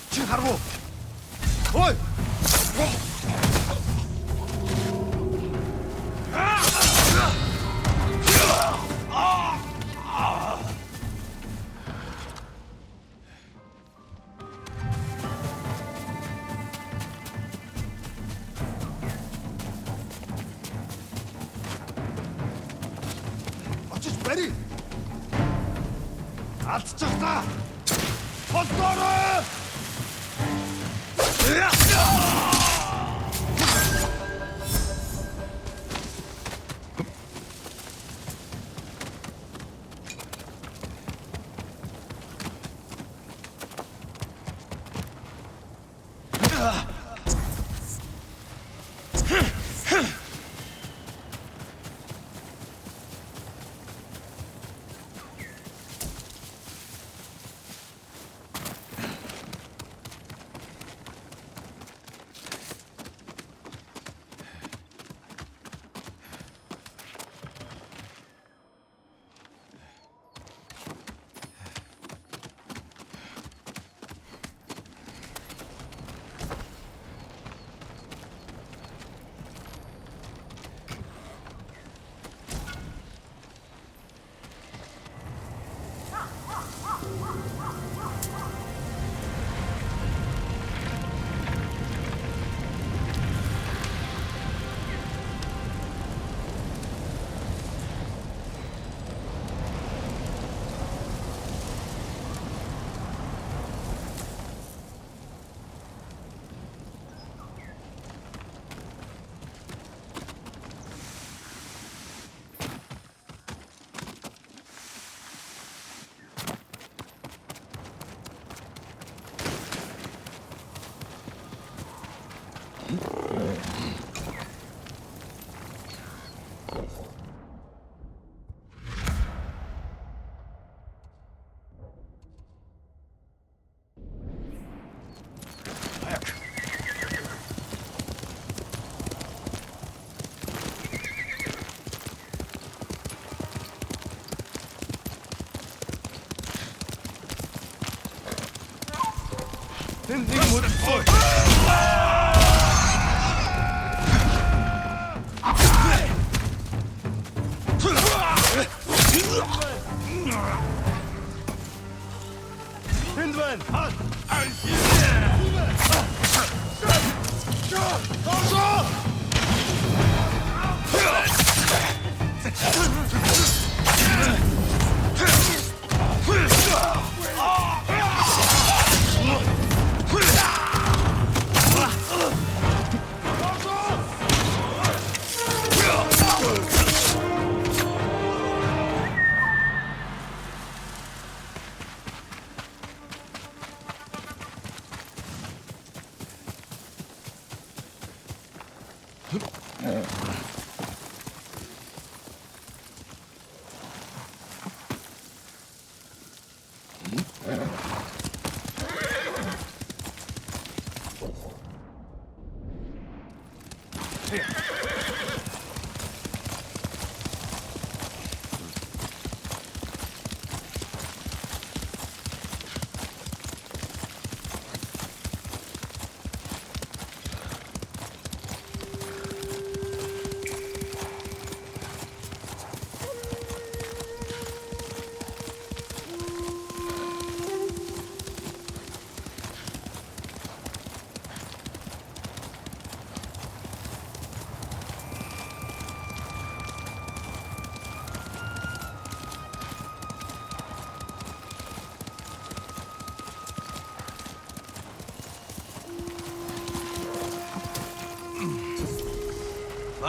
지금 가라고. 어이. 어찌 빨리. 다 지쳤다. 헛걸어.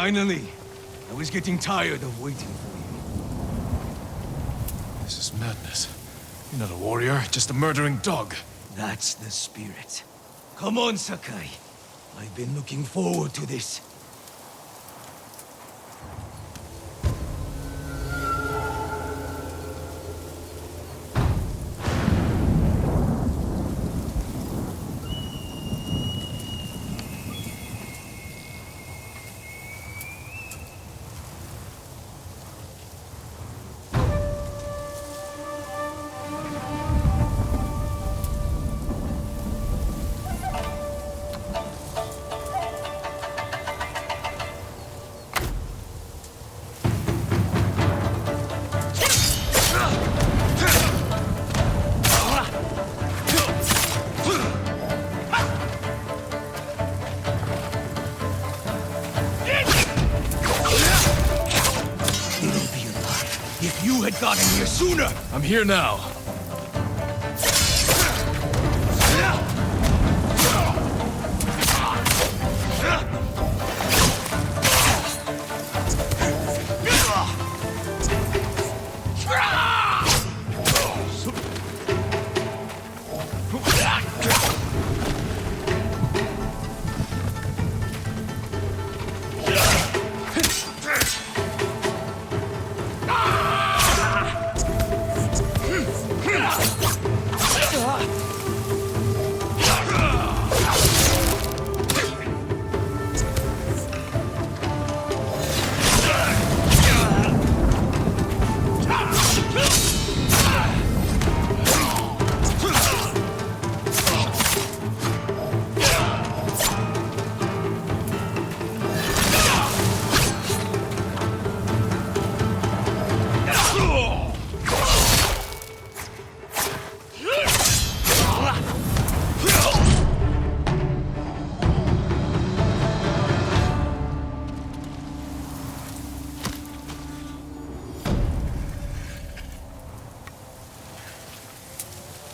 Finally! I was getting tired of waiting for you. This is madness. You're not a warrior, just a murdering dog. That's the spirit. Come on, Sakai. I've been looking forward to this. If you had gotten here sooner! I'm here now.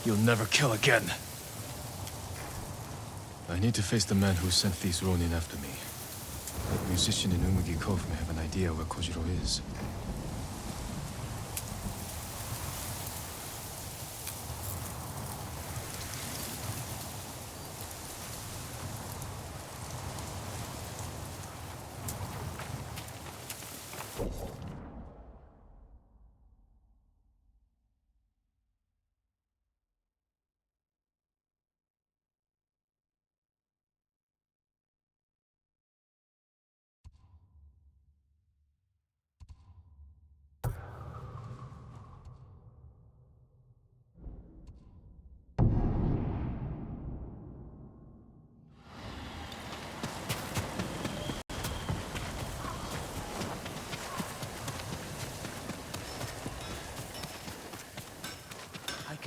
You'll never kill again. I need to face the man who sent these Ronin after me. That musician in Umugi Cove may have an idea where Kojiro is.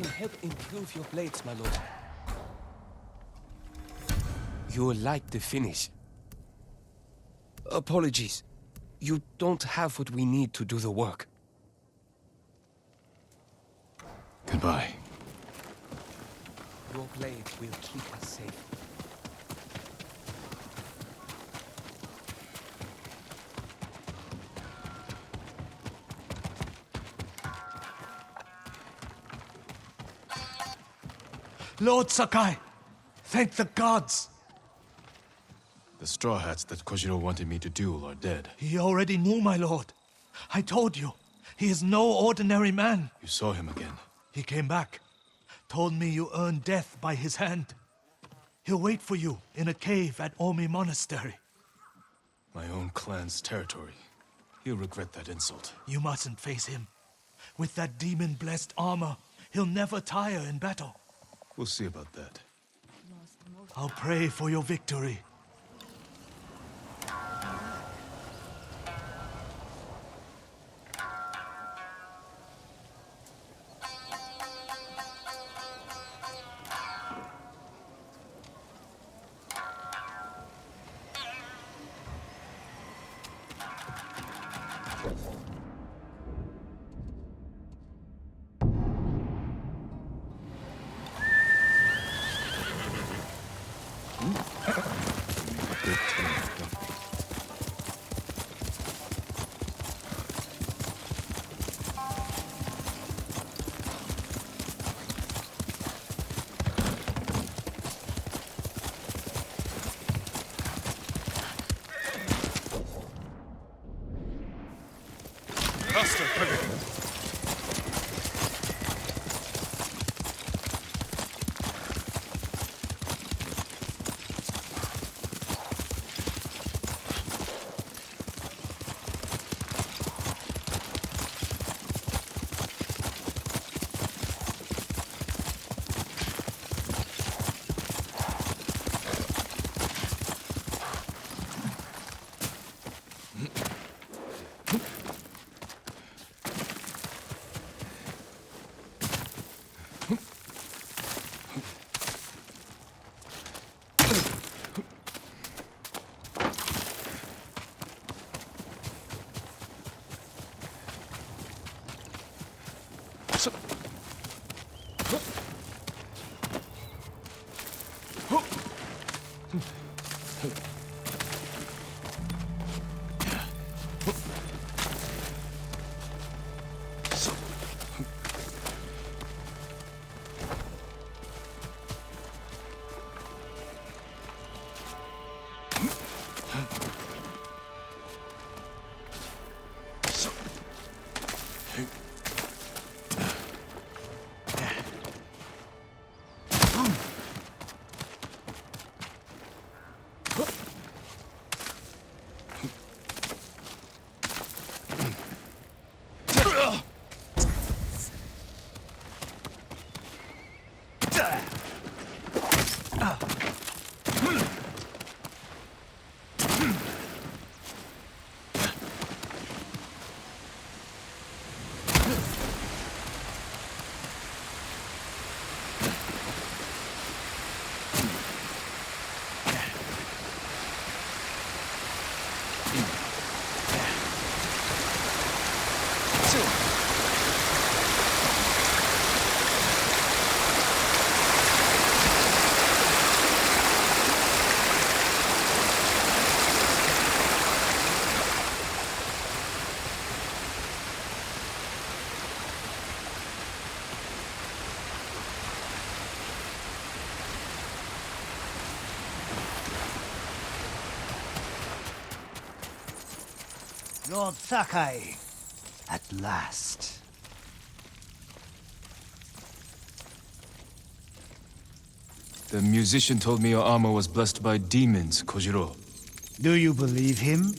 can help improve your blades, my lord. You'll like the finish. Apologies. You don't have what we need to do the work. Goodbye. Your blade will keep us safe. Lord Sakai, thank the gods. The Straw Hats that Kojiro wanted me to duel are dead. He already knew, my lord. I told you, he is no ordinary man. You saw him again. He came back, told me you earned death by his hand. He'll wait for you in a cave at Omi Monastery. My own clan's territory. He'll regret that insult. You mustn't face him. With that demon-blessed armor, he'll never tire in battle. We'll see about that. I'll pray for your victory. Lord Sakai, at last. The musician told me your armor was blessed by demons, Kojiro. Do you believe him?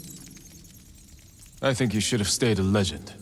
I think you should have stayed a legend.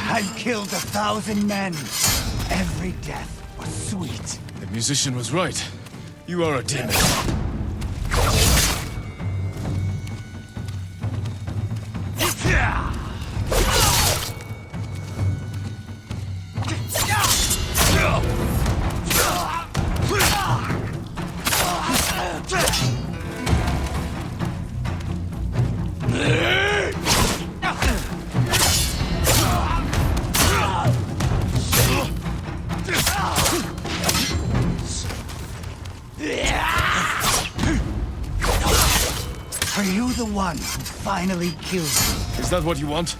I've killed 1,000 men. Every death was sweet. The musician was right. You are a demon. Are you the one who finally killed me? Is that what you want?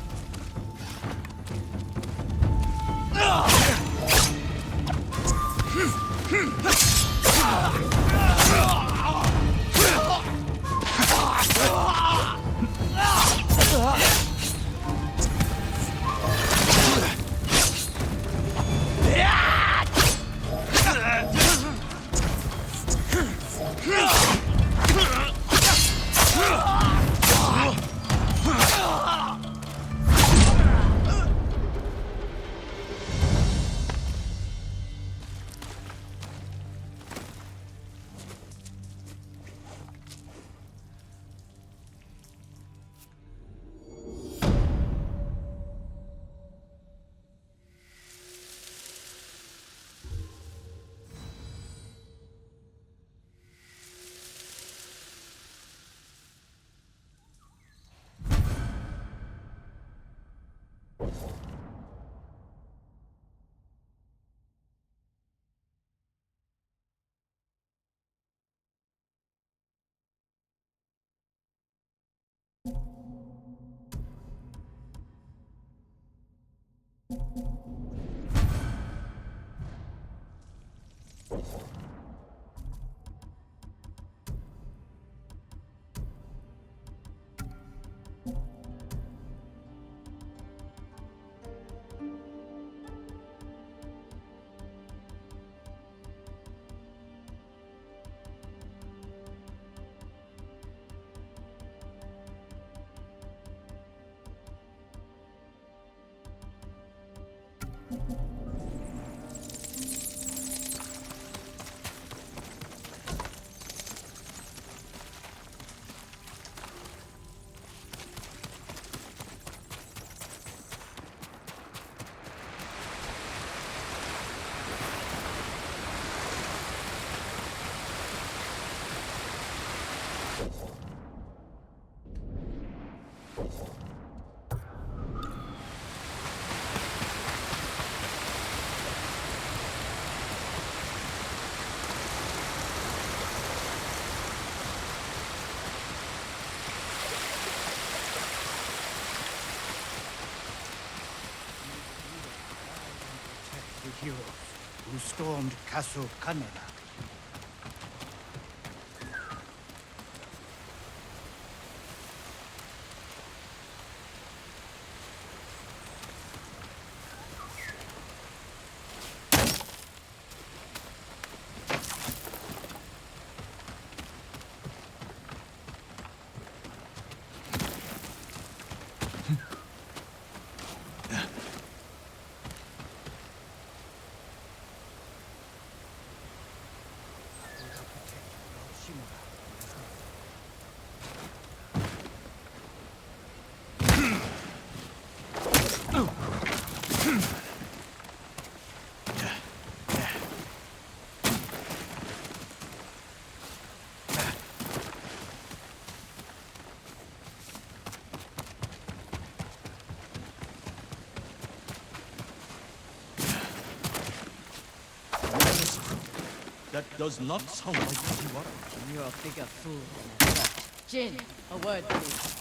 The heroes who stormed Castle Canada. That does not sound like what you are. You're a bigger fool than I thought. Jin, a word, please.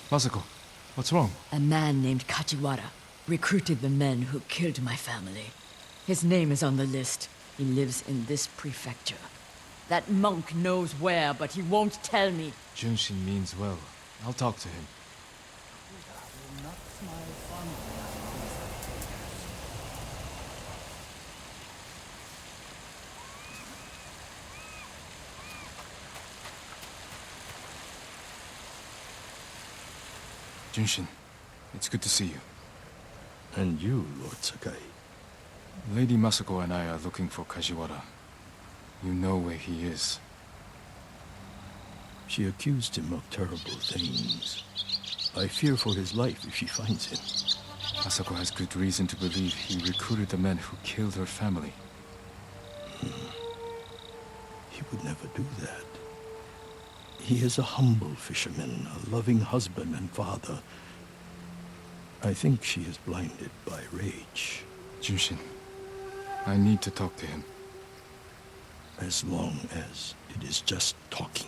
Masako, what's wrong? A man named Kajiwara recruited the men who killed my family. His name is on the list. He lives in this prefecture. That monk knows where, but he won't tell me. Junshin means well. I'll talk to him. Junshin, it's good to see you. And you, Lord Sakai. Lady Masako and I are looking for Kajiwara. You know where he is. She accused him of terrible things. I fear for his life if she finds him. Masako has good reason to believe he recruited the men who killed her family. He would never do that. He is a humble fisherman, a loving husband and father. I think she is blinded by rage. Junshin, I need to talk to him. As long as it is just talking.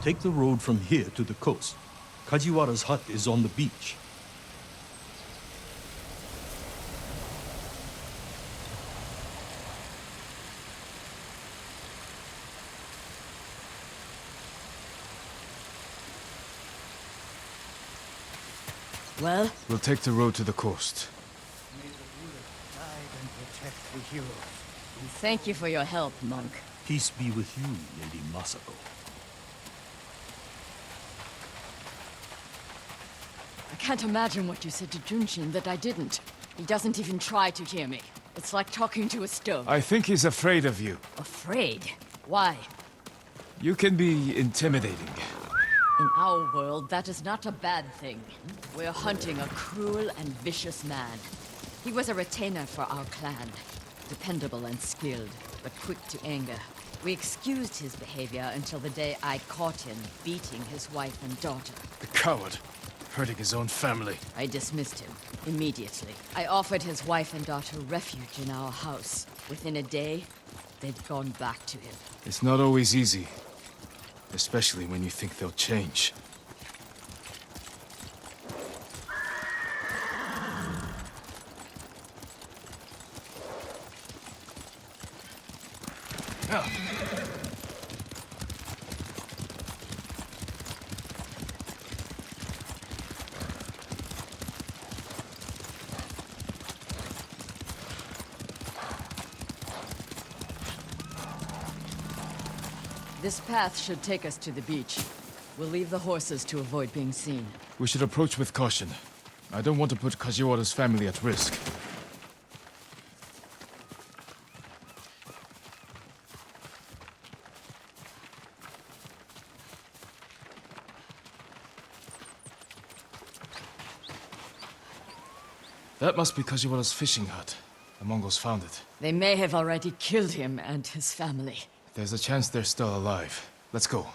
Take the road from here to the coast. Kajiwara's hut is on the beach. Well? We'll take the road to the coast. May the Buddha guide and protect the heroes. Thank you for your help, monk. Peace be with you, Lady Masako. I can't imagine what you said to Junshin that I didn't. He doesn't even try to hear me. It's like talking to a stone. I think he's afraid of you. Afraid? Why? You can be intimidating. In our world, that is not a bad thing. We're hunting a cruel and vicious man. He was a retainer for our clan. Dependable and skilled, but quick to anger. We excused his behavior until the day I caught him beating his wife and daughter. The coward. Hurting his own family. I dismissed him immediately. I offered his wife and daughter refuge in our house. Within a day, they'd gone back to him. It's not always easy. Especially when you think they'll change. This path should take us to the beach. We'll leave the horses to avoid being seen. We should approach with caution. I don't want to put Kajiwara's family at risk. That must be Kajiwara's fishing hut. The Mongols found it. They may have already killed him and his family. There's a chance they're still alive. Let's go.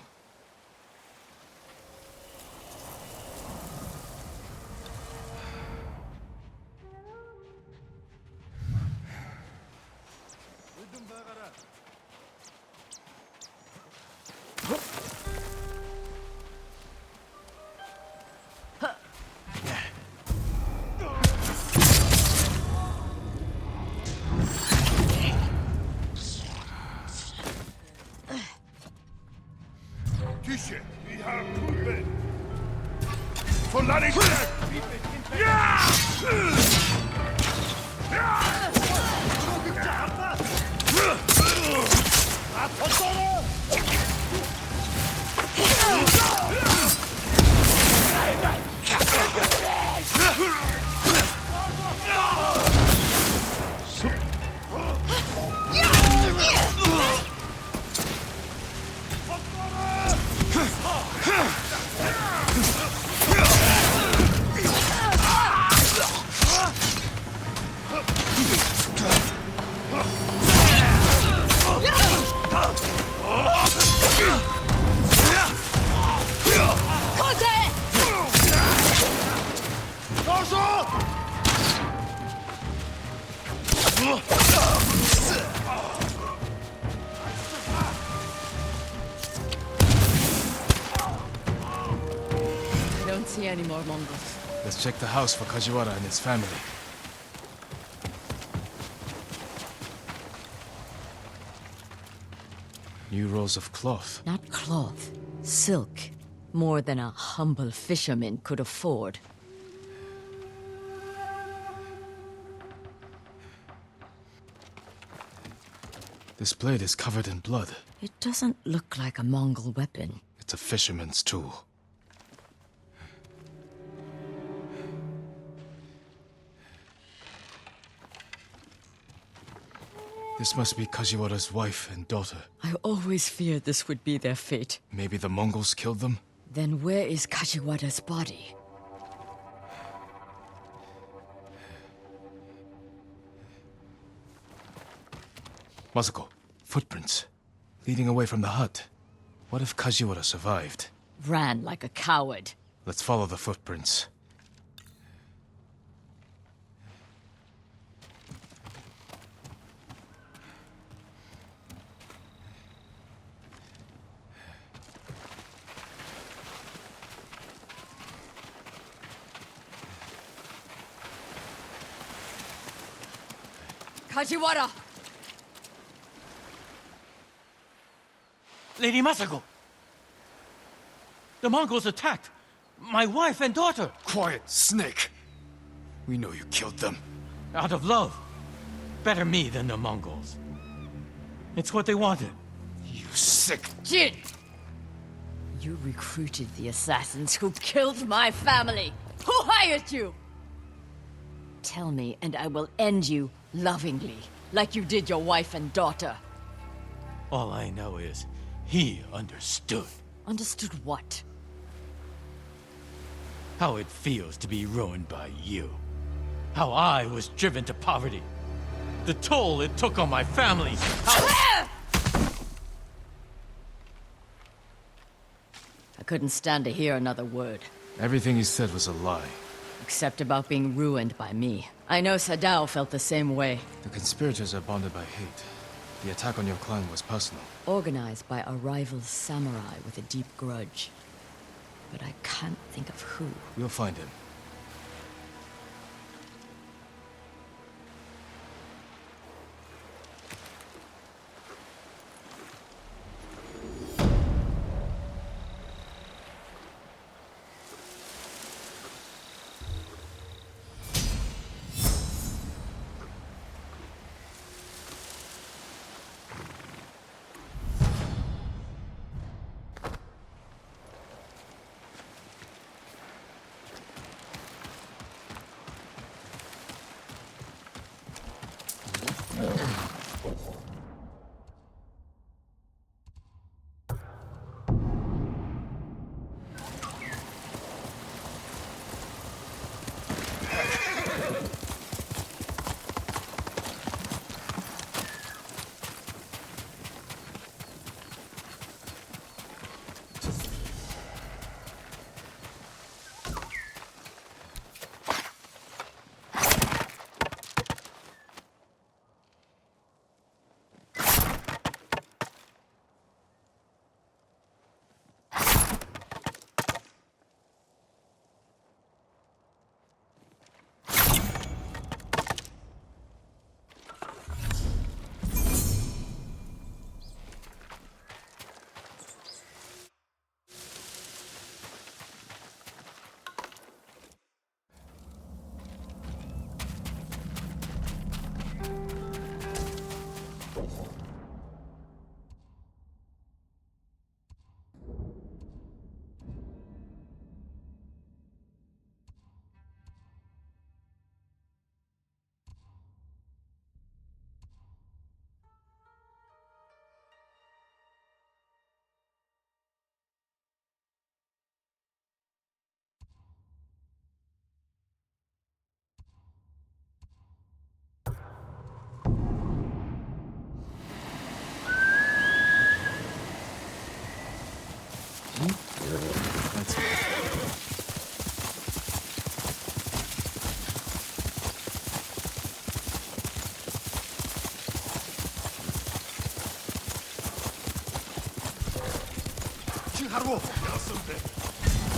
see any more Mongols. Let's check the house for Kajiwara and his family. New rolls of cloth. Not cloth. Silk. More than a humble fisherman could afford. This blade is covered in blood. It doesn't look like a Mongol weapon. It's a fisherman's tool. This must be Kajiwara's wife and daughter. I always feared this would be their fate. Maybe the Mongols killed them? Then where is Kajiwara's body? Masako, footprints. Leading away from the hut. What if Kajiwara survived? Ran like a coward. Let's follow the footprints. Kajiwara! Lady Masako! The Mongols attacked my wife and daughter! Quiet, snake! We know you killed them. Out of love. Better me than the Mongols. It's what they wanted. You sick... Jin! You recruited the assassins who killed my family! Who hired you? Tell me, and I will end you lovingly, like you did your wife and daughter. All I know is, he understood. Understood what? How it feels to be ruined by you. How I was driven to poverty. The toll it took on my family. How... I couldn't stand to hear another word. Everything he said was a lie. Except about being ruined by me. I know Sadao felt the same way. The conspirators are bonded by hate. The attack on your clan was personal. Organized by a rival samurai with a deep grudge. But I can't think of who. We'll find him.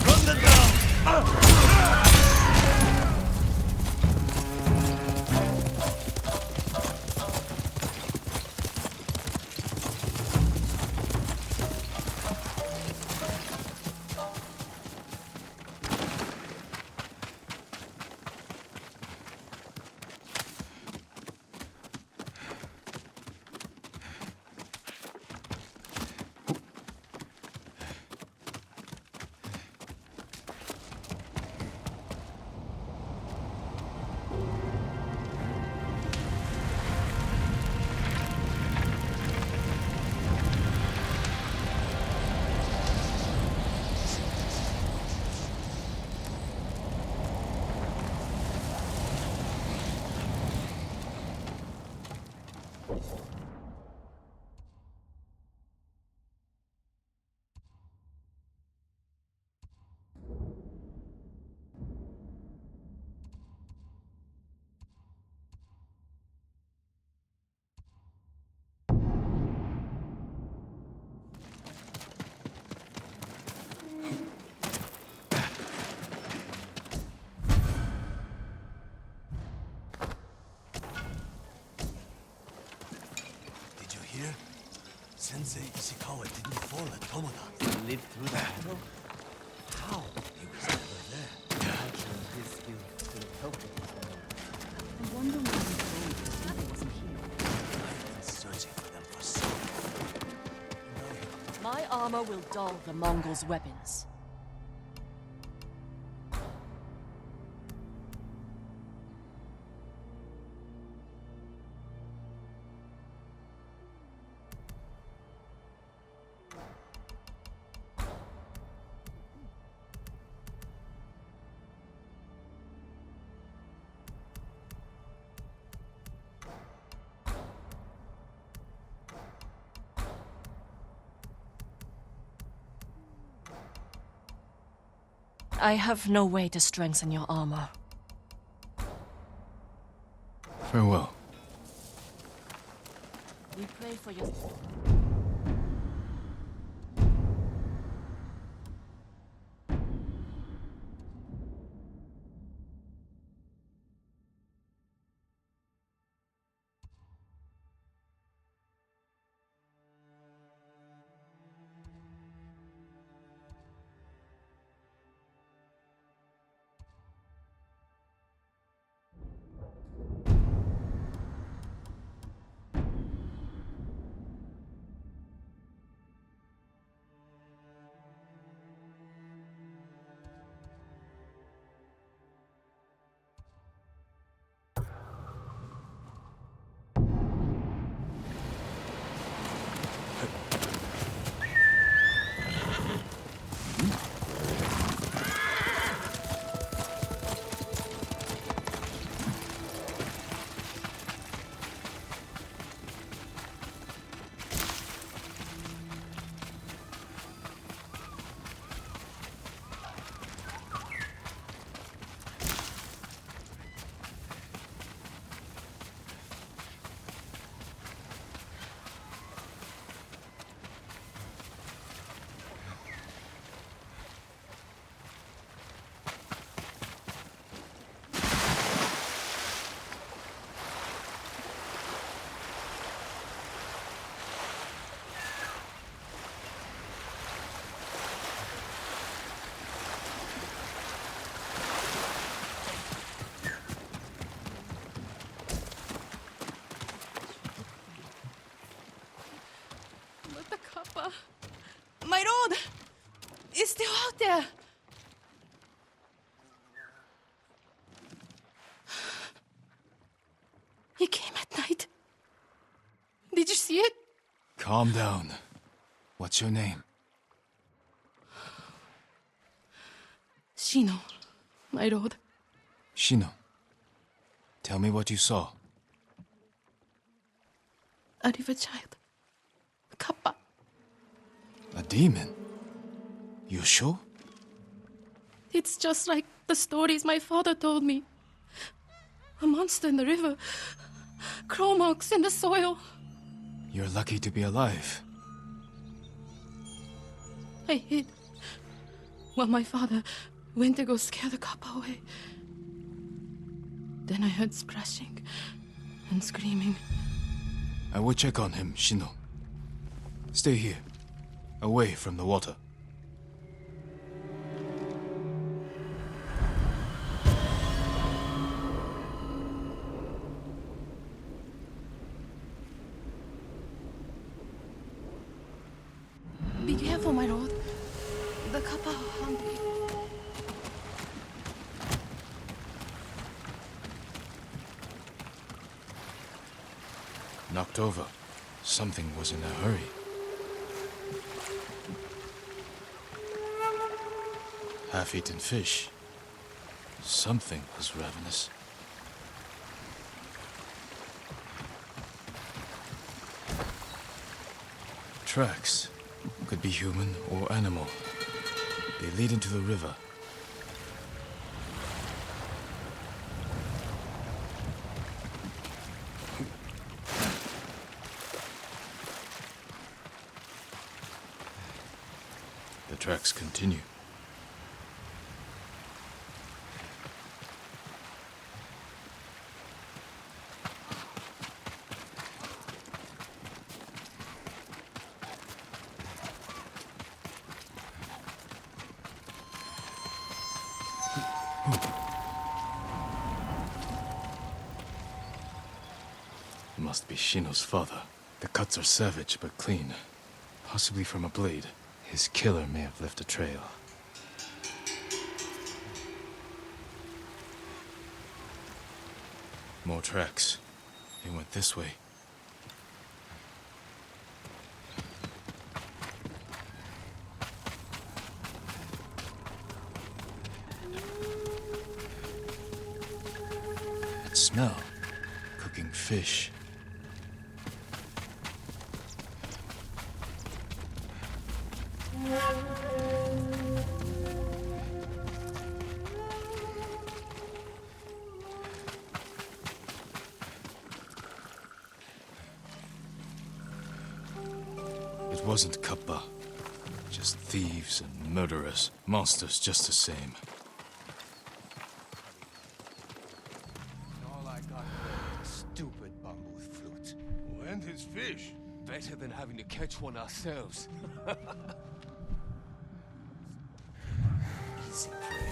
Run them down! Sensei Ishikawa didn't fall at Tomoda. He lived through the battle? How? He was never there. Actually, his skill could have helped with his battle. I wonder why he told his brother wasn't here. I've been searching for them for so long. My armor will dull the Mongols' weapons. I have no way to strengthen your armor. Farewell. We pray for your... My road is still out there. He came at night. Did you see it? Calm down. What's your name? Shino, my road. Shino. Tell me what you saw. A river child. Kappa. A demon? You sure? It's just like the stories my father told me. A monster in the river. Crow marks in the soil. You're lucky to be alive. I hid while my father Went to go scare the kappa away. Then I heard splashing and screaming. I will check on him, Shino. Stay here, away from the water. Be careful, my lord. The kappa are hungry. Knocked over. Something was in a hurry. Half-eaten fish. Something was ravenous. Tracks. Could be human or animal. They lead into the river. The tracks continue. Must be Shino's father. The cuts are savage but clean. Possibly from a blade. His killer may have left a trail. More tracks. They went this way. That smell. Cooking fish. It wasn't Kappa. Just thieves and murderers. Monsters just the same. All I got was a stupid bamboo flute. And his fish. Better than having to catch one ourselves. Easy prey.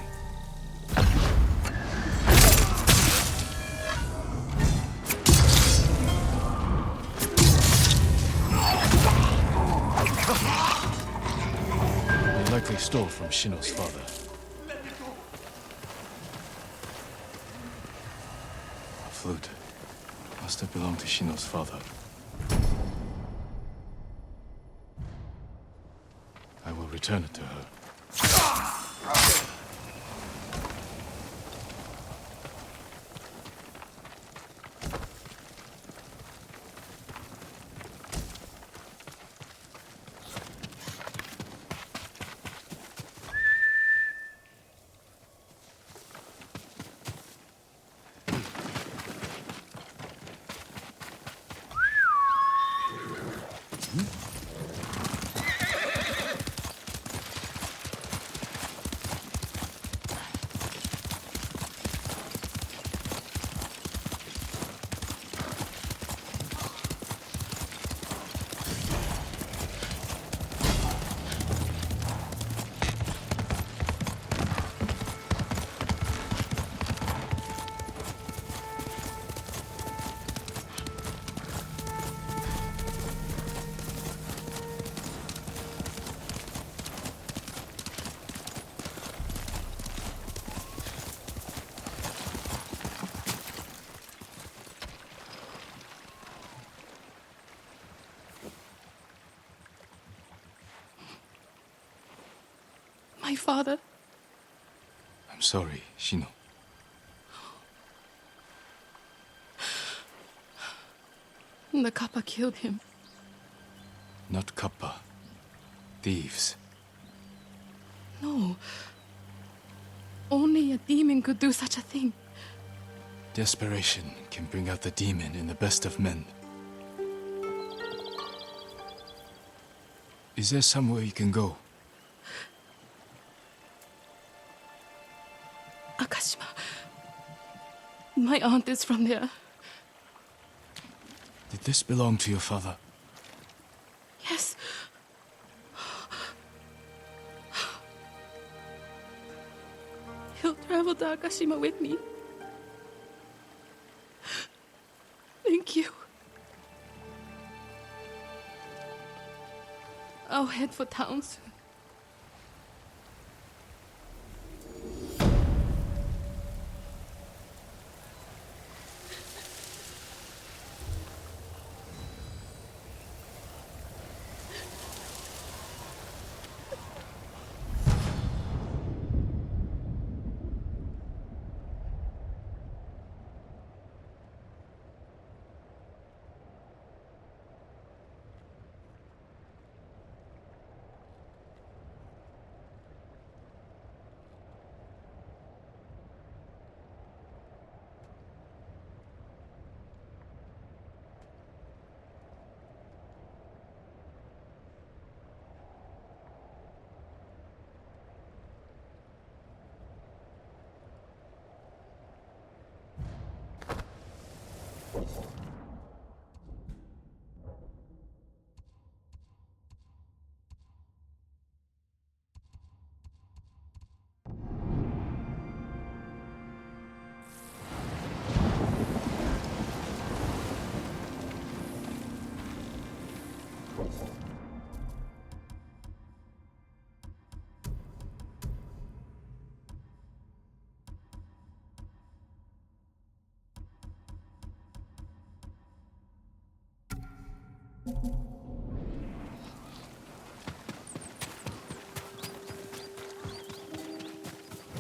They likely stole from Shino's father. A flute. Must have belonged to Shino's father. I will return it to her. My father. I'm sorry, Shino. The kappa killed him. Not Kappa. Thieves. No. Only a demon could do such a thing. Desperation can bring out the demon in the best of men. Is there somewhere you can go? My aunt is from there. Did this belong to your father? Yes. He'll travel to Akashima with me. Thank you. I'll head for town soon.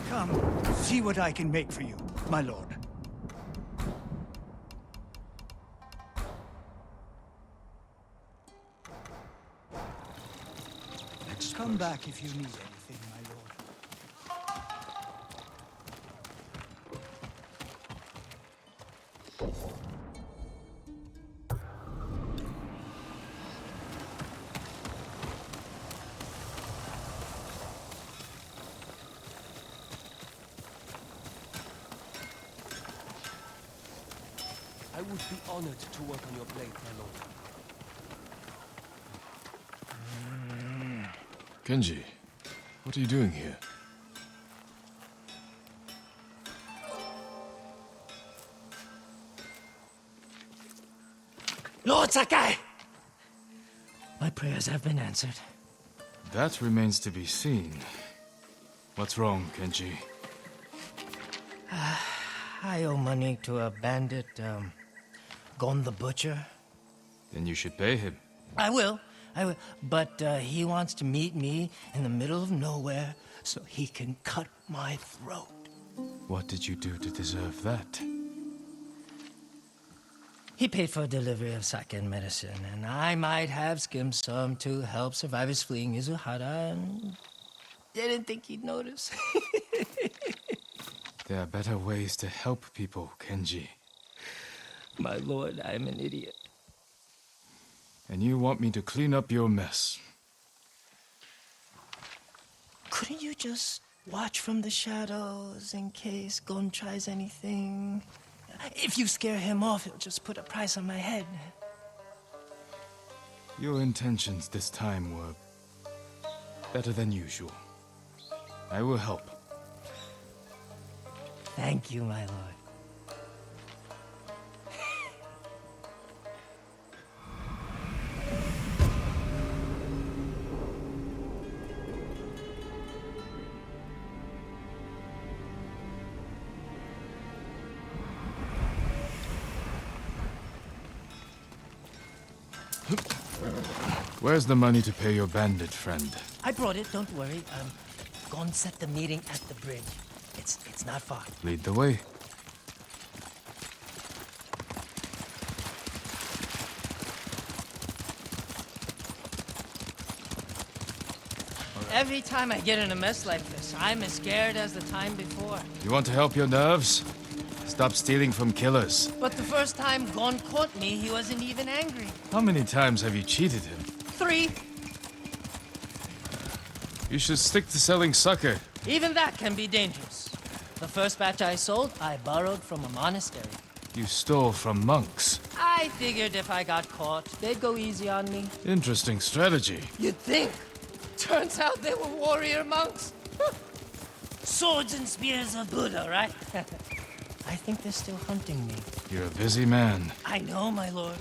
Come, see what I can make for you, my lord. Come back if you need anything, my lord. I would be honored to work on your blade, my lord. Kenji, what are you doing here? Lord Sakai! My prayers have been answered. That remains to be seen. What's wrong, Kenji? I owe money to a bandit, Gon the Butcher. Then you should pay him. I will. But he wants to meet me in the middle of nowhere so he can cut my throat. What did you do to deserve that? He paid for delivery of sake and medicine, and I might have skimmed some to help survivors fleeing Izuhara, and didn't think he'd notice. There are better ways to help people, Kenji. My lord, I'm an idiot. And you want me to clean up your mess? Couldn't you just watch from the shadows in case Gon tries anything? If you scare him off, he'll just put a price on my head. Your intentions this time were better than usual. I will help. Thank you, my lord. Where's the money to pay your bandit friend? I brought it, don't worry. Gon set the meeting at the bridge. It's not far. Lead the way. Every time I get in a mess like this, I'm as scared as the time before. You want to help your nerves? Stop stealing from killers. But the first time Gon caught me, he wasn't even angry. How many times have you cheated him? 3. You should stick to selling sake. Even that can be dangerous. The first batch I sold, I borrowed from a monastery. You stole from monks. I figured if I got caught, they'd go easy on me. Interesting strategy. You'd think. Turns out they were warrior monks. Swords and spears of Buddha, right? I think they're still hunting me. You're a busy man. I know, my lord.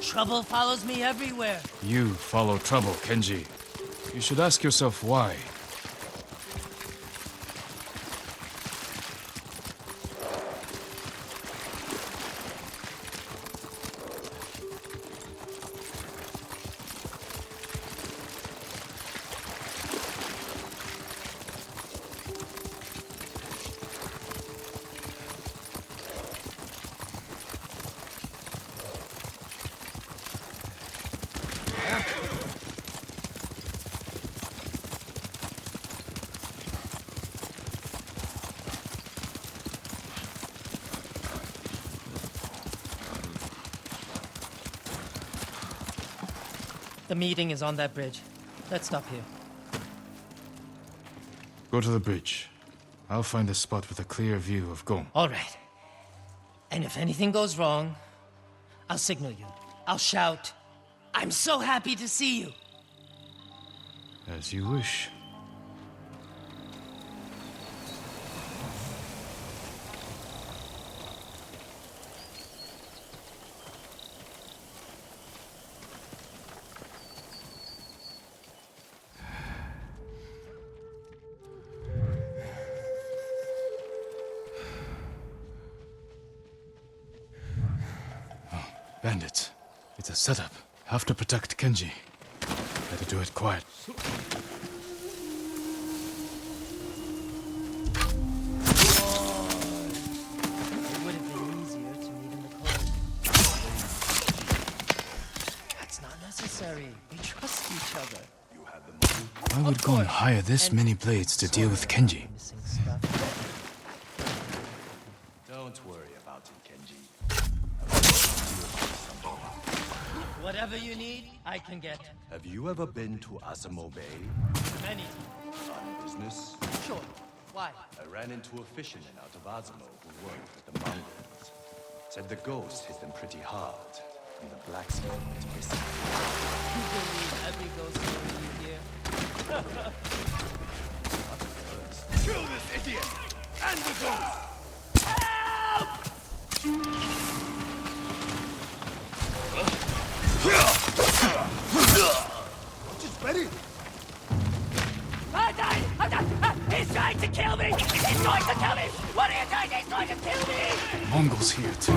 Trouble follows me everywhere. You follow trouble, Kenji. You should ask yourself why. The meeting is on that bridge. Let's stop here. Go to the bridge. I'll find a spot with a clear view of Gong. All right. And if anything goes wrong, I'll signal you. I'll shout, "I'm so happy to see you!" As you wish. Bandits. It's a setup. Have to protect Kenji. Better do it quiet. It would have been easier to meet in the cold. That's not necessary. We trust each other. Why would Gon hire this many blades to deal with Kenji? Don't worry about it, Kenji. Whatever you need, I can get. Have you ever been to Asamo Bay? Many. On business? Sure. Why? I ran into a fisherman out of Asamo who worked with the Mongols. Said the ghost hit them pretty hard, and the blacksmith went missing. You believe every ghost story you hear? Kill this idiot! And the ghost! Just ready. He's trying to kill me! He's going to kill me! What are you doing? He's going to kill me! Mongols here too.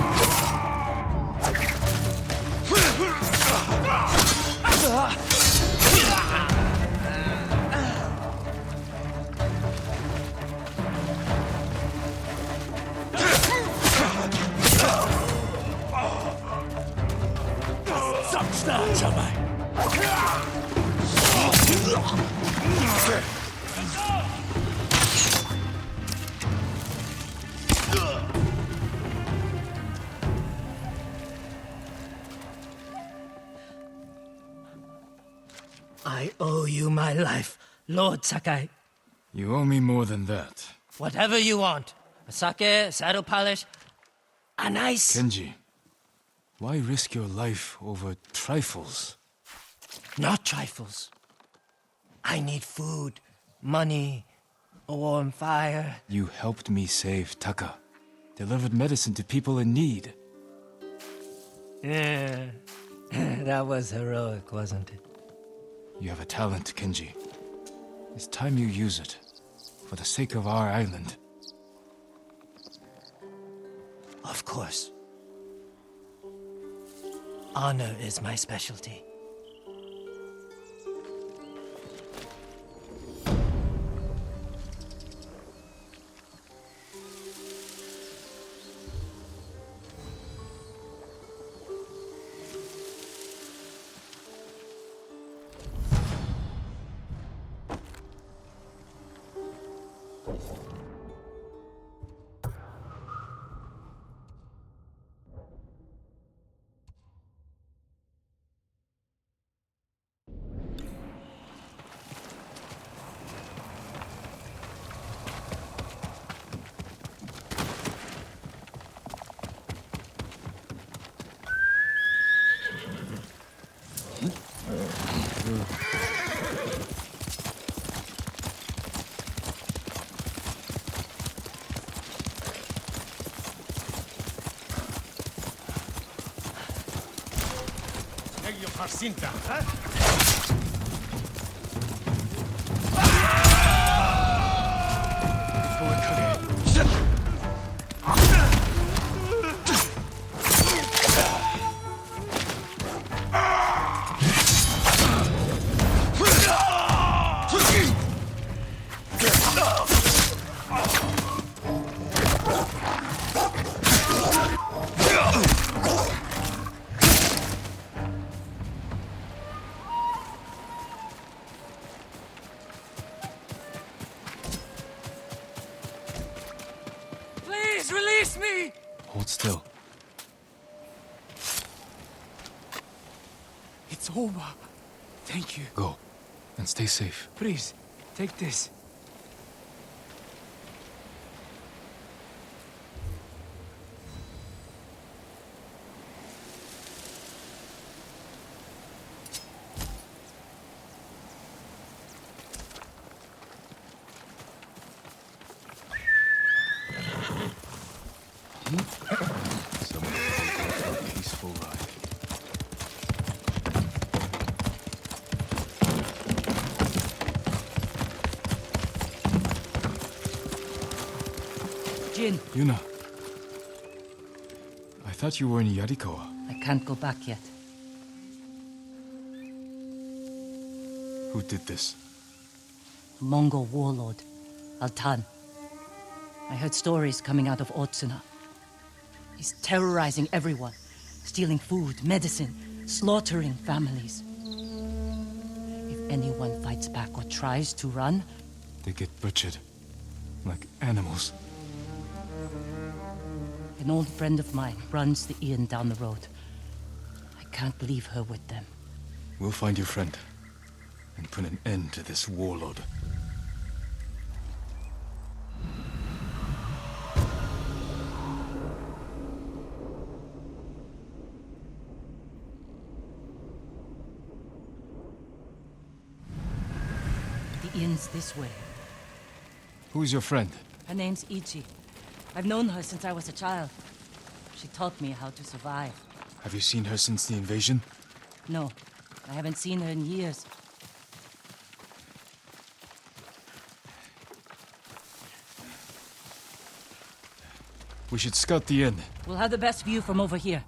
I owe you my life, Lord Sakai. You owe me more than that. Whatever you want. A sake, a saddle polish, a nice... Kenji, why risk your life over trifles? Not trifles. I need food, money, a warm fire. You helped me save Taka. Delivered medicine to people in need. Yeah, that was heroic, wasn't it? You have a talent, Kenji. It's time you use it. For the sake of our island. Of course. Honor is my specialty. Cinta, Please release me! Hold still. It's over. Thank you. Go. And stay safe. Please, take this. Someone for a peaceful ride. Jin. Yuna. I thought you were in Yarikawa. I can't go back yet. Who did this? Mongol warlord, Altan. I heard stories coming out of Otsuna. He's terrorizing everyone, stealing food, medicine, slaughtering families. If anyone fights back or tries to run, They get butchered. Like animals. an old friend of mine runs the inn down the road. I can't leave her with them. We'll find your friend. And put an end to this warlord. The inn's this way. Who's your friend? Her name's Ichi. I've known her since I was a child. She taught me how to survive. Have you seen her since the invasion? No, I haven't seen her in years. We should scout the inn. We'll have the best view from over here.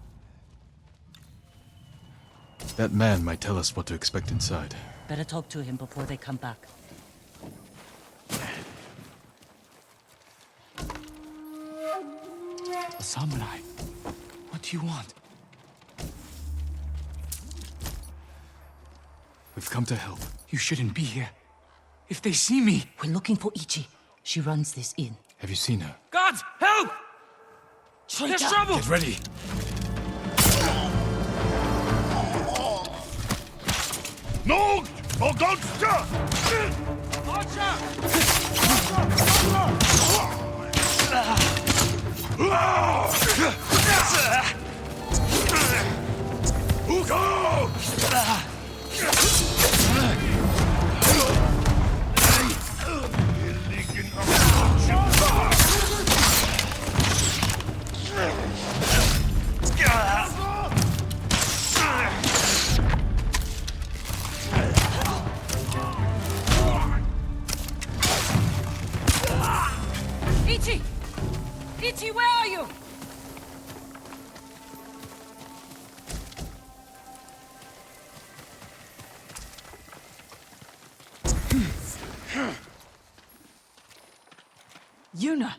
That man might tell us what to expect inside. Better talk to him before they come back. A samurai. What do you want? We've come to help. You shouldn't be here. If they see me... We're looking for Ichi. She runs this inn. Have you seen her? Gods, help! There's trouble! Get ready! No! Oh, God! Stop! Ichi! Ichi, where are you? Yuna!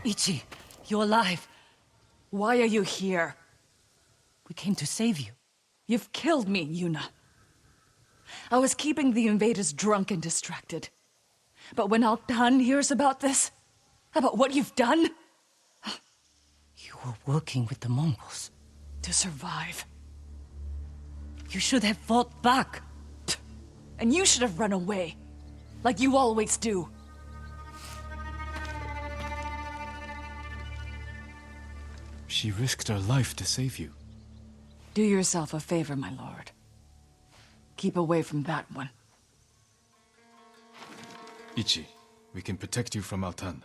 Ichi, you're alive. Why are you here? We came to save you. You've killed me, Yuna. I was keeping the invaders drunk and distracted. But when Altan hears about this, about what you've done... You were working with the Mongols. To survive. You should have fought back. And you should have run away. Like you always do. She risked her life to save you. Do yourself a favor, my lord. Keep away from that one. Ichi, we can protect you from Altan.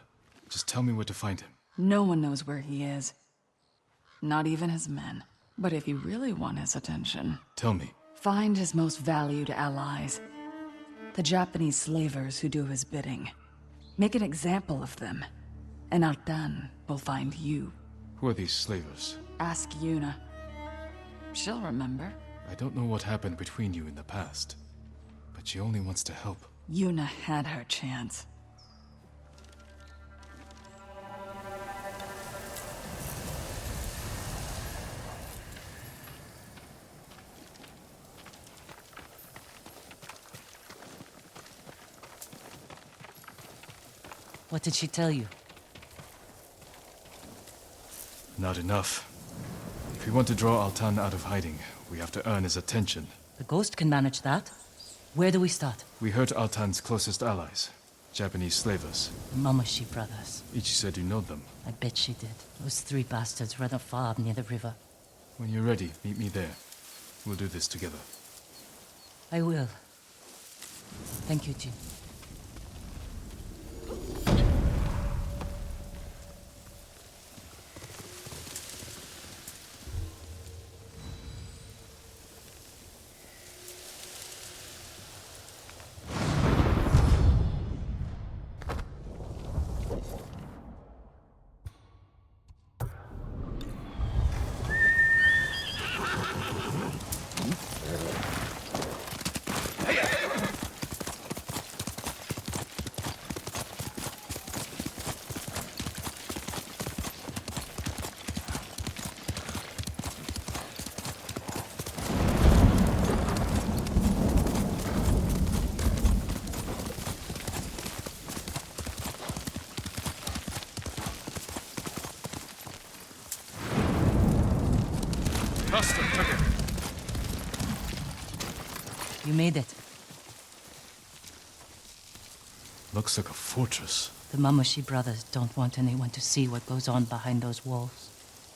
Just tell me where to find him. No one knows where he is. Not even his men. But if you really want his attention... Tell me. Find his most valued allies. The Japanese slavers who do his bidding. Make an example of them. And Altan will find you. Who are these slavers? Ask Yuna. She'll remember. I don't know what happened between you in the past, but she only wants to help. Yuna had her chance. What did she tell you? Not enough. If we want to draw Altan out of hiding, we have to earn his attention. The ghost can manage that. Where do we start? We hurt Altan's closest allies, Japanese slavers. The Mamushi brothers. Ichi said you know them. I bet she did. Those three bastards run a farm near the river. When you're ready, meet me there. We'll do this together. I will. Thank you, Jin. You made it. Looks like a fortress. The Mamushi brothers don't want anyone to see what goes on behind those walls.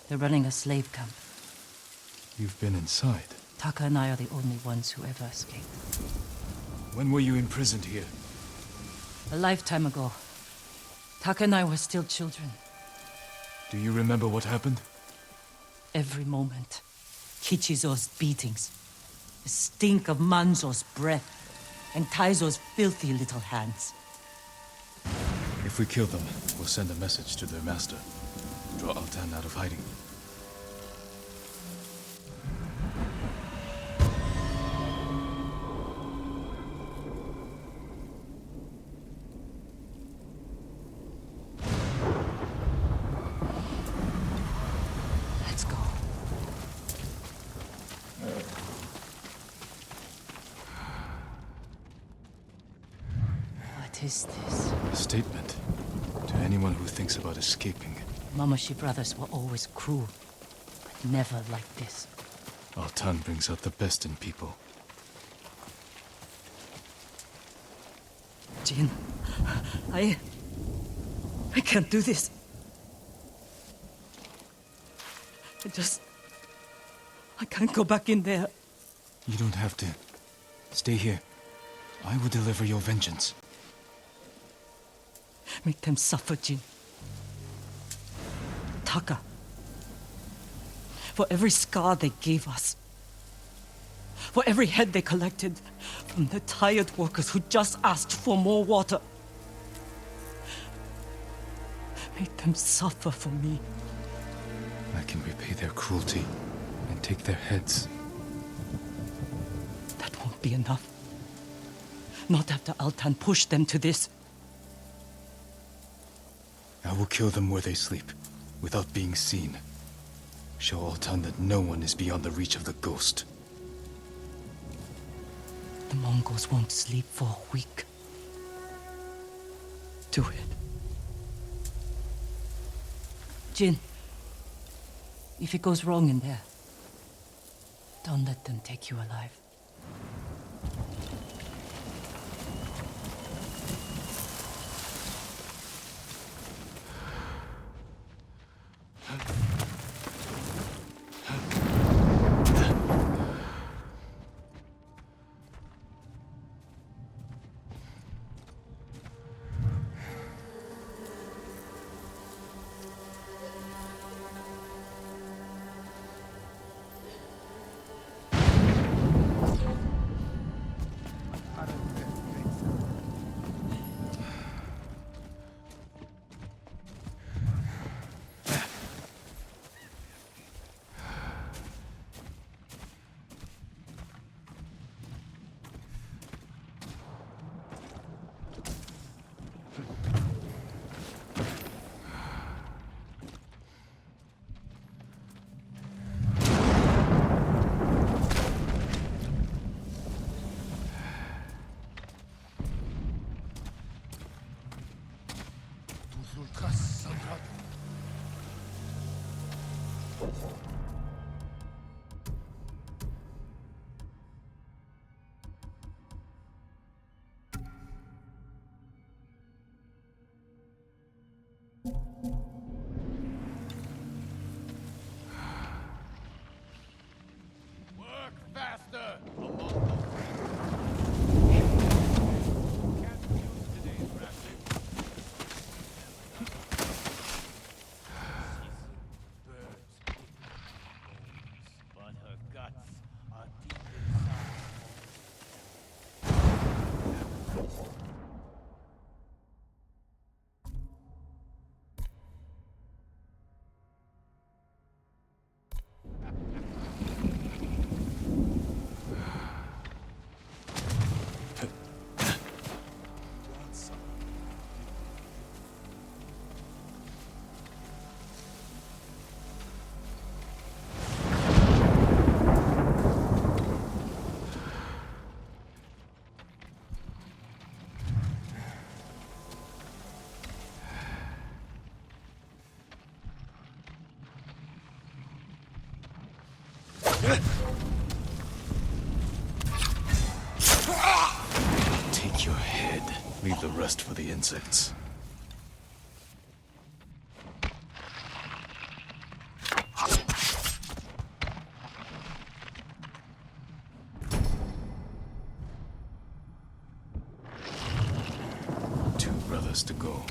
They're running a slave camp. You've been inside. Taka and I are the only ones who ever escaped. When were you imprisoned here? A lifetime ago. Taka and I were still children. Do you remember what happened? Every moment. Kichizo's beatings. The stink of Manzo's breath. And Taizo's filthy little hands. If we kill them, we'll send a message to their master. Draw Altan out of hiding. Let's go. What is this? A statement to anyone who thinks about escaping. Mamushi brothers were always cruel, but never like this. Altan brings out the best in people. Jin, I can't do this. I can't go back in there. You don't have to. Stay here. I will deliver your vengeance. Make them suffer, Jin. Taka. For every scar they gave us. For every head they collected from the tired workers who just asked for more water. Make them suffer for me. I can repay their cruelty and take their heads. That won't be enough. Not after Altan pushed them to this. I will kill them where they sleep, without being seen. Show Altan that no one is beyond the reach of the ghost. The Mongols won't sleep for a week. Do it. Jin, if it goes wrong in there, don't let them take you alive. Leave the rest for the insects. Two brothers to go.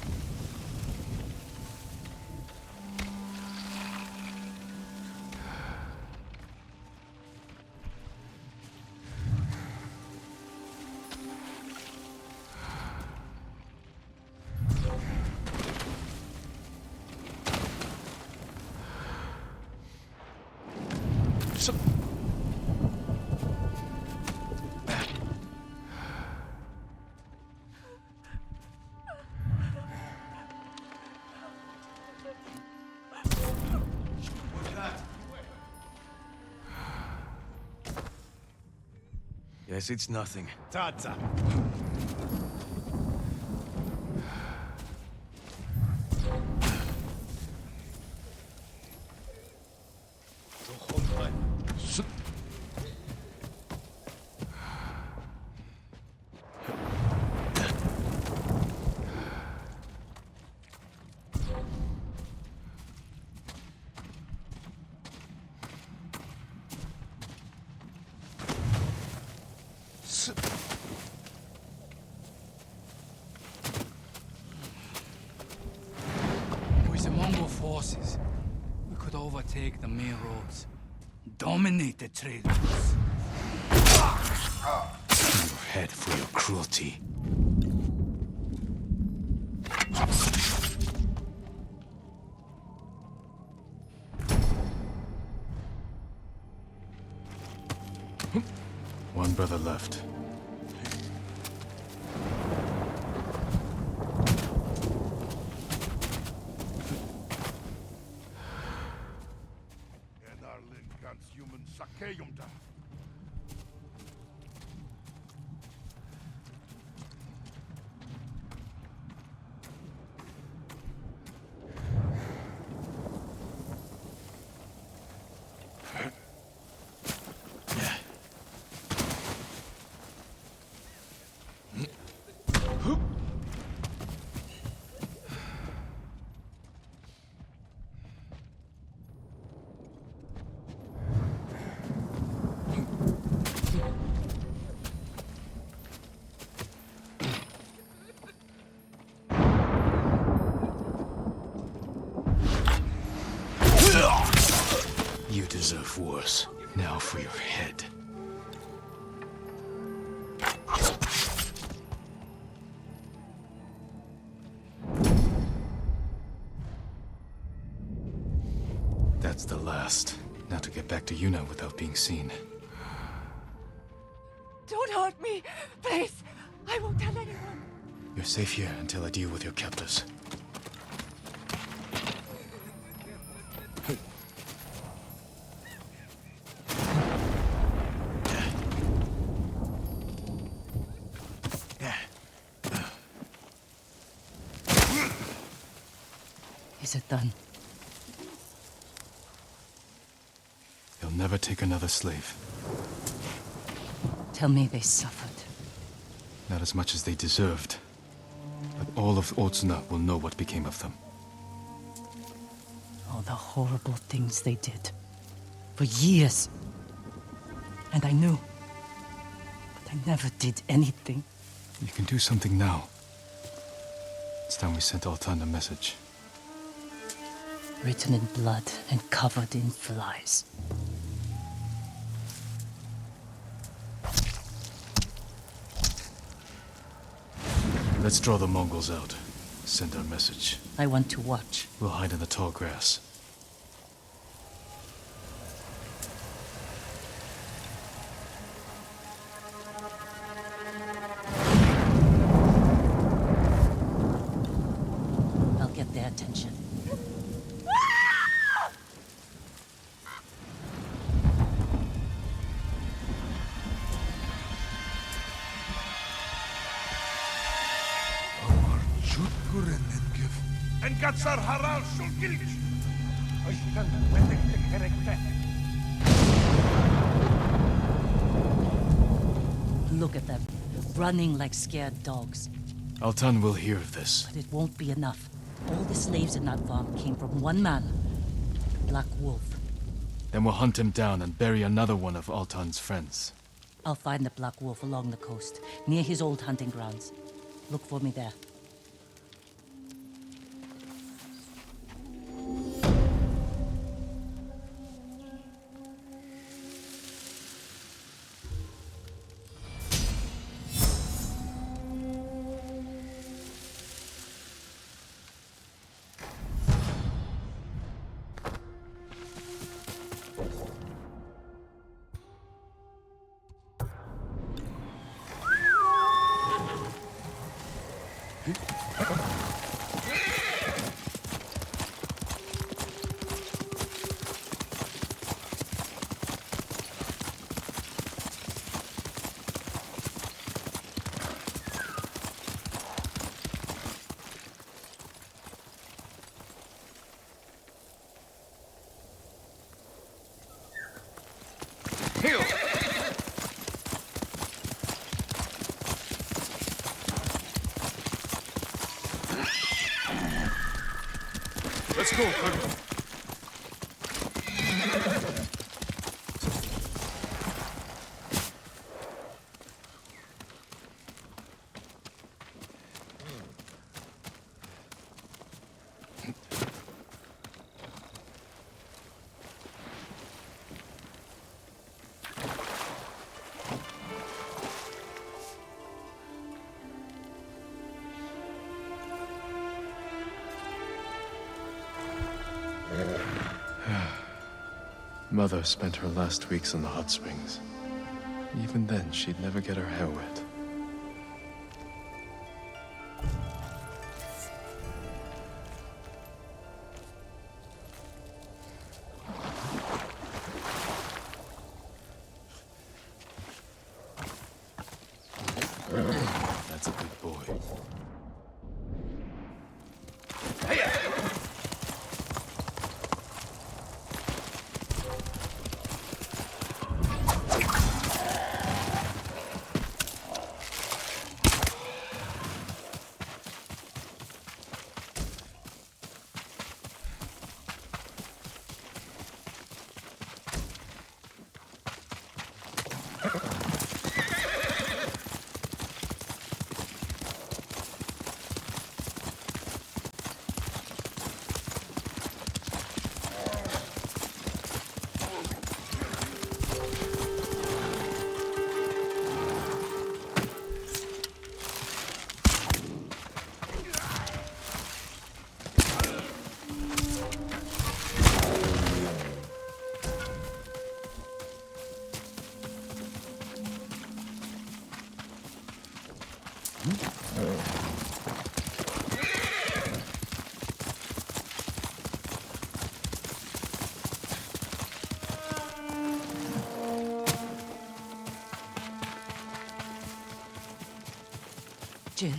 Yes, it's nothing. Tata. With the Mongol forces, we could overtake the main roads, dominate the trade routes. Your head for your cruelty. One brother left. You deserve worse. Now for your head. That's the last. Now to get back to Yuna without being seen. Don't hurt me, please. I won't tell anyone. You're safe here until I deal with your captors. Is it done? They'll never take another slave. Tell me they suffered. Not as much as they deserved. But all of Otsuna will know what became of them. All the horrible things they did. For years. And I knew. But I never did anything. You can do something now. It's time we sent Altan a message. Written in blood and covered in flies. Let's draw the Mongols out. Send our message. I want to watch. We'll hide in the tall grass. I'll get their attention. Engatsar haral shulgilch. Look at them, running like scared dogs. Altan will hear of this. But it won't be enough. All the slaves in that farm came from one man, Black Wolf. Then we'll hunt him down and bury another one of Altan's friends. I'll find the Black Wolf along the coast, near his old hunting grounds. Look for me there. Let's go, Colonel. Mother spent her last weeks in the hot springs. Even then, she'd never get her hair wet. That's a big boy. Jill.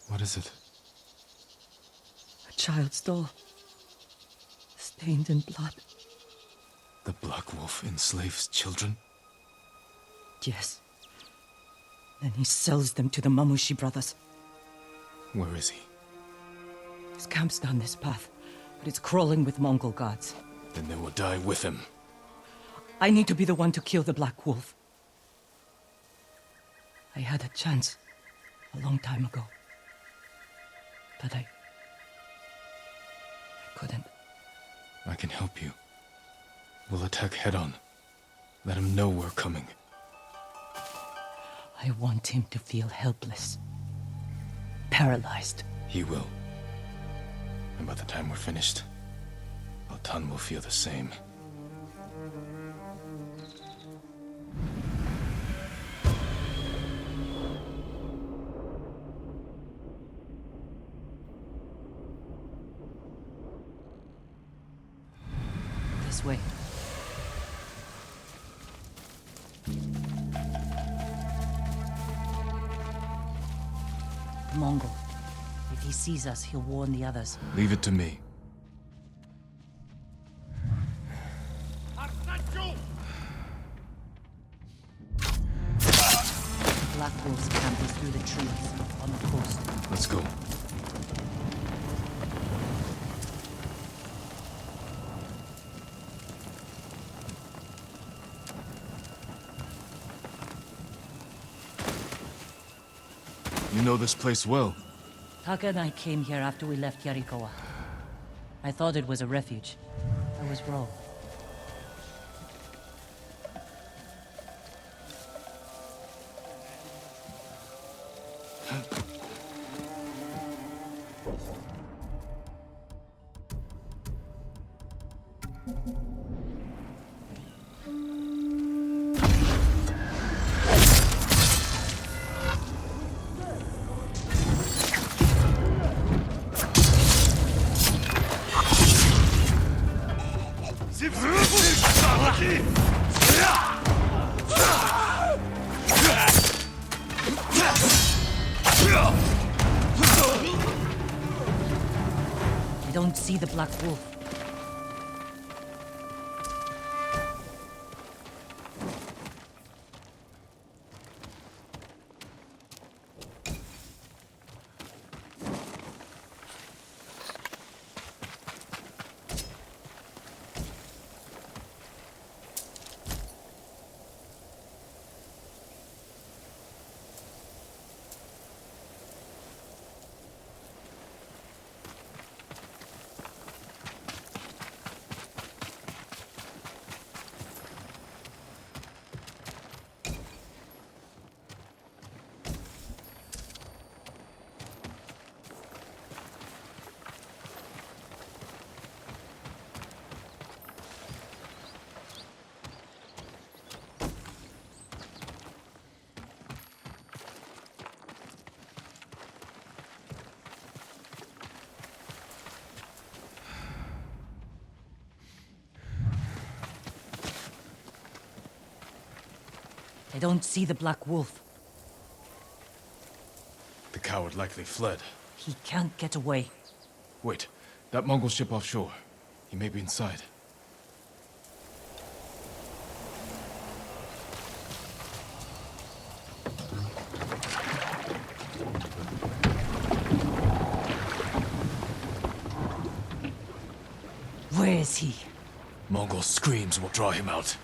What is it? A child's doll. Stained in blood. The Black Wolf enslaves children? Yes. Then he sells them to the Mamushi brothers. Where is he? His camp's down this path, but it's crawling with Mongol guards. Then they will die with him. I need to be the one to kill the Black Wolf. I had a chance a long time ago. But I couldn't. I can help you. We'll attack head-on. Let him know we're coming. I want him to feel helpless. Paralyzed. He will. And by the time we're finished, Altan will feel the same. This way. Mongol. If he sees us, he'll warn the others. Leave it to me. Black Wolf's camp is through the trees, on the coast. Let's go. You know this place well. Taka and I came here after we left Yarikawa. I thought it was a refuge. I was wrong. I don't see the Black Wolf. I don't see the Black Wolf. The coward likely fled. He can't get away. Wait, that Mongol ship offshore. He may be inside. Where is he? Mongol screams will draw him out.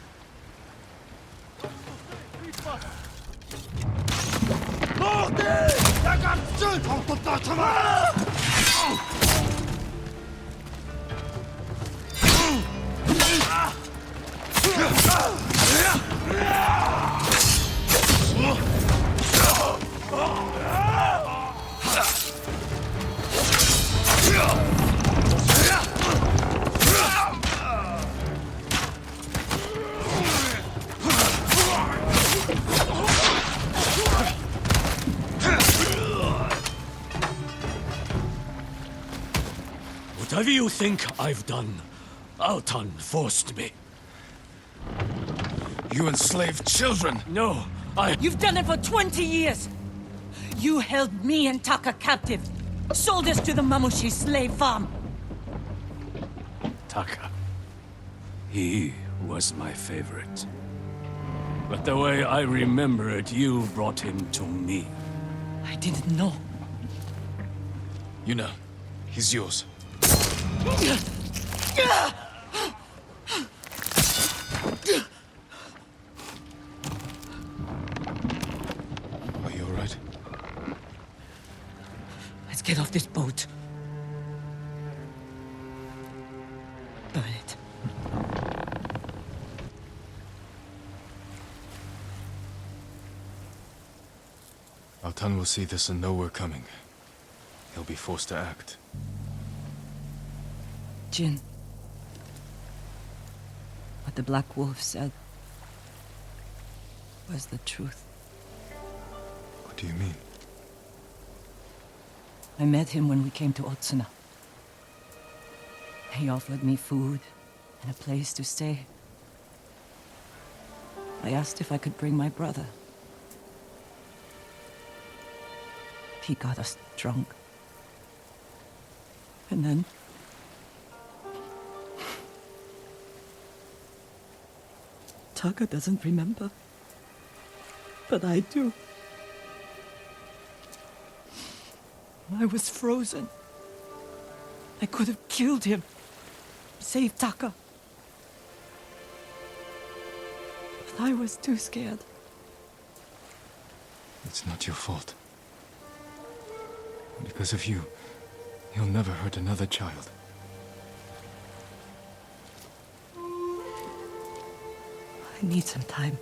Whatever you think I've done, Altan forced me. You enslaved children! No, You've done it for 20 years! You held me and Taka captive. Sold us to the Mamushi slave farm. Taka. He was my favorite. But the way I remember it, you brought him to me. I didn't know. Yuna, he's yours. Are you all right? Let's get off this boat. Burn it. Altan will see this and know we're coming. He'll be forced to act. Jin. What the Black Wolf said was the truth. What do you mean? I met him when we came to Otsuna. He offered me food and a place to stay. I asked if I could bring my brother. He got us drunk. And then... Taka doesn't remember. But I do. I was frozen. I could have killed him, saved Taka. But I was too scared. It's not your fault. Because of you, he'll never hurt another child. I need some time.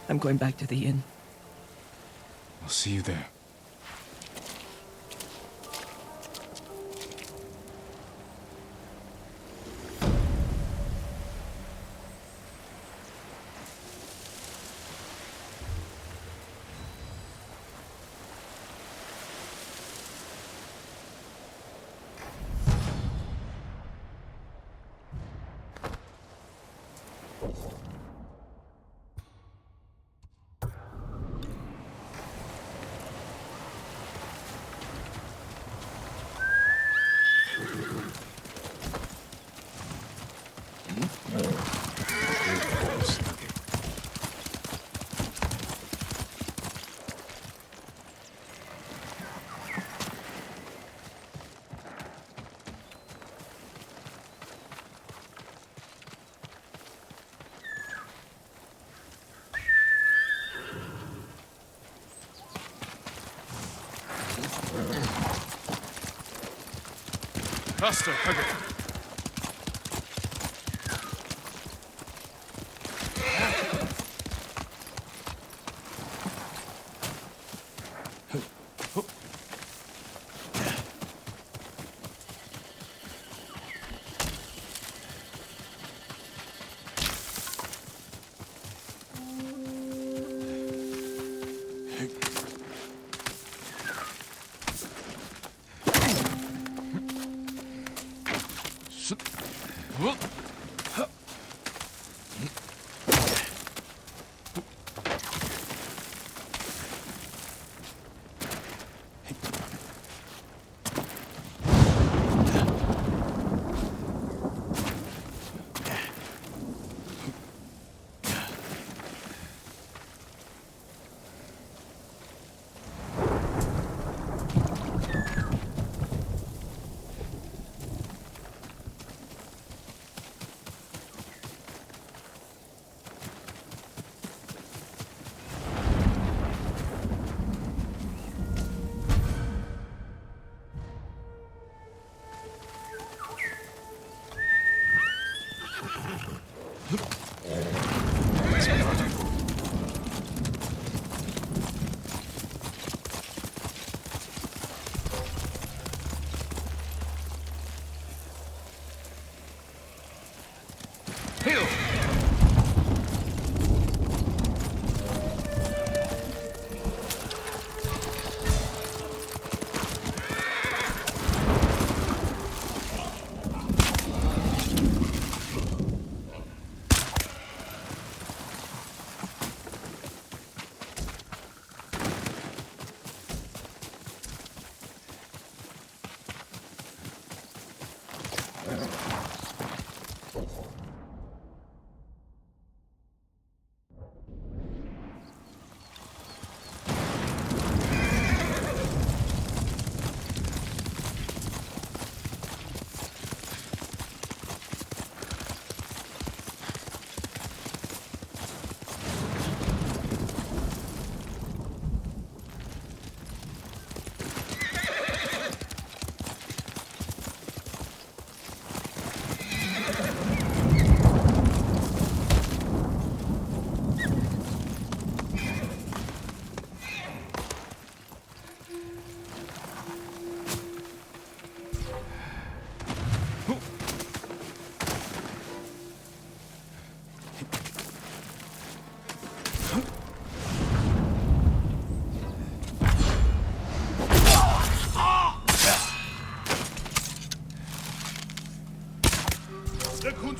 I'm going back to the inn. I'll see you there. Faster, Kage.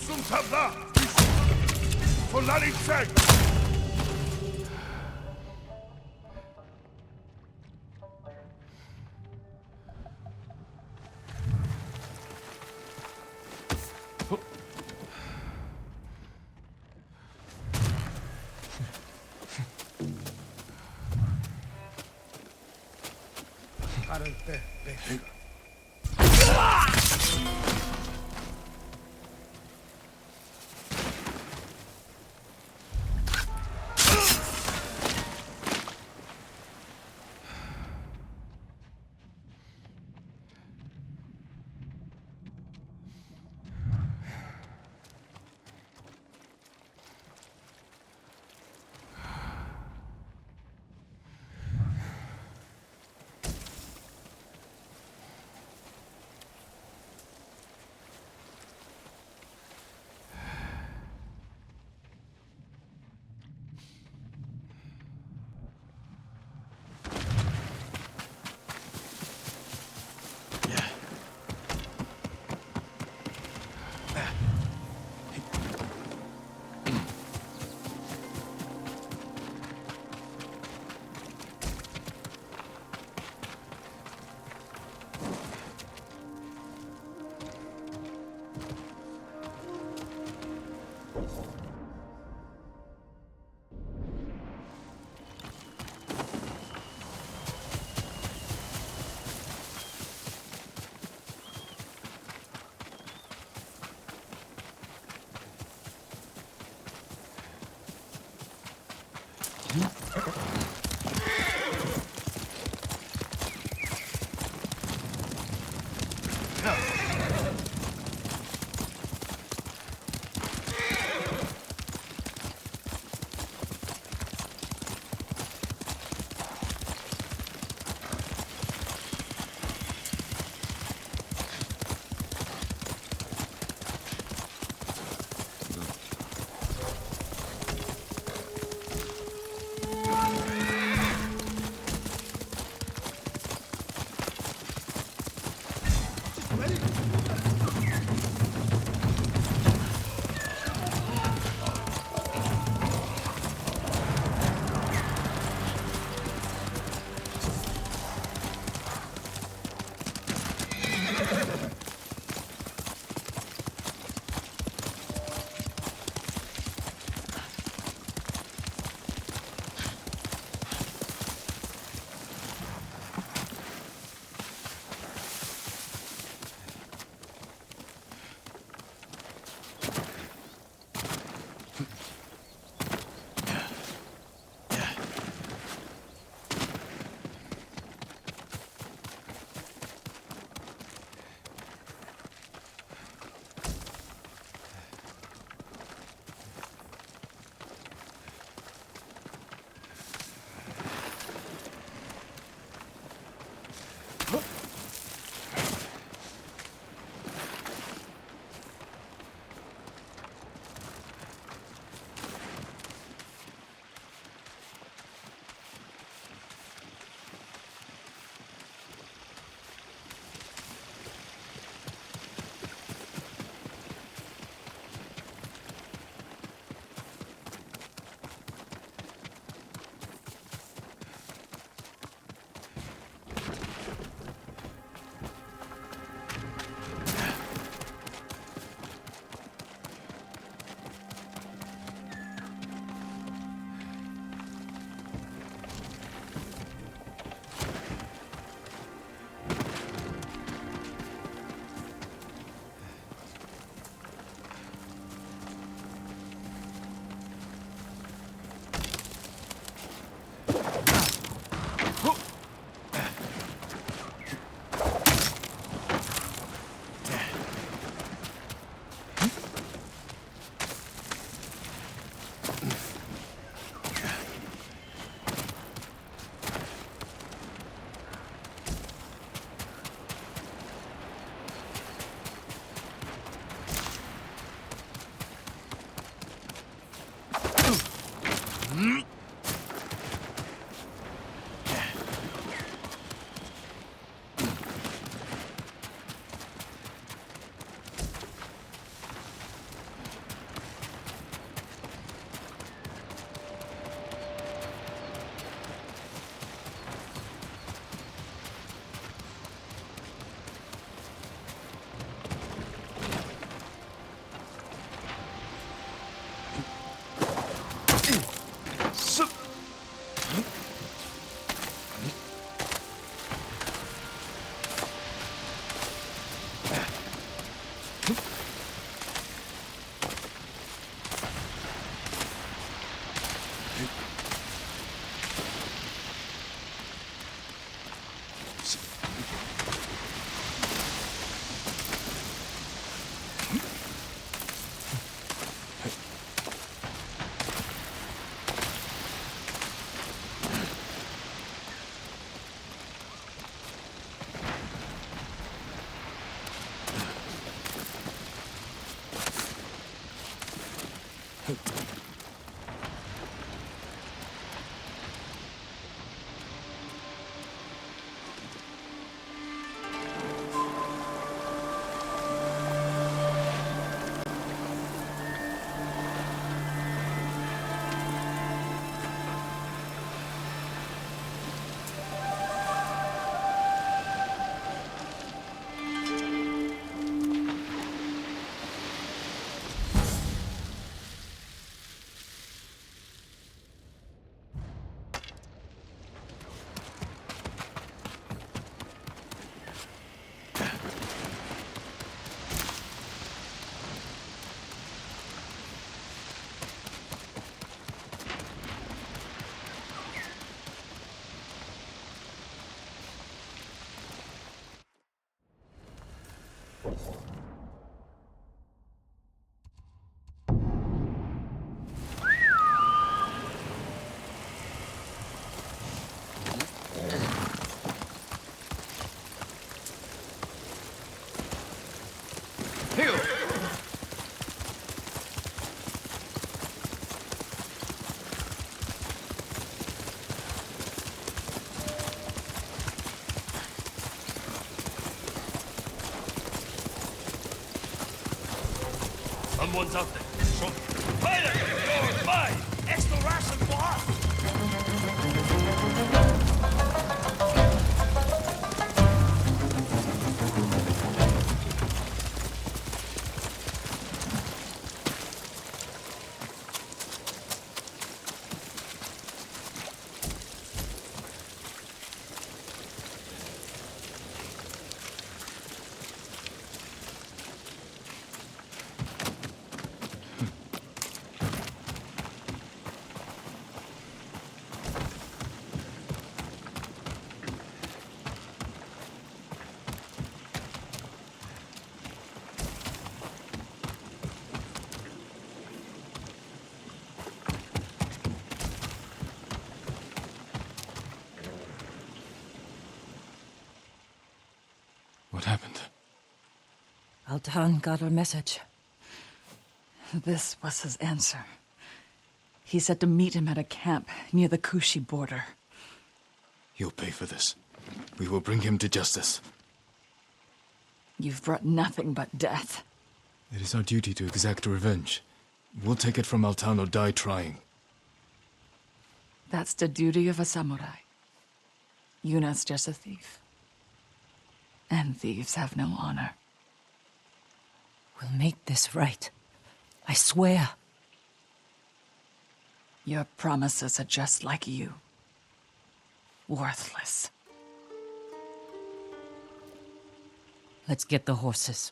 Zum Tabla! Von Lalicek! Someone's out there. Show me. Fire! You're mine! Extra ration for us! What happened? Altan got our message. This was his answer. He said to meet him at a camp near the Kushi border. You'll pay for this. We will bring him to justice. You've brought nothing but death. It is our duty to exact revenge. We'll take it from Altan or die trying. That's the duty of a samurai. Yuna's just a thief. And thieves have no honor. We'll make this right. I swear. Your promises are just like you. Worthless. Let's get the horses.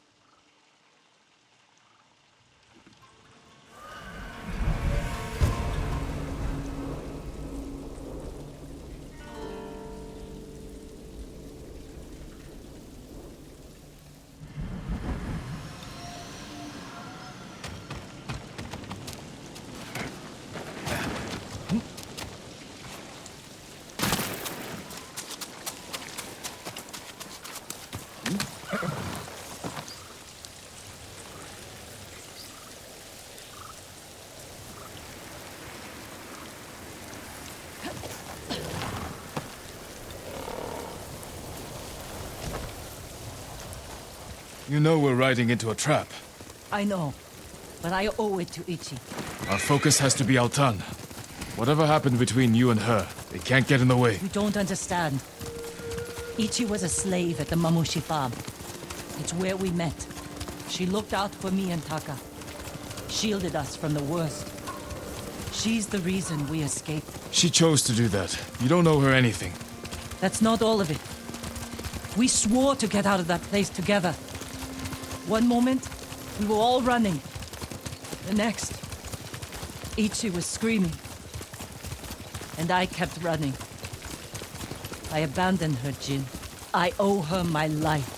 You know we're riding into a trap. I know, but I owe it to Ichi. Our focus has to be Altan. Whatever happened between you and her, it can't get in the way. You don't understand. Ichi was a slave at the Mamushi farm. It's where we met. She looked out for me and Taka. Shielded us from the worst. She's the reason we escaped. She chose to do that. You don't owe her anything. That's not all of it. We swore to get out of that place together. One moment, We were all running. The next, Ichi was screaming. And I kept running. I abandoned her, Jin. I owe her my life.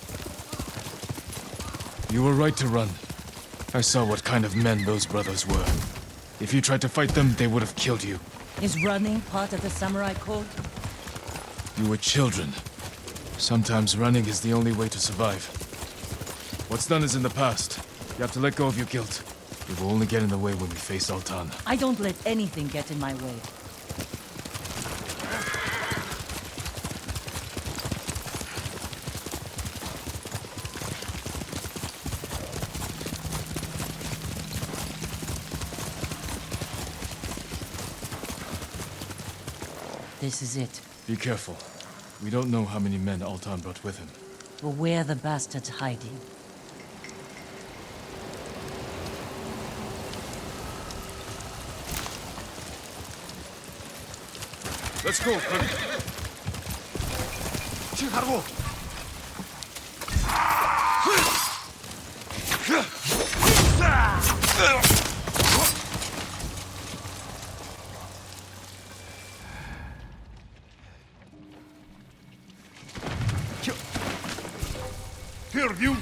You were right to run. I saw what kind of men those brothers were. If you tried to fight them, they would have killed you. Is running part of the samurai code? You were children. Sometimes running is the only way to survive. What's done is in the past. You have to let go of your guilt. It will only get in the way when we face Altan. I don't let anything get in my way. This is it. Be careful. We don't know how many men Altan brought with him. But where the bastard's hiding. Let's go, Kurt. Here, you!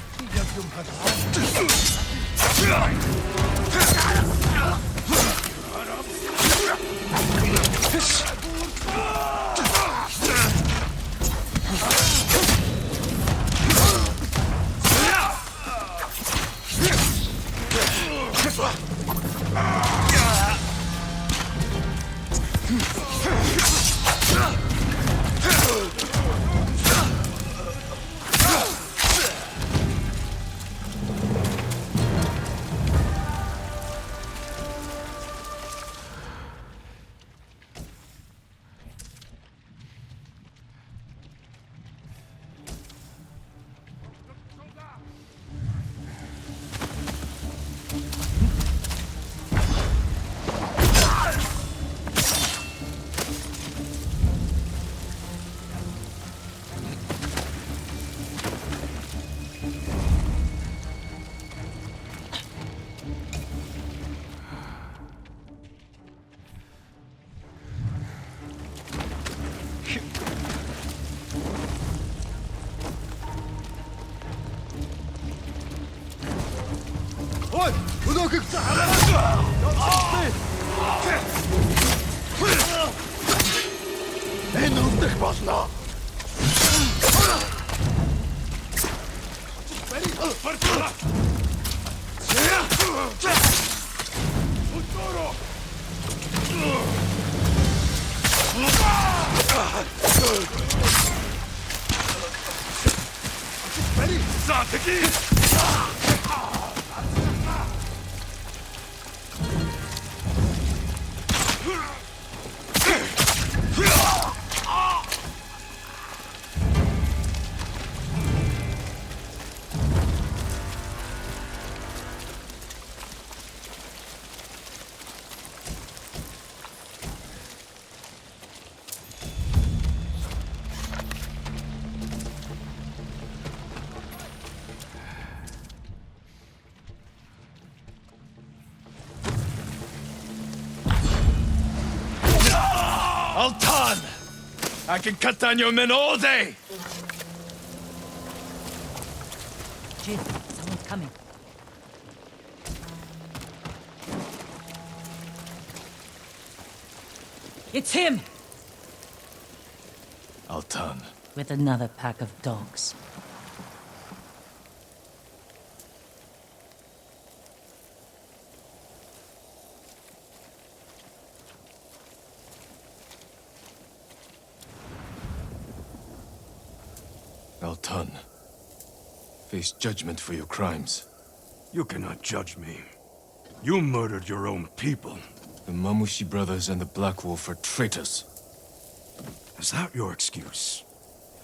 Altan! I can cut down your men all day! Jin, someone's coming. It's him! Altan. With another pack of dogs. Altan. Face judgment for your crimes. You cannot judge me. You murdered your own people. The Mamushi brothers and the Black Wolf are traitors. Is that your excuse?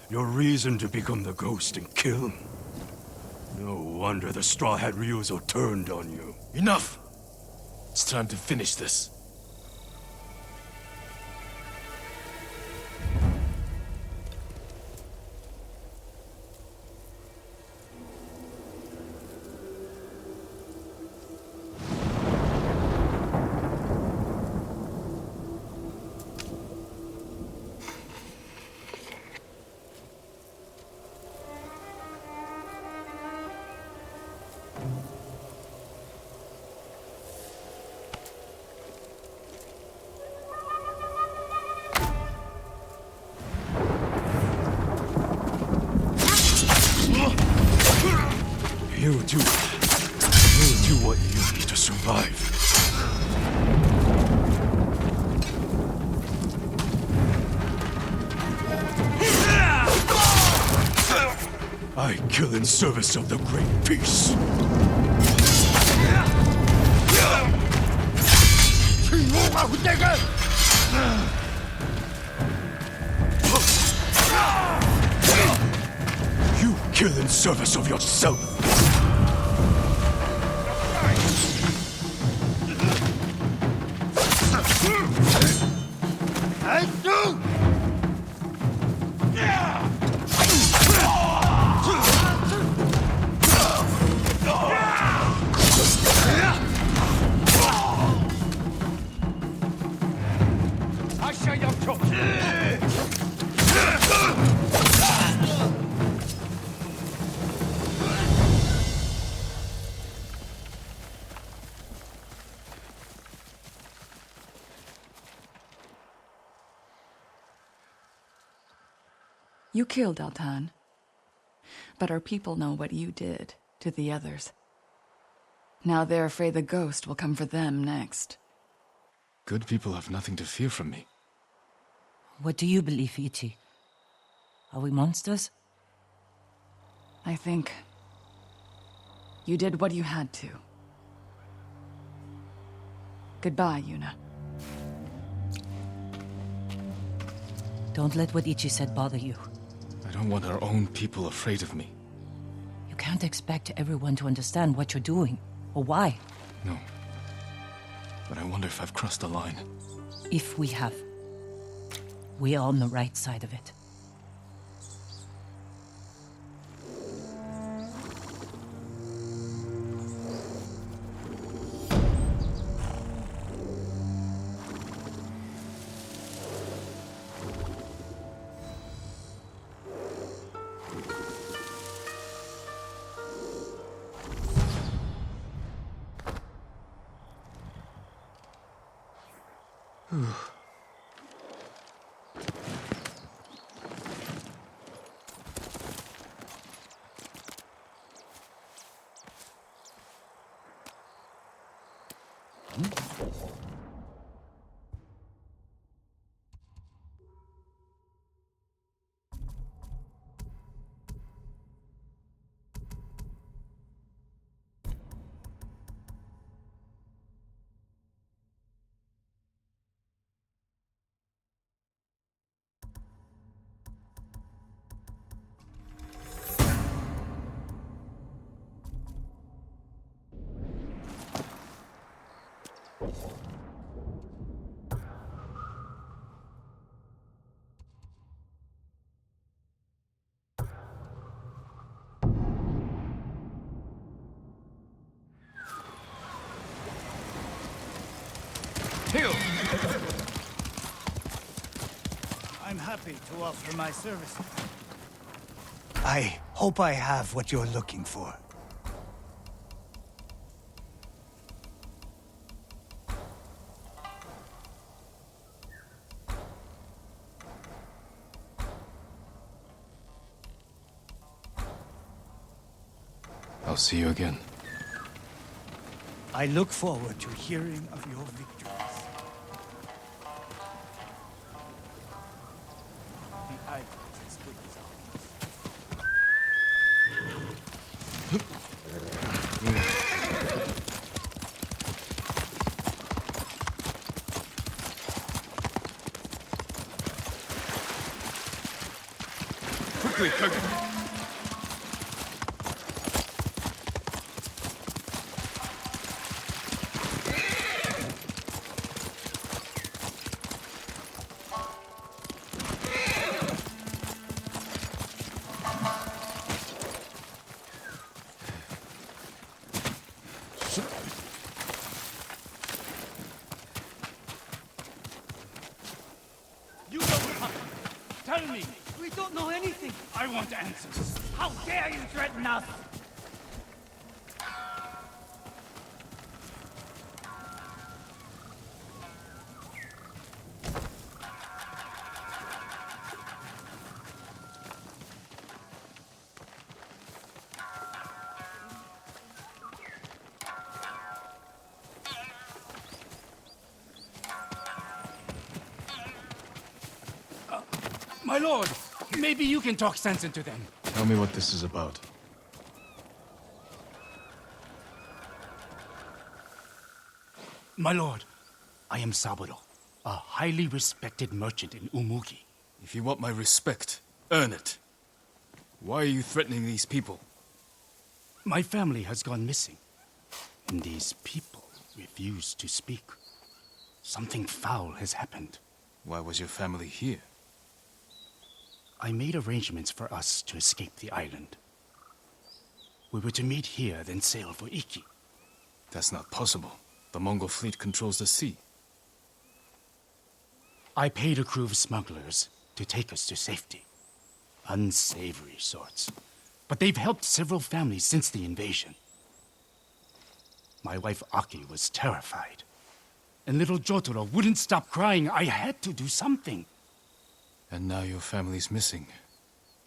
Your reason to become the ghost and kill? No wonder the Straw Hat Ryuzo turned on you. Enough! It's time to finish this. Do what you need to survive. I kill in service of the Great Peace. You kill in service of yourself. I do! You killed Altan. But our people know what you did to the others. Now they're afraid the ghost will come for them next. Good people have nothing to fear from me. What do you believe, Ichi? Are we monsters? I think you did what you had to. Goodbye, Yuna. Don't let what Ichi said bother you. I don't want our own people afraid of me. You can't expect everyone to understand what you're doing, or why. No. But I wonder if I've crossed the line. If we have. We're on the right side of it. I'm happy to offer my services. I hope I have what you're looking for. I'll see you again. I look forward to hearing of your victories. The island is as good as ours. Quickly, Kogan! You don't have to. Tell me. We don't know anything. I want answers. How dare you threaten us? My lord, maybe you can talk sense into them. Tell me what this is about. My lord, I am Saburo, a highly respected merchant in Umugi. If you want my respect, earn it. Why are you threatening these people? My family has gone missing, and these people refuse to speak. Something foul has happened. Why was your family here? I made arrangements for us to escape the island. We were to meet here, then sail for Iki. That's not possible. The Mongol fleet controls the sea. I paid a crew of smugglers to take us to safety. Unsavory sorts. But they've helped several families since the invasion. My wife Aki was terrified. And little Jotaro wouldn't stop crying. I had to do something. And now your family's missing,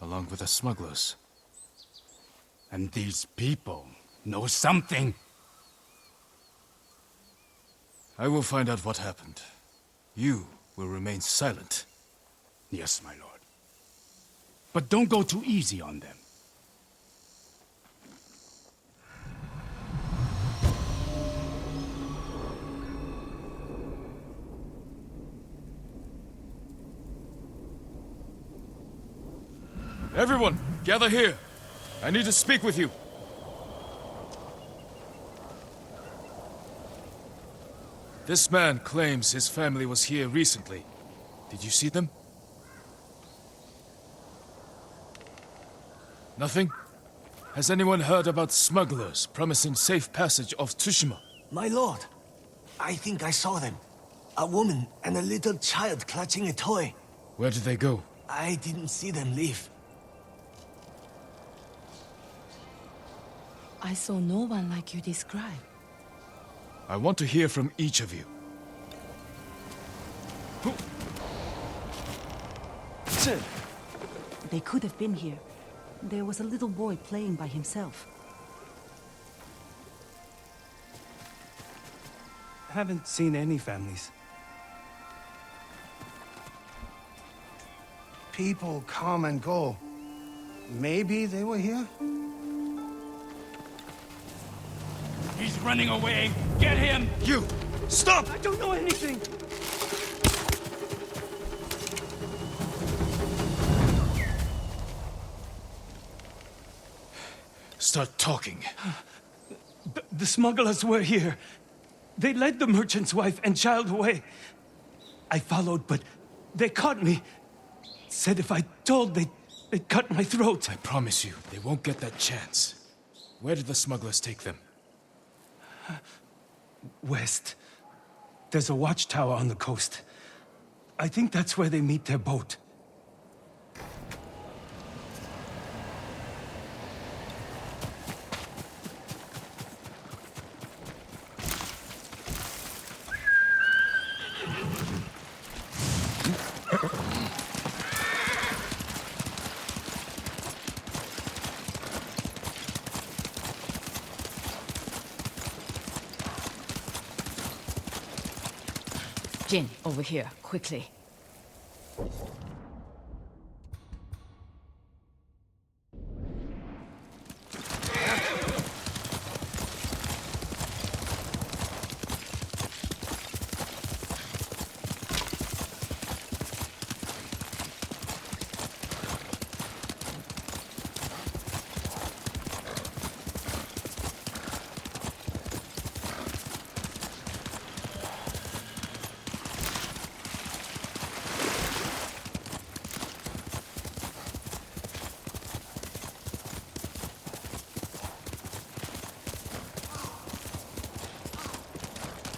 along with the smugglers. And these people know something. I will find out what happened. You will remain silent. Yes, my lord. But don't go too easy on them. Everyone, gather here. I need to speak with you. This man claims his family was here recently. Did you see them? Nothing? Has anyone heard about smugglers promising safe passage of Tsushima? My lord, I think I saw them. A woman and a little child clutching a toy. Where did they go? I didn't see them leave. I saw no one like you describe. I want to hear from each of you. They could have been here. There was a little boy playing by himself. Haven't seen any families. People come and go. Maybe they were here? He's running away! Get him! You! Stop! I don't know anything! Start talking. The smugglers were here. They led the merchant's wife and child away. I followed, but they caught me. Said if I told, they'd cut my throat. I promise you, they won't get that chance. Where did the smugglers take them? West. There's a watchtower on the coast. I think that's where they meet their boat. Jin, over here, quickly.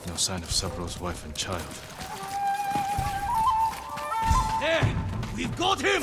No sign of Saburo's wife and child. There! We've got him!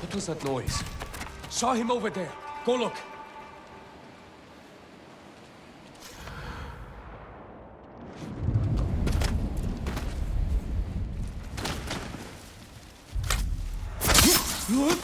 What was that noise? Saw him over there. Go look. Look!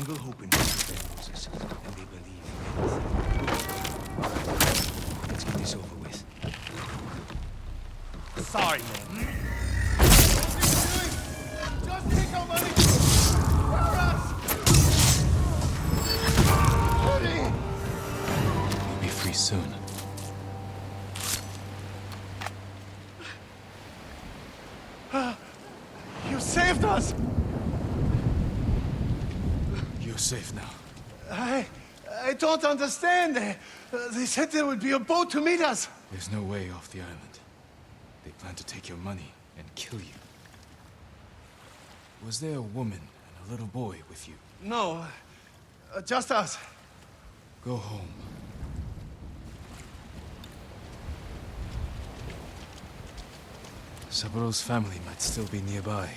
Single hope in their noses, and they believe anything. Let's get this over with. Sorry, man. Just take our money! For us! Hurry! We'll be free soon. You saved us! You're safe now. I don't understand. They said there would be a boat to meet us. There's no way off the island. They plan to take your money and kill you. Was there a woman and a little boy with you? No, just us. Go home. Saburo's family might still be nearby.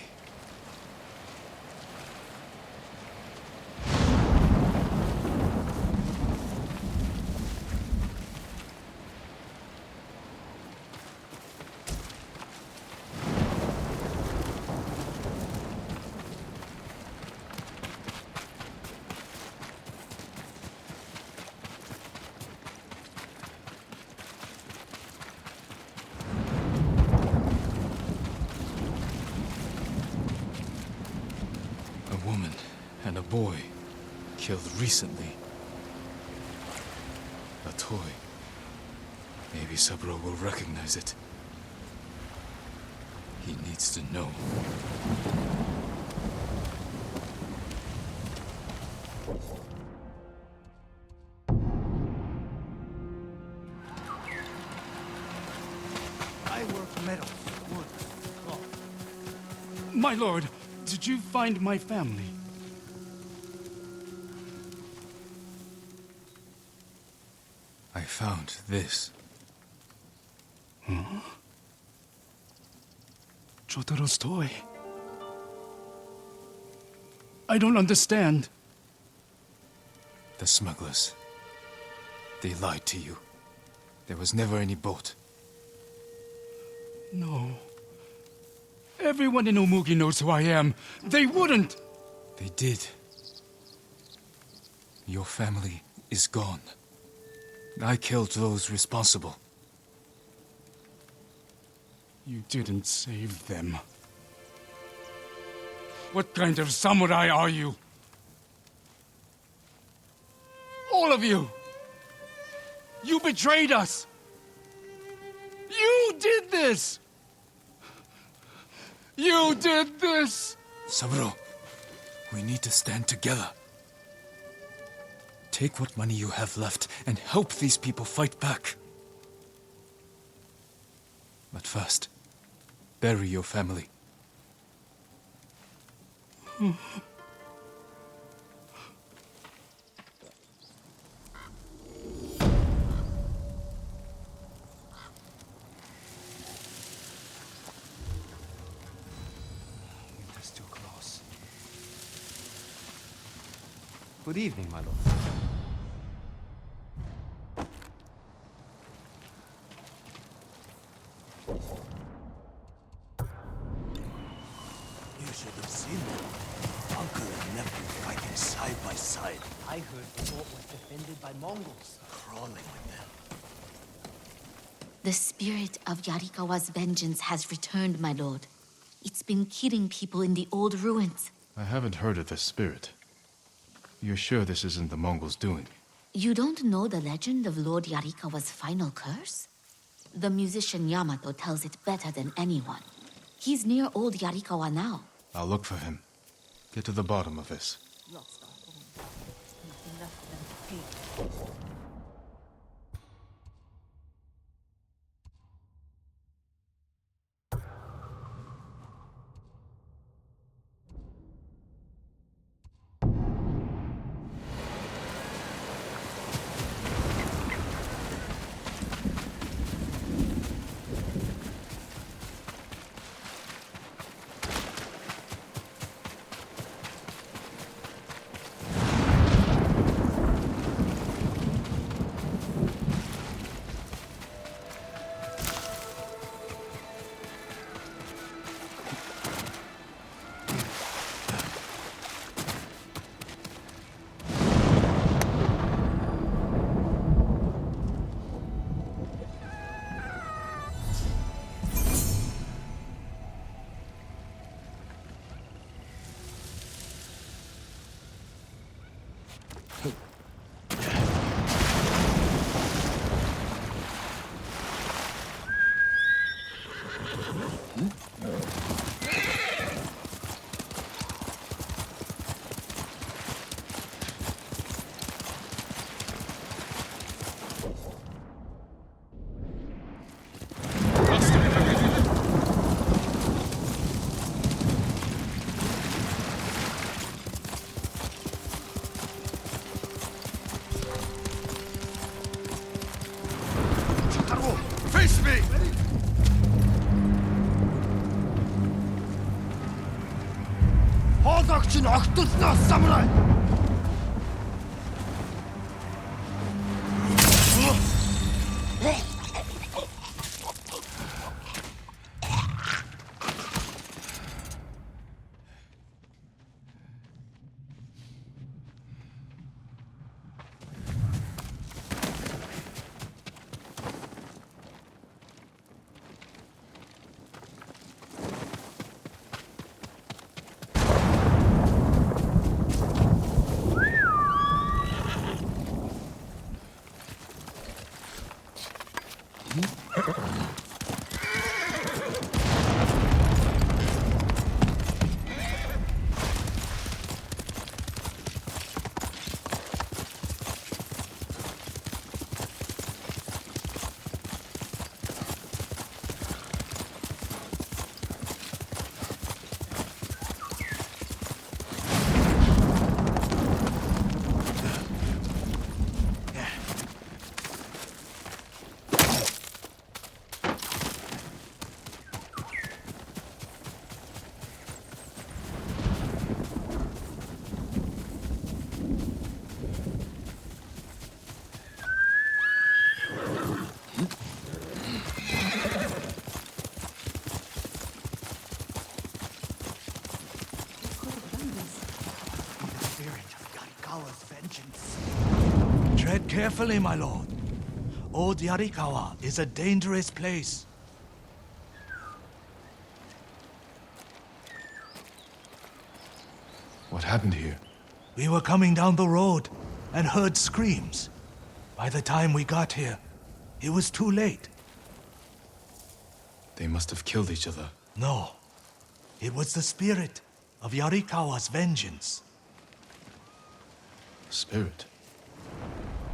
A woman and a boy killed recently. A toy. Maybe Saburo will recognize it. He needs to know. I work metals, wood, cloth. My lord, did you find my family? I found this. Huh? Jotaro's toy. I don't understand. The smugglers. They lied to you. There was never any boat. No. Everyone in Umugi knows who I am. They wouldn't! They did. Your family is gone. I killed those responsible. You didn't save them. What kind of samurai are you? All of you! You betrayed us! You did this! You did this! Saburo, we need to stand together. Take what money you have left and help these people fight back. But first, bury your family. Good evening, my lord. You should have seen them. Uncle and nephew fighting side by side. I heard the fort was defended by Mongols. Crawling with them. The spirit of Yarikawa's vengeance has returned, my lord. It's been killing people in the old ruins. I haven't heard of this spirit. You're sure this isn't the Mongols' doing? You don't know the legend of Lord Yarikawa's final curse? The musician Yamato tells it better than anyone. He's near old Yarikawa now. I'll look for him. Get to the bottom of this. Lost our own. Nothing left for them to hate. Face me! Хоолойгч нь огтлосноо самурай! Tread carefully, my lord. Old Yarikawa is a dangerous place. What happened here? We were coming down the road and heard screams. By the time we got here, it was too late. They must have killed each other. No. It was the spirit of Yarikawa's vengeance. Spirit?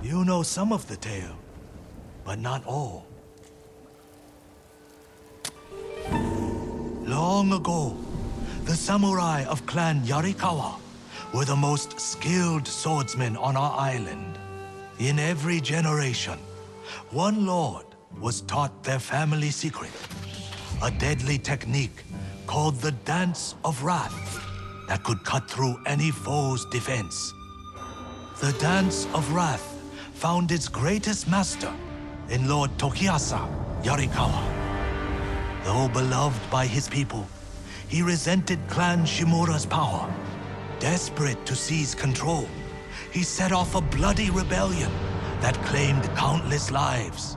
You know some of the tale, but not all. Long ago, the samurai of Clan Yarikawa were the most skilled swordsmen on our island. In every generation, one lord was taught their family secret, a deadly technique called the Dance of Wrath that could cut through any foe's defense. The Dance of Wrath found its greatest master in Lord Tokiasa Yarikawa. Though beloved by his people, he resented Clan Shimura's power. Desperate to seize control, he set off a bloody rebellion that claimed countless lives.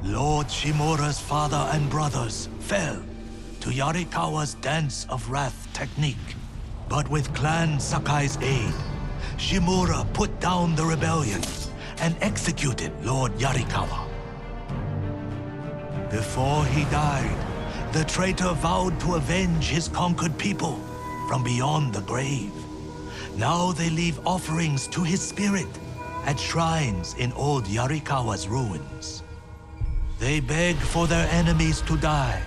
Lord Shimura's father and brothers fell to Yarikawa's Dance of Wrath technique. But with Clan Sakai's aid, Shimura put down the rebellion and executed Lord Yarikawa. Before he died, the traitor vowed to avenge his conquered people from beyond the grave. Now they leave offerings to his spirit at shrines in old Yarikawa's ruins. They beg for their enemies to die,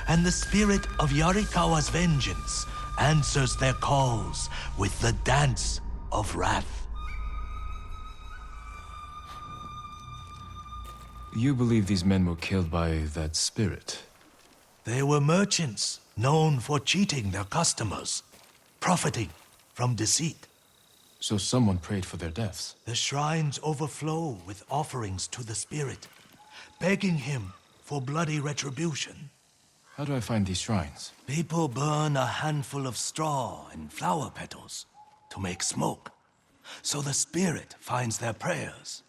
and the spirit of Yarikawa's vengeance answers their calls with the Dance of Wrath. You believe these men were killed by that spirit? They were merchants known for cheating their customers, profiting from deceit. So someone prayed for their deaths? The shrines overflow with offerings to the spirit, begging him for bloody retribution. How do I find these shrines? People burn a handful of straw and flower petals to make smoke, so the spirit finds their prayers.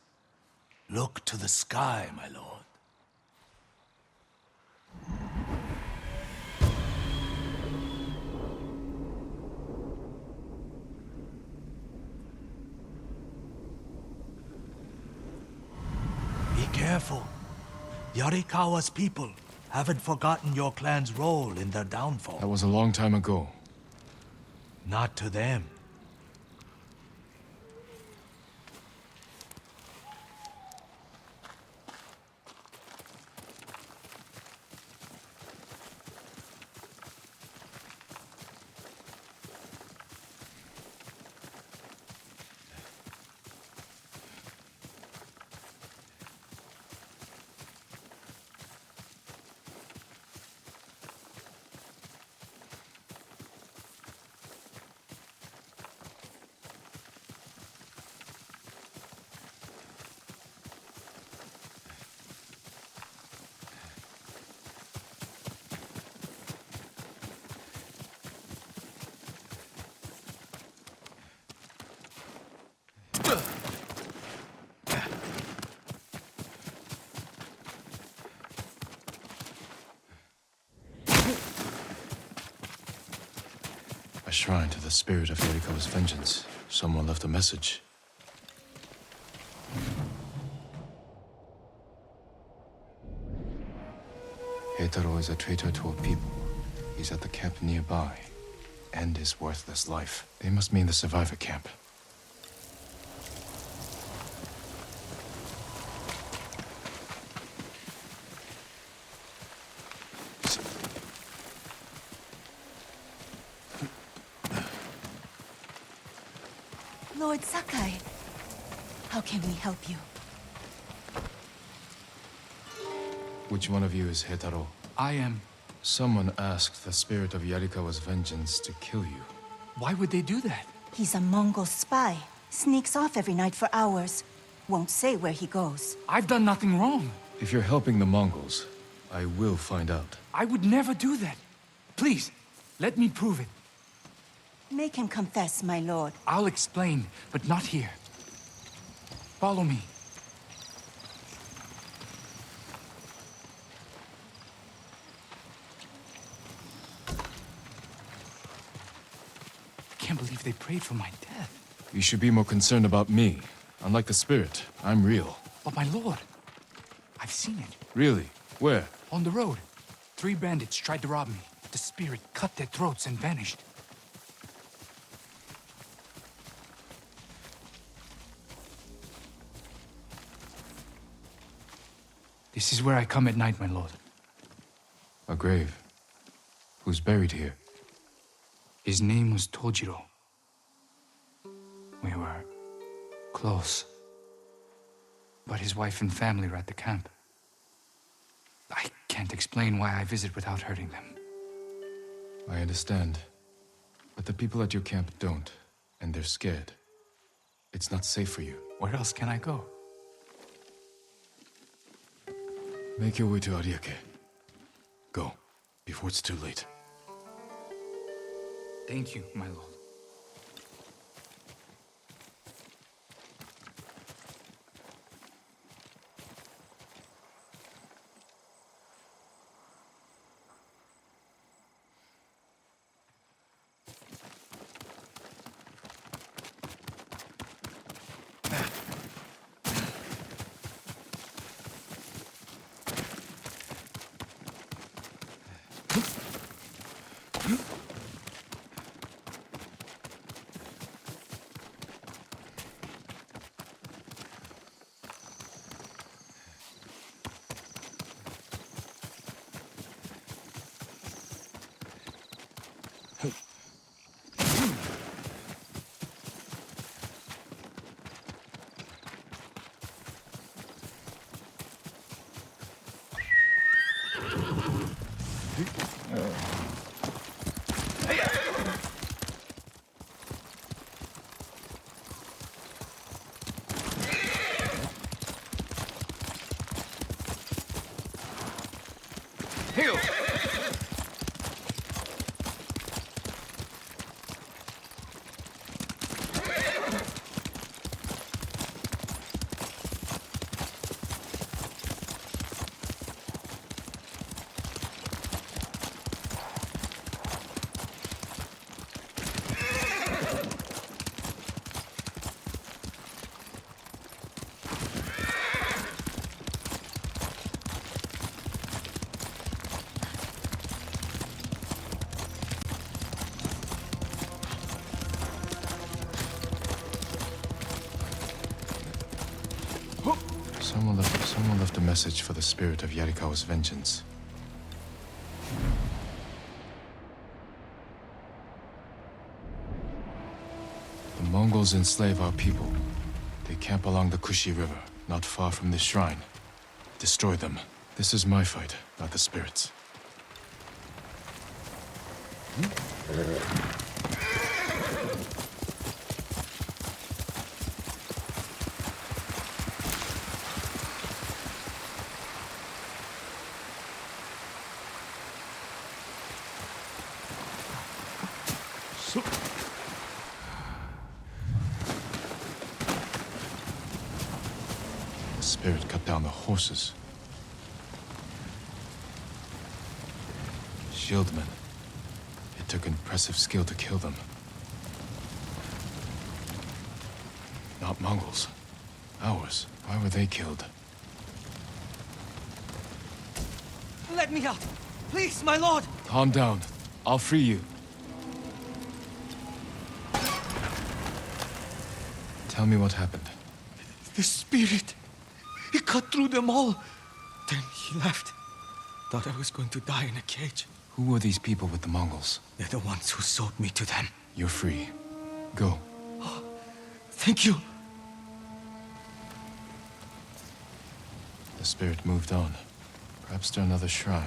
Look to the sky, my lord. Be careful. Yarikawa's people haven't forgotten your clan's role in their downfall. That was a long time ago. Not to them. A shrine to the spirit of Yarikawa's vengeance. Someone left a message. Heitaro is a traitor to a people. He's at the camp nearby. End his worthless life. They must mean the survivor camp. Lord Sakai, how can we help you? Which one of you is Heitaro? I am. Someone asked the spirit of Yarikawa's vengeance to kill you. Why would they do that? He's a Mongol spy. Sneaks off every night for hours. Won't say where he goes. I've done nothing wrong. If you're helping the Mongols, I will find out. I would never do that. Please, let me prove it. Make him confess, my lord. I'll explain, but not here. Follow me. I can't believe they prayed for my death. You should be more concerned about me. Unlike the spirit, I'm real. But my lord, I've seen it. Really? Where? On the road. 3 bandits tried to rob me. The spirit cut their throats and vanished. This is where I come at night, my lord. A grave. Who's buried here? His name was Tojiro. We were close. But his wife and family were at the camp. I can't explain why I visit without hurting them. I understand. But the people at your camp don't, and they're scared. It's not safe for you. Where else can I go? Make your way to Ariake. Go, before it's too late. Thank you, my lord. Someone left a message for the spirit of Yarikawa's vengeance. The Mongols enslave our people. They camp along the Kushi River, not far from this shrine. Destroy them. This is my fight, not the spirits. The spirit cut down the horses. Shieldmen. It took impressive skill to kill them. Not Mongols. Ours. Why were they killed? Let me out! Please, my lord! Calm down. I'll free you. Tell me what happened. The spirit. He cut through them all. Then he left. Thought I was going to die in a cage. Who were these people with the Mongols? They're the ones who sold me to them. You're free. Go. Oh, thank you. The spirit moved on. Perhaps to another shrine.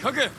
Kage!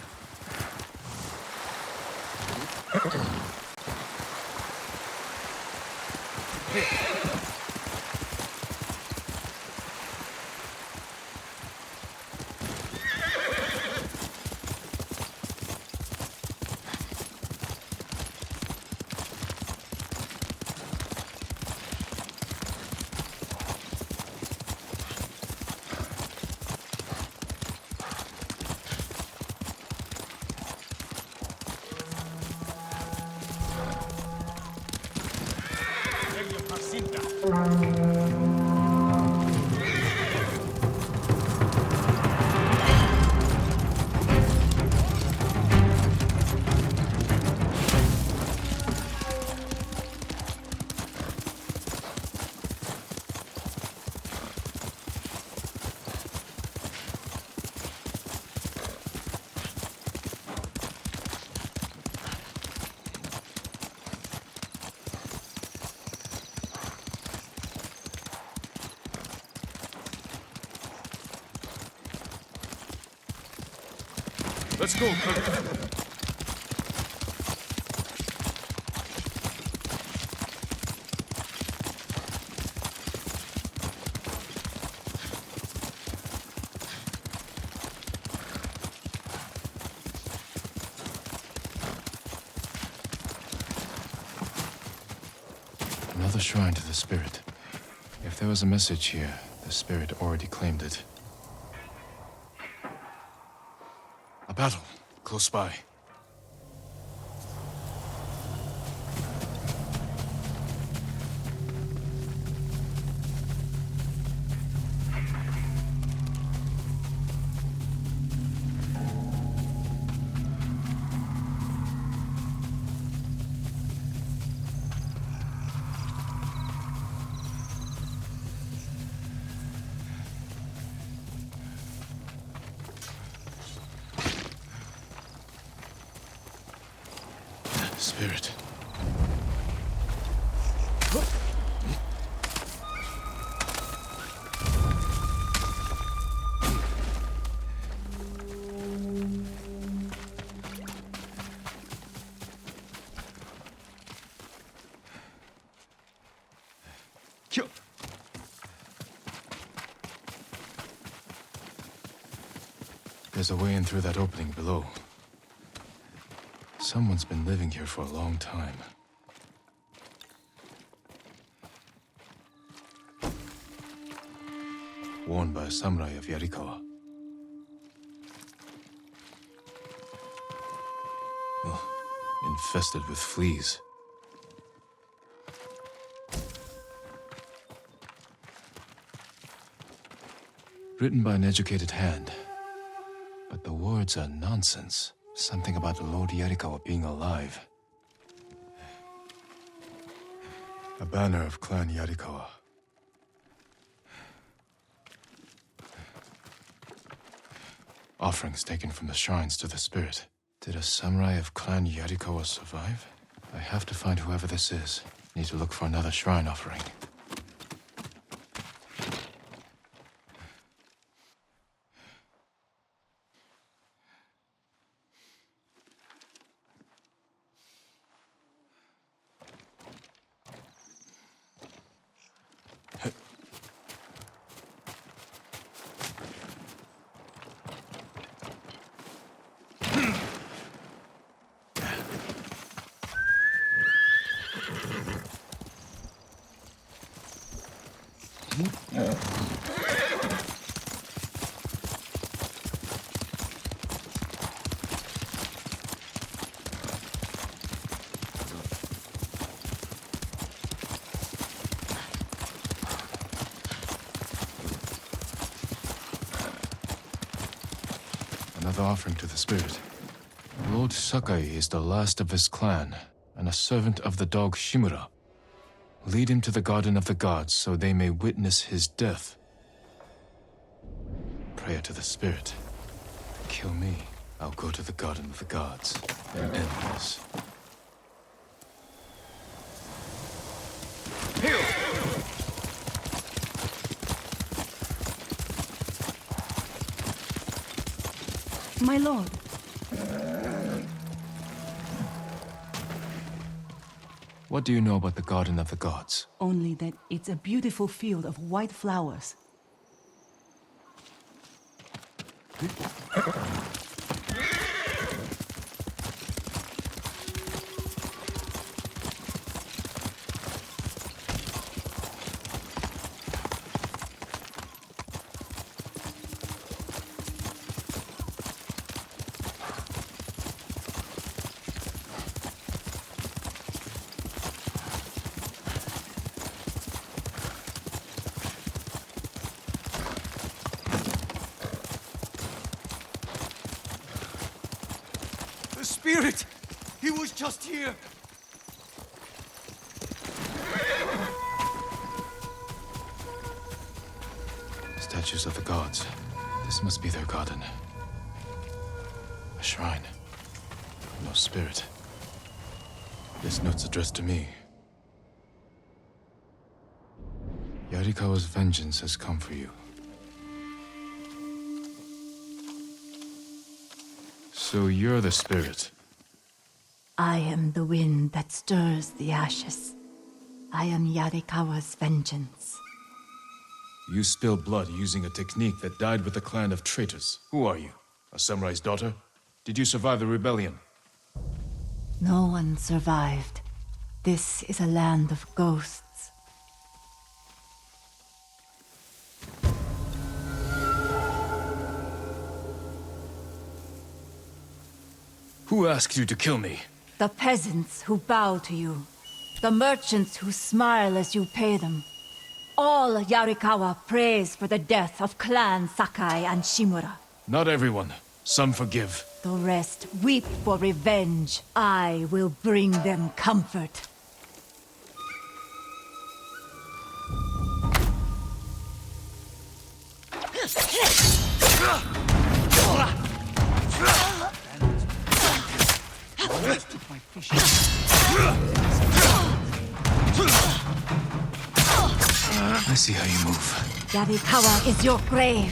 Let's go, Kage. Another shrine to the spirit. If there was a message here, the spirit already claimed it. A battle, close by. Spirit. There's a way in through that opening below. Someone's been living here for a long time. Worn by a samurai of Yarikawa. Ugh, infested with fleas. Written by an educated hand. But the words are nonsense. Something about Lord Yarikawa being alive. A banner of Clan Yarikawa. Offerings taken from the shrines to the spirit. Did a samurai of Clan Yarikawa survive? I have to find whoever this is. Need to look for another shrine offering. Another offering to the spirit. Lord Sakai is the last of his clan, and a servant of the dog Shimura. Lead him to the Garden of the Gods so they may witness his death. Prayer to the spirit. Kill me, I'll go to the Garden of the Gods and end this. My lord. What do you know about the Garden of the Gods? Only that it's a beautiful field of white flowers. The spirit! He was just here! Statues of the gods. This must be their garden. A shrine. No spirit. This note's addressed to me. Yarikawa's vengeance has come for you. So you're the spirit. I am the wind that stirs the ashes. I am Yarikawa's vengeance. You spilled blood using a technique that died with a clan of traitors. Who are you? A samurai's daughter? Did you survive the rebellion? No one survived. This is a land of ghosts. Who asked you to kill me? The peasants who bow to you. The merchants who smile as you pay them. All Yarikawa prays for the death of Clan Sakai and Shimura. Not everyone. Some forgive. The rest weep for revenge. I will bring them comfort. I see how you move. Yarikawa is your grave.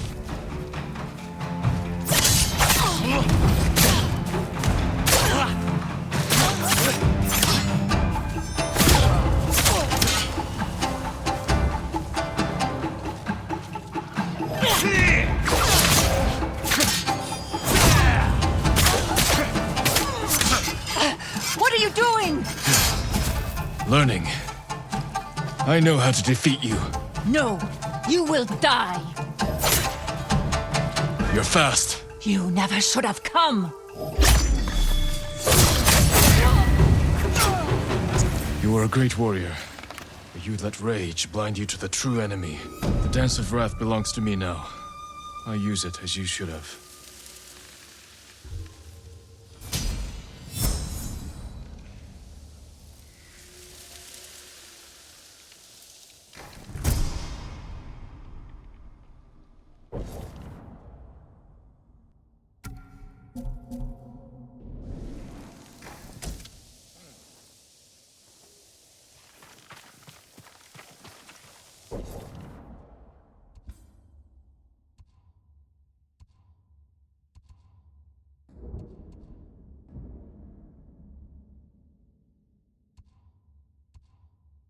What are you doing? Learning. I know how to defeat you. No, you will die. You're fast. You never should have come. You were a great warrior, but you let rage blind you to the true enemy. The Dance of Wrath belongs to me now. I use it as you should have.